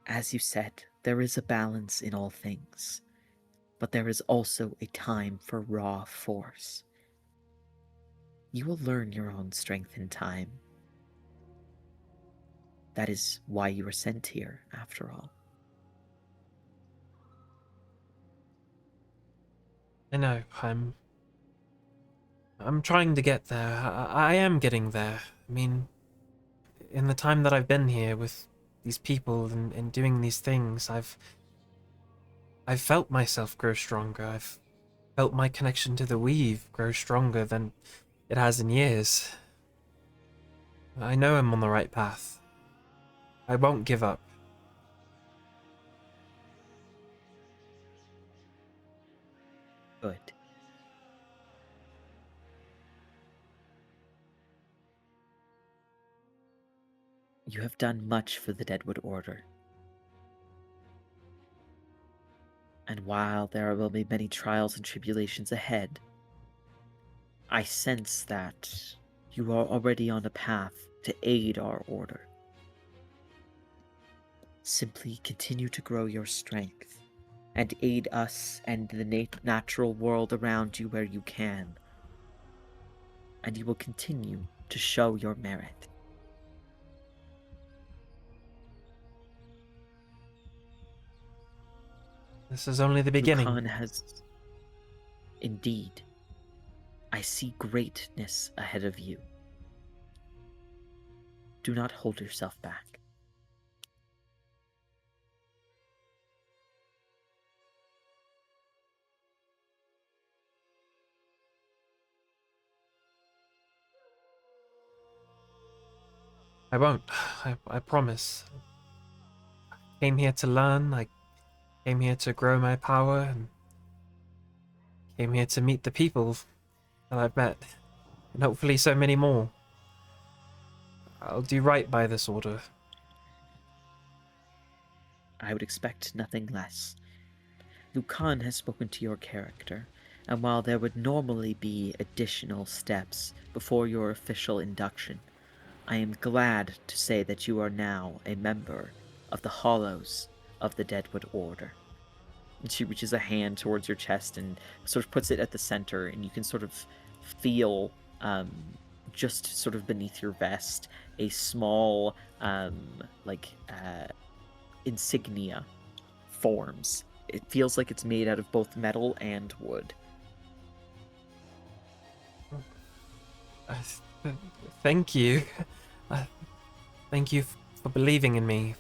As you said, there is a balance in all things, but there is also a time for raw force. You will learn your own strength in time. That is why you were sent here, after all." I know, I'm trying to get there. I am getting there. I mean, in the time that I've been here with these people and doing these things, I've felt myself grow stronger. I've felt my connection to the weave grow stronger than it has in years. I know I'm on the right path. I won't give up. Good. You have done much for the Deadwood Order. And while there will be many trials and tribulations ahead, I sense that you are already on a path to aid our order. Simply continue to grow your strength and aid us and the natural world around you where you can, and you will continue to show your merit. This is only the beginning. Lucan has... Indeed. I see greatness ahead of you. Do not hold yourself back. I won't. I promise. I came here to learn. I came here to grow my power, and came here to meet the people that I've met, and hopefully so many more. I'll do right by this order. I would expect nothing less. Lucan has spoken to your character, and while there would normally be additional steps before your official induction, I am glad to say that you are now a member of the Hollows of the Deadwood Order. And she reaches a hand towards your chest and sort of puts it at the center, and you can sort of feel, just sort of beneath your vest, a small, insignia forms. It feels like it's made out of both metal and wood. Thank you. Thank you for believing in me,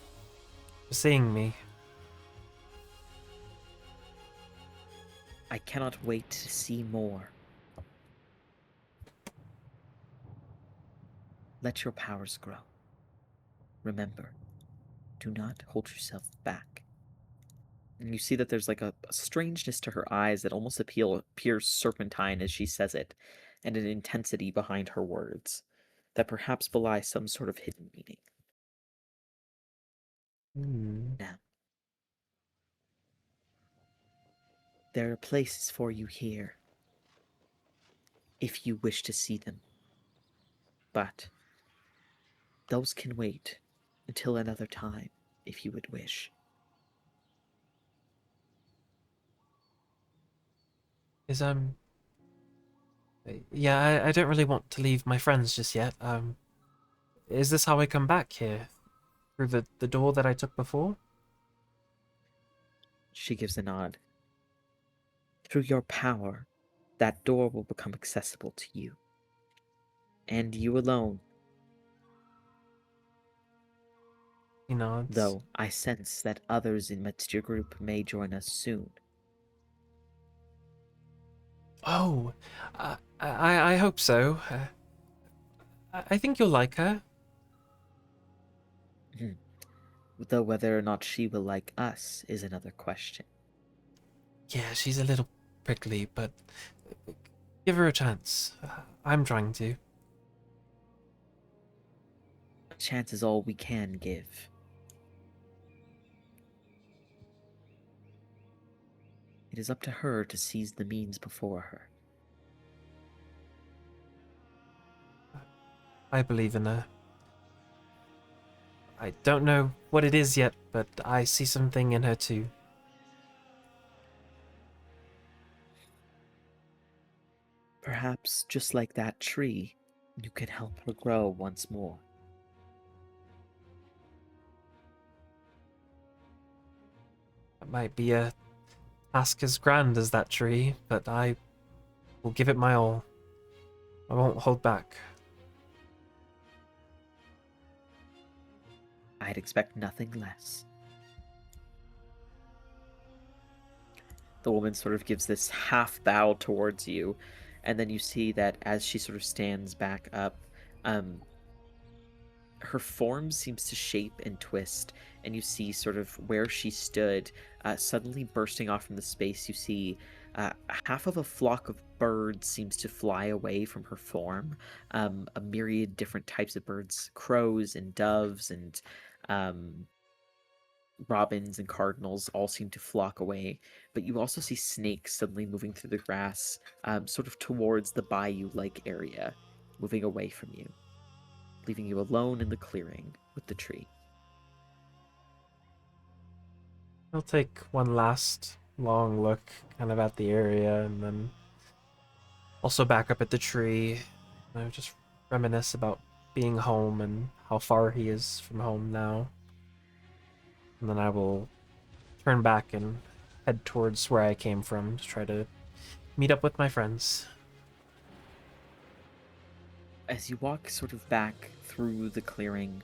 for seeing me. I cannot wait to see more. Let your powers grow. Remember, do not hold yourself back. And you see that there's like a strangeness to her eyes that almost appears serpentine as she says it, and an intensity behind her words that perhaps belie some sort of hidden meaning. Now, there are places for you here, if you wish to see them. But those can wait until another time, if you would wish. Yeah, I don't really want to leave my friends just yet. Is this how I come back here? Through the door that I took before? She gives a nod. Through your power, that door will become accessible to you. And you alone. He nods. Though I sense that others in your group may join us soon. Oh, I hope so. I think you'll like her. Though whether or not she will like us is another question. Yeah, she's a little prickly, but give her a chance. I'm trying to. A chance is all we can give. It is up to her to seize the means before her. I believe in her. I don't know what it is yet, but I see something in her too. Perhaps, just like that tree, you can help her grow once more. It might be a task as grand as that tree, but I will give it my all. I won't hold back. I'd expect nothing less. the woman sort of gives this half bow towards you, and then you see that as she sort of stands back up, her form seems to shape and twist, and you see sort of where she stood, suddenly bursting off from the space. You see half of a flock of birds seems to fly away from her form. A myriad different types of birds, crows and doves and robins and cardinals all seem to flock away, but you also see snakes suddenly moving through the grass, sort of towards the bayou-like area, moving away from you, leaving you alone in the clearing with the tree. I'll take one last long look kind of at the area, and then also back up at the tree. Just reminisce about being home and how far he is from home now. And then I will turn back and head towards where I came from to try to meet up with my friends. As you walk sort of back through the clearing,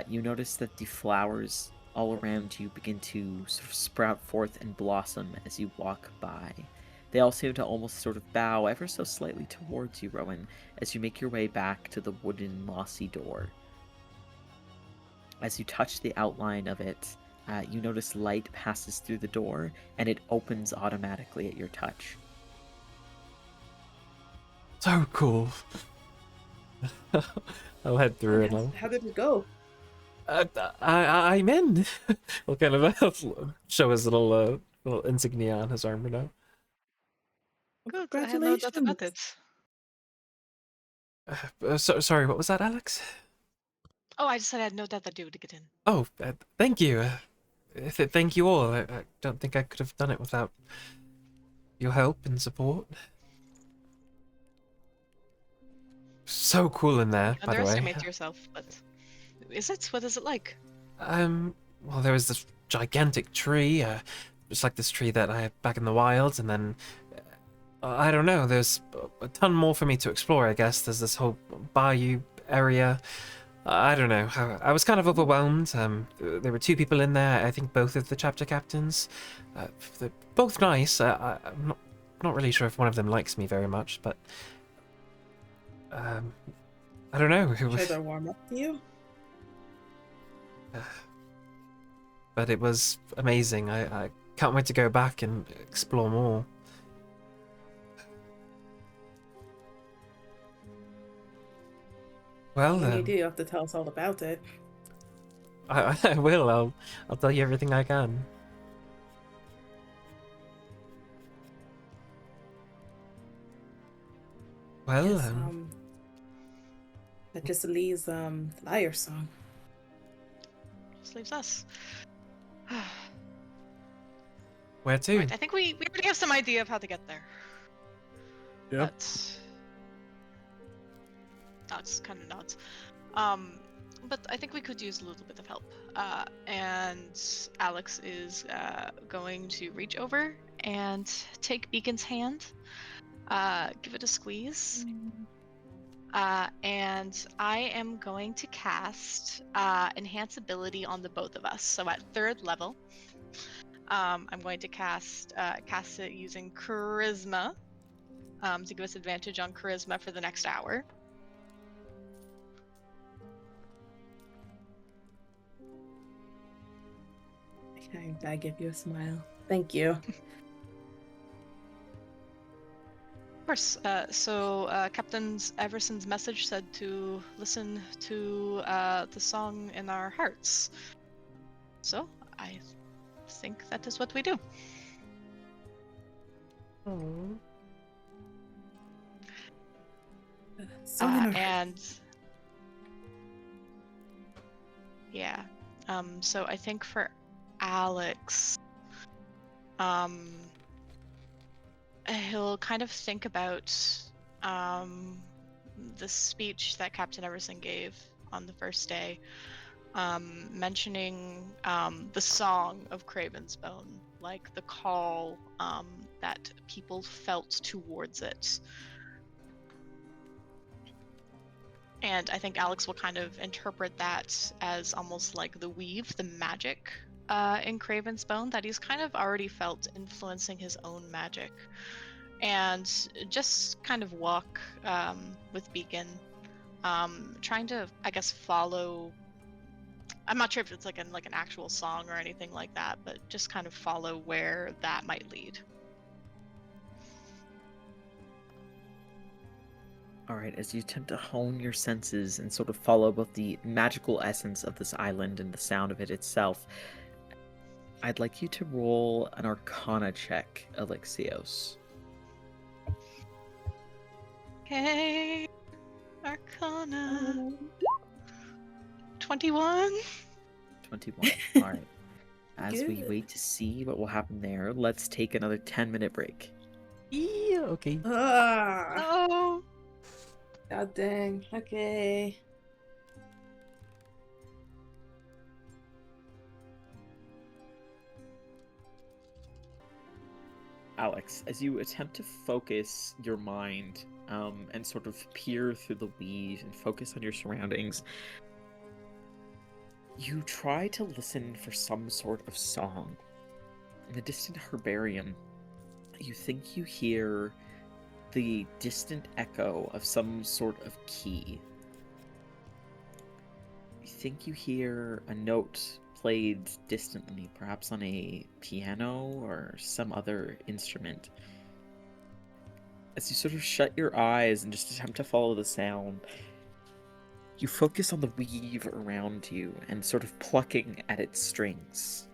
you notice that the flowers all around you begin to sort of sprout forth and blossom as you walk by. They all seem to almost sort of bow ever so slightly towards you, Rowan, as you make your way back to the wooden mossy door. As you touch the outline of it, you notice light passes through the door, and it opens automatically at your touch. So cool. I'll head through and I'll... How did it go? I'm in. We'll kind of show his little insignia on his arm, you know. Good. I had no doubt about it. Sorry, what was that, Alex? Oh, I just said I had no doubt that you would get in. Oh, thank you. Thank you all. I don't think I could have done it without your help and support. So cool in there, by the way. Underestimate yourself, but is it? What is it like? Well, there was this gigantic tree, just like this tree that I had back in the wilds, and then I don't know. There's a ton more for me to explore. I guess there's this whole bayou area. I don't know. I was kind of overwhelmed. There were 2 people in there. I think both of the chapter captains. They're both nice. I'm not really sure if one of them likes me very much, but I don't know. Should I warm up to you? But it was amazing. I can't wait to go back and explore more. Well, When you do, you have to tell us all about it. I will. I'll tell you everything I can. Well, Yes, that just leaves Liar Song. Just leaves us. where to? Right, I think we already have some idea of how to get there. Yeah. But that's kind of nuts. But I think we could use a little bit of help. And Alex is going to reach over and take Beacon's hand, give it a squeeze. And I am going to cast Enhance Ability on the both of us. So at 3rd level, I'm going to cast it using Charisma to give us advantage on Charisma for the next hour. I give you a smile. Thank you. Of course. So Captain Everson's message said to listen to the song in our hearts. So I think that is what we do. And yeah. So I think for Alex, he'll kind of think about the speech that Captain Everson gave on the first day, mentioning the song of Craven's Bone, like the call that people felt towards it. And I think Alex will kind of interpret that as almost like the weave, the magic in Craven's Bone that he's kind of already felt influencing his own magic. And just kind of walk with Beacon, trying to, I guess, follow. I'm not sure if it's like an actual song or anything like that, but just kind of follow where that might lead. All right, as you attempt to hone your senses and sort of follow both the magical essence of this island and the sound of it itself, I'd like you to roll an Arcana check, Alexios. Okay, Arcana 21. 21. All right. As we Good. wait to see what will happen there, let's take another 10-minute break. Yeah, okay. Ah, Oh, god dang. Okay. Alex, as you attempt to focus your mind and sort of peer through the weave and focus on your surroundings, you try to listen for some sort of song. In the distant herbarium, you think you hear the distant echo of some sort of key. You think you hear a note played distantly, perhaps on a piano or some other instrument. As you sort of shut your eyes and just attempt to follow the sound, you focus on the weave around you and sort of plucking at its strings.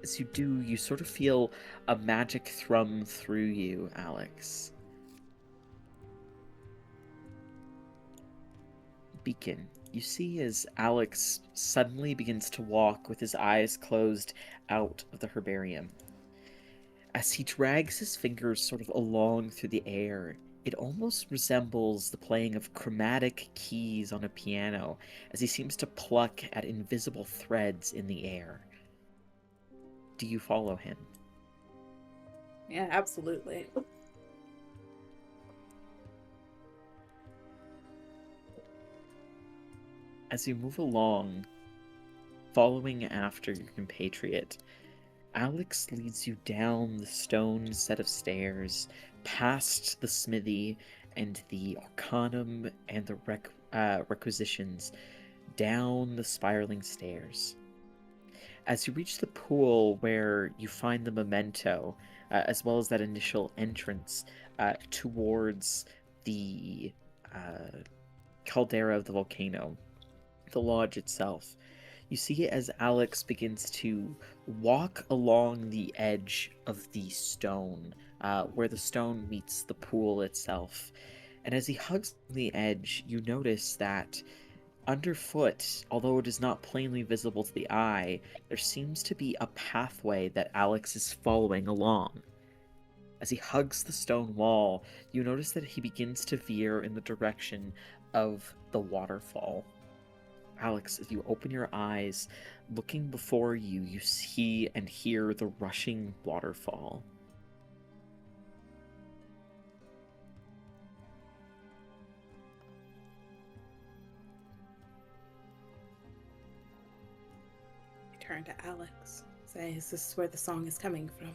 As you do, you sort of feel a magic thrum through you, Alex. Beacon, you see as Alex suddenly begins to walk with his eyes closed out of the herbarium. As he drags his fingers sort of along through the air, it almost resembles the playing of chromatic keys on a piano, as he seems to pluck at invisible threads in the air. Do you follow him? Yeah, absolutely. As you move along, following after your compatriot, Alex leads you down the stone set of stairs, past the smithy and the arcanum and the requisitions, down the spiraling stairs. As you reach the pool where you find the memento, as well as that initial entrance towards the caldera of the volcano, the lodge itself, you see as Alex begins to walk along the edge of the stone, where the stone meets the pool itself. And as he hugs the edge, you notice that underfoot, although it is not plainly visible to the eye, there seems to be a pathway that Alex is following along. As he hugs the stone wall, you notice that he begins to veer in the direction of the waterfall. Alex, as you open your eyes, looking before you, you see and hear the rushing waterfall. I turn to Alex. Say, is this where the song is coming from?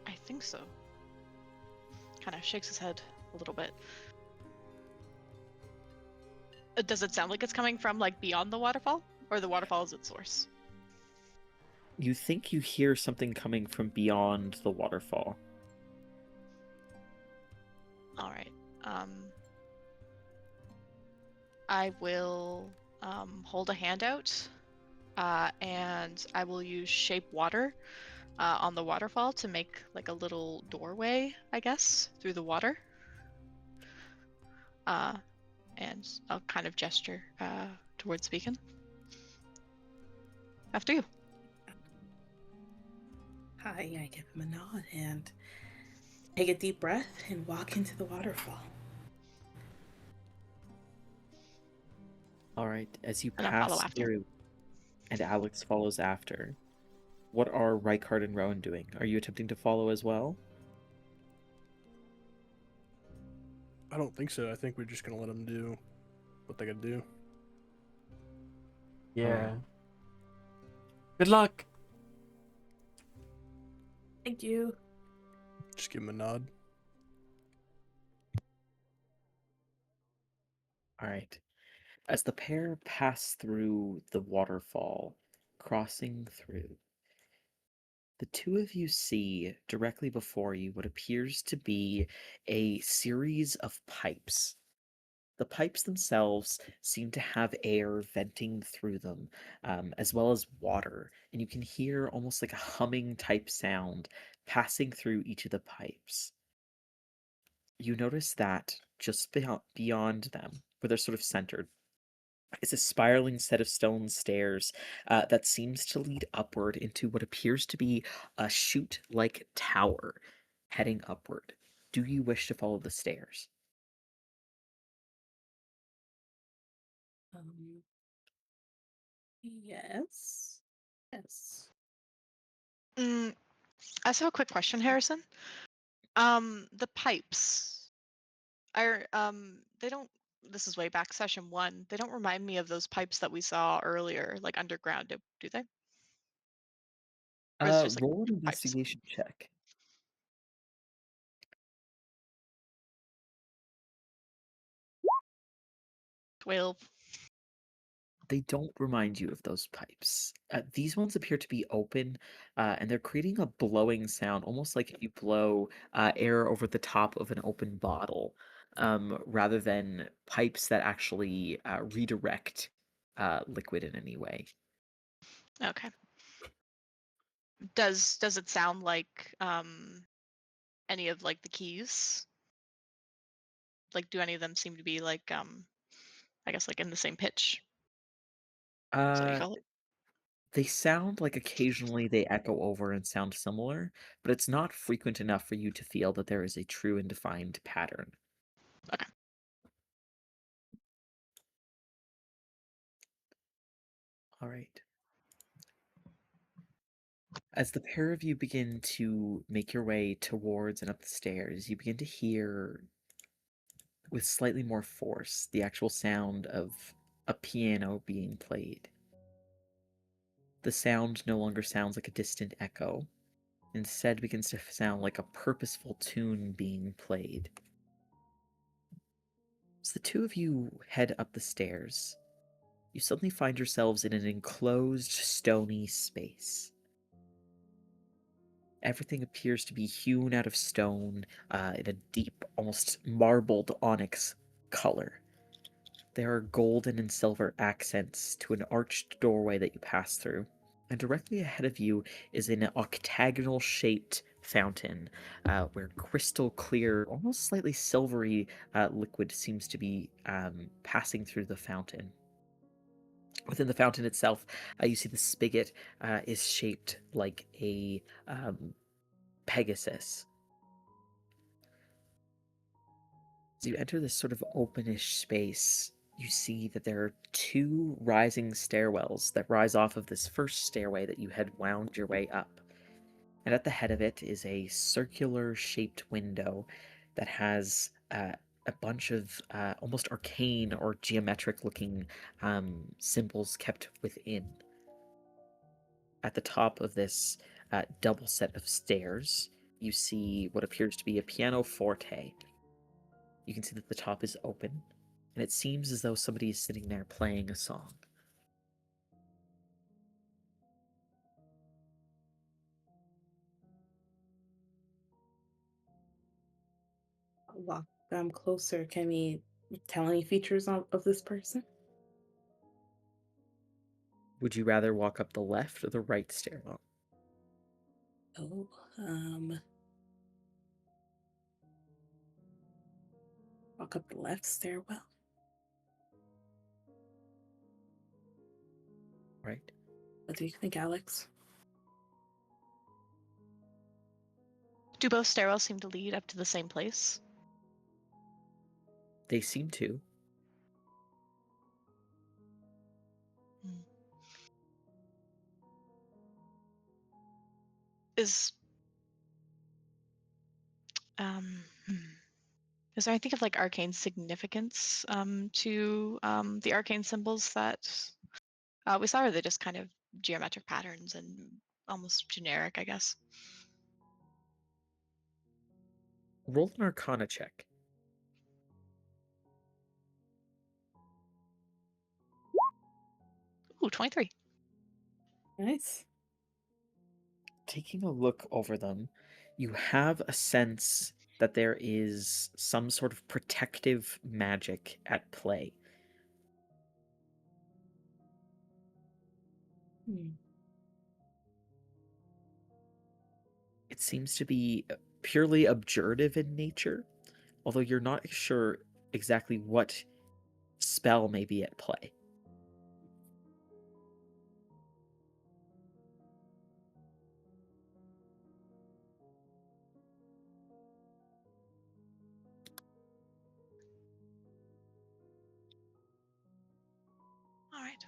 I think so. Kind of shakes his head a little bit. Does it sound like it's coming from like beyond the waterfall, or the waterfall is its source? You think you hear something coming from beyond the waterfall. All right. I will hold a hand out, and I will use shape water on the waterfall to make like a little doorway, I guess, through the water. And I'll kind of gesture towards Beacon. After you. Hi, I give him a nod and take a deep breath and walk into the waterfall. All right, as you And I'll follow pass after. through, and Alex follows after, what are Rykard and Rowan doing? Are you attempting to follow as well? I don't think so. I think we're just gonna let them do what they gotta do. Yeah. Good luck. Thank you. Just give them a nod. All right. As the pair pass through the waterfall, crossing through, the two of you see directly before you what appears to be a series of pipes. The pipes themselves seem to have air venting through them, as well as water, and you can hear almost like a humming type sound passing through each of the pipes. You notice that just beyond them, where they're sort of centered, is a spiraling set of stone stairs that seems to lead upward into what appears to be a chute like tower heading upward. Do you wish to follow the stairs? Um, yes. Yes. I just have a quick question, Harrison. The pipes are they don't. This is way back session 1. They don't remind me of those pipes that we saw earlier, like underground. Do they? Or is it just like Roll an pipes? investigation check. 12. They don't remind you of those pipes. These ones appear to be open, and they're creating a blowing sound, almost like if you blow air over the top of an open bottle, rather than pipes that actually redirect liquid in any way. Okay. Does it sound like any of like the keys? Like, do any of them seem to be like I guess like in the same pitch? Is that what you Uh, call it? they sound like occasionally they echo over and sound similar, but it's not frequent enough for you to feel that there is a true and defined pattern. Okay. All right. As the pair of you begin to make your way towards and up the stairs, you begin to hear, with slightly more force, the actual sound of a piano being played. The sound no longer sounds like a distant echo, instead begins to sound like a purposeful tune being played. As the two of you head up the stairs, you suddenly find yourselves in an enclosed, stony space. Everything appears to be hewn out of stone in a deep, almost marbled onyx color. There are golden and silver accents to an arched doorway that you pass through, and directly ahead of you is an octagonal shaped fountain where crystal clear, almost slightly silvery liquid seems to be passing through the fountain. Within the fountain itself, you see the spigot is shaped like a Pegasus. As you enter this sort of openish space, you see that there are two rising stairwells that rise off of this first stairway that you had wound your way up. And at the head of it is a circular shaped window that has a bunch of almost arcane or geometric looking symbols kept within. At the top of this double set of stairs, you see what appears to be a pianoforte. You can see that the top is open, and it seems as though somebody is sitting there playing a song. I'll walk closer. Can we tell any features of this person? Would you rather walk up the left or the right stairwell? Oh, walk up the left stairwell. Right? What do you think, Alex? Do both stairwells seem to lead up to the same place? They seem to. Hmm. Is um hmm. Is there anything of like arcane significance to the arcane symbols that we saw, or are they just kind of geometric patterns and almost generic, I guess? Roll an Arcana check. Ooh, 23. Nice. Taking a look over them, you have a sense that there is some sort of protective magic at play. Hmm. It seems to be purely abjurative in nature, although you're not sure exactly what spell may be at play. All right.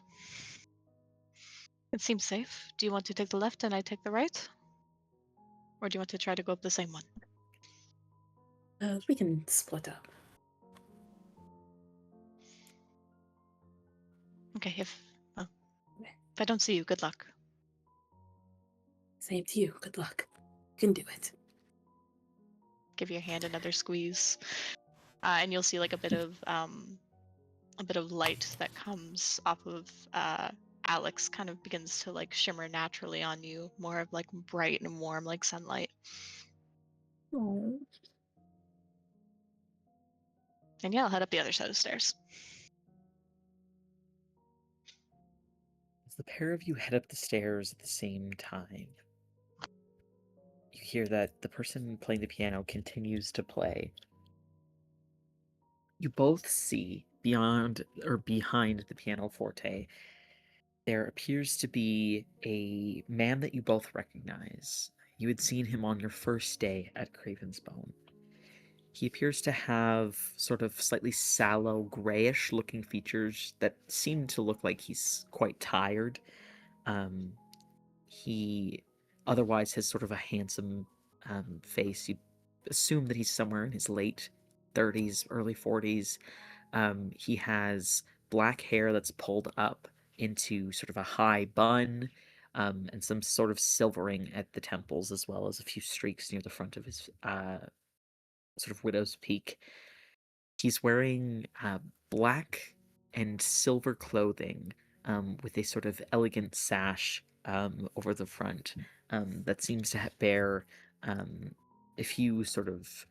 It seems safe. Do you want to take the left and I take the right? Or do you want to try to go up the same one? We can split up. Okay, if I don't see you, good luck. Same to you. Good luck. You can do it. Give your hand another squeeze, and you'll see like a bit of light that comes off of Alex. Kind of begins to like shimmer naturally on you, more of like bright and warm like sunlight. Oh. And yeah, I'll head up the other side of the stairs. As the pair of you head up the stairs at the same time, you hear that the person playing the piano continues to play. You both see beyond or behind the pianoforte, there appears to be a man that you both recognize. You had seen him on your first day at Craven's Bone. He appears to have sort of slightly sallow, grayish looking features that seem to look like he's quite tired. He otherwise has sort of a handsome face. You assume that he's somewhere in his late 30s, early 40s. He has black hair that's pulled up into sort of a high bun, and some sort of silvering at the temples, as well as a few streaks near the front of his sort of widow's peak. He's wearing black and silver clothing, with a sort of elegant sash over the front, that seems to bear a few sort of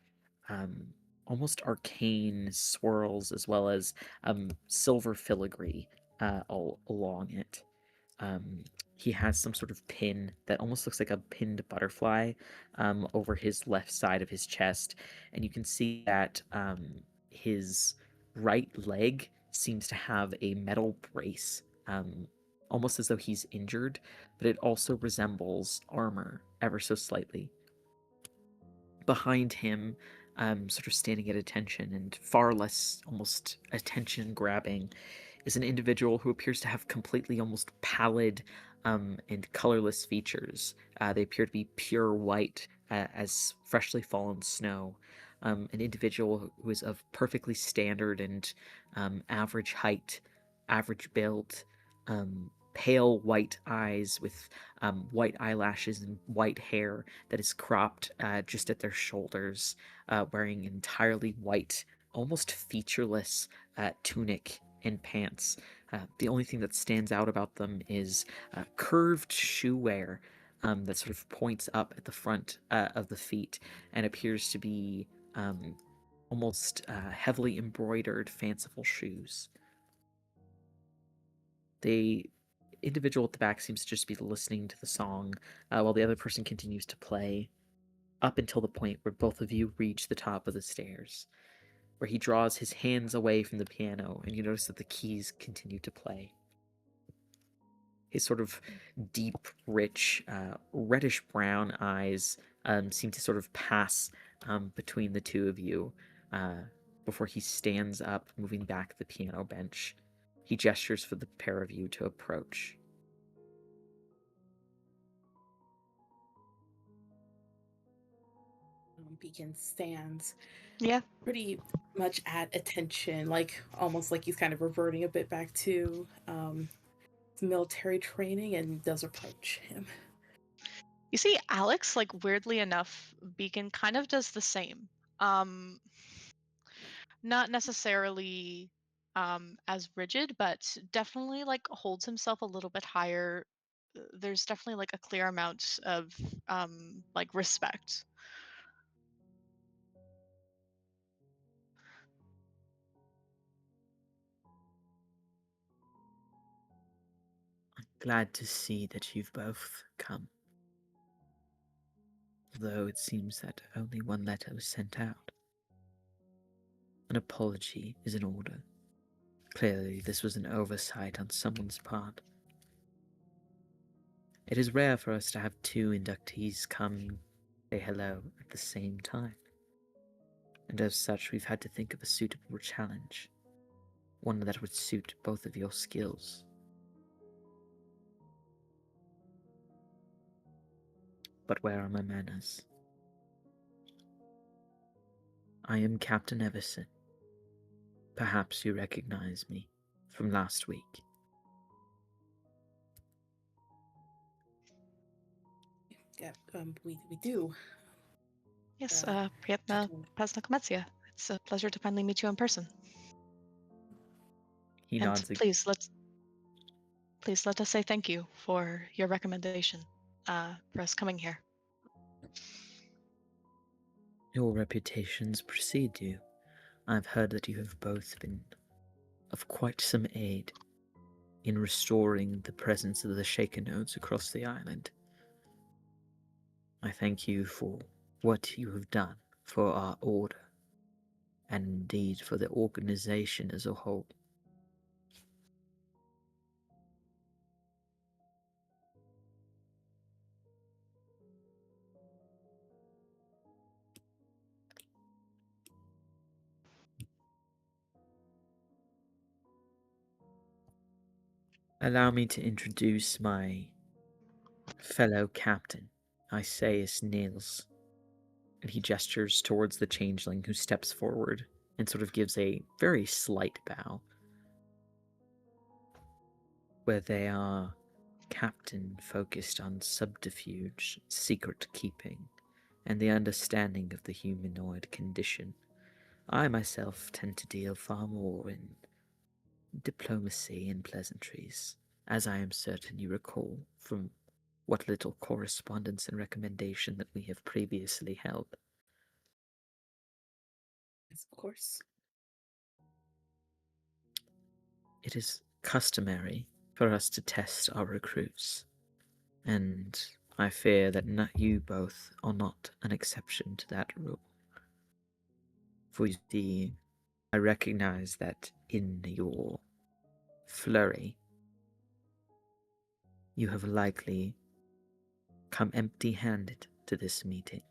um, almost arcane swirls, as well as silver filigree all along it. He has some sort of pin that almost looks like a pinned butterfly over his left side of his chest, and you can see that his right leg seems to have a metal brace, almost as though he's injured, but it also resembles armor ever so slightly. Behind him, sort of standing at attention and far less almost attention grabbing, is an individual who appears to have completely almost pallid and colorless features. They appear to be pure white as freshly fallen snow. An individual who is of perfectly standard and average height, average build, pale white eyes with white eyelashes and white hair that is cropped just at their shoulders, wearing entirely white, almost featureless tunic and pants. The only thing that stands out about them is curved shoe wear that sort of points up at the front of the feet and appears to be almost heavily embroidered, fanciful shoes. The individual at the back seems to just be listening to the song while the other person continues to play up until the point where both of you reach the top of the stairs, where he draws his hands away from the piano and you notice that the keys continue to play. His sort of deep, rich, reddish-brown eyes seem to sort of pass between the two of you before he stands up, moving back the piano bench. He gestures for the pair of you to approach. Beacon stands Yeah. pretty much at attention, like almost like he's kind of reverting a bit back to military training, and does approach him. You see, Alex, like weirdly enough, Beacon kind of does the same. Um, not necessarily as rigid, but definitely like holds himself a little bit higher. There's definitely like a clear amount of like respect. I'm glad to see that you've both come. Although it seems that only one letter was sent out. An apology is in order. Clearly, this was an oversight on someone's part. It is rare for us to have two inductees come say hello at the same time. And as such, we've had to think of a suitable challenge. One that would suit both of your skills. But where are my manners? I am Captain Everson. Perhaps you recognize me from last week. Yeah, we do. Yes, Uh, Prietna Captain- Paznakometsia. It's a pleasure to finally meet you in person. He And nods. please let us say thank you for your recommendation for us coming here. Your reputations precede you. I've heard that you have both been of quite some aid in restoring the presence of the Shaker nodes across the island. I thank you for what you have done for our order, and indeed for the organization as a whole. Allow me to introduce my fellow captain, Isaias Nils. And he gestures towards the changeling, who steps forward and sort of gives a very slight bow. Where they are captain focused on subterfuge, secret keeping, and the understanding of the humanoid condition. I myself tend to deal far more in diplomacy and pleasantries, as I am certain you recall from what little correspondence and recommendation that we have previously held. Yes, of course. It is customary for us to test our recruits, and I fear that you both are not an exception to that rule. For you see, I recognize that in your flurry, you have likely come empty-handed to this meeting.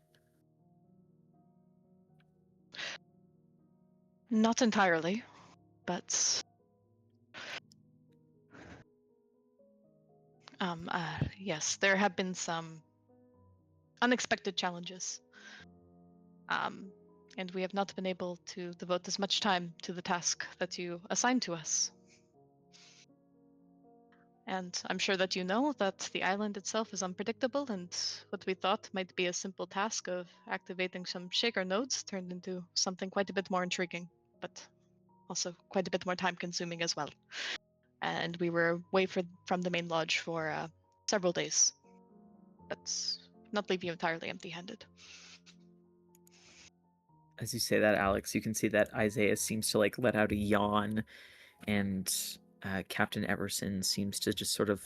Not entirely, but yes, there have been some unexpected challenges. And we have not been able to devote as much time to the task that you assigned to us. And I'm sure that you know that the island itself is unpredictable, and what we thought might be a simple task of activating some shaker nodes turned into something quite a bit more intriguing, but also quite a bit more time consuming as well. And we were away from the main lodge for several days, but not leave you entirely empty handed. As you say that, Alex, you can see that Isaiah seems to let out a yawn, and Captain Everson seems to just sort of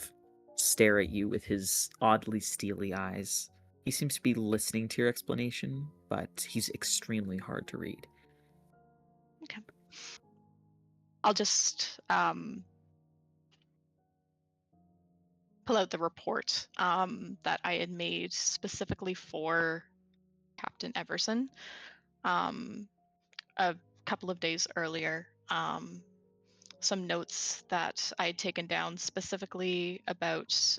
stare at you with his oddly steely eyes. He seems to be listening to your explanation, but he's extremely hard to read. Okay. I'll just pull out the report that I had made specifically for Captain Everson a couple of days earlier. Some notes that I had taken down specifically about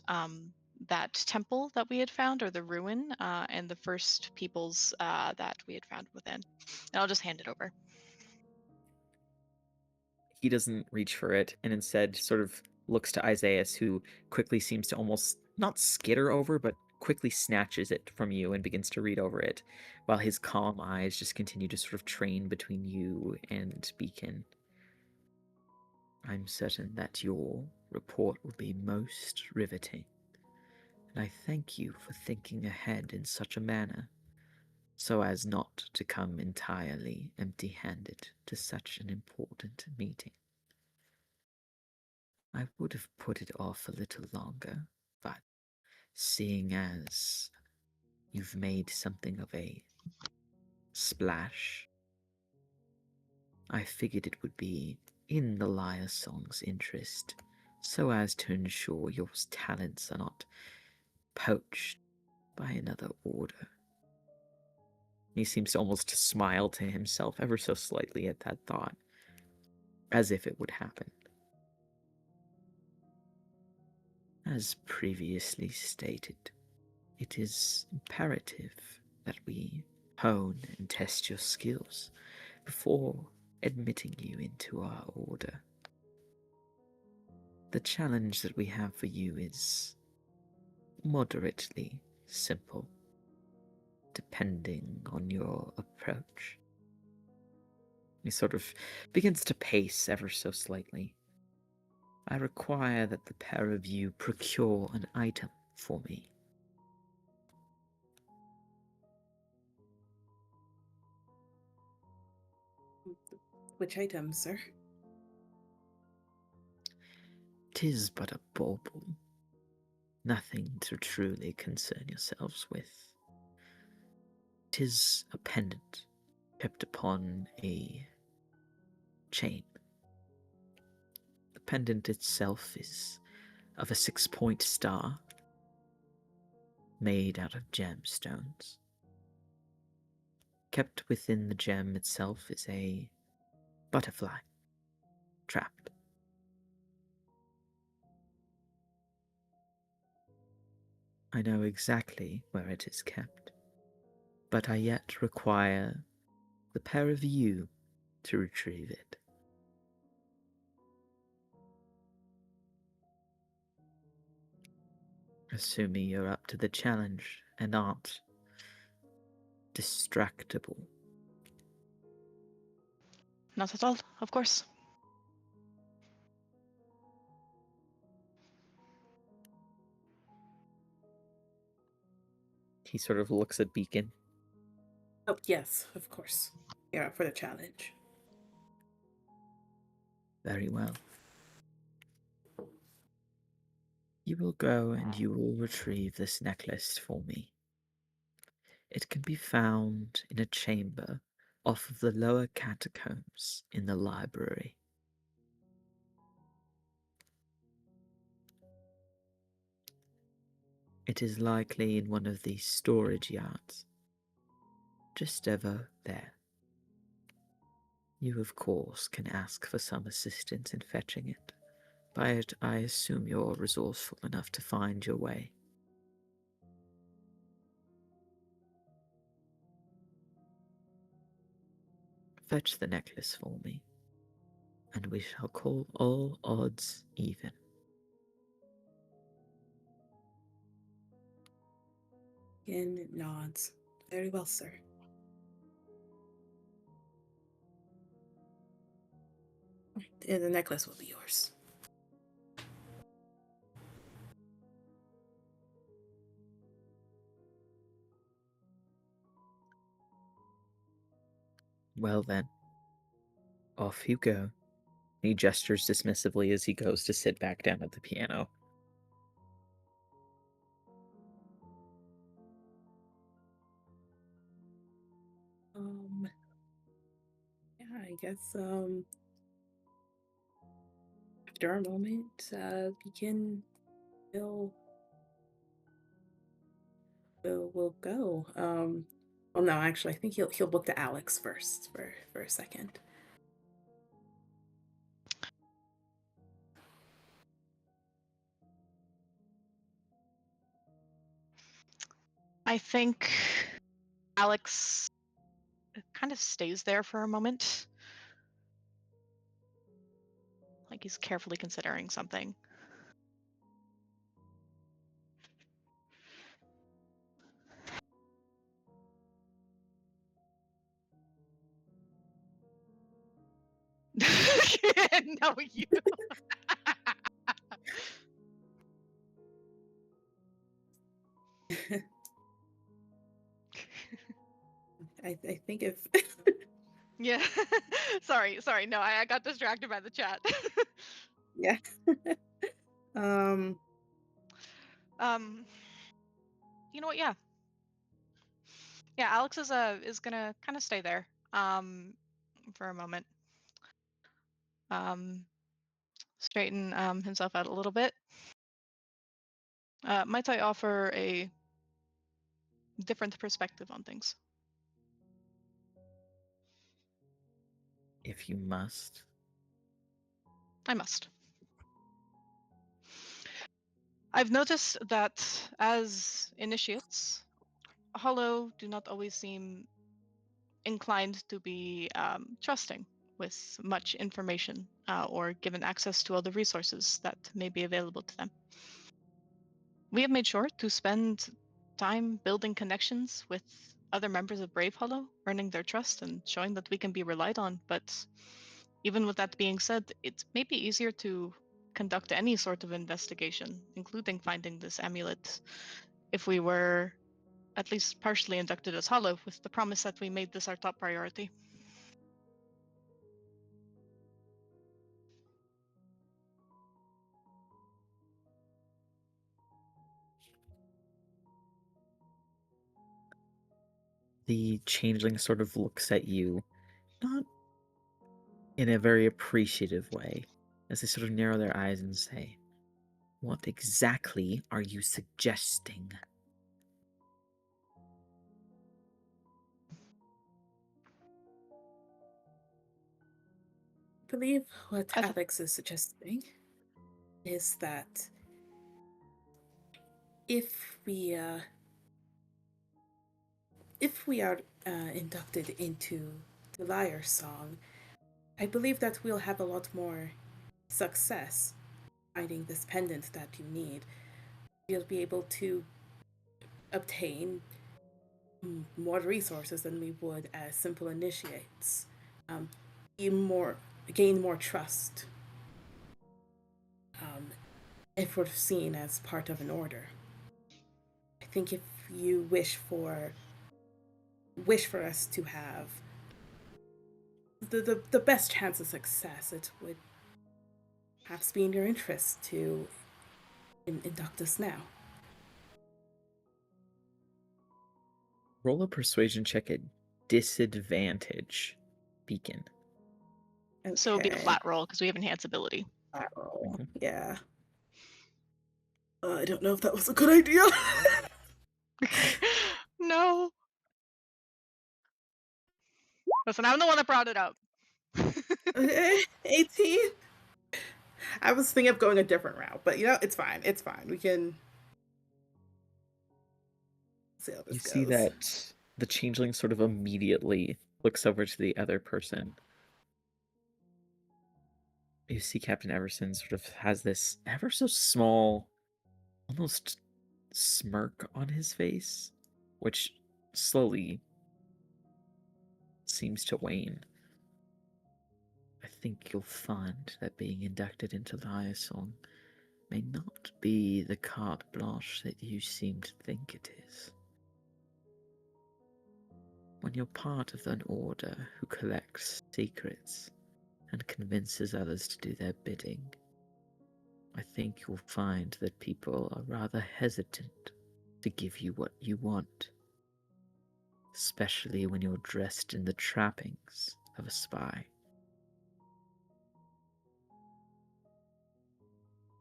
that temple that we had found, or the ruin, and the first peoples that we had found within. And I'll just hand it over. He doesn't reach for it and instead sort of looks to Isaias, who quickly seems to almost not skitter over, but quickly snatches it from you and begins to read over it, while his calm eyes just continue to sort of train between you and Beacon. I'm certain that your report will be most riveting, and I thank you for thinking ahead in such a manner, so as not to come entirely empty-handed to such an important meeting. I would have put it off a little longer, but seeing as you've made something of a splash, I figured it would be in the Lyre Song's interest, so as to ensure your talents are not poached by another order. He seems to almost smile to himself ever so slightly at that thought, as if it would happen. As previously stated, it is imperative that we hone and test your skills before admitting you into our order. The challenge that we have for you is moderately simple, depending on your approach. He sort of begins to pace ever so slightly. I require that the pair of you procure an item for me. Which item, sir? 'Tis but a bauble, nothing to truly concern yourselves with. 'Tis a pendant kept upon a chain. The pendant itself is of a 6-point star made out of gemstones. Kept within the gem itself is a butterfly, trapped. I know exactly where it is kept, but I yet require the pair of you to retrieve it. Assuming you're up to the challenge and aren't distractible. Not at all, of course. He sort of looks at Beacon. Oh, yes, of course. You're up for the challenge. Very well. You will go and you will retrieve this necklace for me. It can be found in a chamber off of the lower catacombs in the library. It is likely in one of these storage yards, just over there. You, of course, can ask for some assistance in fetching it, but I assume you're resourceful enough to find your way. Fetch the necklace for me, and we shall call all odds even. Yin nods. Very well, sir. And the necklace will be yours. Well then, off you go. He gestures dismissively as he goes to sit back down at the piano. Yeah, I guess, after a moment, Beacon will go. Well, no, actually, I think he'll look to Alex first for a second. I think Alex kind of stays there for a moment. Like he's carefully considering something. No, you. I think if Yeah. sorry. No, I got distracted by the chat. yeah. um You know what? Yeah. Alex is gonna kind of stay there for a moment. Straighten himself out a little bit. Might I offer a different perspective on things? If you must. I must. I've noticed that as initiates, Hollow do not always seem inclined to be trusting with much information or given access to other resources that may be available to them. We have made sure to spend time building connections with other members of Brave Hollow, earning their trust and showing that we can be relied on. But even with that being said, it may be easier to conduct any sort of investigation, including finding this amulet, if we were at least partially inducted as Hollow, with the promise that we made this our top priority. The changeling sort of looks at you, not in a very appreciative way, as they sort of narrow their eyes and say, "What exactly are you suggesting?" I believe what I th- Alex is suggesting is that if we are inducted into the Liar Song, I believe that we'll have a lot more success finding this pendant that you need. You'll be able to obtain more resources than we would as simple initiates. Gain more trust. If we're seen as part of an order. I think if you wish for us to have the best chance of success, it would perhaps be in your interest to induct us now. Roll a persuasion check at disadvantage, Beacon. okay. So it would be a flat roll because we have enhance ability. Flat roll. Mhm. Yeah. I don't know if that was a good idea. No. Listen, I'm the one that brought it up. 18. I was thinking of going a different route, but it's fine. It's fine. We can see how this You goes. see that the changeling sort of immediately looks over to the other person. You see Captain Everson sort of has this ever so small, almost smirk on his face, which slowly seems to wane. I think you'll find that being inducted into Liar Song may not be the carte blanche that you seem to think it is. When you're part of an order who collects secrets and convinces others to do their bidding, I think you'll find that people are rather hesitant to give you what you want, especially when you're dressed in the trappings of a spy.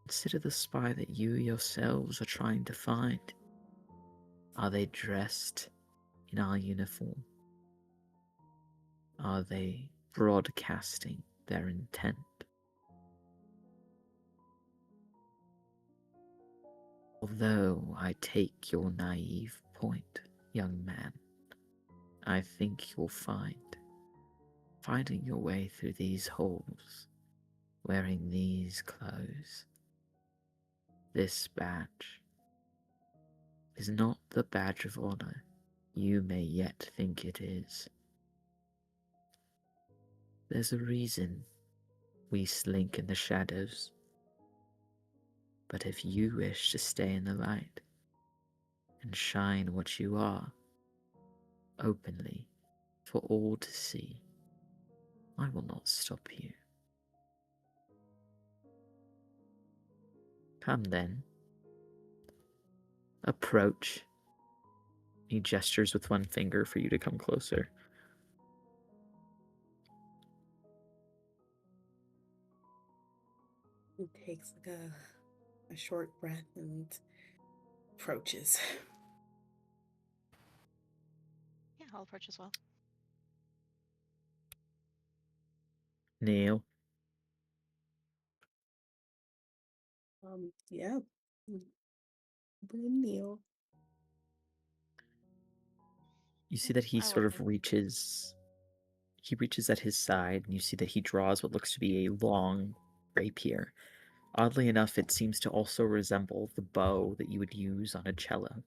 Consider the spy that you yourselves are trying to find. Are they dressed in our uniform? Are they broadcasting their intent? Although I take your naive point, young man. I think you'll find finding your way through these halls, wearing these clothes, this badge, is not the badge of honor you may yet think it is. There's a reason we slink in the shadows. But if you wish to stay in the light and shine what you are, openly, for all to see, I will not stop you. Come then. Approach. He gestures with one finger for you to come closer. He takes like a short breath and approaches. Yeah, I'll approach as well. Kneel. Yeah. Neil. You see that he I sort will of kneel. reaches. He reaches at his side, and you see that he draws what looks to be a long rapier. Oddly enough, it seems to also resemble the bow that you would use on a cello.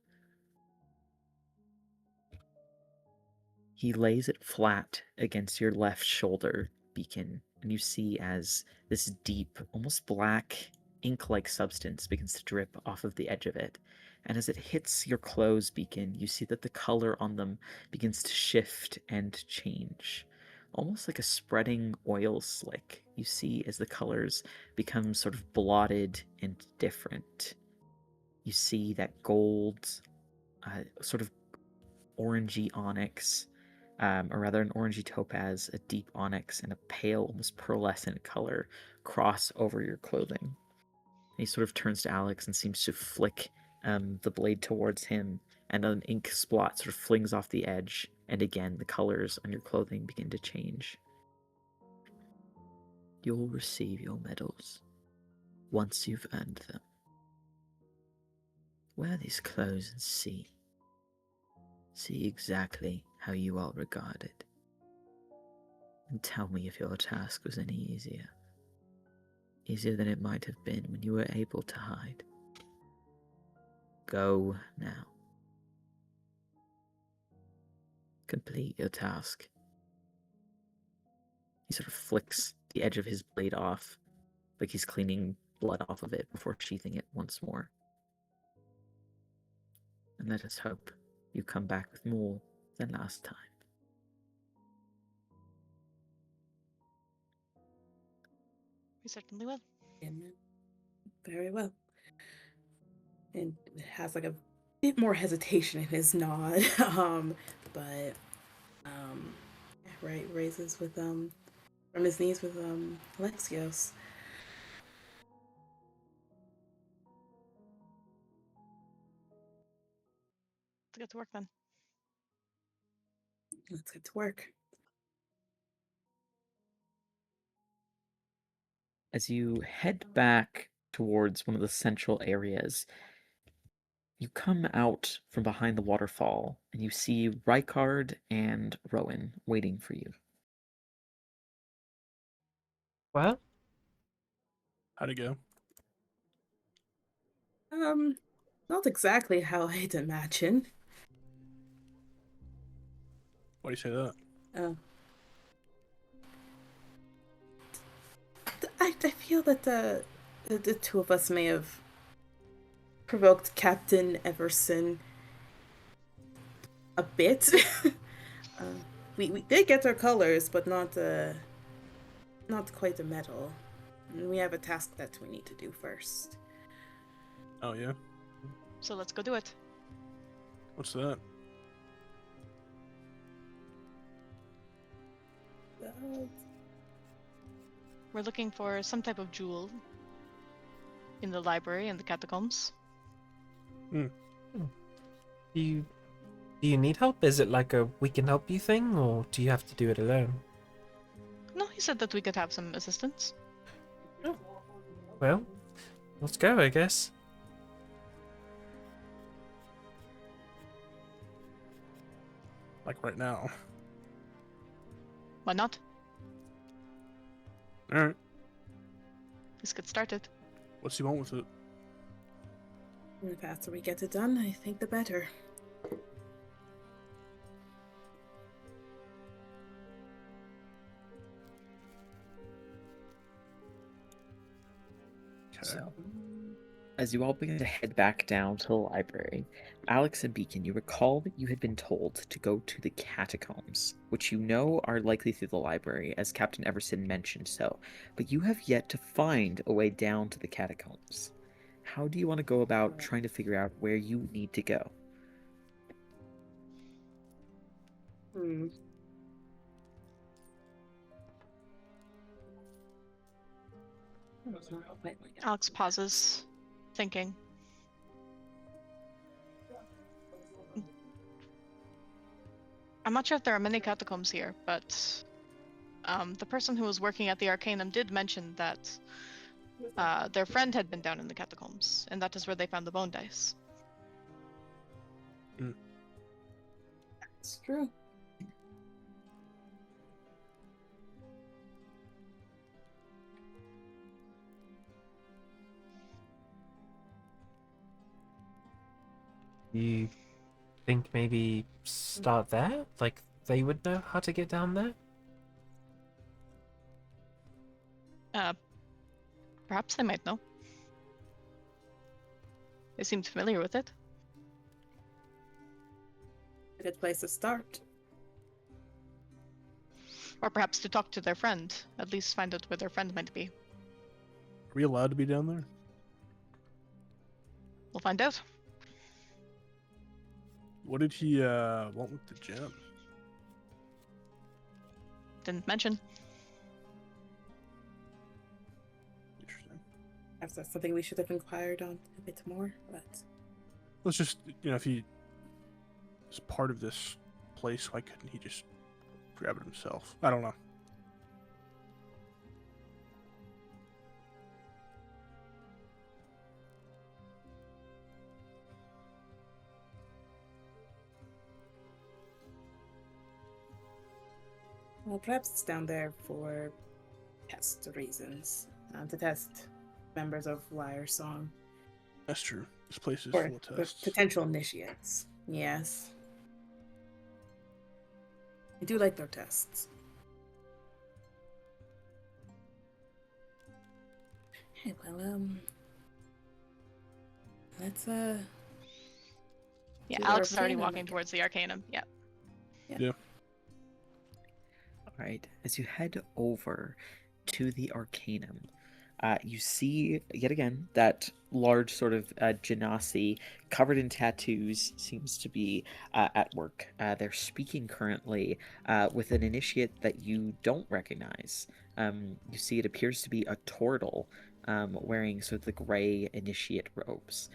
He lays it flat against your left shoulder, Beacon, and you see as this deep, almost black, ink-like substance begins to drip off of the edge of it. And as it hits your clothes, Beacon, you see that the color on them begins to shift and change. Almost like a spreading oil slick. You see as the colors become sort of blotted and different. You see that gold, sort of orangey onyx, or rather an orangey topaz, a deep onyx, and a pale, almost pearlescent color cross over your clothing. He sort of turns to Alex and seems to flick the blade towards him, and an ink splot sort of flings off the edge, and again the colors on your clothing begin to change. You'll receive your medals once you've earned them. Wear these clothes and see. See exactly how you are regarded. And tell me if your task was any easier. Easier than it might have been when you were able to hide. Go now. Complete your task. He sort of flicks the edge of his blade off, like he's cleaning blood off of it before sheathing it once more. And let us hope you come back with more than last time. We certainly will. And very well. And has like a bit more hesitation in his nod. But right, raises with from his knees with Alexios. Let's get to work then. Let's get to work. As you head back towards one of the central areas, you come out from behind the waterfall and you see Rykard and Rowan waiting for you. Well, How'd it go? Not exactly how I'd imagine. Why do you say that? I feel that the two of us may have provoked Captain Everson a bit. We did get our colors, but not quite a medal. And we have a task that we need to do first. Oh, yeah? So let's go do it. What's that? We're looking for some type of jewel in the library and the catacombs. do you need help? Is it like a we can help you thing, or do you have to do it alone? No, he said that we could have some assistance. Well, let's go, I guess. Like right now. Why not? All right. Let's get started. What's he want with it? The faster we get it done, I think the better. Okay. So, as you all begin to head back down to the library, Alex and Beacon, you recall that you had been told to go to the catacombs, which you know are likely through the library, as Captain Everson mentioned so, but you have yet to find a way down to the catacombs. How do you want to go about trying to figure out where you need to go? Hmm. Alex pauses, thinking. I'm not sure if there are many catacombs here, but the person who was working at the Arcanum did mention that their friend had been down in the catacombs, and that is where they found the bone dice. It's true. You think maybe start there? Like, they would know how to get down there? Perhaps they might know. They seemed familiar with it. A good place to start. Or perhaps to talk to their friend. At least find out where their friend might be. Are we allowed to be down there? We'll find out. What did he want with the gem? Didn't mention. Interesting. Perhaps that's something we should have inquired on a bit more, but Let's just, if he is part of this place, why couldn't he just grab it himself? I don't know. well, perhaps it's down there for test reasons. To test members of Liar Song. That's true. This place is Or full of tests. potential initiates. Yes. I do like their tests. Okay, well, let's Yeah, To the Alex is already Arcanum, I walking guess. towards the Arcanum. Yeah. All right, as you head over to the Arcanum, you see yet again that large sort of genasi covered in tattoos seems to be at work. They're speaking currently with an initiate that you don't recognize. You see it appears to be a turtle wearing sort of the gray initiate robes.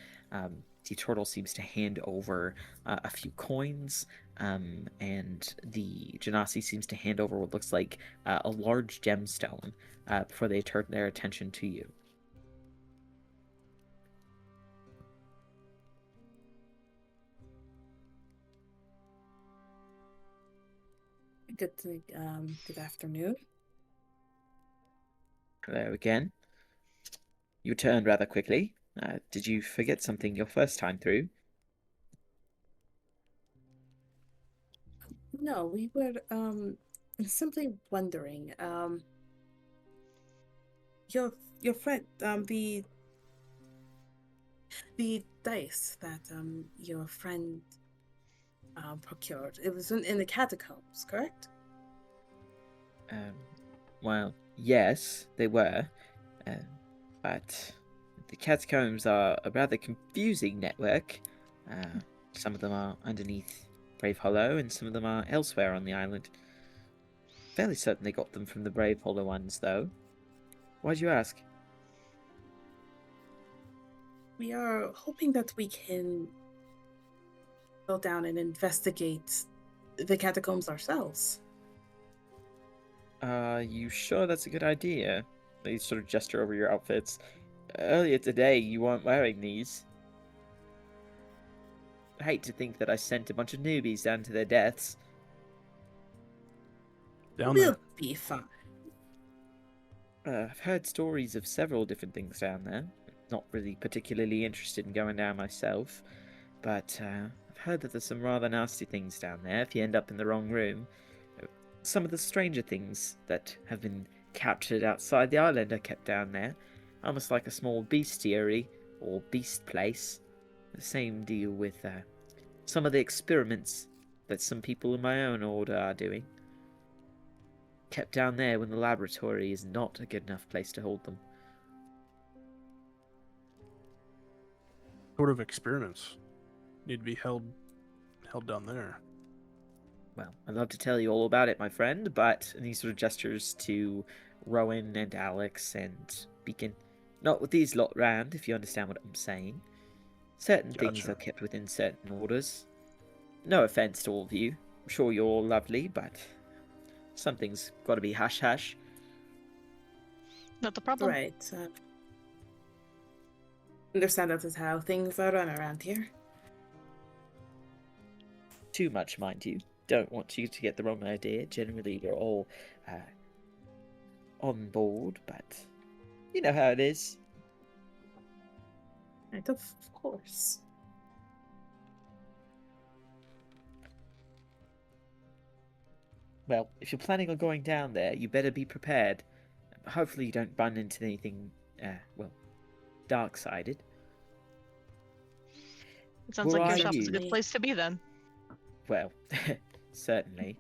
The turtle seems to hand over a few coins, and the genasi seems to hand over what looks like a large gemstone before they turn their attention to you. good afternoon. Hello again. You returned rather quickly. Did you forget something your first time through? No, we were simply wondering. Your friend, the dice that your friend procured. It was in the catacombs, correct? Well, yes, they were. But the catacombs are a rather confusing network. Some of them are underneath Brave Hollow, and some of them are elsewhere on the island. Fairly certain they got them from the Brave Hollow ones, though. Why'd you ask? We are hoping that we can go down and investigate the catacombs ourselves. You sure that's a good idea? They sort of gesture over your outfits. Earlier today, you weren't wearing these. I hate to think that I sent a bunch of newbies down to their deaths. Down We'll there. be fine. I've heard stories of several different things down there. Not really particularly interested in going down myself, but I've heard that there's some rather nasty things down there if you end up in the wrong room. Some of the stranger things that have been captured outside the island are kept down there, almost like a small bestiary or beast place. The same deal with some of the experiments that some people in my own order are doing. Kept down there when the laboratory is not a good enough place to hold them. Sort of experiments need to be held down there. Well, I'd love to tell you all about it, my friend, but and he sort of gestures to Rowan and Alex and Beacon. Not with these lot round, if you understand what I'm saying. Certain things Gotcha. are kept within certain orders. No offense to all of you. I'm sure you're all lovely, but something's got to be hush-hush. Not the problem. Right. Understand that is how things are run around here. Too much, mind you. Don't want you to get the wrong idea. Generally, you're all on board, but you know how it is. Right, of course. Well, if you're planning on going down there, you better be prepared. Hopefully you don't run into anything, dark-sided. It sounds Where like are your shop is a you? good place to be then. Well, certainly.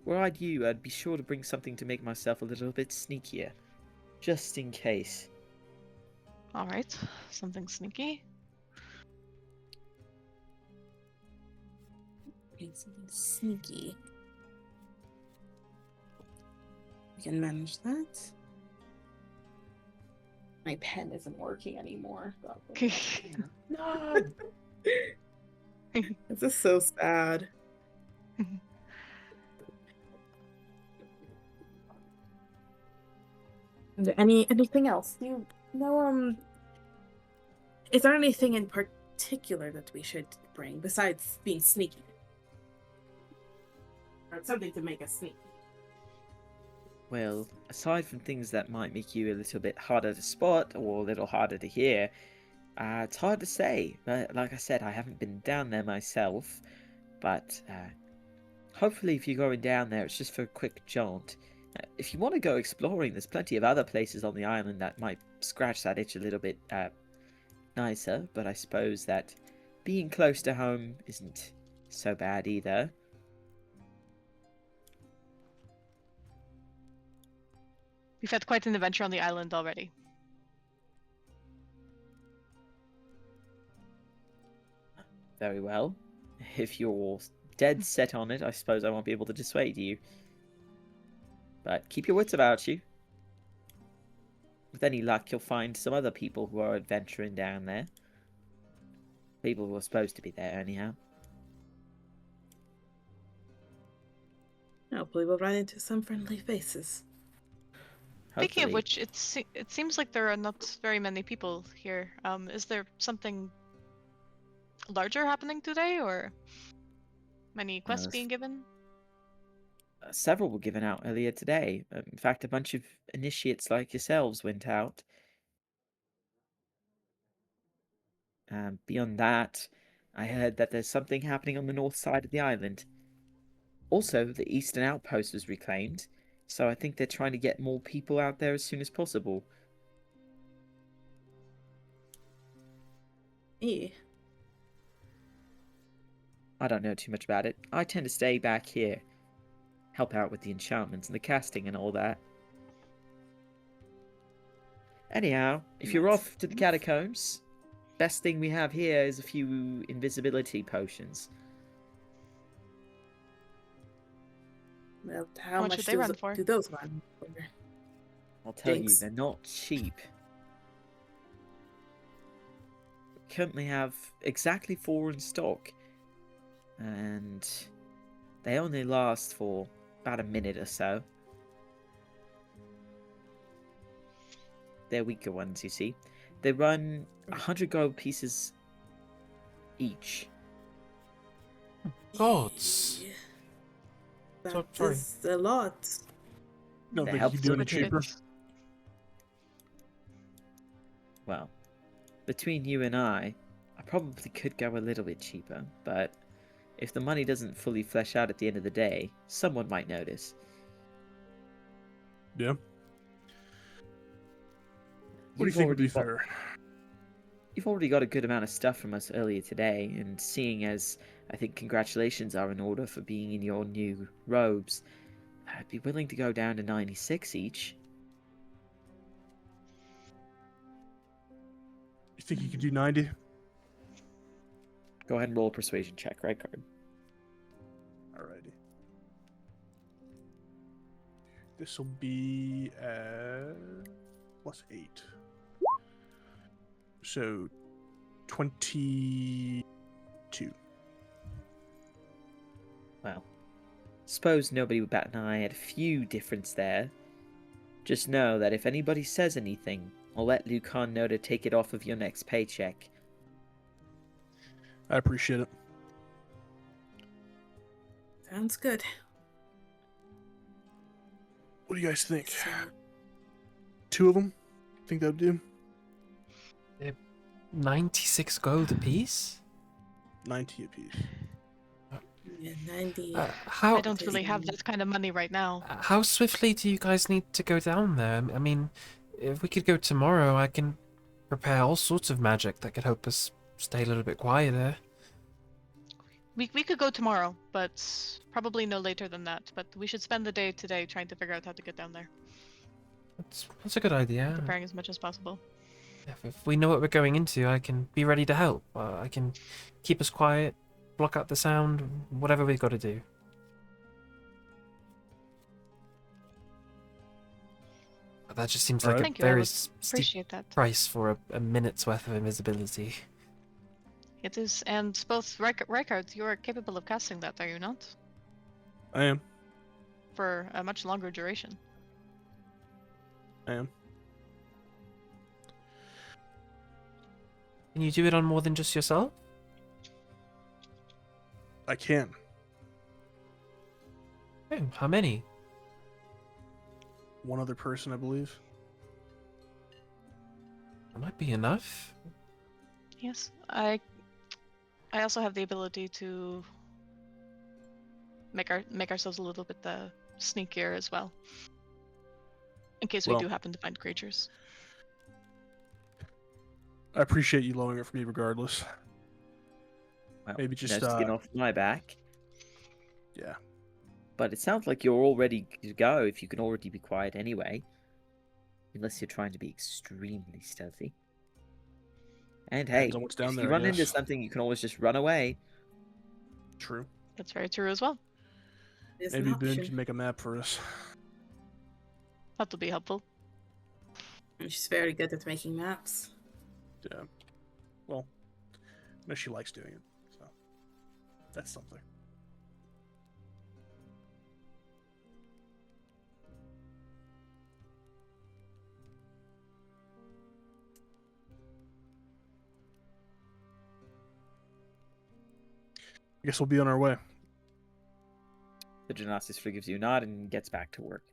Were I you, I'd be sure to bring something to make myself a little bit sneakier. Just in case. Alright, something sneaky. Okay, something sneaky. We can manage that. My pen isn't working anymore. No. This is so sad. Anything else? You know, is there anything in particular that we should bring besides being sneaky? Or something to make us sneaky. Well, aside from things that might make you a little bit harder to spot or a little harder to hear, it's hard to say. But like I said, I haven't been down there myself. But hopefully if you're going down there, it's just for a quick jaunt. If you want to go exploring, there's plenty of other places on the island that might scratch that itch a little bit nicer. But I suppose that being close to home isn't so bad either. We've had quite an adventure on the island already. Very well. If you're dead set on it, I suppose I won't be able to dissuade you. But keep your wits about you. With any luck, you'll find some other people who are adventuring down there. People who are supposed to be there, anyhow. Hopefully we'll run into some friendly faces. Speaking of Hopefully. which, it seems like there are not very many people here. Is there something larger happening today, or many quests Yes. being given? Several were given out earlier today. In fact, a bunch of initiates like yourselves went out. Beyond that, I heard that there's something happening on the north side of the island. Also, the eastern outpost was reclaimed, so I think they're trying to get more people out there as soon as possible. Eh. I don't know too much about it. I tend to stay back here. Help out with the enchantments and the casting and all that. Anyhow, if you're off to the catacombs, best thing we have here is a few invisibility potions. Well, how much much did they run for? do those run for? I'll tell you, Jinx. they're not cheap. We currently have exactly 4 in stock. And they only last for about a minute or so. They're weaker ones, you see. They run 100 gold pieces each. Gods. That So- sorry. is a lot. Don't The think you help can do any Which cheaper. fits. Well, between you and I probably could go a little bit cheaper, but if the money doesn't fully flesh out at the end of the day, someone might notice. Yeah. What do you You've think would be already got- fair? You've already got a good amount of stuff from us earlier today, and seeing as I think congratulations are in order for being in your new robes, I'd be willing to go down to 96 each. You think you could do 90? Go ahead and roll a persuasion check, right card. Alrighty. This will be +8. So 22. Well, suppose nobody would bat an eye at a few difference there. Just know that if anybody says anything, I'll let Lucan know to take it off of your next paycheck. I appreciate it. Sounds good. What do you guys think? So, 2 of them? Think that would do? 96 gold apiece? 90 apiece. yeah, 90. How I don't really have that kind of money right now. how swiftly do you guys need to go down there? I mean, if we could go tomorrow, I can prepare all sorts of magic that could help us stay a little bit quieter. We could go tomorrow, but probably no later than that. But we should spend the day today trying to figure out how to get down there, That's a good idea. preparing as much as possible. If we know what we're going into, I can be ready to help. I can keep us quiet, block out the sound, whatever we've got to do. That just seems like Alright. a Thank you, I very would steep Appreciate that. price for a minute's worth of invisibility. It is, and both Rykard, you are capable of casting that, are you not? I am. For a much longer duration. I am. Can you do it on more than just yourself? I can. Oh, how many? One other person, I believe. That might be enough. Yes, I also have the ability to make ourselves a little bit sneakier as well, in case we Well- do happen to find creatures. I appreciate you lowering it for me regardless. Well, Maybe just, no skin off my back. Yeah. But it sounds like you're all ready to go if you can already be quiet anyway. Unless you're trying to be extremely stealthy. And hey, Depends on what's down if there, you I run into guess. something, you can always just run away. True. That's very true as well. It's Maybe an Ben option. can make a map for us. That'll be helpful. She's very good at making maps. Yeah. Well, I know she likes doing it, so that's something. I guess we'll be on our way. The Genesis forgives you a nod and gets back to work.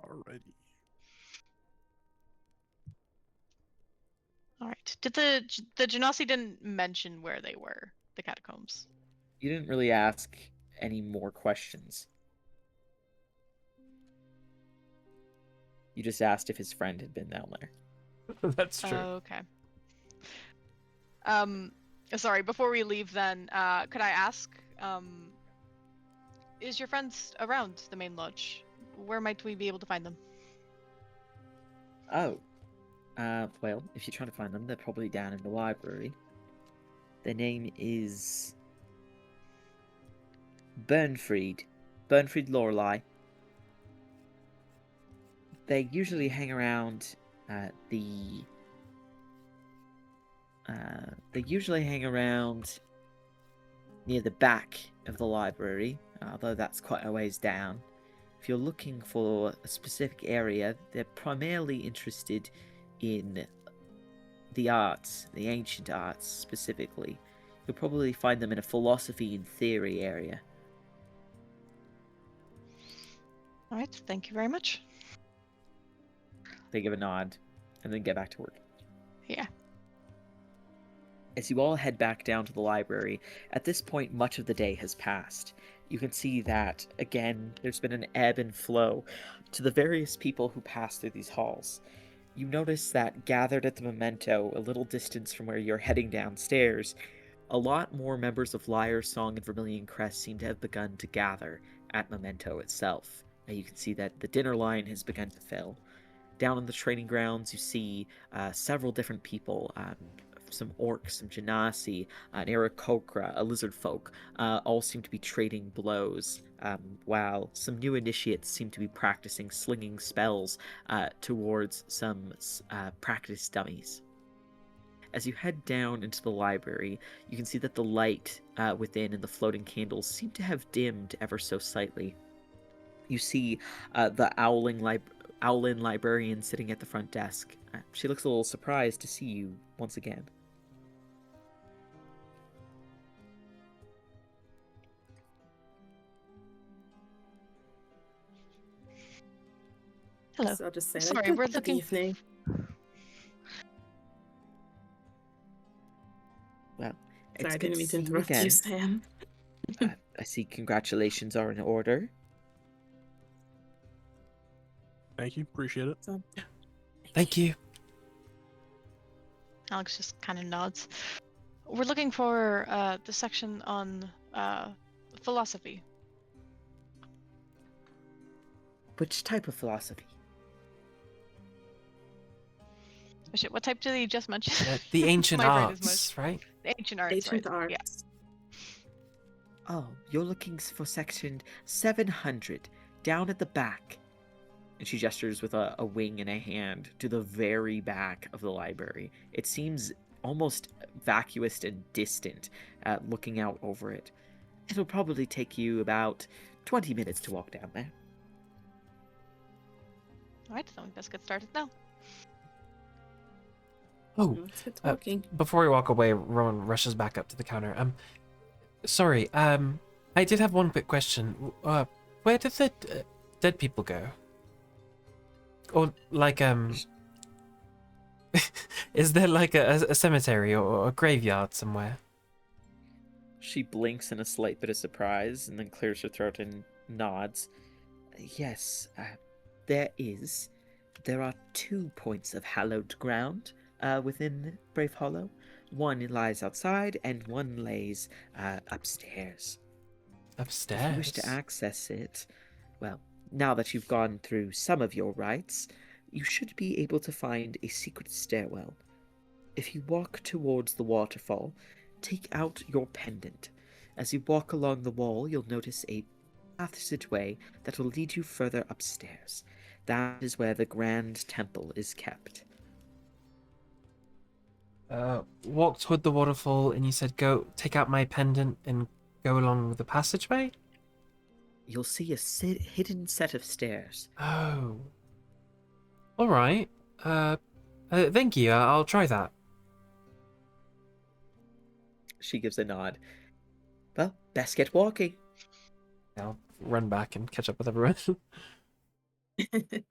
Alrighty. All right. Did the Genasi didn't mention where they were, the catacombs? You didn't really ask any more questions. You just asked if his friend had been down there. That's true. Okay. Sorry. Before we leave, then, could I ask, is your friends around the main lodge? Where might we be able to find them? Oh. Well, if you're trying to find them, they're probably down in the library. Their name is Bernfried. Bernfried Lorelei. They usually hang around they usually hang around near the back of the library, although that's quite a ways down. If you're looking for a specific area, they're primarily interested in the arts, the ancient arts specifically. You'll probably find them in a philosophy and theory area. All right, thank you very much. They give a nod and then get back to work. Yeah. As you all head back down to the library, at this point, much of the day has passed. You can see that, again, there's been an ebb and flow to the various people who pass through these halls. You notice that gathered at the Memento, a little distance from where you're heading downstairs, a lot more members of Liar Song and Vermilion Crest seem to have begun to gather at Memento itself. Now you can see that the dinner line has begun to fill. Down in the training grounds, you see several different people, some orcs, some genasi, an Aarakocra, a lizard folk, all seem to be trading blows, while some new initiates seem to be practicing slinging spells towards some practice dummies. As you head down into the library, you can see that the light within and the floating candles seem to have dimmed ever so slightly. You see the Owlin librarian sitting at the front desk. She looks a little surprised to see you once again. Hello. So I'll just say, Sorry, like, we're good looking- evening. Well, it's Sorry, I good didn't mean to see you interrupt again. you, Sam. I see congratulations are in order. Thank you. Appreciate it. So, Thank you. Alex just kind of nods. We're looking for the section on philosophy. Which type of philosophy? Oh, shit, what type did he just mention? The ancient My brain is arts, right? The ancient arts, Ancient right? Yeah. arts. Oh, you're looking for section 700, down at the back. And she gestures with a wing and a hand to the very back of the library. It seems almost vacuous and distant, looking out over it. It'll probably take you about 20 minutes to walk down there. Alright, then let's get started now. Oh, Let's get talking. before we walk away, Rowan rushes back up to the counter. Sorry, I did have one quick question. Where did the dead people go? Or, like, is there, like, a cemetery or a graveyard somewhere? She blinks in a slight bit of surprise and then clears her throat and nods. Yes, there is. There are 2 points of hallowed ground within Brave Hollow. One lies outside and one lays upstairs. Upstairs? If you wish to access it, well, now that you've gone through some of your rites, you should be able to find a secret stairwell. If you walk towards the waterfall, take out your pendant. As you walk along the wall, you'll notice a passageway that will lead you further upstairs. That is where the Grand Temple is kept. Walk toward the waterfall, and you said go take out my pendant and go along the passageway? You'll see a hidden set of stairs. Oh. Alright. Thank you. I'll try that. She gives a nod. Well, best get walking. I'll run back and catch up with everyone. Are The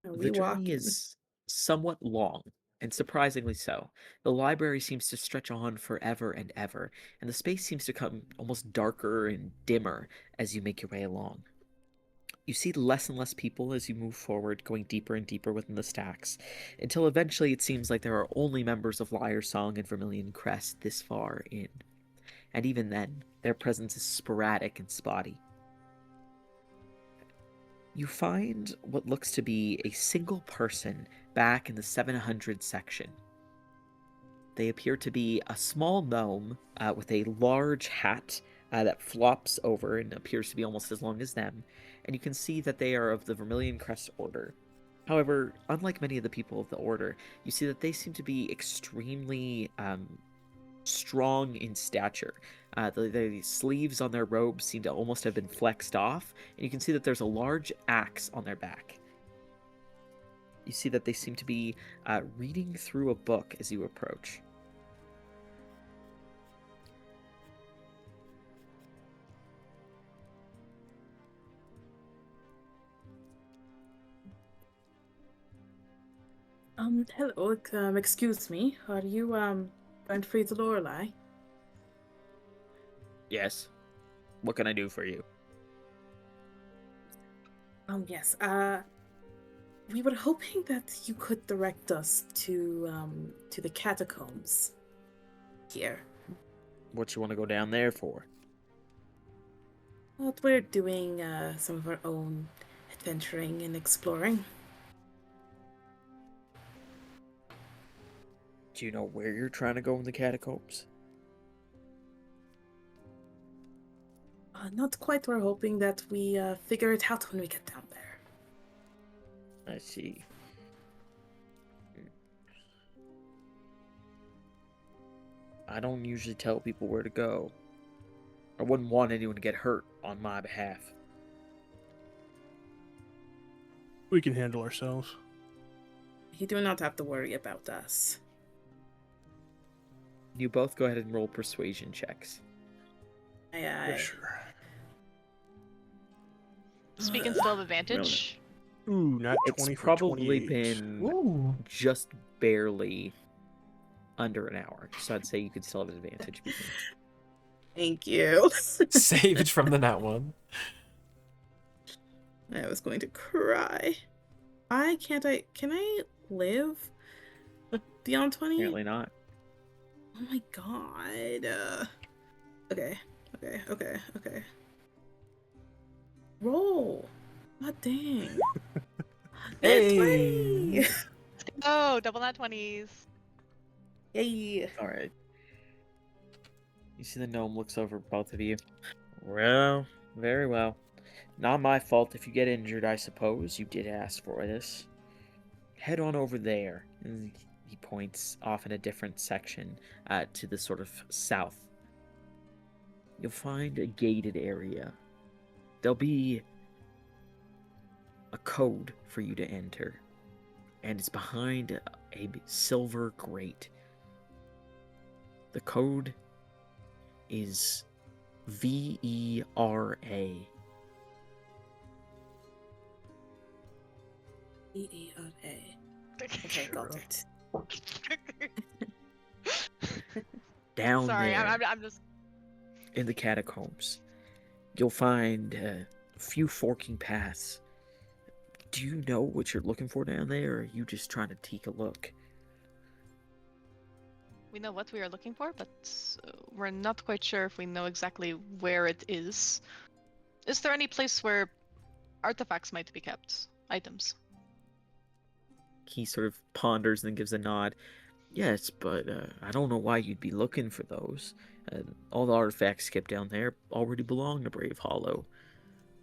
we walking? journey is somewhat long, and surprisingly so. The library seems to stretch on forever and ever, and the space seems to become almost darker and dimmer as you make your way along. You see less and less people as you move forward, going deeper and deeper within the stacks, until eventually it seems like there are only members of Liar Song and Vermilion Crest this far in. And even then, their presence is sporadic and spotty. You find what looks to be a single person back in the 700 section. They appear to be a small gnome with a large hat that flops over and appears to be almost as long as them, and you can see that they are of the Vermilion Crest Order. However, unlike many of the people of the Order, you see that they seem to be extremely strong in stature. The sleeves on their robes seem to almost have been flexed off, and you can see that there's a large axe on their back. You see that they seem to be reading through a book as you approach. Hello, excuse me. Are you, going to free the Lorelei? Yes. What can I do for you? Yes, we were hoping that you could direct us to the catacombs here. What you want to go down there for? But we're doing, some of our own adventuring and exploring. Do you know where you're trying to go in the catacombs? Not quite. We're hoping that we, figure it out when we get down there. I see. I don't usually tell people where to go. I wouldn't want anyone to get hurt on my behalf. We can handle ourselves. You do not have to worry about us. You both go ahead and roll persuasion checks. Yeah, sure. Speaking still of advantage. Ooh, not It's 20 for probably 28. been Ooh. just barely under an hour, so I'd say you could still have an advantage. Thank you. Saved from the nat one. I was going to cry. Can I live beyond 20? Apparently not. Oh my god. Okay. Roll. God dang. Hey. 20. Oh, double nat 20s. Yay. All right. You see the gnome looks over at both of you. Well, very well. Not my fault if you get injured, I suppose. You did ask for this. Head on over there. And he points off in a different section to the sort of south. You'll find a gated area. There'll be a code for you to enter. And it's behind a silver grate. The code is VERA. E-E-R-A. Okay, got it. Down Sorry, there I'm just. in the catacombs, you'll find a few forking paths. Do you know what you're looking for down there, or are you just trying to take a look? We know what we are looking for, but we're not quite sure if we know exactly where it is. Is there any place where artifacts might be kept? Items? He sort of ponders and then gives a nod. Yes, but I don't know why you'd be looking for those. All the artifacts kept down there already belong to Brave Hollow.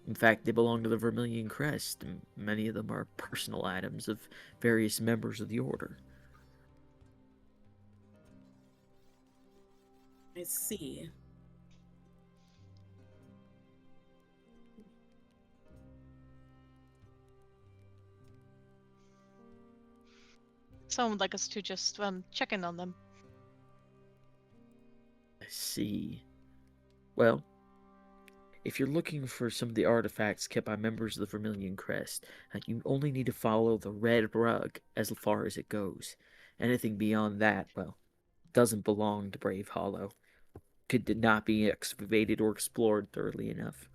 In fact, they belong to the Vermilion Crest, and many of them are personal items of various members of the Order. I see. Someone would like us to just check in on them. I see. Well, if you're looking for some of the artifacts kept by members of the Vermilion Crest, you only need to follow the red rug as far as it goes. Anything beyond that, well, doesn't belong to Brave Hollow. Could not be excavated or explored thoroughly enough.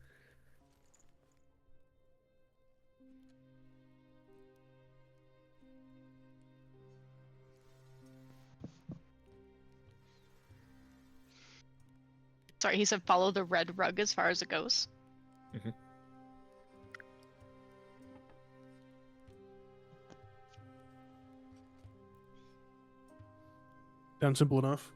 Sorry, he said follow the red rug as far as it goes. Mm-hmm. Sounds simple enough.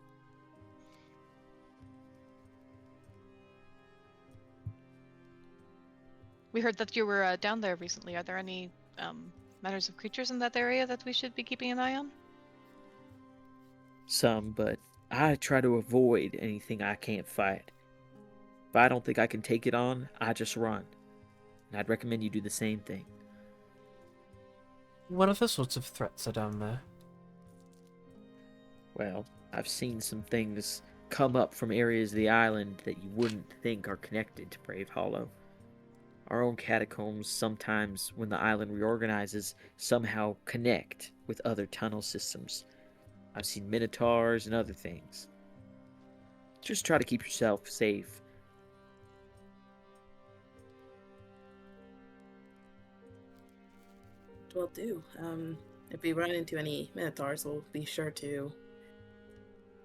We heard that you were down there recently. Are there any matters of creatures in that area that we should be keeping an eye on? Some, but I try to avoid anything I can't fight. If I don't think I can take it on, I just run. And I'd recommend you do the same thing. What other sorts of threats are down there? Well, I've seen some things come up from areas of the island that you wouldn't think are connected to Brave Hollow. our own catacombs sometimes, when the island reorganizes, somehow connect with other tunnel systems. I've seen minotaurs and other things. Just try to keep yourself safe. Will do. If we run into any minotaurs, we'll be sure to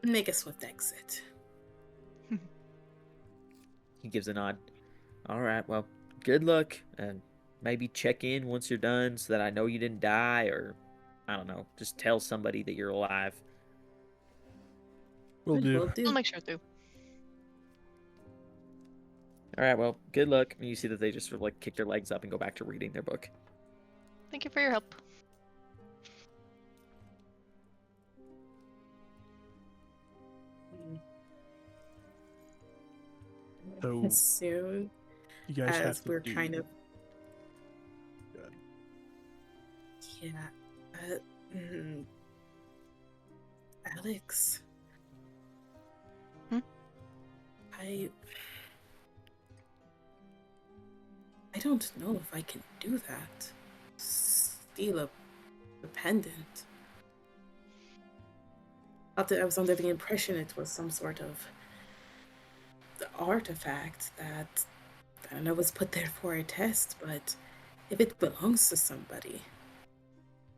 make a swift exit. He gives a nod. All right, well, good luck, and maybe check in once you're done so that I know you didn't die, or I don't know, just tell somebody that you're alive. Will Will do. I'll do. make sure to. All right, well, good luck. And you see that they just sort of like kick their legs up and go back to reading their book. Thank you for your help. So As soon you guys have as to we're do... kind of Good. yeah, Alex. Hmm? I don't know if I can do that. Steal a pendant. I was under the impression it was some sort of the artifact that I don't know was put there for a test, but if it belongs to somebody,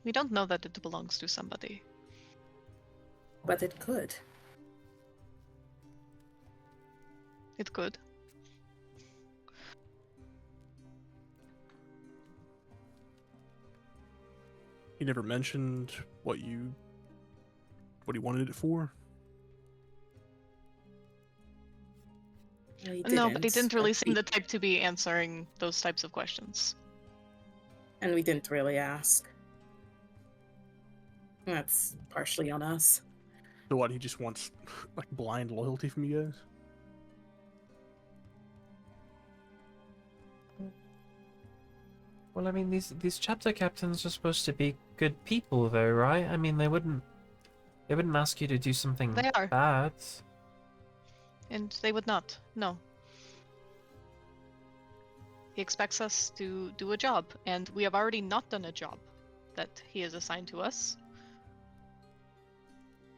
We don't know that it belongs to somebody. but it could. It could. He never mentioned what he wanted it for. No, but he didn't really but seem the type to be answering those types of questions. and we didn't really ask. That's partially on us. So what? He just wants like blind loyalty from you guys. Well, I mean, these chapter captains are supposed to be good people, though, right? I mean, they wouldn't ask you to do something They are. bad. And they would not. No. He expects us to do a job, and we have already not done a job that he has assigned to us.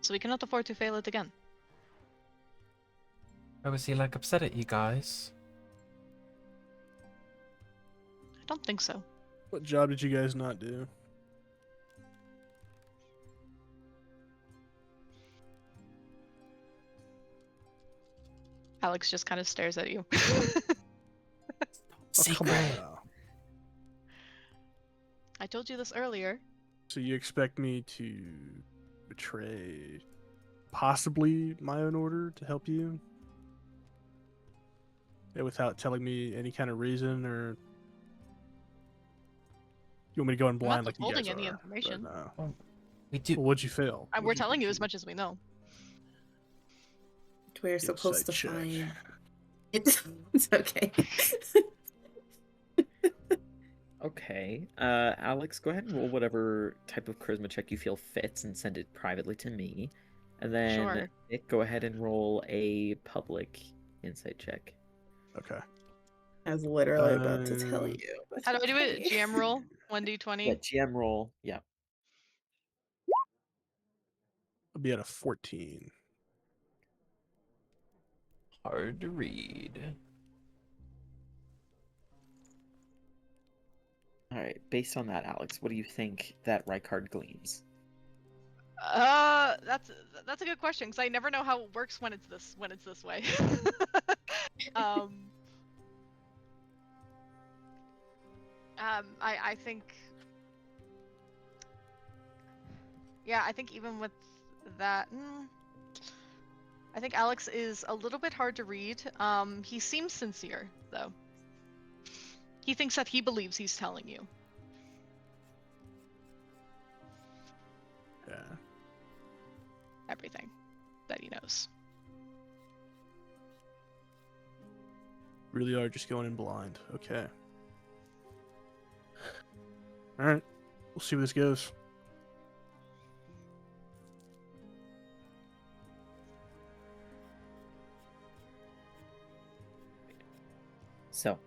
So we cannot afford to fail it again. Or was he like upset at you guys? I don't think so. What job did you guys not do? Alex just kind of stares at you. Oh, come on Secret. now. I told you this earlier. So you expect me to betray possibly my own order to help you? Yeah, without telling me any kind of reason, or you want me to go in I'm blind not like you withholding guys any are information. right now? We do. Well, what'd you fail? We're What'd telling you as succeed? much as we know. We're supposed to Insight check. find. It's okay. Okay. Alex, go ahead and roll whatever type of charisma check you feel fits and send it privately to me. And then Sure. Nick, go ahead and roll a public insight check. Okay. I was literally about to tell Uh, you. But How do I do it? okay. GM roll? 1d20? Yeah, GM roll. Yeah. I'll be at a 14. Hard to read. All right. Based on that, Alex, what do you think that Rykard gleans? That's a good question because I never know how it works when it's this way. I think. Yeah, I think even with that, I think Alex is a little bit hard to read. He seems sincere though. He thinks that he believes he's telling you. Yeah. Everything that he knows. Really are just going in blind. Okay. Alright. We'll see where this goes. So,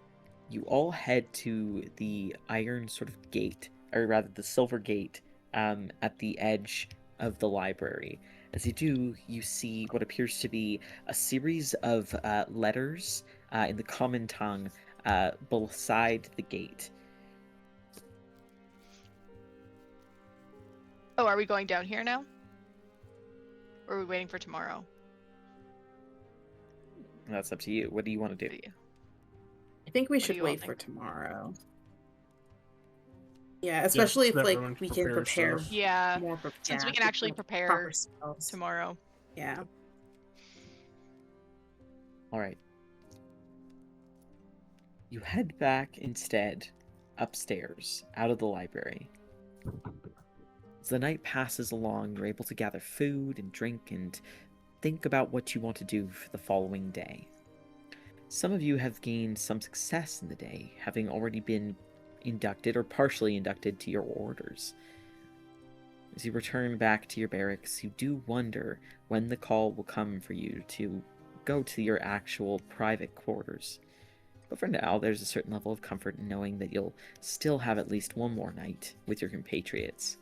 you all head to the iron sort of gate, or rather the silver gate, at the edge of the library. As you do, you see what appears to be a series of letters in the common tongue beside the gate. Oh, are we going down here now? Or are we waiting for tomorrow? That's up to you. What do you want to do? I think we What do should you all wait for think? tomorrow. Yeah, especially if let like everyone we can prepare prepare stuff. Yeah, more. since we yeah, can actually proper prepare spells. tomorrow. Yeah. All right. You head back instead upstairs, out of the library. As the night passes along, you're able to gather food and drink and think about what you want to do for the following day. Some of you have gained some success in the day, having already been inducted or partially inducted to your orders. As you return back to your barracks, you do wonder when the call will come for you to go to your actual private quarters. But for now, there's a certain level of comfort in knowing that you'll still have at least one more night with your compatriots.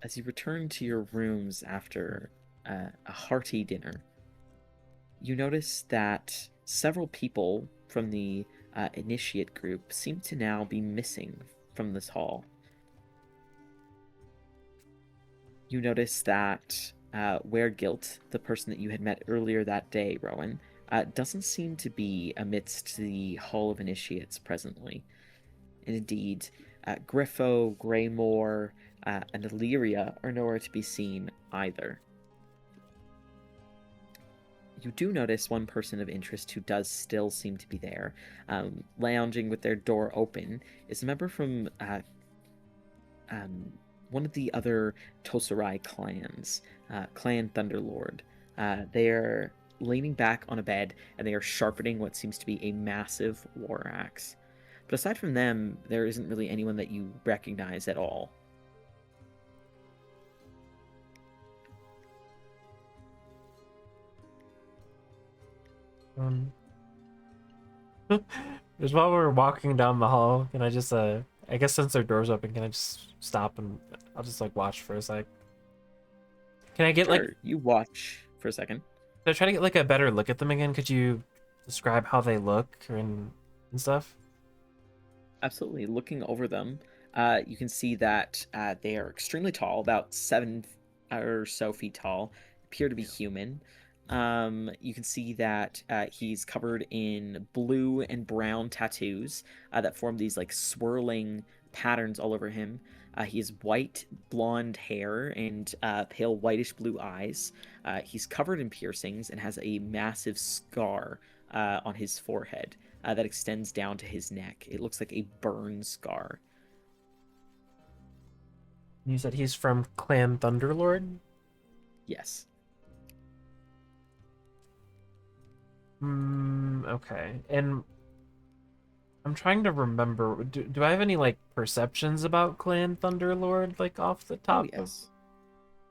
As you return to your rooms after a hearty dinner, you notice that several people from the initiate group seem to now be missing from this hall. You notice that Weregilt, the person that you had met earlier that day, Rowan, doesn't seem to be amidst the Hall of Initiates presently. And indeed, Griffo, Greymore, and Illyria are nowhere to be seen either. You do notice one person of interest who does still seem to be there, lounging with their door open, is a member from one of the other Tosarai clans, Clan Thunderlord. They are leaning back on a bed, and they are sharpening what seems to be a massive war axe. But aside from them, there isn't really anyone that you recognize at all. Just while we're walking down the hall, can I just I guess since their door's open, can I just stop and I'll just like watch for a sec? Can I get like Sure, you watch for a second. to try to get like a better look at them again? Could you describe how they look and stuff? Absolutely. Looking over them, you can see that they are extremely tall, about 7 or so feet tall, appear to be human. You can see that he's covered in blue and brown tattoos that form these like swirling patterns all over him. He has white blonde hair and pale whitish blue eyes. He's covered in piercings and has a massive scar on his forehead that extends down to his neck. It looks like a burn scar. You said he's from Clan Thunderlord? Yes. Okay. And I'm trying to remember. Do I have any like perceptions about Clan Thunderlord like off the top? Oh, yes.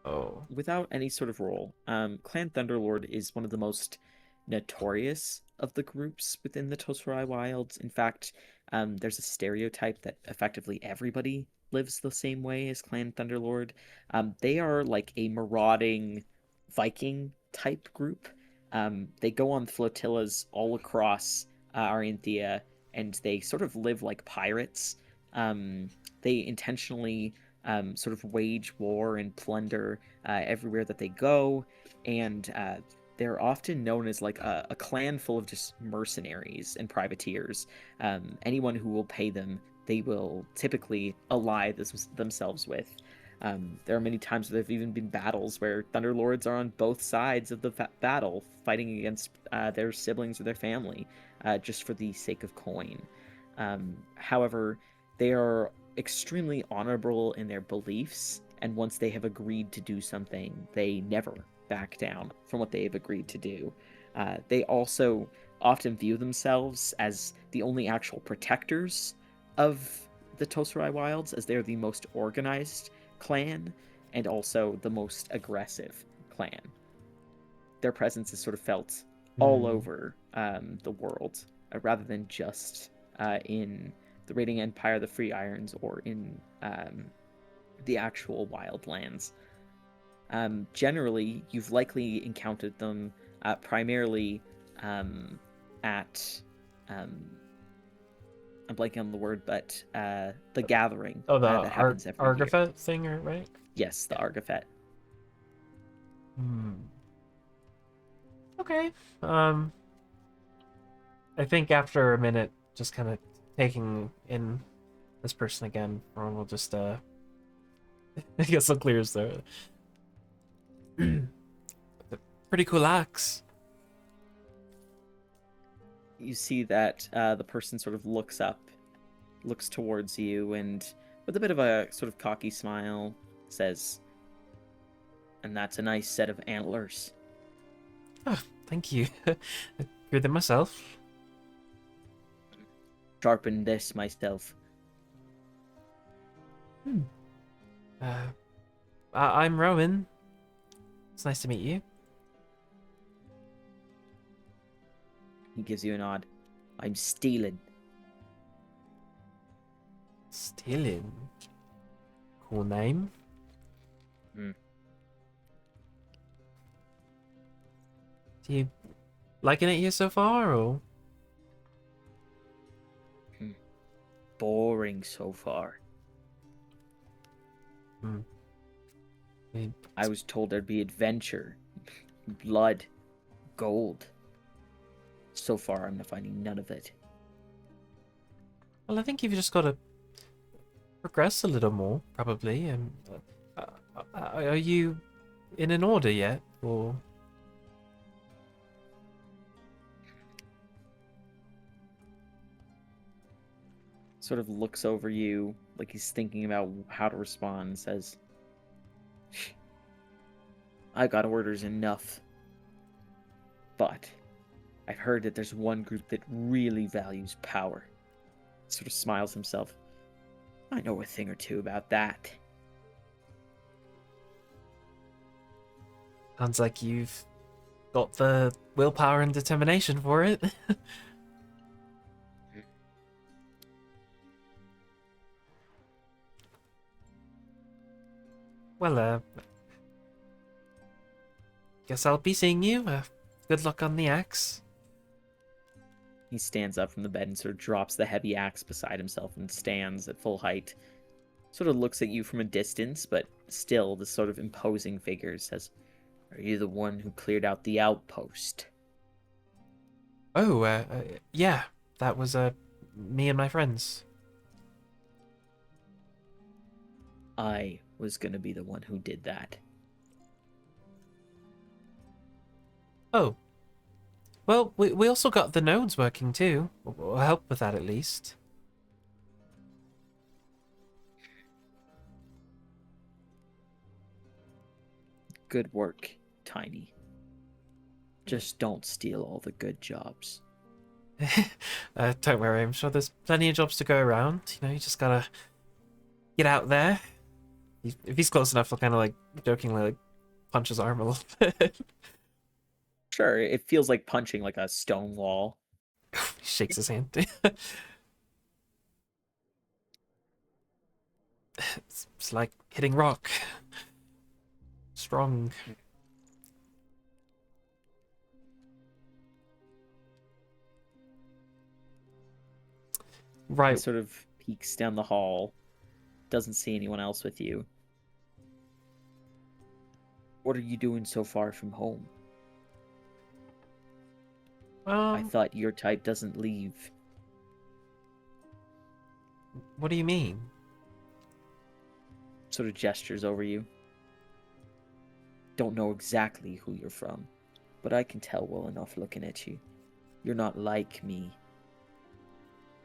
Oh. Without any sort of role, Clan Thunderlord is one of the most notorious of the groups within the Tosarai Wilds. In fact, there's a stereotype that effectively everybody lives the same way as Clan Thunderlord. They are like a marauding Viking type group. They go on flotillas all across Arianthea, and they sort of live like pirates. They intentionally sort of wage war and plunder everywhere that they go, and they're often known as like a clan full of just mercenaries and privateers. Anyone who will pay them, they will typically ally themselves with. There are many times where there have even been battles where Thunderlords are on both sides of the battle, fighting against their siblings or their family, just for the sake of coin. However, they are extremely honorable in their beliefs, and once they have agreed to do something, they never back down from what they have agreed to do. They also often view themselves as the only actual protectors of the Tosarai Wilds, as they're the most organized clan, and also the most aggressive clan. Their presence is sort of felt all over the world, rather than just in the Raiding Empire, the Free Irons, or in the actual Wildlands. Generally, you've likely encountered them primarily at I'm blanking on the word, but the gathering that happens every year. Argafet thing, right? Yes, the Argafet. Okay. I think after a minute, just kind of taking in this person again, Ron will just I guess he'll clear his throat. Pretty cool axe. You see that the person sort of looks towards you, and with a bit of a sort of cocky smile, says, "And that's a nice set of antlers." Oh, thank you. Grew them myself. Sharpened this myself. I'm Rowan. It's nice to meet you. He gives you a nod. I'm stealing. Stealing. Cool name. Hmm. Do you liking it here so far, or? Boring so far. I was told there'd be adventure, blood, gold. So far, I'm finding none of it. Well, I think you've just got to progress a little more, probably. Are you in an order yet, or? Sort of looks over you like he's thinking about how to respond and says, I got orders enough. But I've heard that there's one group that really values power. Sort of smiles himself. I know a thing or two about that. Sounds like you've got the willpower and determination for it. Well, guess I'll be seeing you. Good luck on the axe. He stands up from the bed and sort of drops the heavy axe beside himself and stands at full height. Sort of looks at you from a distance, but still this sort of imposing figure says, Are you the one who cleared out the outpost? Oh, yeah. That was, me and my friends. I was gonna be the one who did that. Oh. Well, we also got the nodes working too. We'll help with that at least. Good work, Tiny. Just don't steal all the good jobs. Don't worry, I'm sure there's plenty of jobs to go around. You know, you just gotta get out there. If he's close enough, he'll kind of like jokingly like punch his arm a little bit. Sure, it feels like punching like a stone wall. He shakes his hand. It's like hitting rock. Strong. He Right. sort of peeks down the hall, doesn't see anyone else with you. What are you doing so far from home? I thought your type doesn't leave. What do you mean? Sort of gestures over you. Don't know exactly who you're from, but I can tell well enough looking at you. You're not like me.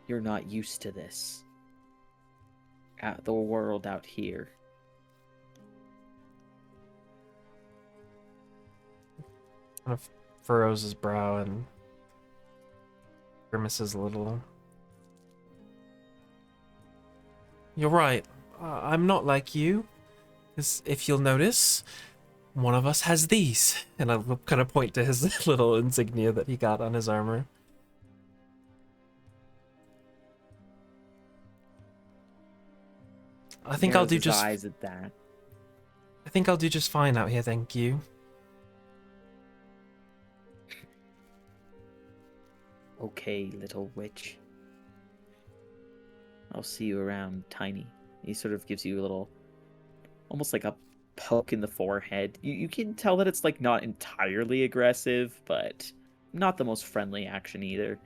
You're not used to this. At the world out here. Kind of furrows his brow and grimaces a little. You're right. I'm not like you. Because if you'll notice, one of us has these. And I'll kind of point to his little insignia that he got on his armor. I think I'll Narrows do his just. eyes at that. I think I'll do just fine out here, thank you. Okay, little witch. I'll see you around, Tiny. He sort of gives you a little, almost like a poke in the forehead. You can tell that it's like not entirely aggressive, but not the most friendly action either.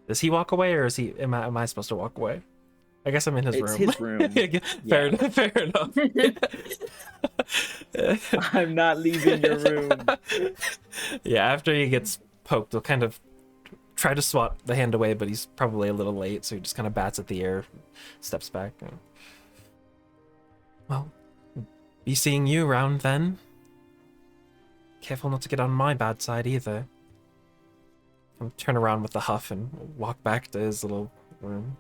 Does he walk away, or is he? Am I supposed to walk away? I guess I'm in his It's room. his room. Fair enough. Fair enough. I'm not leaving your room. Yeah, after he gets poked, he'll kind of try to swat the hand away, but he's probably a little late, so he just kind of bats at the air, steps back. Well, be seeing you around then. Careful not to get on my bad side either. I'll turn around with the huff and walk back to his little room.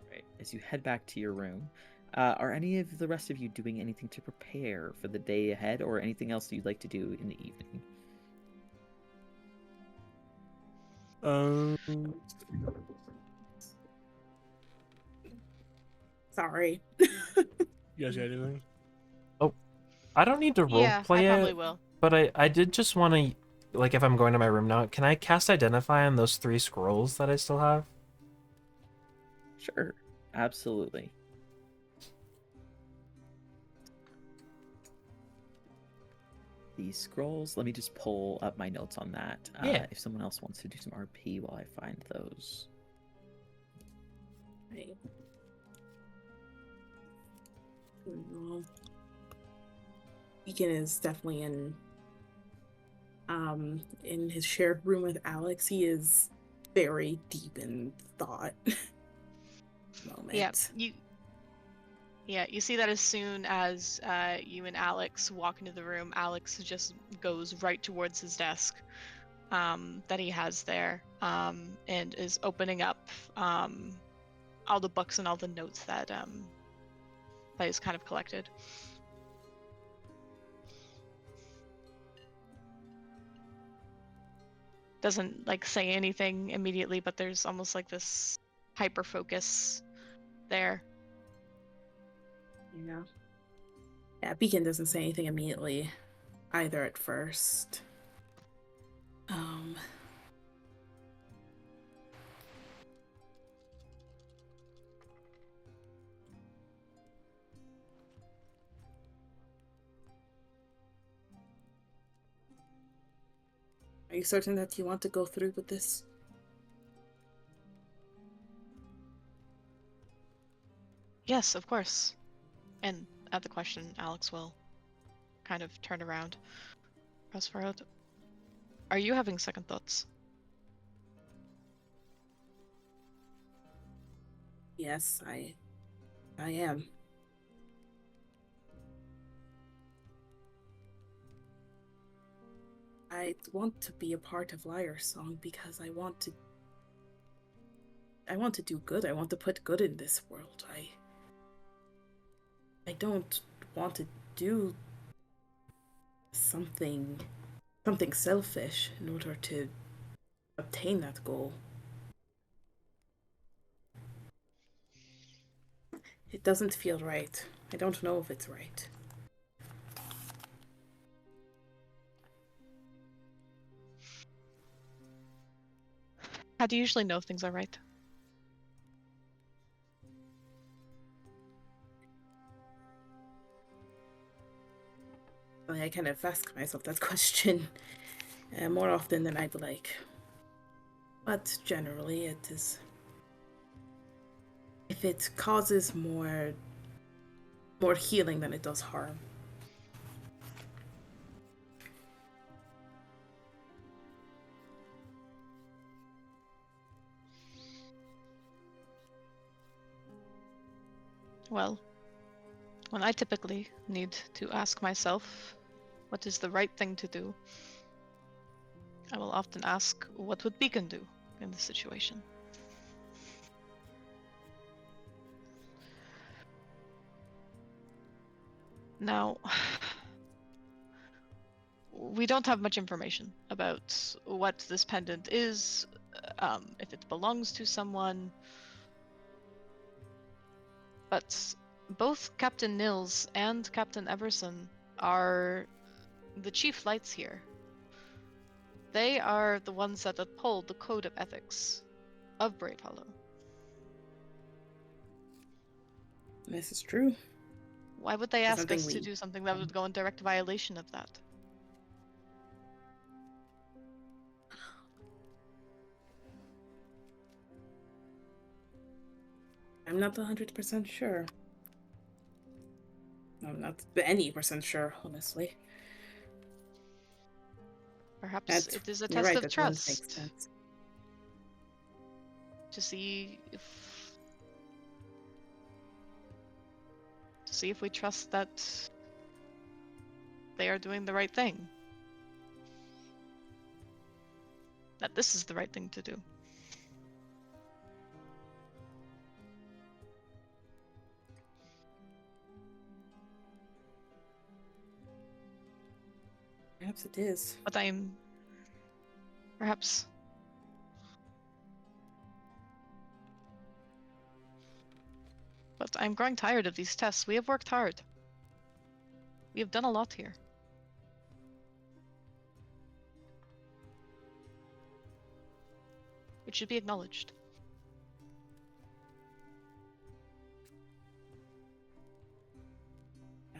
Right. As you head back to your room, are any of the rest of you doing anything to prepare for the day ahead, or anything else that you'd like to do in the evening? Sorry. You guys got anything? I don't need to Yeah, I roleplay probably it, will. but I did just want to, like, if I'm going to my room now, can I cast Identify on those 3 scrolls that I still have? Sure. Absolutely. The scrolls, let me just pull up my notes on that. Yeah. If someone else wants to do some RP while I find those. Right. Beacon is definitely in his shared room with Alex. He is very deep in thought. Moment. You see that as soon as you and Alex walk into the room, Alex just goes right towards his desk that he has there, and is opening up all the books and all the notes that he's kind of collected. Doesn't like say anything immediately, but there's almost like this hyper focus there. Yeah. Yeah, Beacon doesn't say anything immediately either at first. Are you certain that you want to go through with this? Yes, of course. And at the question, Alex will kind of turn around. Crossfurrowed. Are you having second thoughts? Yes, I am. I want to be a part of Liar Song because I want to do good. I want to put good in this world. I don't want to do something selfish in order to obtain that goal. It doesn't feel right. I don't know if it's right. How do you usually know if things are right? I kind of ask myself that question more often than I'd like. But generally, it is. If it causes more healing than it does harm. Well, when I typically need to ask myself what is the right thing to do, I will often ask, what would Beacon do in this situation? Now, we don't have much information about what this pendant is, if it belongs to someone. But both Captain Nils and Captain Everson are the chief lights here. They are the ones that uphold the code of ethics of Brave Hollow. This is true. Why would they It's ask something us to we- do something that would go in direct violation of that? I'm not 100% sure. I'm not any percent sure, honestly. Perhaps That's, it is a you're test right, of that wouldn't make trust sense. to see if we trust that they are doing the right thing. That this is the right thing to do. Perhaps it is. But perhaps. But I'm growing tired of these tests. We have worked hard. We have done a lot here. It should be acknowledged.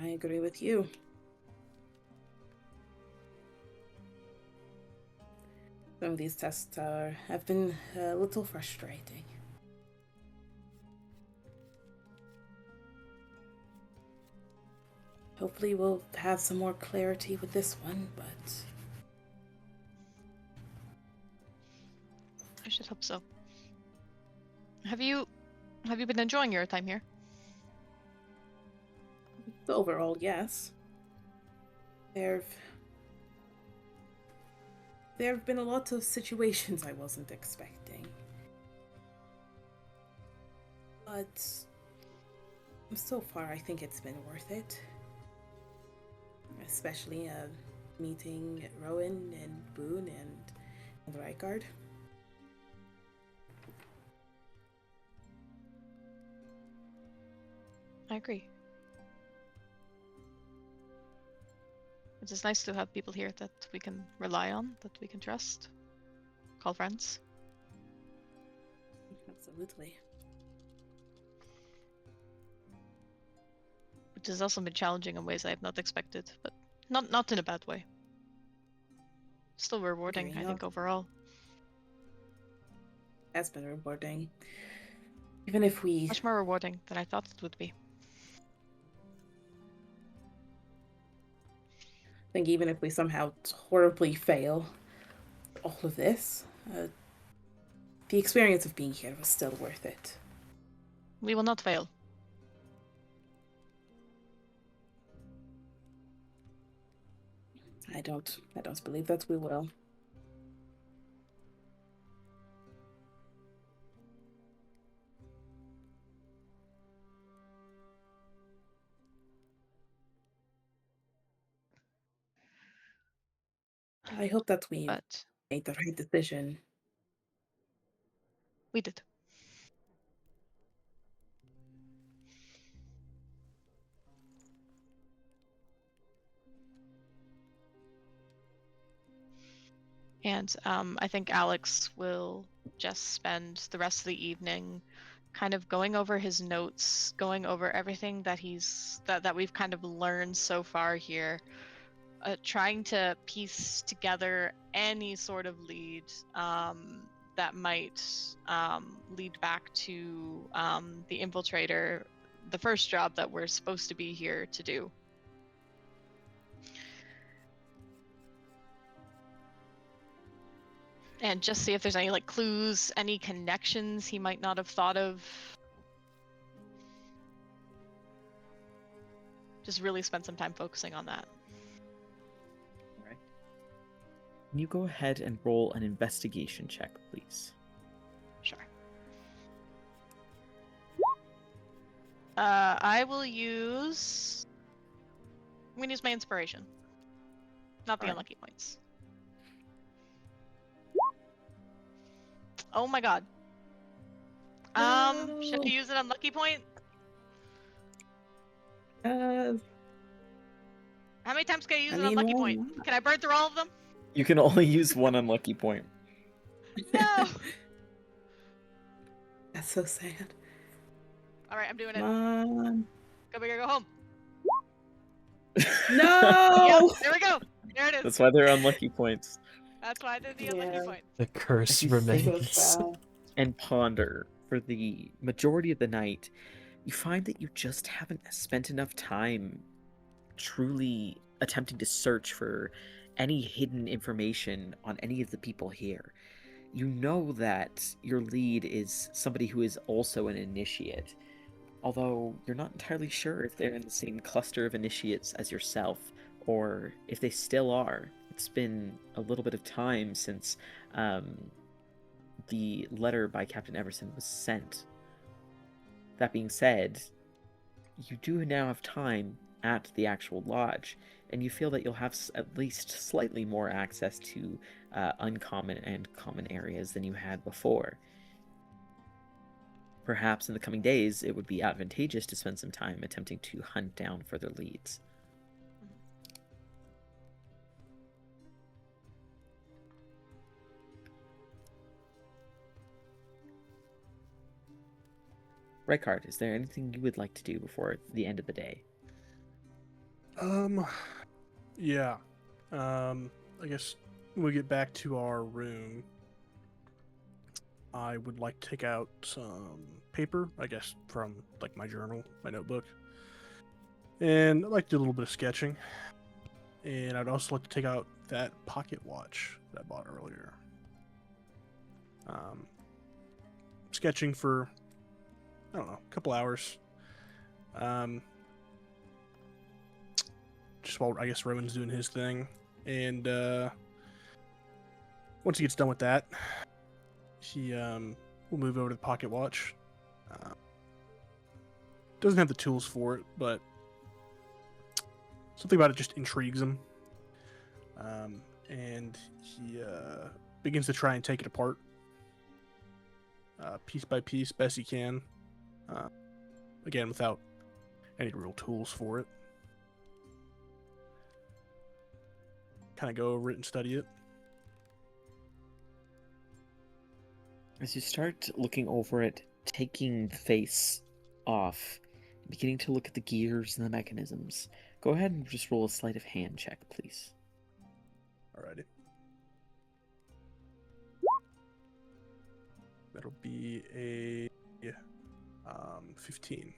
I agree with you. Some of these tests have been a little frustrating. Hopefully we'll have some more clarity with this one, but I should hope so. Have you been enjoying your time here? overall, yes. There have been a lot of situations I wasn't expecting. But so far, I think it's been worth it. Especially meeting Rowan and Boone and Rykard. I agree. It is nice to have people here that we can rely on, that we can trust, call friends. Absolutely. Which has also been challenging in ways I have not expected, but not in a bad way. Still rewarding, Fair I think, enough. overall. Has been rewarding. Even if we Much more rewarding than I thought it would be. think even if we somehow horribly fail all of this, the experience of being here was still worth it. We will not fail. I don't believe that we will. I hope that we But made the right decision. we did. And I think Alex will just spend the rest of the evening kind of going over his notes, going over everything that that we've kind of learned so far here, trying to piece together any sort of lead that might lead back to the infiltrator, the first job that we're supposed to be here to do. And just see if there's any like clues, any connections he might not have thought of. Just really spend some time focusing on that. All right. Can you go ahead and roll an investigation check, please? Sure. I will use I'm gonna use my inspiration. Not the Alright. unlucky points. Oh my god. Should I No. use an unlucky point? Uh, How many times can I use I an mean, unlucky why point? not? Can I burn through all of them? You can only use one unlucky point. No! That's so sad. Alright, I'm doing it. Come on. Go big or go home. No! Yep, there we go. There it is. That's why they're unlucky points. That's why I did the unlucky Yeah. point. The curse If you think- So remains. sad. And ponder for the majority of the night, you find that you just haven't spent enough time truly attempting to search for any hidden information on any of the people here. You know that your lead is somebody who is also an initiate, although you're not entirely sure if they're in the same cluster of initiates as yourself, or if they still are. It's been a little bit of time since the letter by Captain Everson was sent. That being said, you do now have time at the actual lodge, and you feel that you'll have at least slightly more access to uncommon and common areas than you had before. Perhaps in the coming days, it would be advantageous to spend some time attempting to hunt down further leads. Rykard, is there anything you would like to do before the end of the day? Yeah. I guess when we get back to our room, I would like to take out some paper, I guess, from like my journal, my notebook. And I'd like to do a little bit of sketching. And I'd also like to take out that pocket watch that I bought earlier. Sketching for, I don't know, a couple hours. Just while I guess Rowan's doing his thing. And once he gets done with that, he will move over to the pocket watch. Doesn't have the tools for it, but something about it just intrigues him. And he begins to try and take it apart, piece by piece, best he can. Again, without any real tools for it. Kind of go over it and study it. As you start looking over it, taking the face off, beginning to look at the gears and the mechanisms, go ahead and just roll a sleight of hand check, please. Alrighty. That'll be a 15.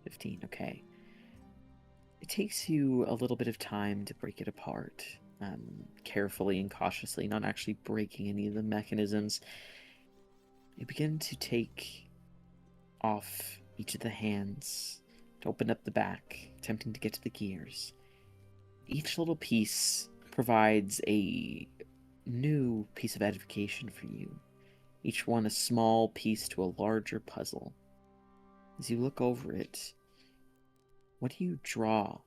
15, okay. It takes you a little bit of time to break it apart, carefully and cautiously, not actually breaking any of the mechanisms. You begin to take off each of the hands, to open up the back, attempting to get to the gears. Each little piece provides a new piece of edification for you. Each one a small piece to a larger puzzle. As you look over it, what do you draw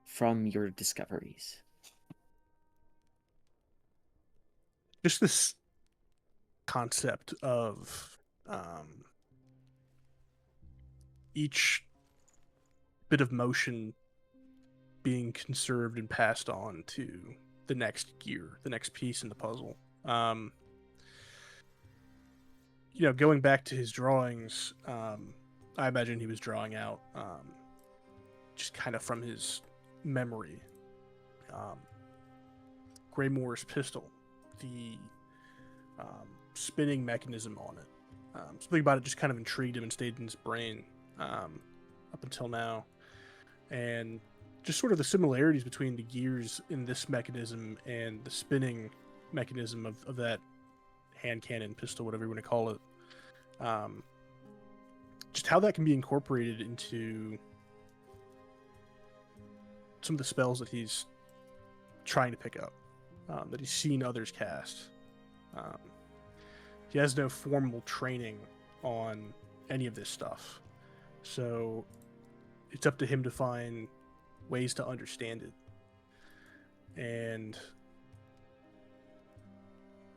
from your discoveries? Just this concept of each bit of motion being conserved and passed on to the next gear, the next piece in the puzzle. Going back to his drawings, I imagine he was drawing out just kind of from his memory. Greymoor's pistol, the spinning mechanism on it. Something about it just kind of intrigued him and stayed in his brain up until now. And just sort of the similarities between the gears in this mechanism and the spinning mechanism of that hand cannon, pistol, whatever you want to call it. Just how that can be incorporated into some of the spells that he's trying to pick up, that he's seen others cast. He has no formal training on any of this stuff. So it's up to him to find ways to understand it. And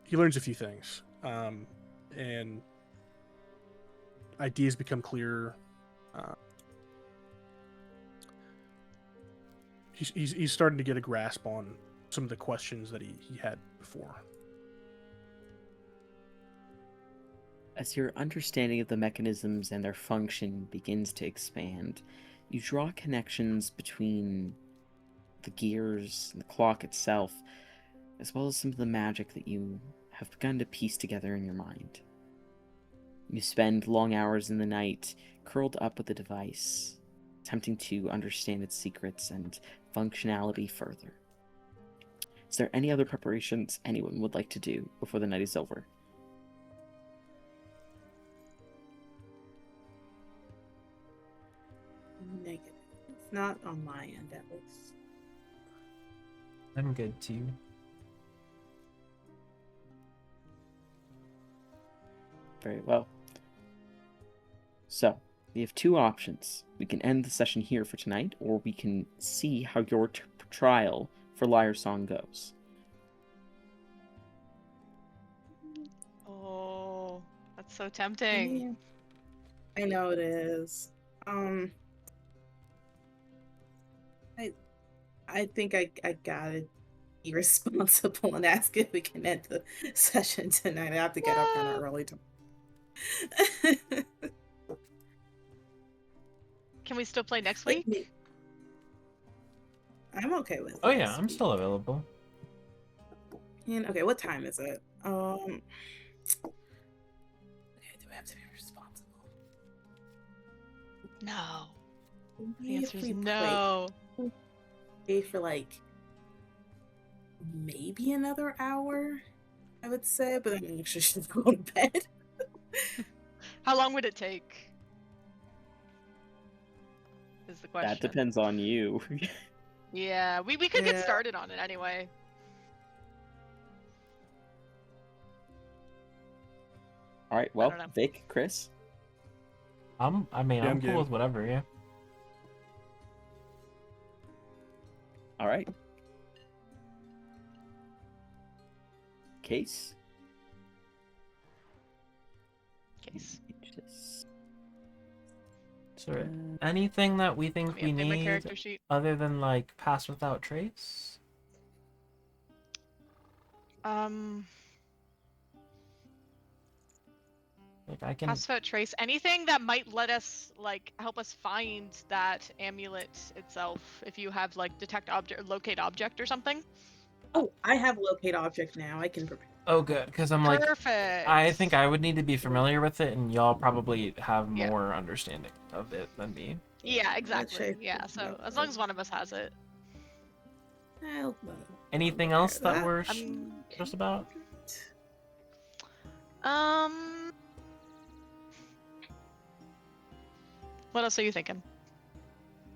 he learns a few things. And ideas become clearer. He's starting to get a grasp on some of the questions that he had before. As your understanding of the mechanisms and their function begins to expand, you draw connections between the gears and the clock itself, as well as some of the magic that you have begun to piece together in your mind. You spend long hours in the night curled up with the device, attempting to understand its secrets and functionality further. Is there any other preparations anyone would like to do before the night is over? Negative. It's not on my end, at least. I'm good too. Very well. So, we have two options. We can end the session here for tonight, or we can see how your trial for Liar Song goes. Oh, that's so tempting. I know it is. I think I gotta be responsible and ask if we can end the session tonight. I have to get up kind of early tomorrow. Can we still play next week? I'm okay with it. Oh yeah, I'm still available. And okay, what time is it? Okay, do I have to be responsible? No. The Maybe answer if is we no. play for like maybe another hour, I would say, but then I actually should go to bed. How long would it take? Is the question. That depends on you. Yeah, we could get Yeah. started on it anyway. All right, well, don't know. Vic, Chris? I'm I'm cool game. with whatever, yeah. All right. Case? Case. So anything that we think Let me we update my need character sheet. other than like pass without trace? Like I can Pacific trace. Anything that might let us help us find that amulet itself. If you have detect object, locate object or something. Oh, I have locate object now. I can prepare. Oh good, because I'm like Perfect. I think I would need to be familiar with it and y'all probably have Yeah. more understanding of it than me. Yeah, exactly. shape Yeah. is So not as long good. as one of us has it. I'll Anything prepare else that that. we're just about? What else are you thinking?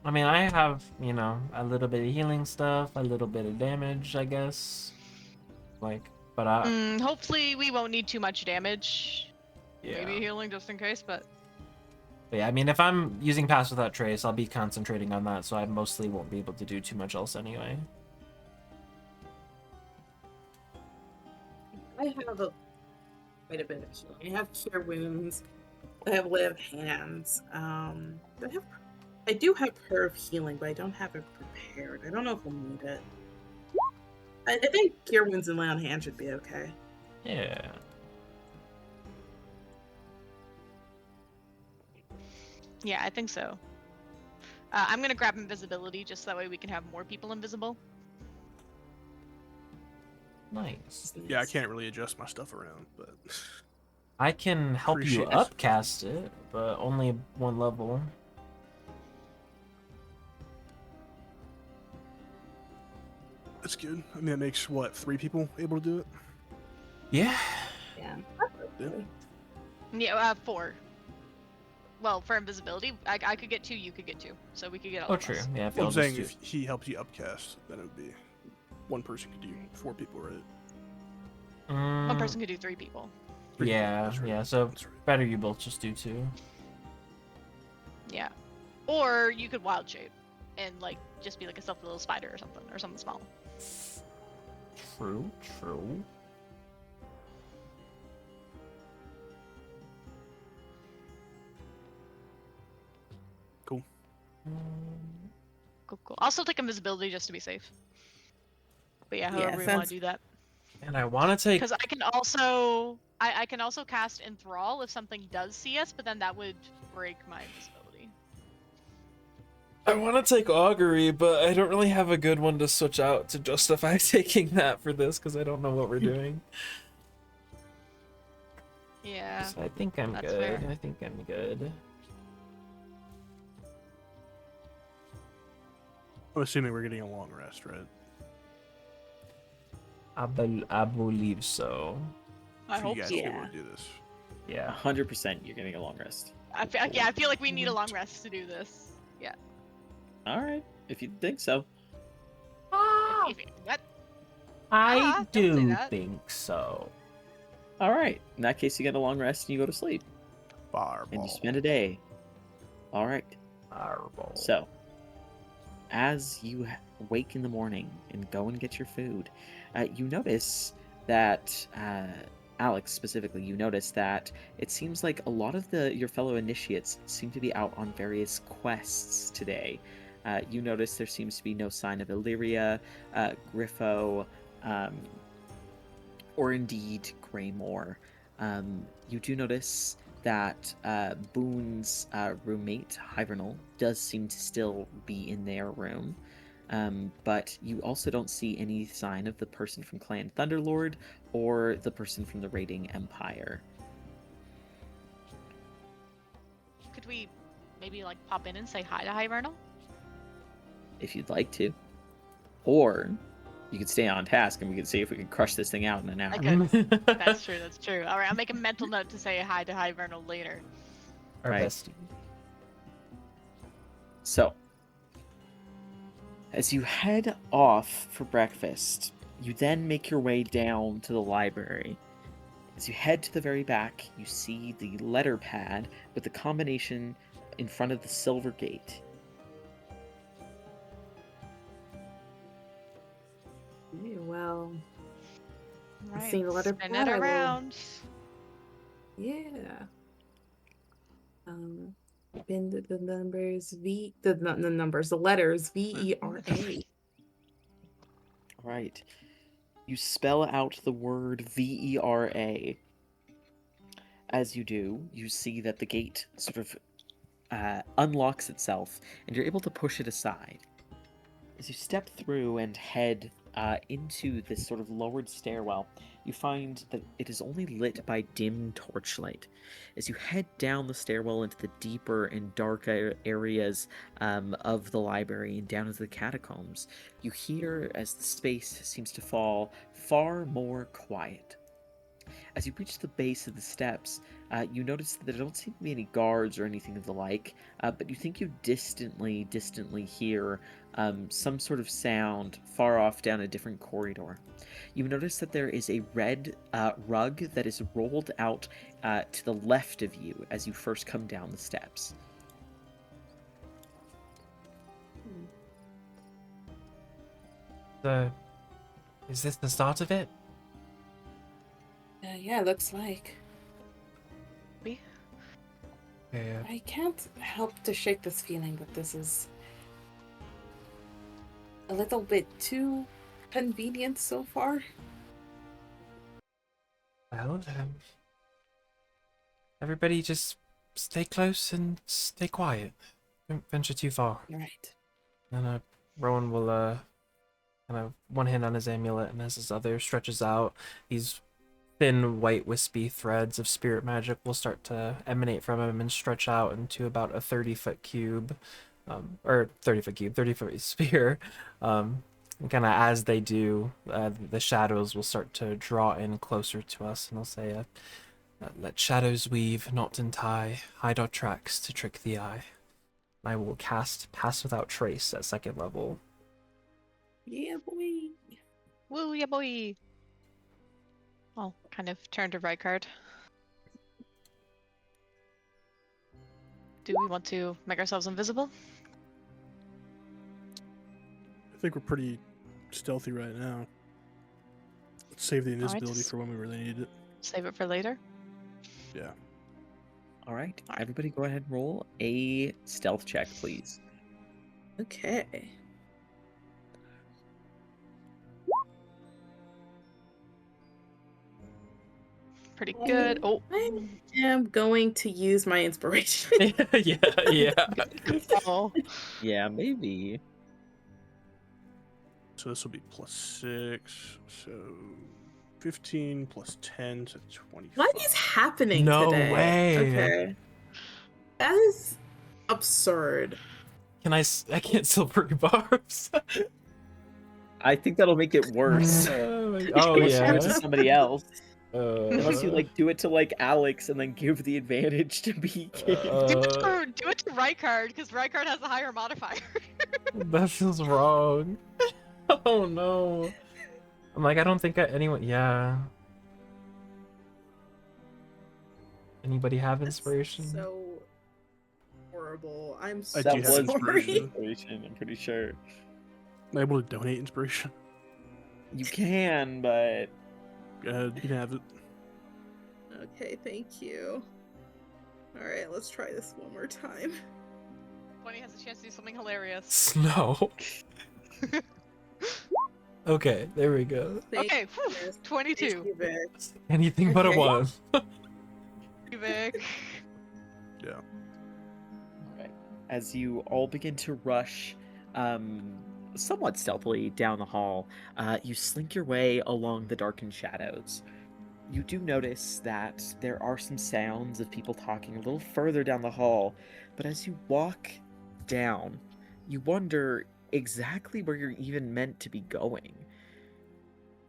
I mean, I have, a little bit of healing stuff, a little bit of damage, I guess. But Hopefully we won't need too much damage. yeah. Maybe healing just in case, but But yeah, I mean, if I'm using Pass Without Trace, I'll be concentrating on that, so I mostly won't be able to do too much else anyway. I have quite a bit of healing. I have cure wounds. I have lay of hands. I do have prayer of healing, but I don't have it prepared. I don't know if we'll need it. I think cure wounds and lay on hands should be okay. Yeah. yeah, I think so. I'm gonna grab invisibility just so that way we can have more people invisible. Nice. Yeah, I can't really adjust my stuff around, but I can help you Appreciate it. upcast it, but only one level. that's good. I mean, that makes what, 3 people able to do it? Yeah. Yeah. Yeah, 4. Well, for invisibility, I could get 2, you could get 2, so we could get all Oh, of true. us. Yeah, if Well, y'all I'm just saying do- if he helps you upcast, then it would be one person could do 4 people, right? One Mm, person could do 3 people. Yeah, That's right. yeah. So That's right. better you both just do 2. Yeah. Or you could wild shape and like just be like a stealthy little spider or something small. True, true. Cool. Cool. I'll still take invisibility just to be safe. But yeah, Yeah, however we want sounds- to do that. And I want to take. Because I can also I can also cast Enthrall if something does see us, but then that would break my invisibility. I want to take augury, but I don't really have a good one to switch out to justify taking that for this because I don't know what we're doing. Yeah. So I think I'm That's good. fair. I think I'm good. I'm assuming we're getting a long rest, right? I believe so. I For hope you guys so. to Yeah. want to do this. Yeah. 100% you're getting a long rest. I feel like we need a long rest to do this. Yeah. All right, if you think so. What? I don't say do that. think so. All right, in that case, you get a long rest and you go to sleep, Fireball. and you spend a day. All right. Fireball. So, as you wake in the morning and go and get your food, you notice that Alex specifically, you notice that it seems like a lot of your fellow initiates seem to be out on various quests today. You notice there seems to be no sign of Illyria, Griffo, or indeed Greymore. You do notice that Boone's roommate, Hivernal, does seem to still be in their room. But you also don't see any sign of the person from Clan Thunderlord or the person from the Raiding Empire. Could we maybe like pop in and say hi to Hivernal? If you'd like to. Or you could stay on task and we could see if we could crush this thing out in an hour. I could. That's true. That's true. All right, I'll make a mental note to say hi to Hivernal later. Our Right. bestie. So, as you head off for breakfast, you then make your way down to the library. As you head to the very back, you see the letter pad with the combination in front of the silver gate. Okay, well, Right. seen the letter Spin pad, it I will- around. yeah. Been the numbers the letters VERA. Right. You spell out the word VERA. As you do, you see that the gate sort of unlocks itself, and you're able to push it aside. As you step through and head into this sort of lowered stairwell, you find that it is only lit by dim torchlight. As you head down the stairwell into the deeper and darker areas of the library and down into the catacombs, you hear, as the space seems to fall, far more quiet. As you reach the base of the steps, you notice that there don't seem to be any guards or anything of the like, but you think you distantly hear some sort of sound far off down a different corridor. You notice that there is a red rug that is rolled out to the left of you as you first come down the steps. Is this the start of it? Yeah, looks like. Yeah. I can't help to shake this feeling that this is a little bit too convenient so far. Well, everybody just stay close and stay quiet. Don't venture too far. Right. And Rowan will kind of one hand on his amulet, and as his other stretches out, these thin white wispy threads of spirit magic will start to emanate from him and stretch out into about a 30-foot cube, or 30-foot sphere. And kind of as they do, the shadows will start to draw in closer to us, and they'll say, "Let shadows weave, not untie, hide our tracks to trick the eye." And I will cast Pass Without Trace at 2nd level. Yeah, boy. Woo, yeah, boy. I'll kind of turn to Rykard. Do we want to make ourselves invisible? I think we're pretty stealthy right now. Let's save the invisibility just- for when we really need it. Save it for later. Yeah. All right, everybody, go ahead and roll a stealth check, please. Okay. Pretty good. Oh, I am going to use my inspiration. yeah. oh. Yeah, maybe. So this will be +6. So 15 plus 10, so 25. What is happening No today? way. Okay. That is absurd. I can't silvery barbs. I think that'll make it worse. oh Unless you do yeah. it to somebody else. Unless you Uh, like do it to like Alex and then give the advantage to Beacon. Do it to Rykard, because Rykard has a higher modifier. that feels wrong. Oh no. I'm like, I don't think anyone. Yeah. Anybody have That's inspiration? so horrible. I'm I so do That have was inspiration. inspiration, I'm pretty sure. Am I able to donate inspiration? You can, but Go ahead, you can have it. Okay, thank you. Alright, let's try this one more time. Bunny has a chance to do something hilarious. Snow. Okay, there we go. Thank Okay, whew, you, Thank 22. you, Vic. Anything but a Okay. 1. Vic. Yeah. Alright. As you all begin to rush, somewhat stealthily down the hall, you slink your way along the darkened shadows. You do notice that there are some sounds of people talking a little further down the hall, but as you walk down, you wonder exactly where you're even meant to be going.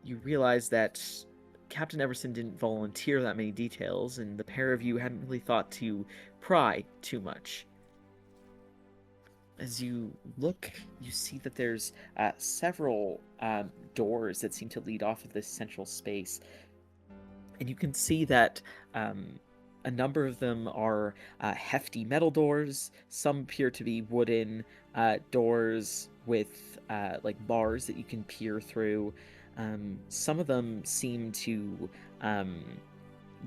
You realize that Captain Everson didn't volunteer that many details, and the pair of you hadn't really thought to pry too much. As you look, you see that there's several doors that seem to lead off of this central space. And you can see that a number of them are hefty metal doors. Some appear to be wooden doors with like bars that you can peer through. Some of them seem to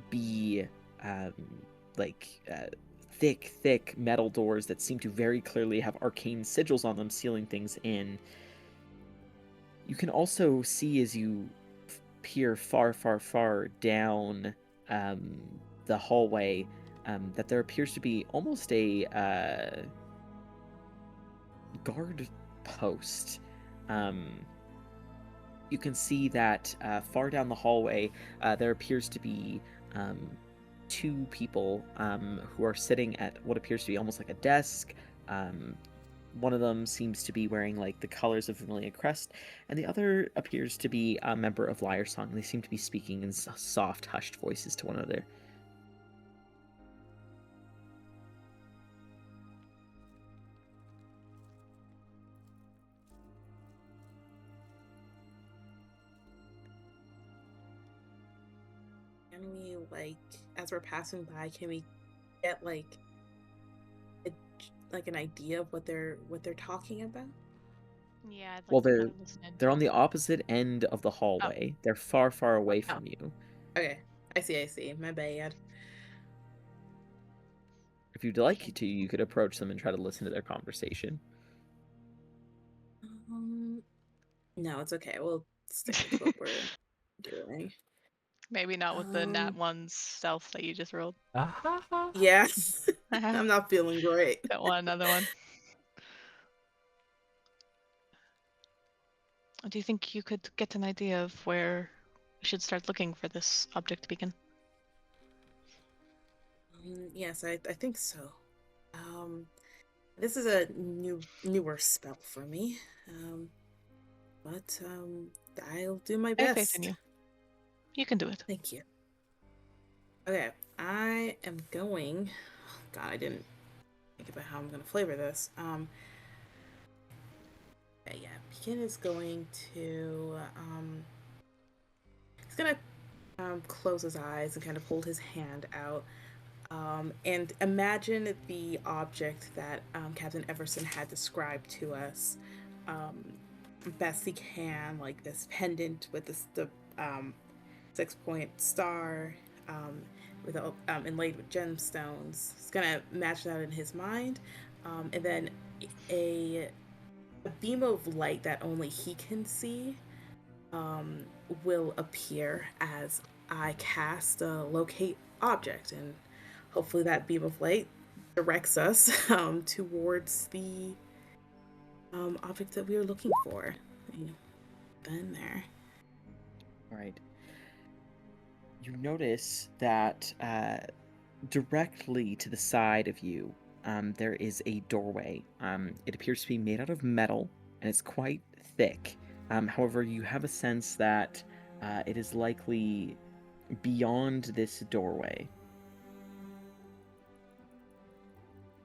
be thick metal doors that seem to very clearly have arcane sigils on them, sealing things in. You can also see as you peer far down the hallway that there appears to be almost a guard post. You can see that far down the hallway there appears to be two people who are sitting at what appears to be almost like a desk. One of them seems to be wearing like the colors of Vermilion Crest, and the other appears to be a member of Liar Song. They seem to be speaking in soft, hushed voices to one another. Can we, like, as we're passing by, can we get like an idea of what they're talking about? Yeah, I'd like Well, to kind of listen in. they're on the opposite end of the hallway. They're far away from you. Okay, I see. My bad. If you'd like to, you could approach them and try to listen to their conversation. No, it's okay. We'll stick with what we're doing. Maybe not with the nat Um, 1's stealth that you just rolled. Yes, I'm Got not feeling great. another one. Do you think you could get an idea of where we should start looking for this object beacon? Yes, I think so. This is a newer spell for me. But I'll do my I have best. faith in you. You can do it. Thank you. Okay, I am going. God, I didn't think about how I'm gonna flavor this. Yeah, Beacon is going to he's gonna close his eyes and kind of hold his hand out. And imagine the object that Captain Everson had described to us best he can, like this pendant with the 6-point star with inlaid with gemstones. He's gonna match that in his mind, and then a beam of light that only he can see will appear as I cast a locate object, and hopefully that beam of light directs us towards the object that we were looking for. Then there. All right. You notice that directly to the side of you, there is a doorway. It appears to be made out of metal, and it's quite thick. However, you have a sense that it is likely beyond this doorway.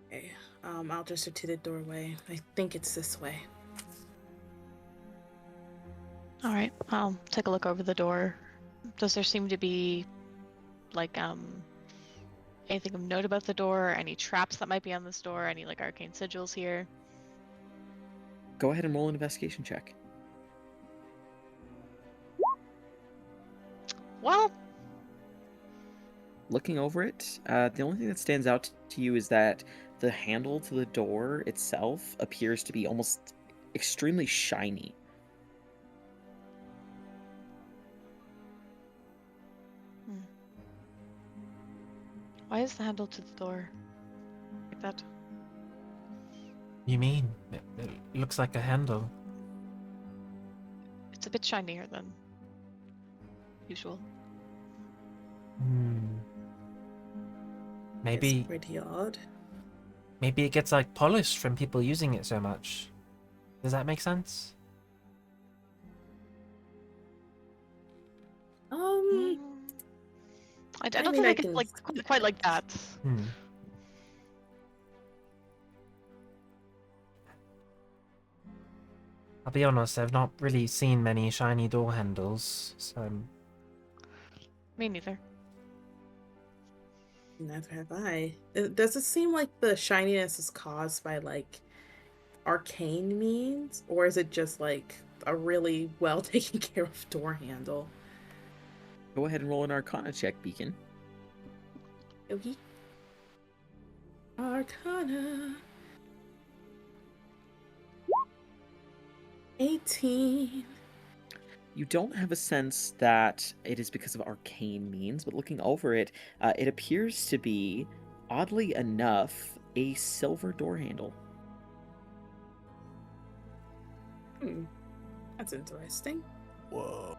Okay. I'll gesture to the doorway. I think it's this way. All right, I'll take a look over the door. Does there seem to be, like, anything of note about the door? Any traps that might be on this door? Any, like, arcane sigils here? Go ahead and roll an investigation check. Well, Looking over it, the only thing that stands out to you is that the handle to the door itself appears to be almost extremely shiny. why is the handle to the door like that? You mean? It looks like a handle. It's a bit shinier than usual. Maybe It's pretty odd. maybe it gets like polished from people using it so much. Does that make sense? Mm, I don't mean, think I I could can- like quite like that. I'll be honest, I've not really seen many shiny door handles, so Me neither. Neither have I. Does it seem like the shininess is caused by like arcane means, or is it just like a really well taken care of door handle? Go ahead and roll an Arcana check, Beacon. Okay. Arcana. 18. You don't have a sense that it is because of arcane means, but looking over it, it appears to be, oddly enough, a silver door handle. That's interesting. Whoa.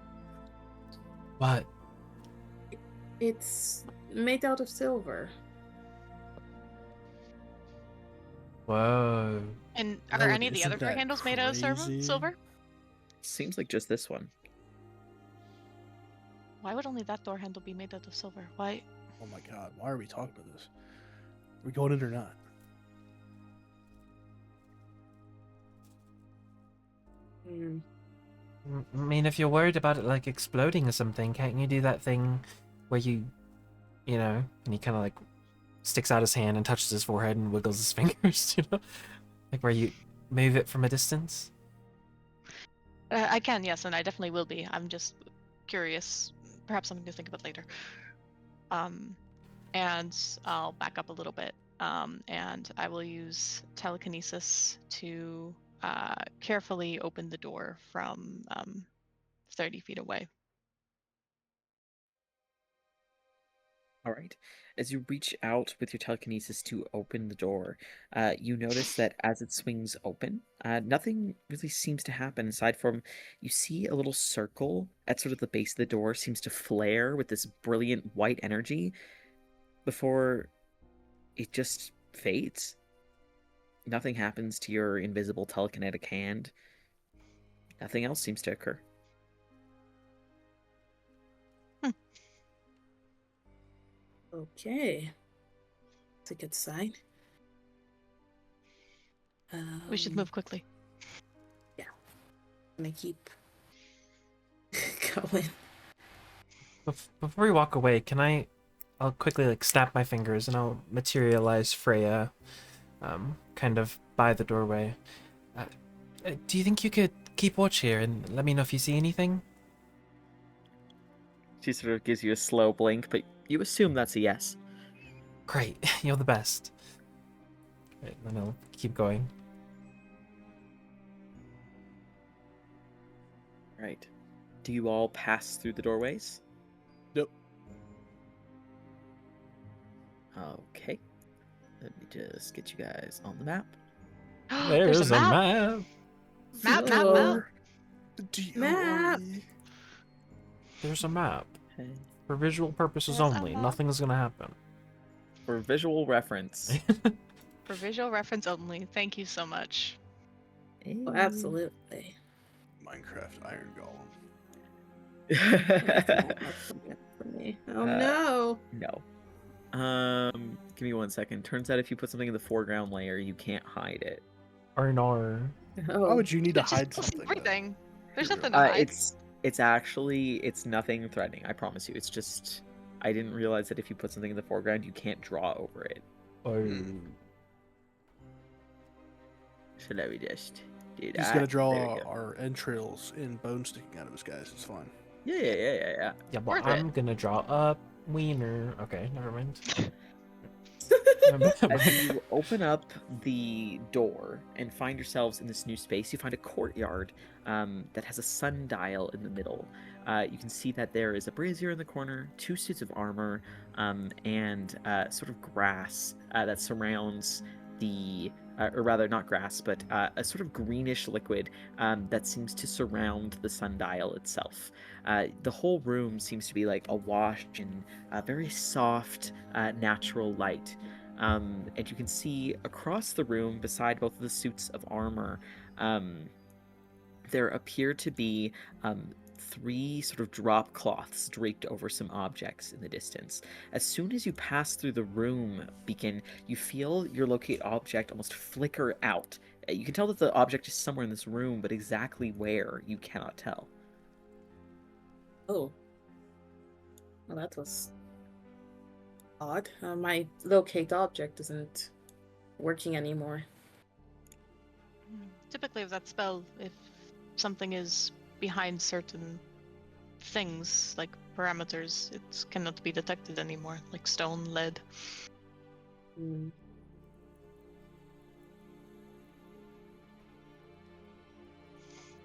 what? It's made out of silver. Whoa. And Oh, are any of the isn't other door that handles made out of crazy? silver? Seems like just this one. Why would only that door handle be made out of silver? Why? Oh my god, why are we talking about this? Are we going in or not? I mean, if you're worried about it like exploding or something, can't you do that thing where you know, and he kind of like sticks out his hand and touches his forehead and wiggles his fingers, you know? Like where you move it from a distance? I can, yes, and I definitely will be. I'm just curious. Perhaps something to think about later. And I'll back up a little bit. And I will use telekinesis to carefully open the door from 30 feet away. All right. As you reach out with your telekinesis to open the door, you notice that as it swings open, nothing really seems to happen aside from you see a little circle at sort of the base of the door seems to flare with this brilliant white energy before it just fades. Nothing happens to your invisible telekinetic hand. Nothing else seems to occur. Okay. It's a good sign. We should move quickly. Gonna keep going. Before we walk away, can I I'll quickly like snap my fingers and I'll materialize Freya, kind of by the doorway. Do you think you could keep watch here and let me know if you see anything? She sort of gives you a slow blink, but you assume that's a yes. Great, you're the best. Right, then I'll keep going. Right. Do you all pass through the doorways? Yep. Okay. Let me just get you guys on the map. There's a map. map. Map. Oh. Map. There's a map. Okay. For visual purposes There's a only. map. Nothing's gonna happen. For visual reference. For visual reference only. Thank you so much. Oh, absolutely. Minecraft Iron Golem. That's not for me. Oh no. No. Give me 1 second. Turns out if you put something in the foreground layer, you can't hide it. Arnar. Why Oh. would you need to Just hide post something? though? everything. There's Here we nothing go. to hide. It's actually nothing threatening. I promise you. It's just I didn't realize that if you put something in the foreground, you can't draw over it. Or So let me just do that. He's gonna draw There we go. our entrails and bones sticking out of his guys. It's fine. Yeah. yeah, but Worth I'm it. gonna draw a wiener. Okay, never mind. As you open up the door and find yourselves in this new space, you find a courtyard that has a sundial in the middle. You can see that there is a brazier in the corner, 2 suits of armor, and sort of grass that surrounds the, or rather not grass, but a sort of greenish liquid that seems to surround the sundial itself. The whole room seems to be like awash in very soft, natural light. And you can see across the room, beside both of the suits of armor, there appear to be 3 sort of drop cloths draped over some objects in the distance. As soon as you pass through the room, Beacon, you feel your locate object almost flicker out. You can tell that the object is somewhere in this room, but exactly where, you cannot tell. Oh. Well, that was odd. My locate object isn't working anymore. Typically, with that spell, if something is behind certain things, like parameters, it cannot be detected anymore, like stone, lead. Hmm.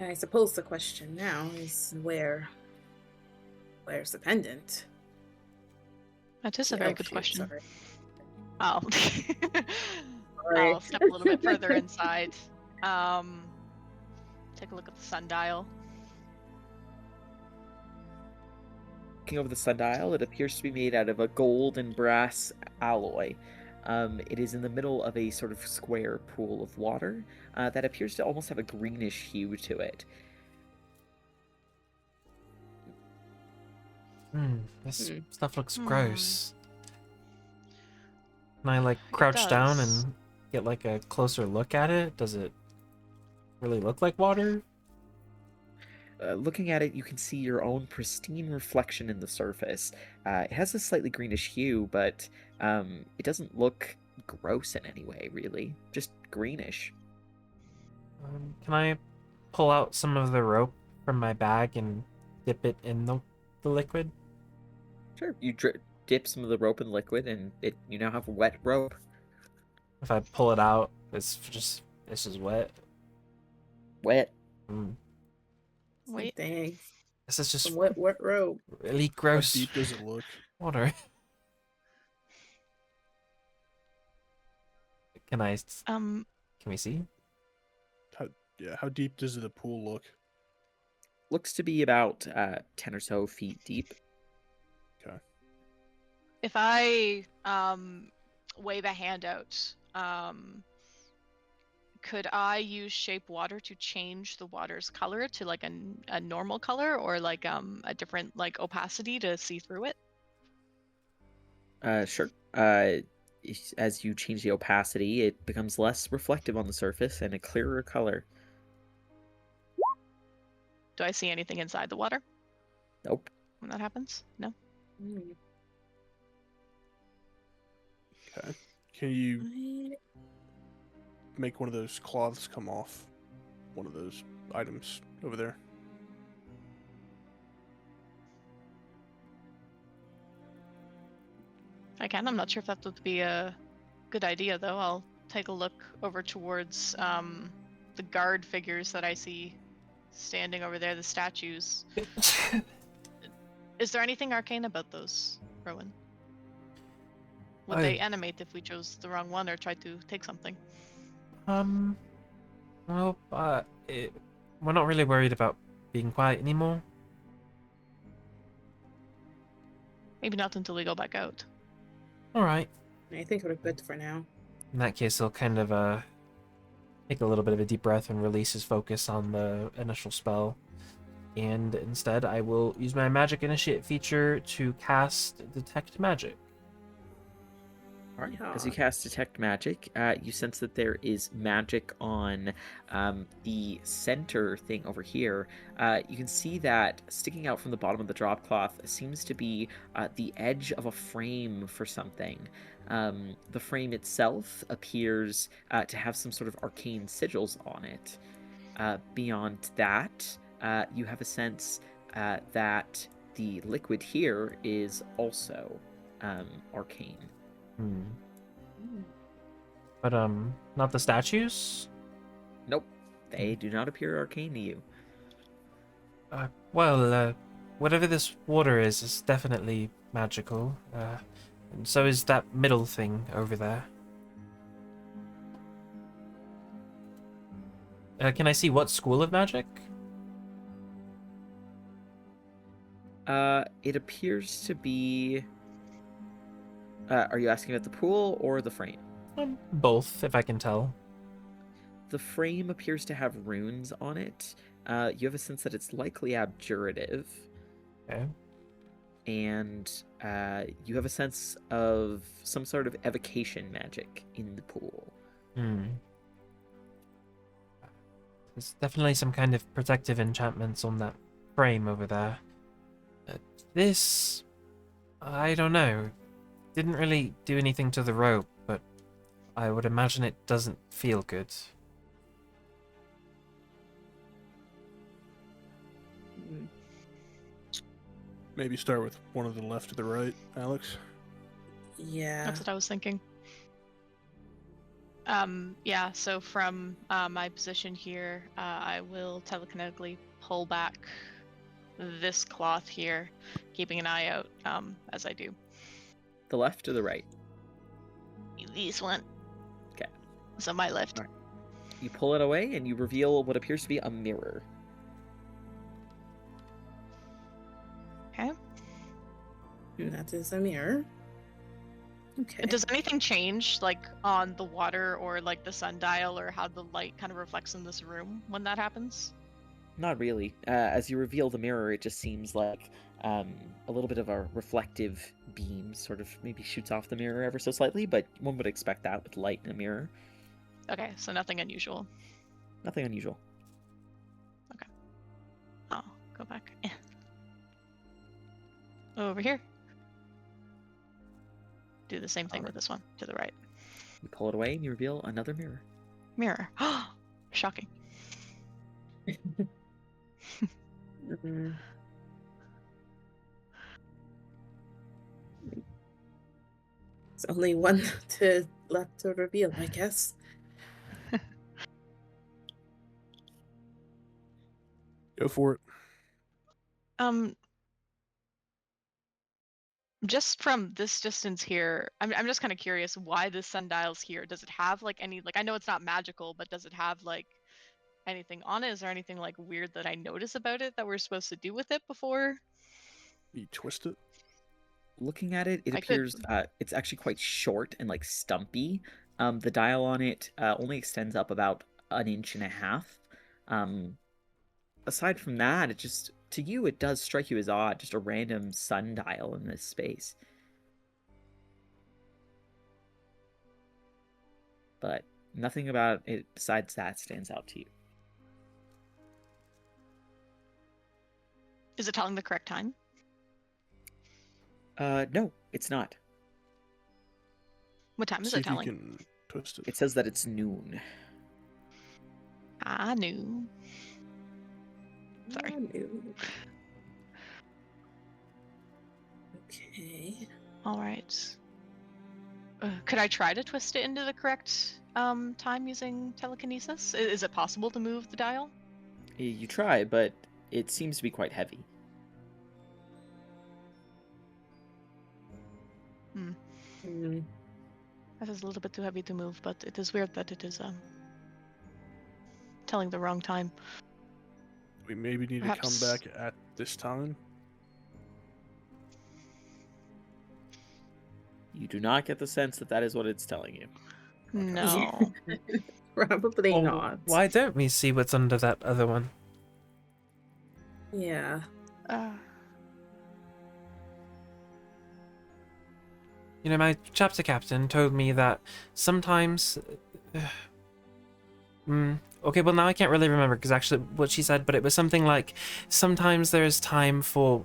I suppose the question now is where's the pendant? That is a Oh, very good shoot, question. sorry. Oh. Sorry. I'll step a little bit further inside. Take a look at the sundial. Looking over the sundial, it appears to be made out of a gold and brass alloy. It is in the middle of a sort of square pool of water that appears to almost have a greenish hue to it. This Hmm. stuff looks Hmm. gross. Can I like crouch down does. and get like a closer look at it? Does it really look like water? Looking at it, you can see your own pristine reflection in the surface. It has a slightly greenish hue, but it doesn't look gross in any way, really. Just greenish. Can I pull out some of the rope from my bag and dip it in the liquid? Sure. You dip some of the rope in liquid, and you now have wet rope. If I pull it out, it's just wet. Wet. Wait. Dang. This is just Some wet robe. really How gross deep does it look? water. Can I? Um, Can we see? How deep does the pool look? Looks to be about 10 or so feet deep. Okay. if I wave a hand out, could I use shape water to change the water's color to like a normal color, or like a different like opacity to see through it? Sure. As you change the opacity, it becomes less reflective on the surface and a clearer color. Do I see anything inside the water Nope. when that happens? No. Hmm. Okay. Can you make one of those cloths come off one of those items over there? I can. I'm not sure if that would be a good idea, though. I'll take a look over towards the guard figures that I see standing over there, the statues. Is there anything arcane about those, Rowan? Would they animate if we chose the wrong one or tried to take something? Well, we're not really worried about being quiet anymore. Maybe not until we go back out. All right. I think we're good for now. In that case, he'll kind of take a little bit of a deep breath and release his focus on the initial spell. And instead, I will use my Magic Initiate feature to cast Detect Magic. All right. As you cast Detect Magic, you sense that there is magic on the center thing over here. You can see that sticking out from the bottom of the drop cloth seems to be the edge of a frame for something. The frame itself appears to have some sort of arcane sigils on it. Beyond that, you have a sense that the liquid here is also arcane. But not the statues? Nope, they do not appear arcane to you. Well, whatever this water is definitely magical. And so is that middle thing over there. Can I see what school of magic? It appears to be... are you asking about the pool or the frame? Both, if I can tell. The frame appears to have runes on it. You have a sense that it's likely abjurative. Okay. And you have a sense of some sort of evocation magic in the pool. There's definitely some kind of protective enchantments on that frame over there. This... I don't know. Didn't really do anything to the rope, but I would imagine it doesn't feel good. Maybe start with one of the left to the right, Alex. Yeah. That's what I was thinking. Yeah, so from my position here, I will telekinetically pull back this cloth here, keeping an eye out as I do. The left or the right? This one. Okay. So my left. All right. You pull it away and you reveal what appears to be a mirror. Okay. That is a mirror. Okay. Does anything change, like, on the water or, like, the sundial or how the light kind of reflects in this room when that happens? Not really. As you reveal the mirror, it just seems like a little bit of a reflective beam sort of maybe shoots off the mirror ever so slightly, but one would expect that with light in a mirror. Okay, so nothing unusual. Nothing unusual. Okay. I'll go back. Over here. Do the same thing with this one to the right. You pull it away and you reveal another mirror. Mirror. Shocking. Mm. It's only one left to reveal, I guess. Go for it. Just from this distance here, I'm just kind of curious why this sundial's here. Does it have like any, like, I know it's not magical, but does it have like anything on it? Is there anything like weird that I notice about it that we're supposed to do with it before? You twist it. Looking at it, it I appears it's actually quite short and like stumpy. The dial on it only extends up about 1.5 inches. Aside from that, it just, to you, it does strike you as odd, just a random sundial in this space. But nothing about it besides that stands out to you. Is it telling the correct time? No, it's not. What time is See it if you telling? can twist it. It says that it's noon. I knew. Sorry. Oh, no. Okay. All right. Could I try to twist it into the correct time using telekinesis? Is it possible to move the dial? You try, but it seems to be quite heavy. Hmm. That is a little bit too heavy to move, but it is weird that it is telling the wrong time. We maybe need Perhaps- to come back at this time. You do not get the sense that that is what it's telling you. No. Probably Well, not. Why don't we see what's under that other one? Yeah. You know, my chapter captain told me that sometimes. Okay, well, now I can't really remember because actually what she said, but it was something like sometimes there's time for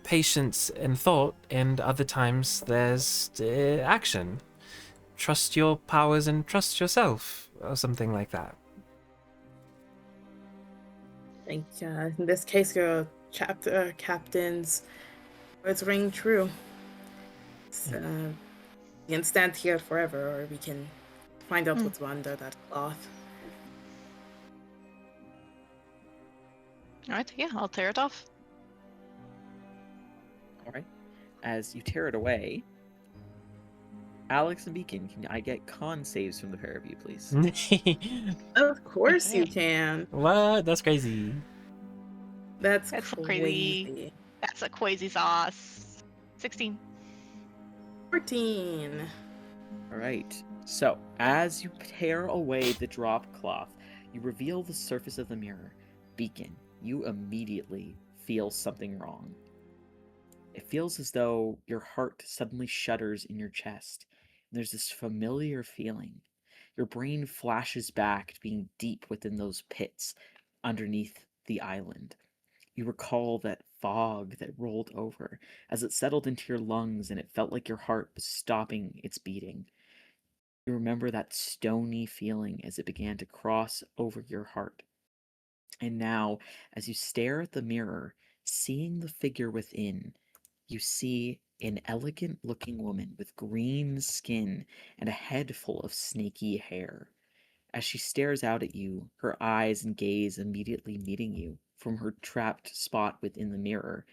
patience and thought, and other times there's action. Trust your powers and trust yourself, or something like that. I think in this case, your chapter captain's words ring true. So, we can stand here forever, or we can find out what's under that cloth. All right, yeah, I'll tear it off. All right. As you tear it away, Alex and Beacon, can I get con saves from the pair of you, please? Of course you Okay. can. What? That's crazy. That's That's so crazy. crazy. That's a crazy sauce. 16. 14. All right. So, as you tear away the drop cloth, you reveal the surface of the mirror. Beacon, you immediately feel something wrong. It feels as though your heart suddenly shudders in your chest. There's this familiar feeling. Your brain flashes back to being deep within those pits underneath the island. You recall that fog that rolled over as it settled into your lungs and it felt like your heart was stopping its beating. You remember that stony feeling as it began to cross over your heart. And now, as you stare at the mirror, seeing the figure within, you see an elegant looking woman with green skin and a head full of snaky hair. As she stares out at you, her eyes and gaze immediately meeting you from her trapped spot within the mirror,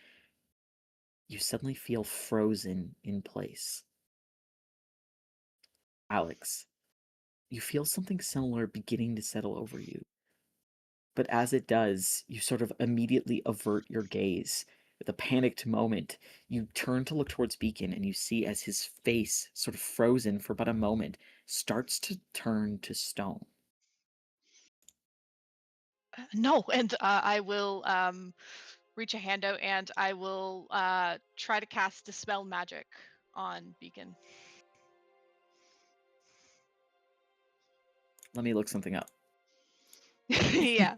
you suddenly feel frozen in place. Alex, you feel something similar beginning to settle over you. But as it does, you sort of immediately avert your gaze. With a panicked moment, you turn to look towards Beacon and you see as his face, sort of frozen for but a moment, starts to turn to stone. No, and I will reach a hand out and I will try to cast Dispel Magic on Beacon. Let me look something up. Yeah.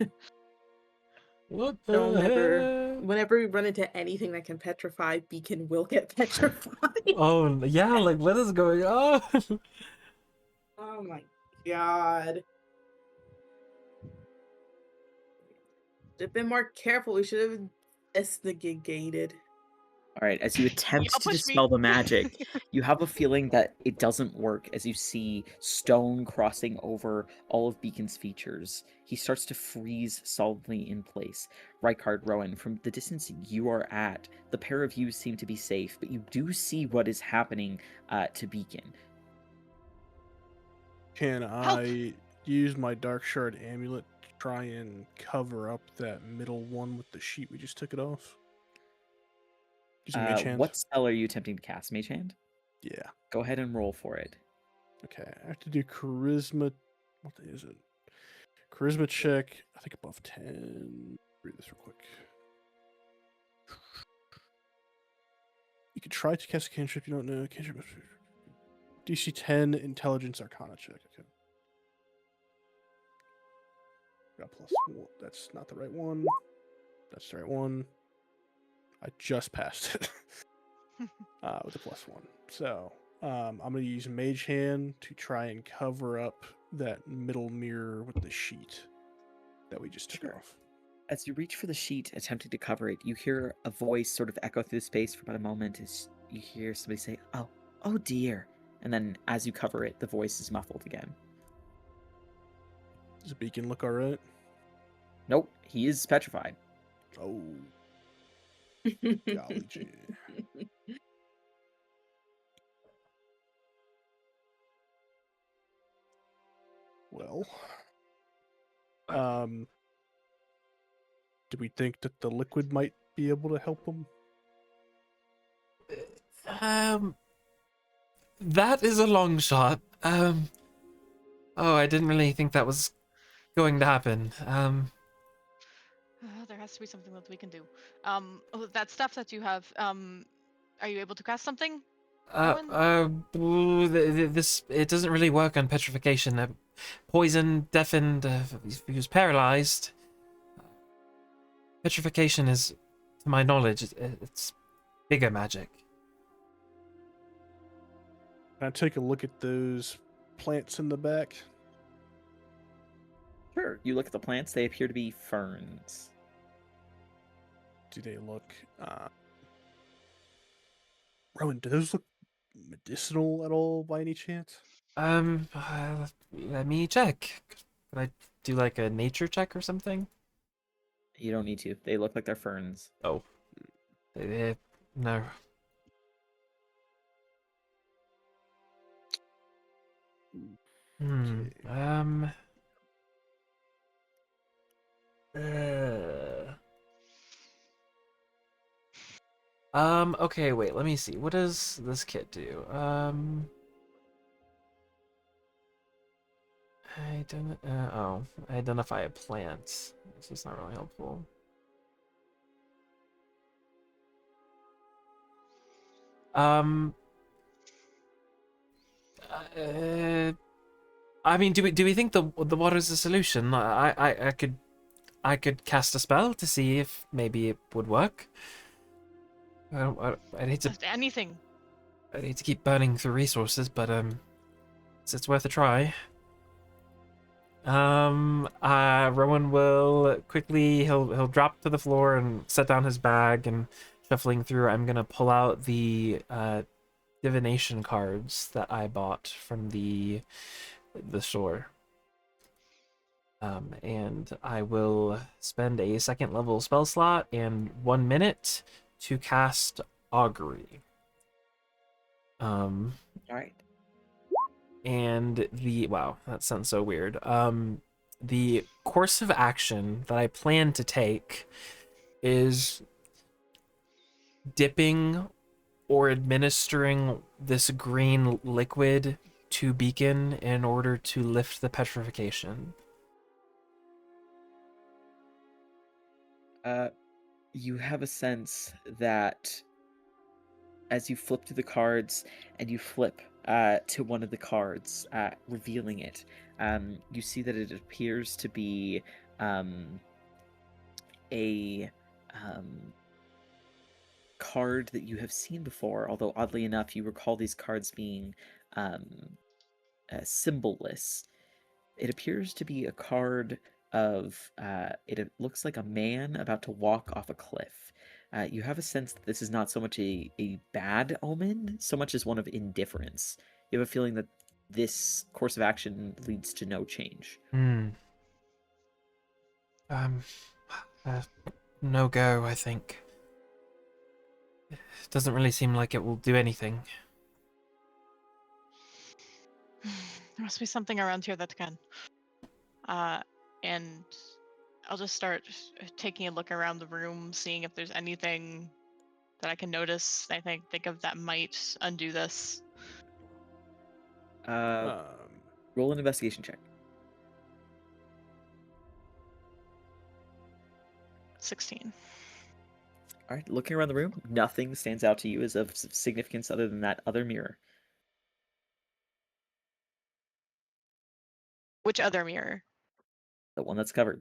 What Don't the never. hell? Whenever we run into anything that can petrify, Beacon will get petrified. Oh, yeah, like, what is going on? Oh my god. Should have been more careful. We should have investigated. All right, as you attempt Y'all to push me. dispel the magic, you have a feeling that it doesn't work as you see stone crossing over all of Beacon's features. He starts to freeze solidly in place. Rykard, Rowan, from the distance you are at, the pair of you seem to be safe, but you do see what is happening to Beacon. Can I use my Dark Shard amulet to try and cover up that middle one with the sheet we just took it off? Using Mage Hand? What spell are you attempting to cast, Mage Hand? Yeah. Go ahead and roll for it. Okay, I have to do charisma. What is it? Charisma check. I think above 10. Read this real quick. You could try to cast a cantrip. You don't know cantrip. DC 10 Intelligence Arcana check. Okay. Got plus 1. That's not the right one. That's the right one. I just passed it with a plus 1. So I'm going to use Mage Hand to try and cover up that middle mirror with the sheet that we just took Sure. off. As you reach for the sheet, attempting to cover it, you hear a voice sort of echo through space for about a moment as you hear somebody say, oh dear. And then as you cover it, the voice is muffled again. Does the beacon look all right? Nope, he is petrified. Oh, golly gee. Well, do we think that the liquid might be able to help him? That is a long shot. Oh, I didn't really think that was going to happen. There has to be something that we can do. That stuff that you have. Are you able to cast something? This it doesn't really work on petrification. Poison, deafened, if he was paralyzed. Petrification is, to my knowledge, it's bigger magic. Can I take a look at those plants in the back? Sure, you look at the plants, they appear to be ferns. Do they look... Rowan, do those look medicinal at all by any chance? Let me check. Can I do like a nature check or something? You don't need to. They look like they're ferns. Oh. No. Okay. Okay, wait, let me see. What does this kit do? Identify a plant. This is not really helpful. I mean, do we think the water is a solution? I could cast a spell to see if maybe it would work. I'd hate to Just anything. I'd hate to keep burning through resources, but it's worth a try. Rowan will quickly he'll drop to the floor and set down his bag, and shuffling through, I'm gonna pull out the divination cards that I bought from the store. And I will spend a second level spell slot and 1 minute to cast Augury. All right. And wow, that sounds so weird. The course of action that I plan to take is dipping or administering this green liquid to Beacon in order to lift the petrification. You have a sense that as you flip through the cards and you flip to one of the cards, revealing it, you see that it appears to be a card that you have seen before, although oddly enough, you recall these cards being symbolless. It appears to be a card of it looks like a man about to walk off a cliff. You have a sense that this is not so much a bad omen, so much as one of indifference. You have a feeling that this course of action leads to no change. No go, I think. It doesn't really seem like it will do anything. There must be something around here that can. And I'll just start taking a look around the room, seeing if there's anything that I can notice. I think of that might undo this. Roll an investigation check. 16. All right, looking around the room, nothing stands out to you as of significance other than that other mirror. Which other mirror? The one that's covered.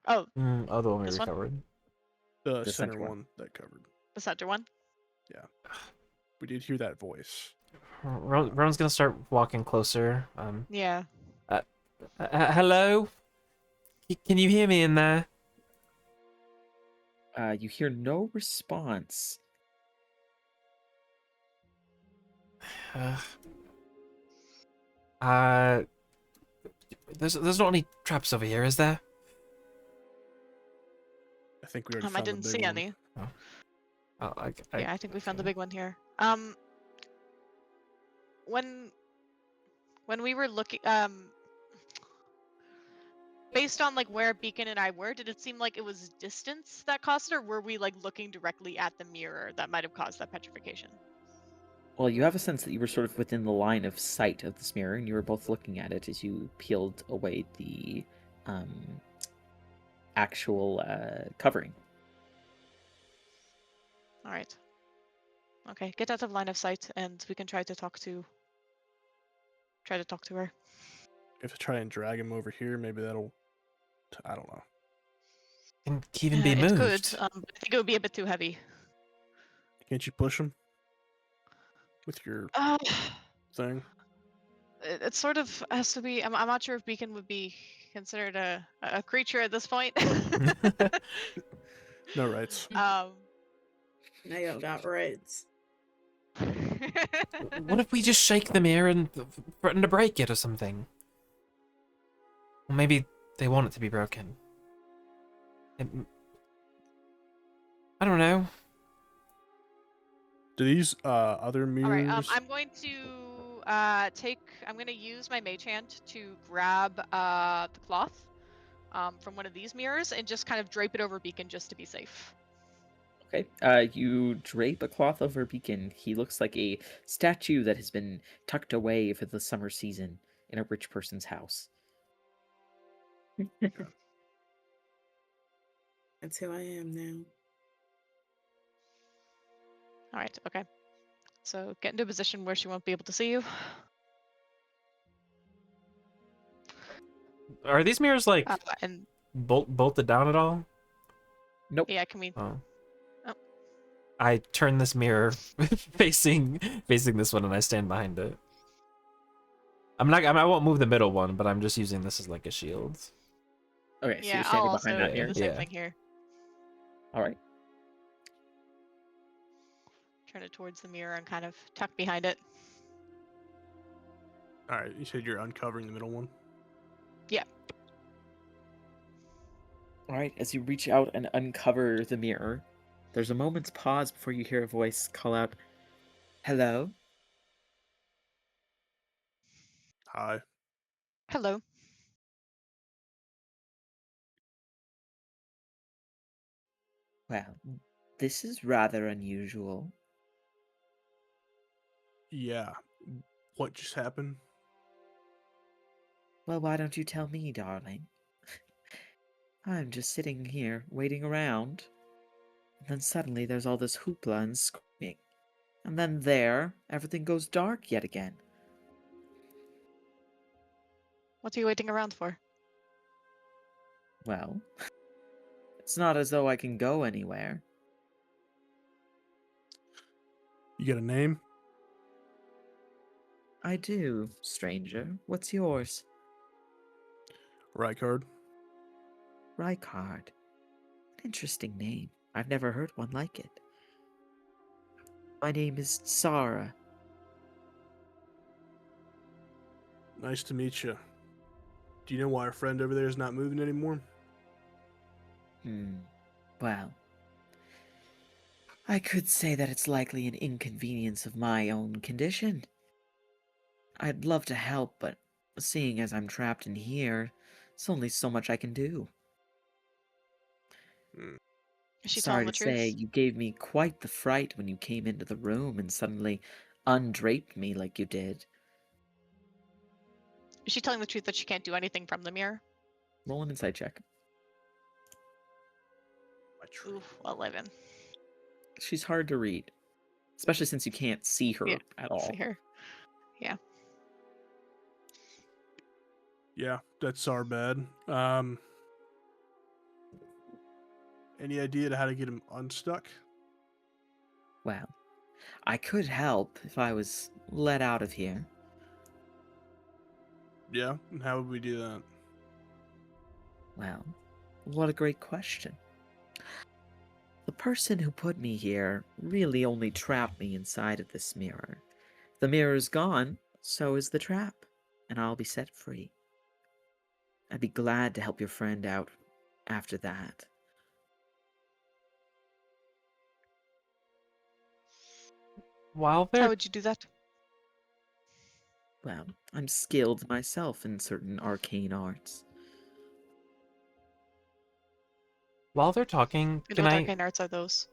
Oh, Other one we This one? recovered. The The center center one. one that covered. the center one. We did hear that voice. Ron's gonna start walking closer. Yeah. Hello? Can you hear me in there? You hear no response. Uh, uh, there's not any traps over here, is there? I think we already I found the didn't big see one. any. Oh, Yeah, I think we found the okay. big one here. When we were looking, based on like where Beacon and I were, did it seem like it was distance that caused it, or were we like looking directly at the mirror that might have caused that petrification? Well, you have a sense that you were sort of within the line of sight of this mirror, and you were both looking at it as you peeled away the actual covering. All right. Okay, get out of line of sight, and we can try to talk to her. If I try and drag him over here, maybe that'll. I don't know. Can he even be It moved? could, but I think it would be a bit too heavy. Can't you push him with your Uh, thing? it sort of has to be. I'm not sure if Beacon would be considered a creature at this point. No rights. I don't got rights. What if we just shake the mirror and threaten to break it or something? Or maybe they want it to be broken. I don't know. Do these other All mirrors? right. I'm going to I'm going to use my mage hand to grab the cloth from one of these mirrors and just kind of drape it over Beacon just to be safe. Okay. You drape a cloth over Beacon. He looks like a statue that has been tucked away for the summer season in a rich person's house. That's who I am now. All right. Okay. So get into a position where she won't be able to see you. Are these mirrors like And bolted down at all? Nope. yeah, can we? Oh. Oh. I turn this mirror facing this one, and I stand behind it. I won't move the middle one, but I'm just using this as like a shield. Okay, so Yeah, you're I'll standing also behind that do mirror? the same Yeah. thing here. All right. Turn it towards the mirror and kind of tuck behind it. All right, you said you're uncovering the middle one. Yeah. All right, as you reach out and uncover the mirror, there's a moment's pause before you hear a voice call out, "Hello?" Hi. Hello. Well, this is rather unusual. Yeah. What just happened? Well, why don't you tell me, darling? I'm just sitting here, waiting around. And then suddenly there's all this hoopla and screaming. And then there, everything goes dark yet again. What are you waiting around for? Well, it's not as though I can go anywhere. You got a name? I do, stranger. What's yours? Rykard. Rykard. Interesting name. I've never heard one like it. My name is Sara. Nice to meet you. Do you know why our friend over there is not moving anymore? Well, I could say that it's likely an inconvenience of my own condition. I'd love to help, but seeing as I'm trapped in here, it's only so much I can do. Is she Sorry telling the to truth? say, you gave me quite the fright when you came into the room and suddenly undraped me like you did. Is she telling the truth that she can't do anything from the mirror? Roll an insight check. Ooh, 11. She's hard to read, especially since you can't see her Yeah, at all. See her. Yeah. Yeah, that's our bad. Any idea to how to get him unstuck? Well, I could help if I was let out of here. Yeah, and how would we do that? Well, what a great question. The person who put me here really only trapped me inside of this mirror. The mirror's gone, so is the trap, and I'll be set free. I'd be glad to help your friend out after that. While How they're would you do that? Well, I'm skilled myself in certain arcane arts. while they're talking, And can what I? arcane arts are those?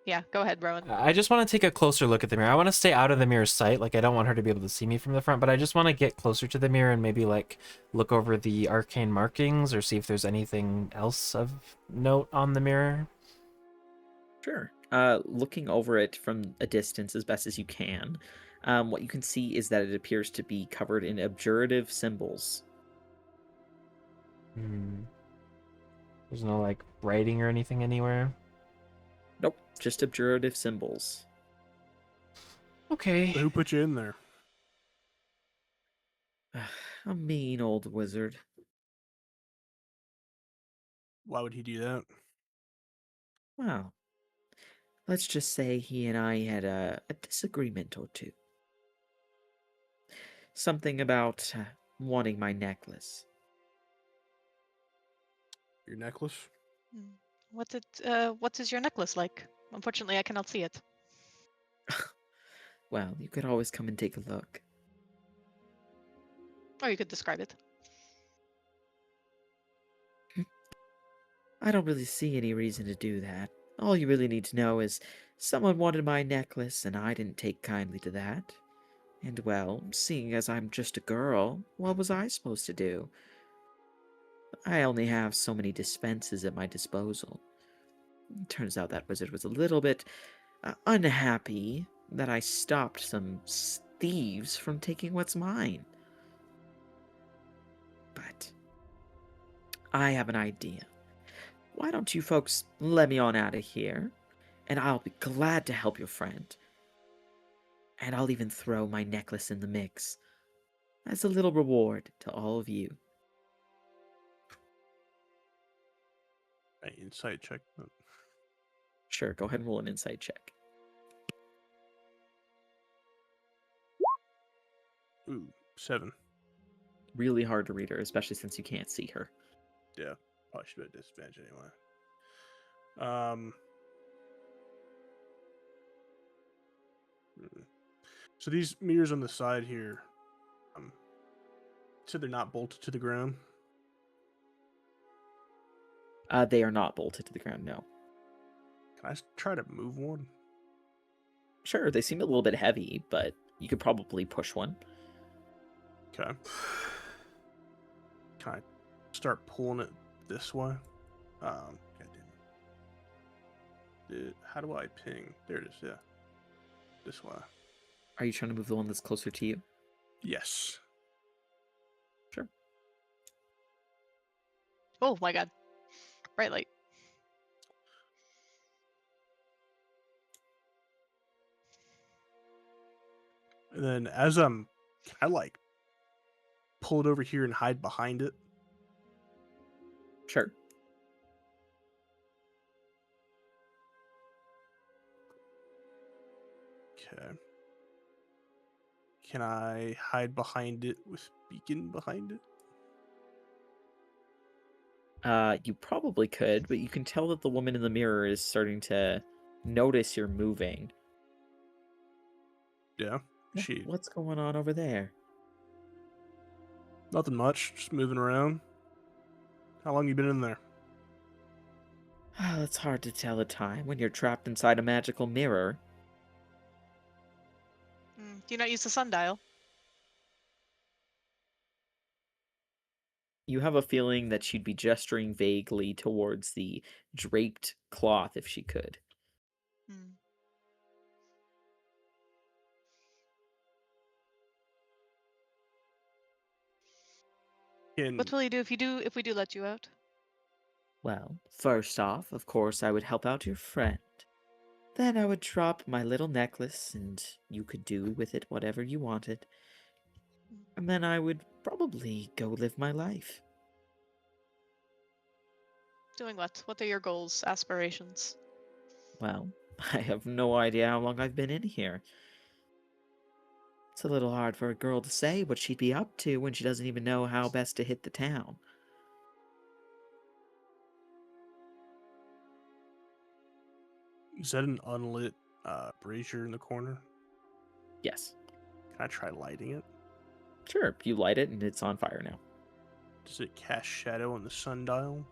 Yeah, go ahead, Rowan. I just want to take a closer look at the mirror. I want to stay out of the mirror's sight. Like, I don't want her to be able to see me from the front, but I just want to get closer to the mirror and maybe, like, look over the arcane markings or see if there's anything else of note on the mirror. Sure. Looking over it from a distance as best as you can, what you can see is that it appears to be covered in abjurative symbols. Hmm. There's no, like, writing or anything anywhere. Nope, just abjurative symbols. Okay. Who put you in there? A mean old wizard. Why would he do that? Well, let's just say he and I had a disagreement or two. Something about wanting my necklace. Your necklace? Hmm. What is your necklace like? Unfortunately, I cannot see it. Well, you could always come and take a look. Or you could describe it. I don't really see any reason to do that. All you really need to know is someone wanted my necklace and I didn't take kindly to that. And well, seeing as I'm just a girl, what was I supposed to do? I only have so many dispenses at my disposal. Turns out that wizard was a little bit unhappy that I stopped some thieves from taking what's mine. But I have an idea. Why don't you folks let me on out of here, and I'll be glad to help your friend. And I'll even throw my necklace in the mix as a little reward to all of you. Right, insight check. Sure, go ahead and roll an insight check. Ooh, 7. Really hard to read her, especially since you can't see her. Yeah, probably should be at disadvantage anyway. So these mirrors on the side here, so they're not bolted to the ground. They are not bolted to the ground, no. Can I try to move one? Sure, they seem a little bit heavy, but you could probably push one. Okay. Can I start pulling it this way? God damn it. How do I ping? There it is, yeah. This way. Are you trying to move the one that's closer to you? Yes. Sure. Oh my god. Bright light. And then as can I like pull it over here and hide behind it? Sure. Okay. Can I hide behind it with beacon behind it? You probably could, but you can tell that the woman in the mirror is starting to notice you're moving. Yeah. She What's going on over there? nothing much, just moving around. How long you been in there? It's hard to tell a time when you're trapped inside a magical mirror. Do you not use the sundial? You have a feeling that she'd be gesturing vaguely towards the draped cloth if she could. Hmm. What will you do if we do let you out? Well, first off, of course, I would help out your friend. Then I would drop my little necklace, and you could do with it whatever you wanted. And then I would probably go live my life. Doing what? What are your goals, aspirations? Well, I have no idea how long I've been in here. It's a little hard for a girl to say what she'd be up to when she doesn't even know how best to hit the town. Is that an unlit brazier in the corner? Yes. Can I try lighting it? Sure, you light it and it's on fire now. Does it cast shadow on the sundial?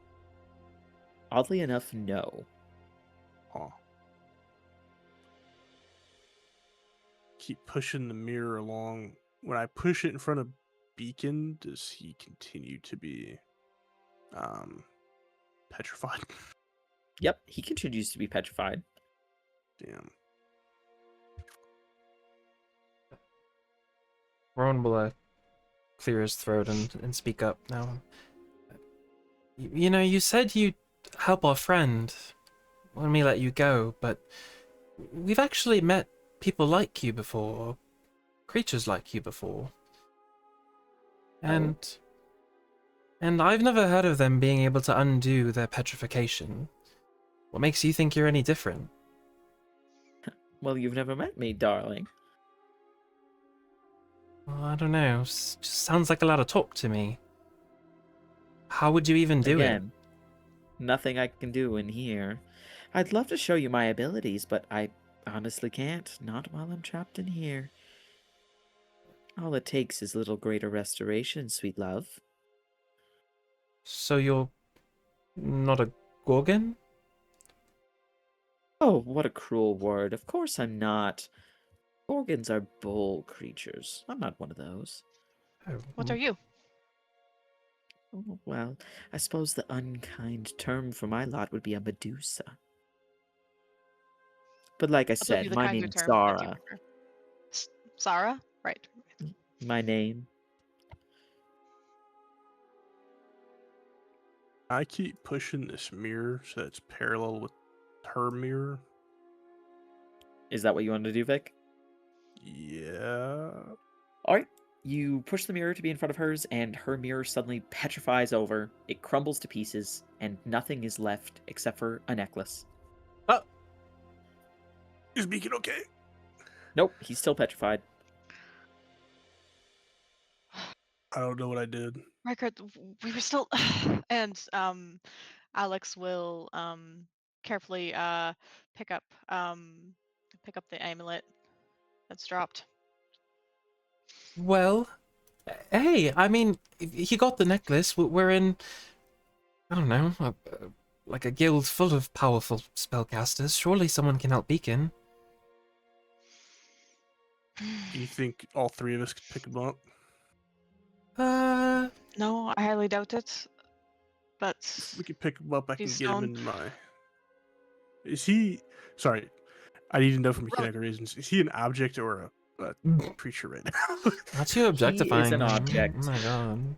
Oddly enough, no. Huh. Keep pushing the mirror along. When I push it in front of Beacon, does he continue to be petrified? Yep, he continues to be petrified. Damn. Rowan will clear his throat and speak up now. You know, you said you'd help our friend when we let you go, but we've actually met people like you before, creatures like you before. And I've never heard of them being able to undo their petrification. What makes you think you're any different? Well, you've never met me, darling. Well, I don't know. Just sounds like a lot of talk to me. How would you even do it? Again, nothing I can do in here. I'd love to show you my abilities, but I honestly can't. Not while I'm trapped in here. All it takes is a little greater restoration, sweet love. So you're not a Gorgon? Oh, what a cruel word. Of course I'm not. Organs are bold creatures. I'm not one of those. Oh, What are you? Oh, well, I suppose the unkind term for my lot would be a Medusa. But like I What would be said, the my kinder name's term that you Zara. prefer? Zara? Right. My name. I keep pushing this mirror so that it's parallel with her mirror. Is that what you want to do, Vic? Yeah. Alright. You push the mirror to be in front of hers, and her mirror suddenly petrifies over. It crumbles to pieces, and nothing is left except for a necklace. Is Beacon okay? Nope, he's still petrified. I don't know what I did. Rykard, we were still and Alex will carefully pick up the amulet that's dropped. well, hey, I mean, he got the necklace. We're in, I don't know, like a guild full of powerful spellcasters. Surely someone can help Beacon. Do you think all three of us could pick him up? No, I highly doubt it. But We could pick him up. I can He's get him stoned. in my. Is he? Sorry, I need to know for mechanical reasons. Is he an object or a creature right now? Not you objectifying an him. object. Oh my god.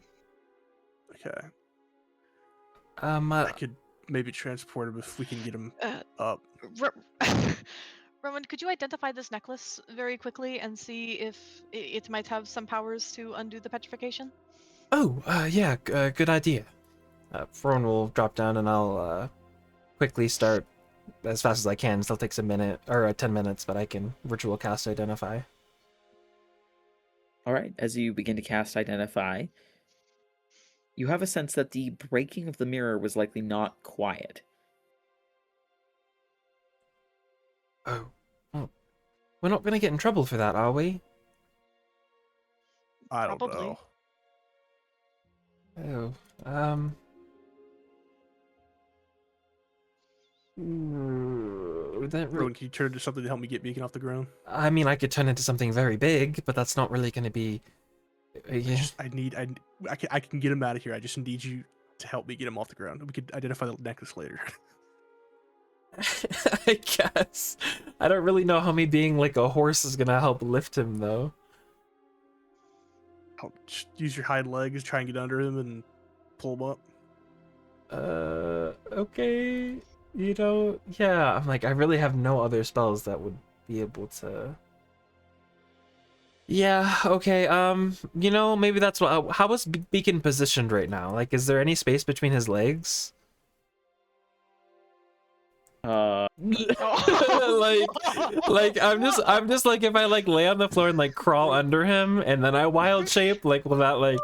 Okay, Uh, I could maybe transport him if we can get him uh, up. Roman, could you identify this necklace very quickly and see if it might have some powers to undo the petrification? oh, yeah, good idea. Fron will drop down and I'll quickly start as fast as I can. Still takes a minute or 10 minutes, but I can virtual cast identify. Alright, as you begin to cast Identify, you have a sense that the breaking of the mirror was likely not quiet. Oh, well, we're not gonna get in trouble for that, are we? I don't Probably. know. Oh, that Rowan, can you turn into something to help me get Beacon off the ground? I mean, I could turn into something very big, but that's not really gonna be. Yeah. I can get him out of here. I just need you to help me get him off the ground. We could identify the necklace later. I guess. I don't really know how me being like a horse is gonna help lift him though. I'll just use your hind legs, try and get under him and pull him up. Okay. You know, yeah, I'm like, I really have no other spells that would be able to. Yeah, okay, you know, maybe that's what. How is Beacon positioned right now? Like, is there any space between his legs? like I'm just like, if I like lay on the floor and like crawl under him and then I wild shape, like, will that like.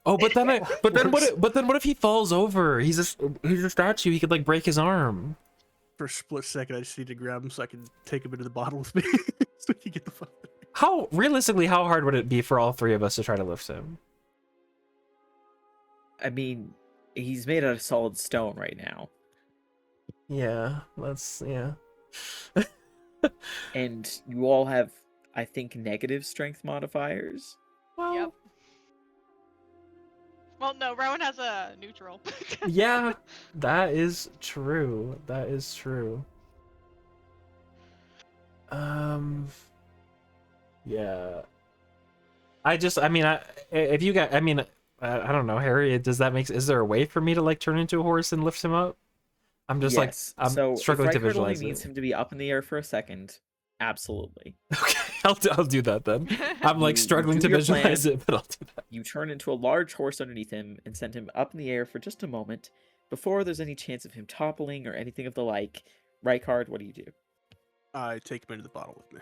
Oh, but then what if he falls over? He's a statue. He could like break his arm. For a split second, I just need to grab him so I can take him into the bottle with me, so we can get the fuck. How realistically, how hard would it be for all three of us to try to lift him? I mean, he's made out of solid stone right now. Yeah, yeah. And you all have, I think, negative strength modifiers. Well, Yep. Well, no, Rowan has a neutral. yeah, that is true. That is true. Yeah. I mean, if you got, I mean, I don't know, Harry, is there a way for me to like turn into a horse and lift him up? I'm just Yes. like, I'm so struggling if to Rykard visualize only it. needs him to be up in the air for a second, absolutely. Okay, I'll do that then. I'm like You struggling do to your visualize plan. it, but I'll do that. You turn into a large horse underneath him and send him up in the air for just a moment before there's any chance of him toppling or anything of the like. Rykard, what do you do? I take him into the bottle with me.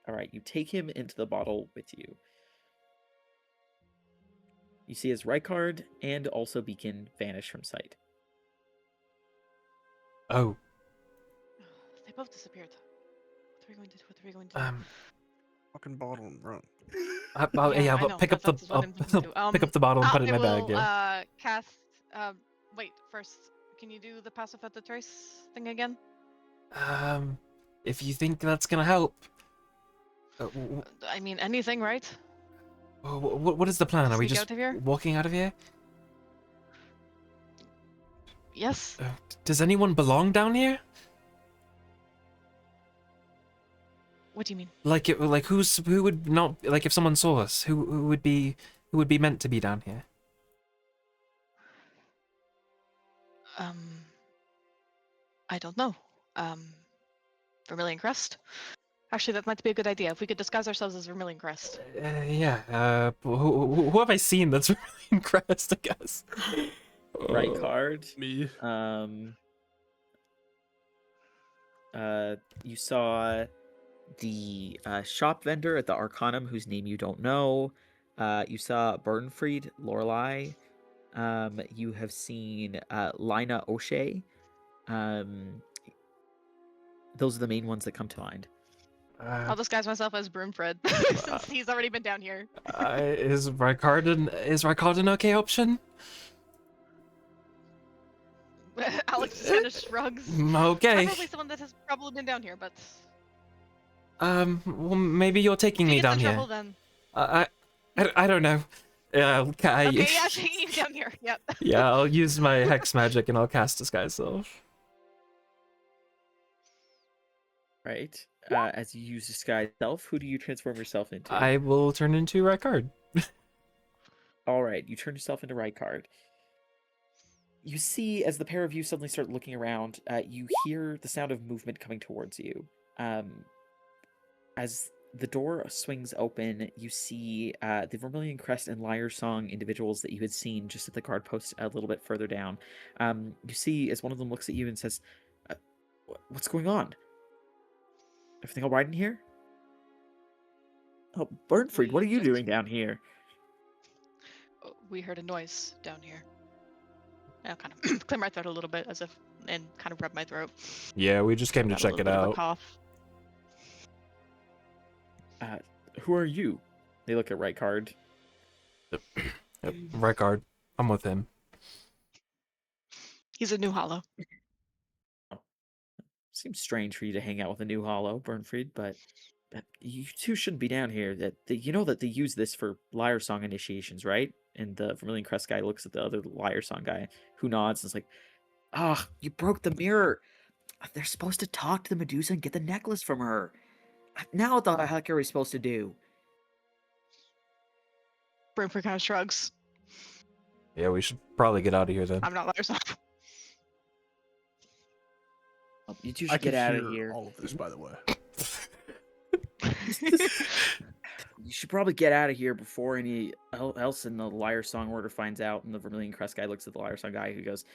All right, you take him into the bottle with you. You see as Rykard and also Beacon vanish from sight. Oh, They both disappeared. What are we going to do? What are we going to do? Fucking bottle and run. Yeah, I but know, pick up that's the what I'm thinking too. pick up the bottle and put it in I my bag. will, Yeah. cast. Wait. First, can you do the pass without the trace thing again? If you think that's gonna help. I mean, anything, right? What is the plan? Are we Sneak just out of here? walking out of here? Yes. Does anyone belong down here? What do you mean? Like, who would not like if someone saw us? Who would be meant to be down here? I don't know. Vermilion Crest. Actually, that might be a good idea. If we could disguise ourselves as Vermilion Crest. Yeah. Who have I seen that's really Crest? I guess. Rykard. Me. You saw the shop vendor at the Arcanum, whose name you don't know. You saw Burnfried, Lorelei. You have seen Lina O'Shea. Those are the main ones that come to mind. I'll disguise myself as Broomfred since he's already been down here. Is Rykard an okay option? Alex just kind of shrugs. Okay. Probably someone that has probably been down here, but. Well, maybe you're taking If me he gets down in here. trouble, then. I don't know. Yeah, Okay, yeah, taking you down here. Yep. yeah, I'll use my hex magic and I'll cast Disguise Self. Right. As you use disguise self, who do you transform yourself into? I will turn into Rykard. All right, you turn yourself into Rykard. You see, as the pair of you suddenly start looking around, you hear the sound of movement coming towards you. As the door swings open, you see the Vermilion Crest and Liar Song individuals that you had seen just at the guard post a little bit further down. You see as one of them looks at you and says, "What's going on? Everything all right in here?" "Oh, Burnfried, what are you doing down here?" We heard a noise down here. I'll kind of clear my throat a little bit as if and kind of rub my throat. Yeah, we just came to Got a check little it bit of a out. cough. "Who are you?" They look at Rykard. Yep, Rykard. I'm with him. He's a new hollow. Seems strange for you to hang out with a new hollow, Burnfried, but you two shouldn't be down here. You know that they use this for Liar Song initiations, right? And the Vermilion Crest guy looks at the other Liar Song guy, who nods and is like, "Ah, you broke the mirror. They're supposed to talk to the Medusa and get the necklace from her. Now what the heck are we supposed to do?" Brimford kind of shrugs. Yeah, we should probably get out of here then. I'm not Liar's You two I should can get out hear of here. all of this, by the way. You should probably get out of here before any else in the Liar Song Order finds out. And the Vermilion Crest guy looks at the Liar Song guy who goes,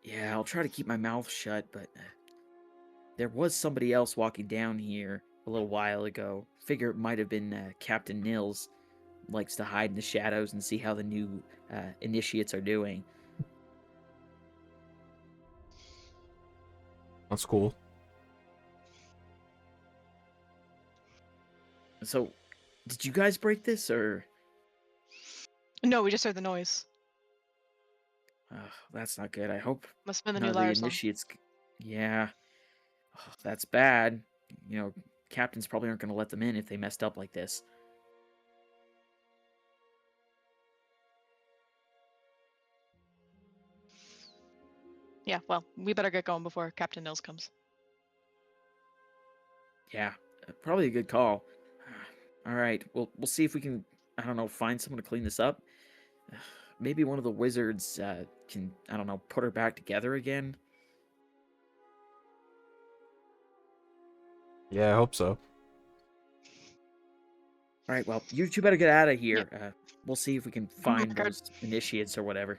"Yeah, I'll try to keep my mouth shut, but there was somebody else walking down here a little while ago. Figure it might have been Captain Nils. Likes to hide in the shadows and see how the new initiates are doing." That's cool. So, did you guys break this, or? No, we just heard the noise. That's not good. I hope Must have been the none new of the Liar Song. initiates. Yeah, that's bad. You know, captains probably aren't going to let them in if they messed up like this. Yeah, well, we better get going before Captain Nils comes. Yeah, probably a good call. All right, we'll see if we can, I don't know, find someone to clean this up. Maybe one of the wizards can, I don't know, put her back together again. Yeah, I hope so. All right, well, you two better get out of here. We'll see if we can find Guard. those initiates or whatever.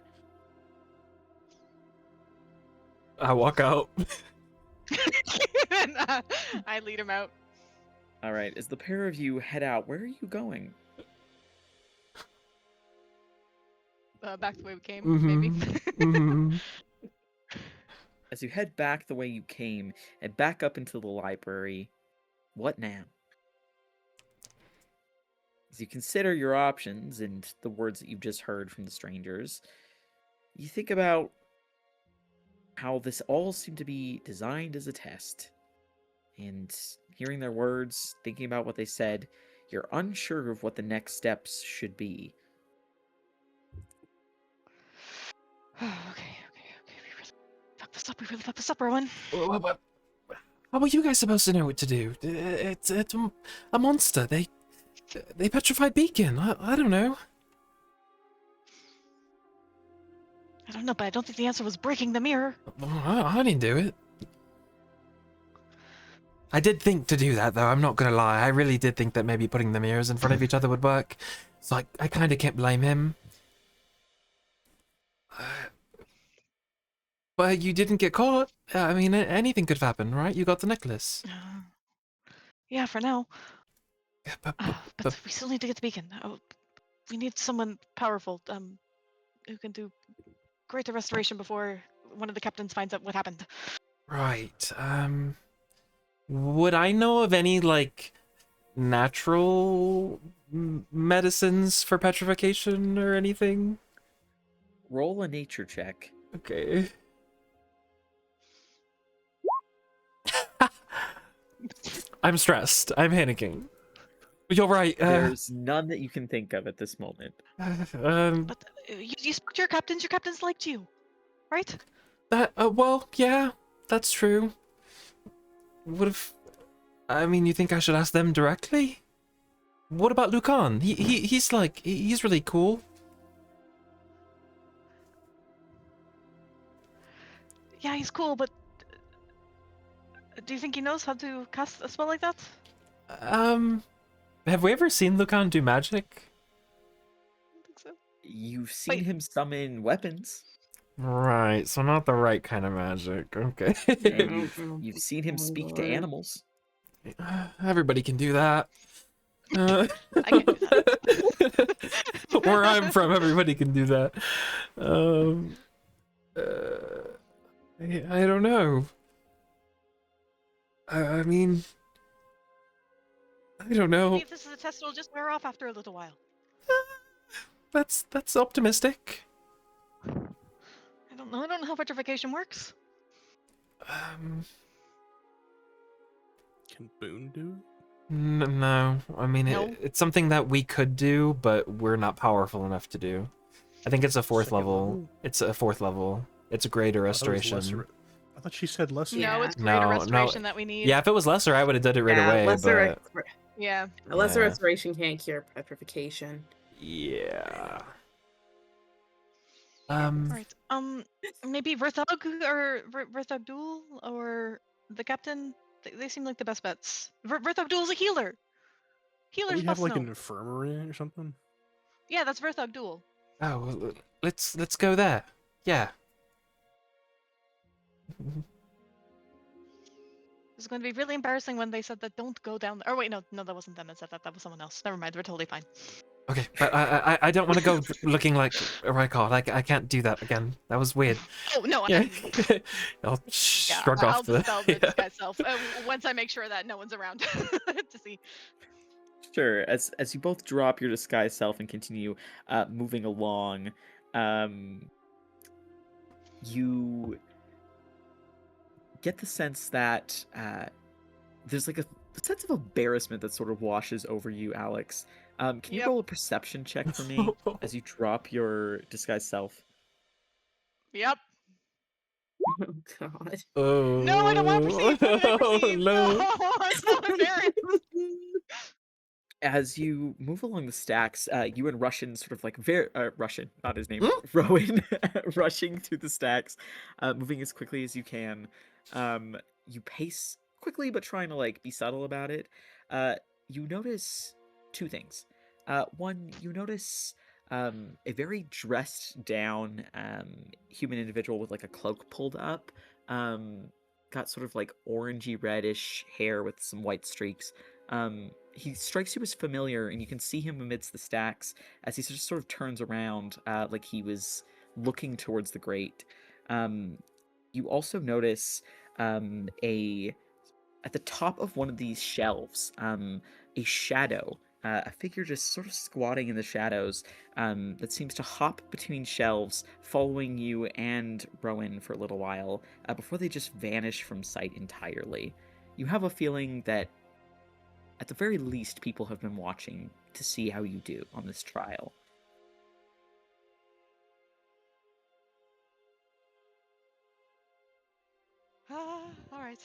I walk out. And, I lead him out. All right, as the pair of you head out, where are you going? Back the way we came, maybe. Mhm. As you head back the way you came and back up into the library, what now? As you consider your options and the words that you've just heard from the strangers, you think about how this all seemed to be designed as a test. And hearing their words, thinking about what they said, you're unsure of what the next steps should be. Okay. We really fucked this up, Rowan. How are you guys supposed to know what to do? It's a monster. They petrified Beacon. I don't know. I don't know, but I don't think the answer was breaking the mirror. I didn't do it. I did think to do that, though. I'm not gonna lie. I really did think that maybe putting the mirrors in front of each other would work. So I kind of can't blame him. But you didn't get caught. I mean, anything could have happened, right? You got the necklace. Yeah, for now. Yeah, But we still need to get the beacon. We need someone powerful, who can do greater restoration before one of the captains finds out what happened. right. Would I know of any, like, natural medicines for petrification or anything? Roll a nature check. Okay. I'm stressed. I'm panicking. You're right. There's none that you can think of at this moment. But you spoke to your captains. Your captains liked you, right? Well, yeah, that's true. What if? I mean, you think I should ask them directly? What about Lucan? He's really cool. Yeah, he's cool, but do you think he knows how to cast a spell like that? Have we ever seen Lucan do magic? I don't think so. You've seen Wait. him summon weapons. Right, so not the right kind of magic. Okay. And you've seen him speak to animals. Everybody can do that. I can't do that. Where I'm from, everybody can do that. I don't know. I mean, I don't know. Maybe if this is a test, it'll just wear off after a little while. That's optimistic. I don't know. I don't know how petrification works. Can Boone do it? No. I mean, No? it's something that we could do, but we're not powerful enough to do. I think it's a fourth Second level. level? It's a fourth level. It's a greater I thought it was restoration. lesser- I thought she said lesser. No, Yeah. it's greater No, restoration that we need. Yeah, if it was lesser, I would have done it right away. lesser, But Yeah. a lesser Yeah. restoration can't cure petrification. yeah. Alright. Maybe Verthug or Verthugdul or the captain, they seem like the best bets. Verthog Duel's a healer. Don't Healers we have must like know. an infirmary or something? Yeah, that's Verthog Duel. Oh, well, let's go there. Yeah. It's going to be really embarrassing when they said that don't go down there. Oh wait, no, that wasn't them that said that. That was someone else. Never mind, we're totally fine. Okay, but I don't want to go looking like a Rykard. I can't do that again. That was weird. Oh no, Yeah. yeah, I'll shrug I'll off the. dispel the Yeah. disguise self once I make sure that no one's around to see. Sure. As you both drop your disguise self and continue moving along, you get the sense that there's like a sense of embarrassment that sort of washes over you, Alex. Can you Yep. roll a perception check for me as you drop your disguise self? Yep. Oh God. Oh. No, I don't want to perceive. What did I perceive? No. I'm so embarrassed. As you move along the stacks, you and Russian sort of like Russian, not his name, Rowan, rushing through the stacks, moving as quickly as you can. You pace quickly, but trying to like be subtle about it. You notice two things. One, you notice a very dressed down human individual with like a cloak pulled up. Got sort of like orangey reddish hair with some white streaks. He strikes you as familiar, and you can see him amidst the stacks as he just sort of turns around, like he was looking towards the grate. You also notice at the top of one of these shelves, a shadow, a figure just sort of squatting in the shadows, that seems to hop between shelves, following you and Rowan for a little while, before they just vanish from sight entirely. You have a feeling that at the very least, people have been watching to see how you do on this trial. All right.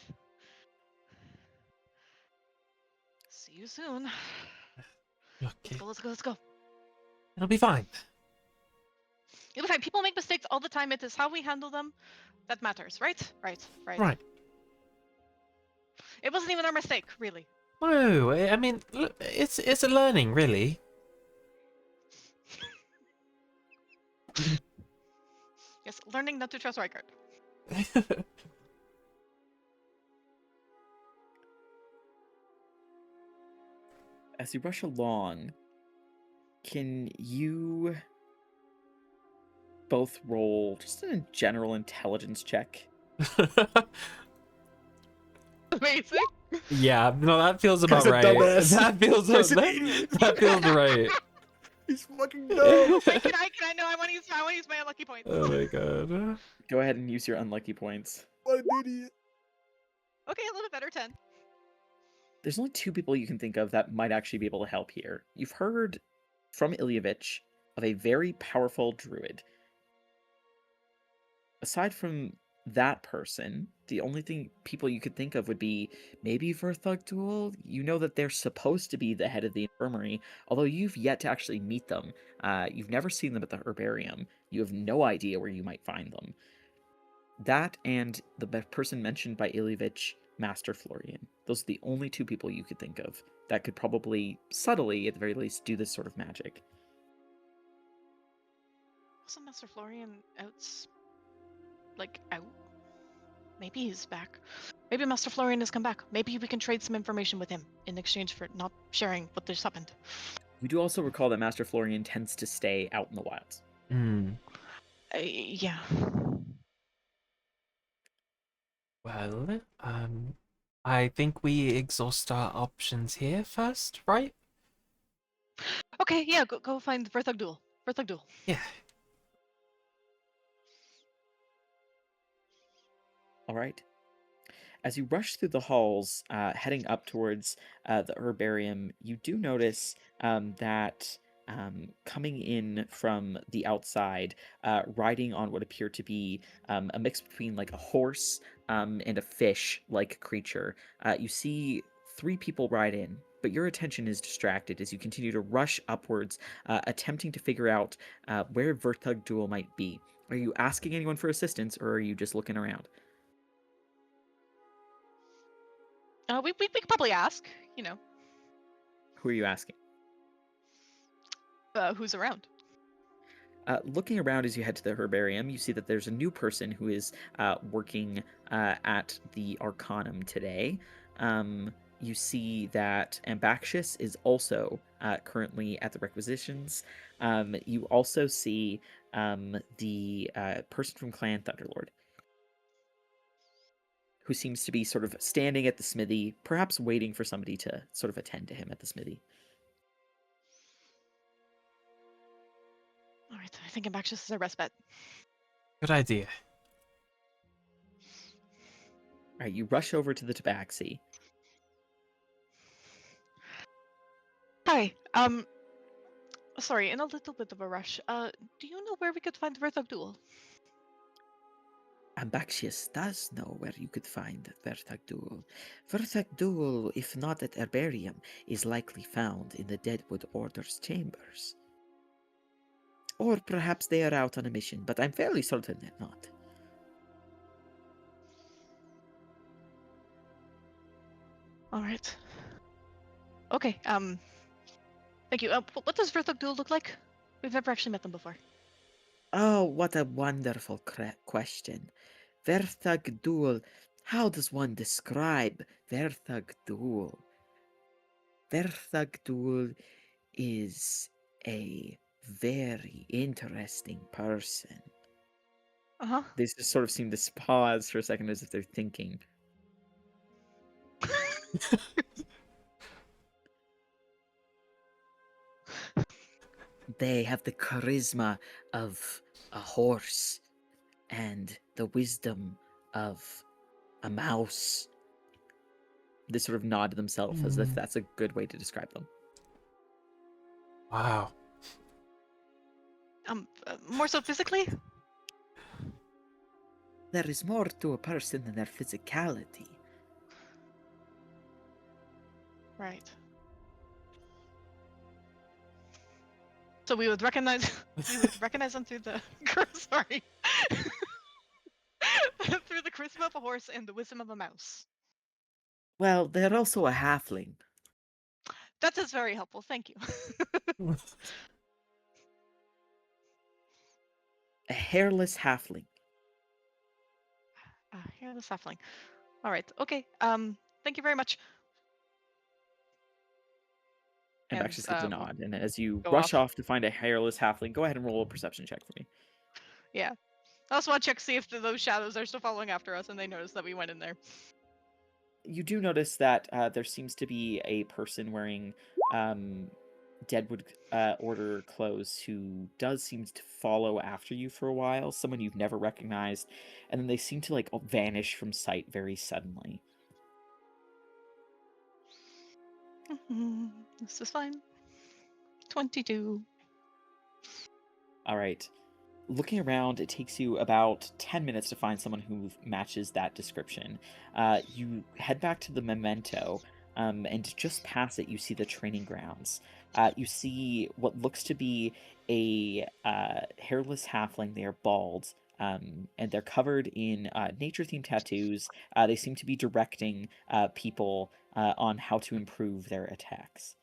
See you soon. Okay. Let's go. It'll be fine. It'll be fine. People make mistakes all the time. It is how we handle them that matters, right? Right. Right. It wasn't even our mistake, really. No, I mean, look, it's a learning, really. Yes, learning not to trust Rykard. As you rush along, can you both roll just a general intelligence check? Amazing. Yeah, no, that feels about Guy's a right. dumbass. That feels Guy's an idiot. that feels right. He's fucking dumb. Wait, can I? No, I want to use my unlucky points. Oh my god. Go ahead and use your unlucky points. What an idiot. Okay, a little better. 10. There's only two people you can think of that might actually be able to help here. You've heard from Ilyevich of a very powerful druid. Aside from that person, the only people you could think of would be maybe Verthug Duel. You know that they're supposed to be the head of the infirmary, although you've yet to actually meet them. You've never seen them at the herbarium. You have no idea where you might find them. That and the person mentioned by Ilyevich, Master Florian. Those are the only two people you could think of that could probably subtly, at the very least, do this sort of magic. Wasn't Master Florian out? Maybe he's back. Maybe Master Florian has come back. Maybe we can trade some information with him in exchange for not sharing what just happened. You do also recall that Master Florian tends to stay out in the wilds. Hmm. Yeah. Well, I think we exhaust our options here first, right? Okay, yeah, go find Verthug Duel. Verthug Duel. Yeah. All right. As you rush through the halls, heading up towards the herbarium, you do notice that coming in from the outside, riding on what appear to be a mix between like a horse and a fish-like creature, you see three people ride in, but your attention is distracted as you continue to rush upwards, attempting to figure out where Verthug Duel might be. Are you asking anyone for assistance, or are you just looking around? We could probably ask. You know, Who are you asking? who's around? Looking around as you head to the herbarium, you see that there's a new person who is working at the Arcanum today. You see that Ambaxious is also currently at the requisitions. You also see the person from Clan Thunderlord, who seems to be sort of standing at the smithy, perhaps waiting for somebody to sort of attend to him at the smithy. All right, I think Ambaxious is our best bet. Good idea. All right, you rush over to the Tabaxi. Hi. Sorry, in a little bit of a rush. Do you know where we could find Verth Abdul? Ambaxious does know where you could find Vertagdul. Vertagdul, if not at Herbarium, is likely found in the Deadwood Order's chambers. Or perhaps they are out on a mission, but I'm fairly certain they're not. All right. Okay. Thank you. What does Verth Abdul look like? We've never actually met them before. Oh, what a wonderful question. Vertagdul, how does one describe Vertagdul? Vertagdul is a very interesting person. Uh-huh. They just sort of seem to pause for a second as if they're thinking. They have the charisma of a horse and the wisdom of a mouse. They sort of nod to themselves as if that's a good way to describe them. Wow. More so physically? There is more to a person than their physicality. Right. So we would recognize them through the sorry. Through the charisma of a horse and the wisdom of a mouse. Well, they're also a halfling. That is very helpful, thank you. A hairless halfling. Hairless halfling. All right. Okay. Thank you very much. And Baxter gives a nod, and as you go rush off. off to find a hairless halfling, go ahead and roll a perception check for me. Yeah. I also want to check see if those shadows are still following after us, and they notice that we went in there. You do notice that there seems to be a person wearing Deadwood Order clothes who does seem to follow after you for a while, someone you've never recognized, and then they seem to like vanish from sight very suddenly. This is fine. 22. All right. Looking around, it takes you about 10 minutes to find someone who matches that description. You head back to the Memento, and just past it, you see the training grounds. You see what looks to be a hairless halfling. They are bald, and they're covered in nature-themed tattoos. They seem to be directing people on how to improve their attacks.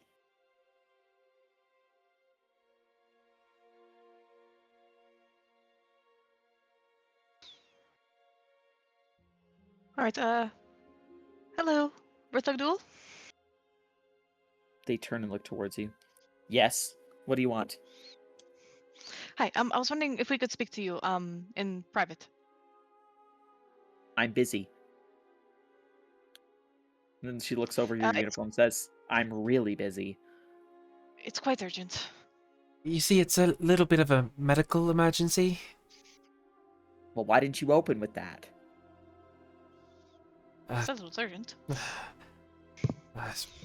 All right. Hello, Verth Abdul. They turn and look towards you. Yes. What do you want? Hi. I was wondering if we could speak to you in private. I'm busy. And then she looks over your uniform and says, I'm really busy. It's quite urgent. You see, it's a little bit of a medical emergency. Well, why didn't you open with that? Says it was urgent.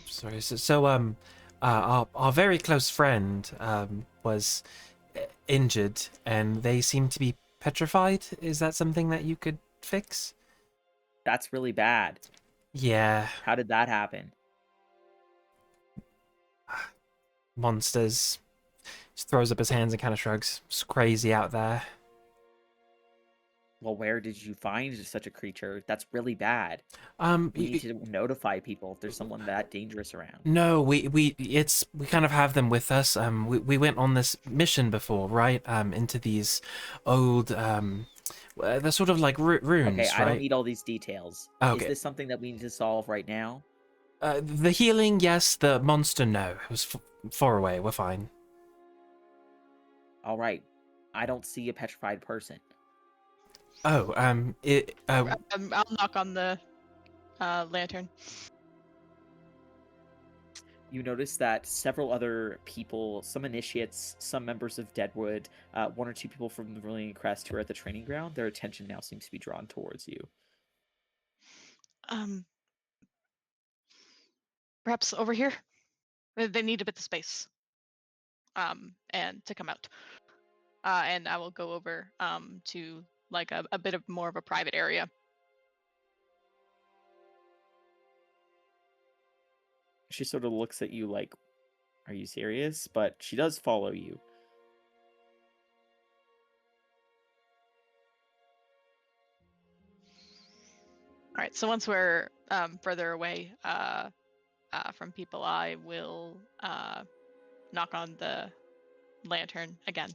Sorry. So, our very close friend was injured, and they seem to be petrified. Is that something that you could fix? That's really bad. Yeah. How did that happen? Monsters. Just throws up his hands and kind of shrugs. It's crazy out there. Well, where did you find such a creature? That's really bad. Um, We y- need to notify people if there's someone that dangerous around. no, we kind of have them with us. We went on this mission before, right? Into these old they're sort of like runes, Okay, I don't right? need all these details. Is Okay. this something that we need to solve right now? The healing, yes. The monster, no. It was far away. We're fine. All right. I don't see a petrified person. Oh, I'll knock on the lantern. You notice that several other people, some initiates, some members of Deadwood, one or two people from the Vermilion Crest who are at the training ground, their attention now seems to be drawn towards you. Perhaps over here. They need a bit of space. And to come out. And I will go over to like a bit of more of a private area. She sort of looks at you like, are you serious? But she does follow you. All right. So once we're further away from people, I will knock on the lantern again.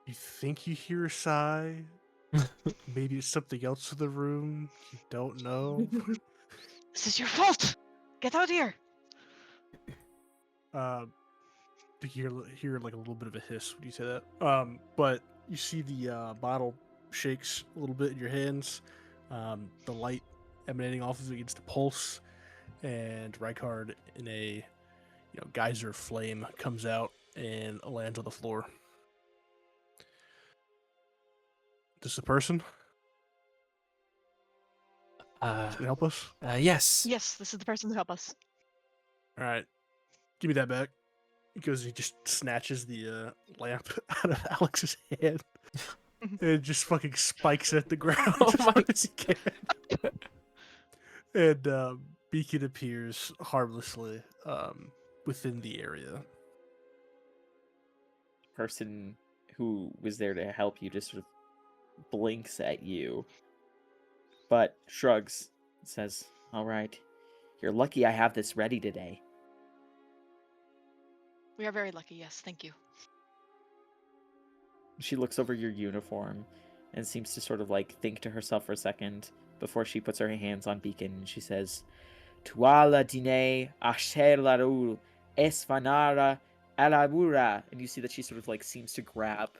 You think you hear a sigh? Maybe it's something else in the room. You don't know. This is your fault. Get out here. You hear like a little bit of a hiss when you say that. But you see the bottle shakes a little bit in your hands. The light emanating off of it begins to pulse, and Rykard in a geyser flame comes out and lands on the floor. This the person? Can you help us? Yes. Yes, this is the person to help us. All right, give me that back. Because he just snatches the lamp out of Alex's hand and it just fucking spikes it at the ground Oh as my hard as he can. And Beacon appears harmlessly within the area. Person who was there to help you just sort of blinks at you, but shrugs and says, all right, you're lucky I have this ready today. We are very lucky. Yes, thank you. She looks over your uniform and seems to sort of like think to herself for a second before she puts her hands on Beacon, and she says, Tuala dine asher larul esfanara alabura. And you see that she sort of like seems to grab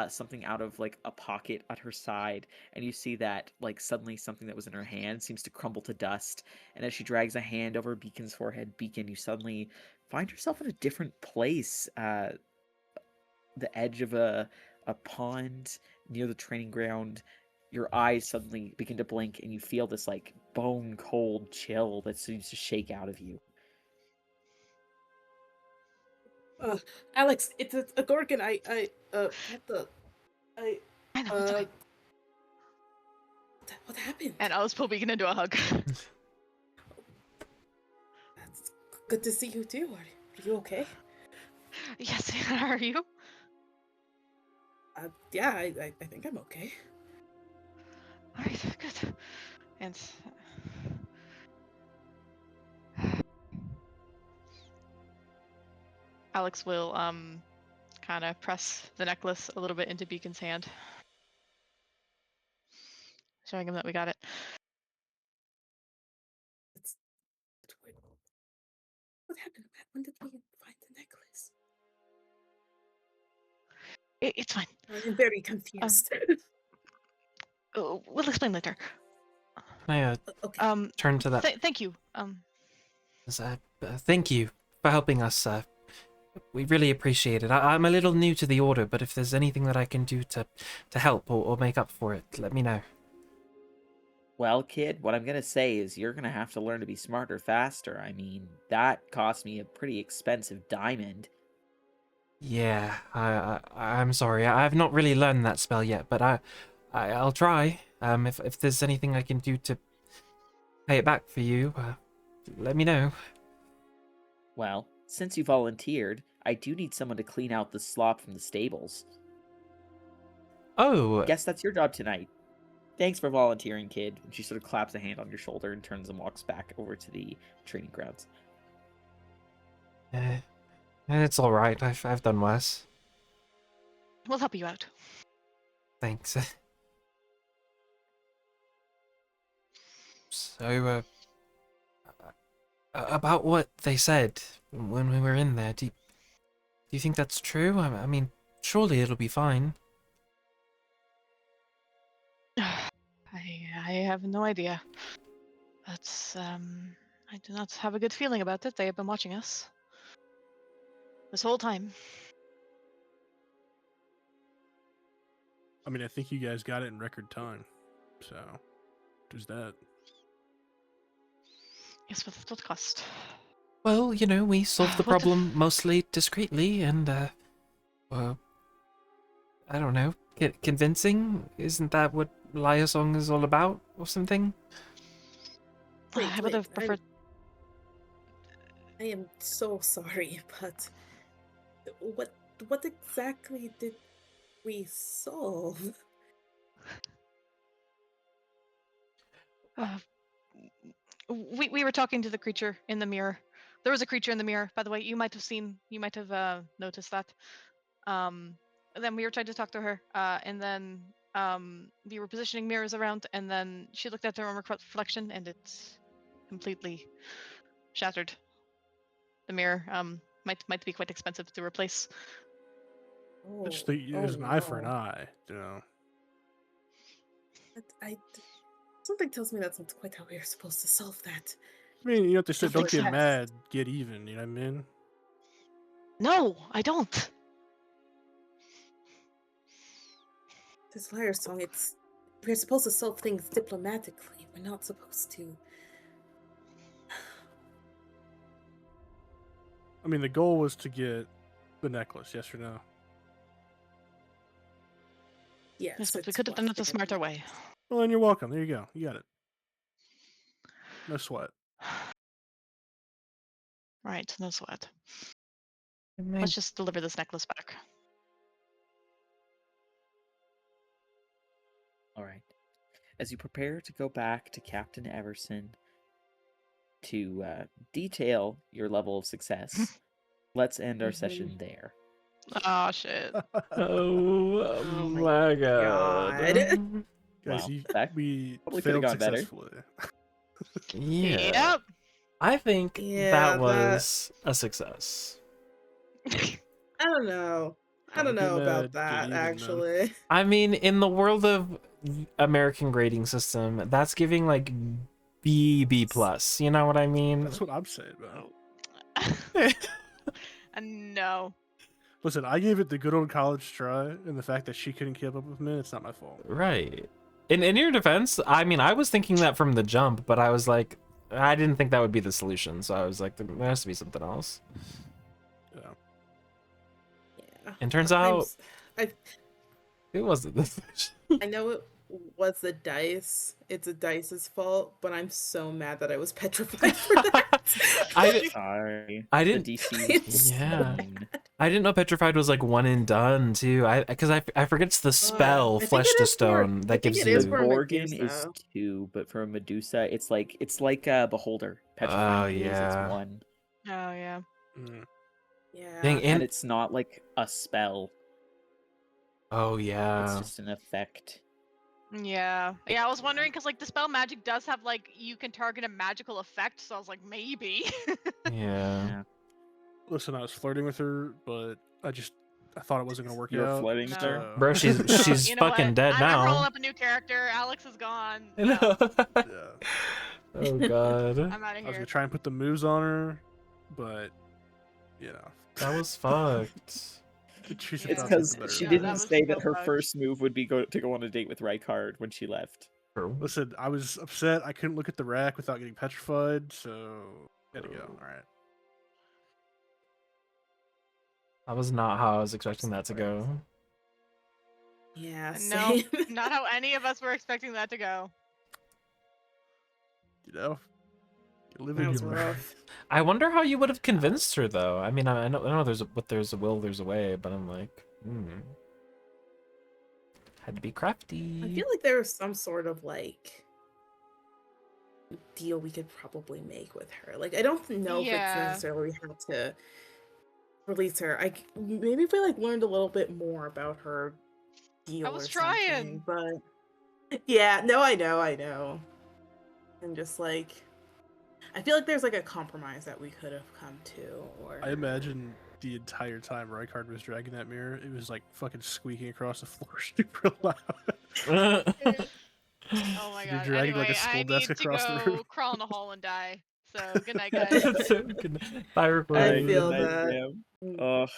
something out of like a pocket at her side, and you see that like suddenly something that was in her hand seems to crumble to dust, and as she drags a hand over Beacon's forehead, Beacon, you suddenly find yourself in a different place, the edge of a pond near the training ground. Your eyes suddenly begin to blink, and you feel this like bone cold chill that seems to shake out of you. Alex, it's a Gorgon. I know, it's okay. What happened? And I'll just pull Beacon into a hug. That's good to see you too. Are you okay? Yes, how are you? Yeah, I think I'm okay. All right, good. And Alex will kind of press the necklace a little bit into Beacon's hand, showing him that we got it. What happened? When did we find the necklace? It's fine. I'm very confused. We'll explain later. Can I Okay. turn to that? Thank you. Thank you for helping us. We really appreciate it. I'm a little new to the order, but if there's anything that I can do to help or make up for it, let me know. Well, kid, what I'm gonna say is you're gonna have to learn to be smarter faster. I mean, that cost me a pretty expensive diamond. Yeah, I'm sorry. I've not really learned that spell yet, but I'll try. If there's anything I can do to pay it back for you, let me know. Well, since you volunteered, I do need someone to clean out the slop from the stables. Oh, Guess that's your job tonight. Thanks for volunteering, kid. And she sort of claps a hand on your shoulder and turns and walks back over to the training grounds. it's all right. I've done worse. We'll help you out. Thanks. So, about what they said when we were in there, do you think that's true? I mean, surely it'll be fine. I have no idea. But I do not have a good feeling about it. They have been watching us this whole time. I mean, I think you guys got it in record time. So, there's that. Yes, but at what cost? Well, we solved the What the problem mostly discreetly and, well, I don't know, convincing? Isn't that what Liar Song is all about, or something? I would have preferred. I am so sorry, but what exactly did we solve? We were talking to the creature in the mirror. There was a creature in the mirror, by the way. You might have noticed that. And then we were trying to talk to her, and then we were positioning mirrors around, and then she looked at her own reflection, and it completely shattered. The mirror might be quite expensive to replace. Oh, It's there's an eye for an eye, you know. Something tells me that's not quite how we are supposed to solve that. I mean, they said don't Something get else. mad, get even, you know what I mean? No, I don't. This Liar Song, we're supposed to solve things diplomatically. We're not supposed to. I mean, the goal was to get the necklace, yes or no? Yes, But we it's could have done what it a we're smarter doing. way. Well, then you're welcome. There you go. You got it. No sweat. Right, no sweat. Let's just deliver this necklace back. All right. As you prepare to go back to Captain Everson to detail your level of success, let's end our session there. Oh shit. Oh my my god. God. Guys, Wow, that we probably could've failed gone better. successfully. Yeah. Yep. I think Yeah, that was a success. I don't know. I Don't don't know get about mad, get that, even, man. actually. I mean, in the world of American grading system, that's giving like B plus. You know what I mean? That's what I'm saying, man. No. Listen, I gave it the good old college try, and the fact that she couldn't keep up with me, it's not my fault. Right. In your defense, I mean, I was thinking that from the jump, but I was like, I didn't think that would be the solution. So I was like, there has to be something else. Yeah. Yeah. And turns Sometimes out it wasn't the solution. I know it was the dice. It's a dice's fault, but I'm so mad that I was petrified for that. Sorry. I The didn't. DC was Yeah. mean. I didn't know petrified was like one and done too. Because I forget it's the spell I think flesh it to is for- stone I that think gives it is you. for Gorgon is Medusa. 2, but for Medusa, it's like Beholder. Oh, Petrifying yeah. is 1. Oh yeah. Mm. Yeah. Dang, And and it's not like a spell. oh It's yeah. just an effect. Yeah. Yeah, I was wondering because like dispel magic does have like you can target a magical effect, so I was like maybe. Yeah. Yeah. Listen, I was flirting with her, but I thought it wasn't gonna work You were out. flirting with her? so- Bro, she's You know fucking what? dead I'm rolling now. up a new character. Alex is gone. No. Yeah. Oh god. I'm out I of was here. gonna try and put the moves on her, but That was fucked. she should It's probably because take the better she Yeah, route. didn't was say so that her fucked. first move would be to go on a date with Rykard when she left. Listen, I was upset. I couldn't look at the rack without getting petrified, so gotta go. All right. That was not how I was expecting that to go. Yeah. No, Same. not how any of us were expecting that to go. You live That and was you learn. rough. I wonder how you would have convinced her though. I mean, I know there's a will, there's a way, but I'm like, Had to be I crafty. feel like there was some sort of like deal we could probably make with her. Like I don't know if it's Yeah. necessarily we had to release her. Maybe if we like learned a little bit more about her deal was or something. trying. But yeah, no, I know. And just like I feel like there's like a compromise that we could have come to, or I imagine the entire time Rykard was dragging that mirror, it was like fucking squeaking across the floor super loud. Oh my You're god. dragging like Anyway, a school I desk need to across the go room. crawl in a hole and die. So good night, guys. Bye, I recording. feel Good night, that. Sam. Ugh.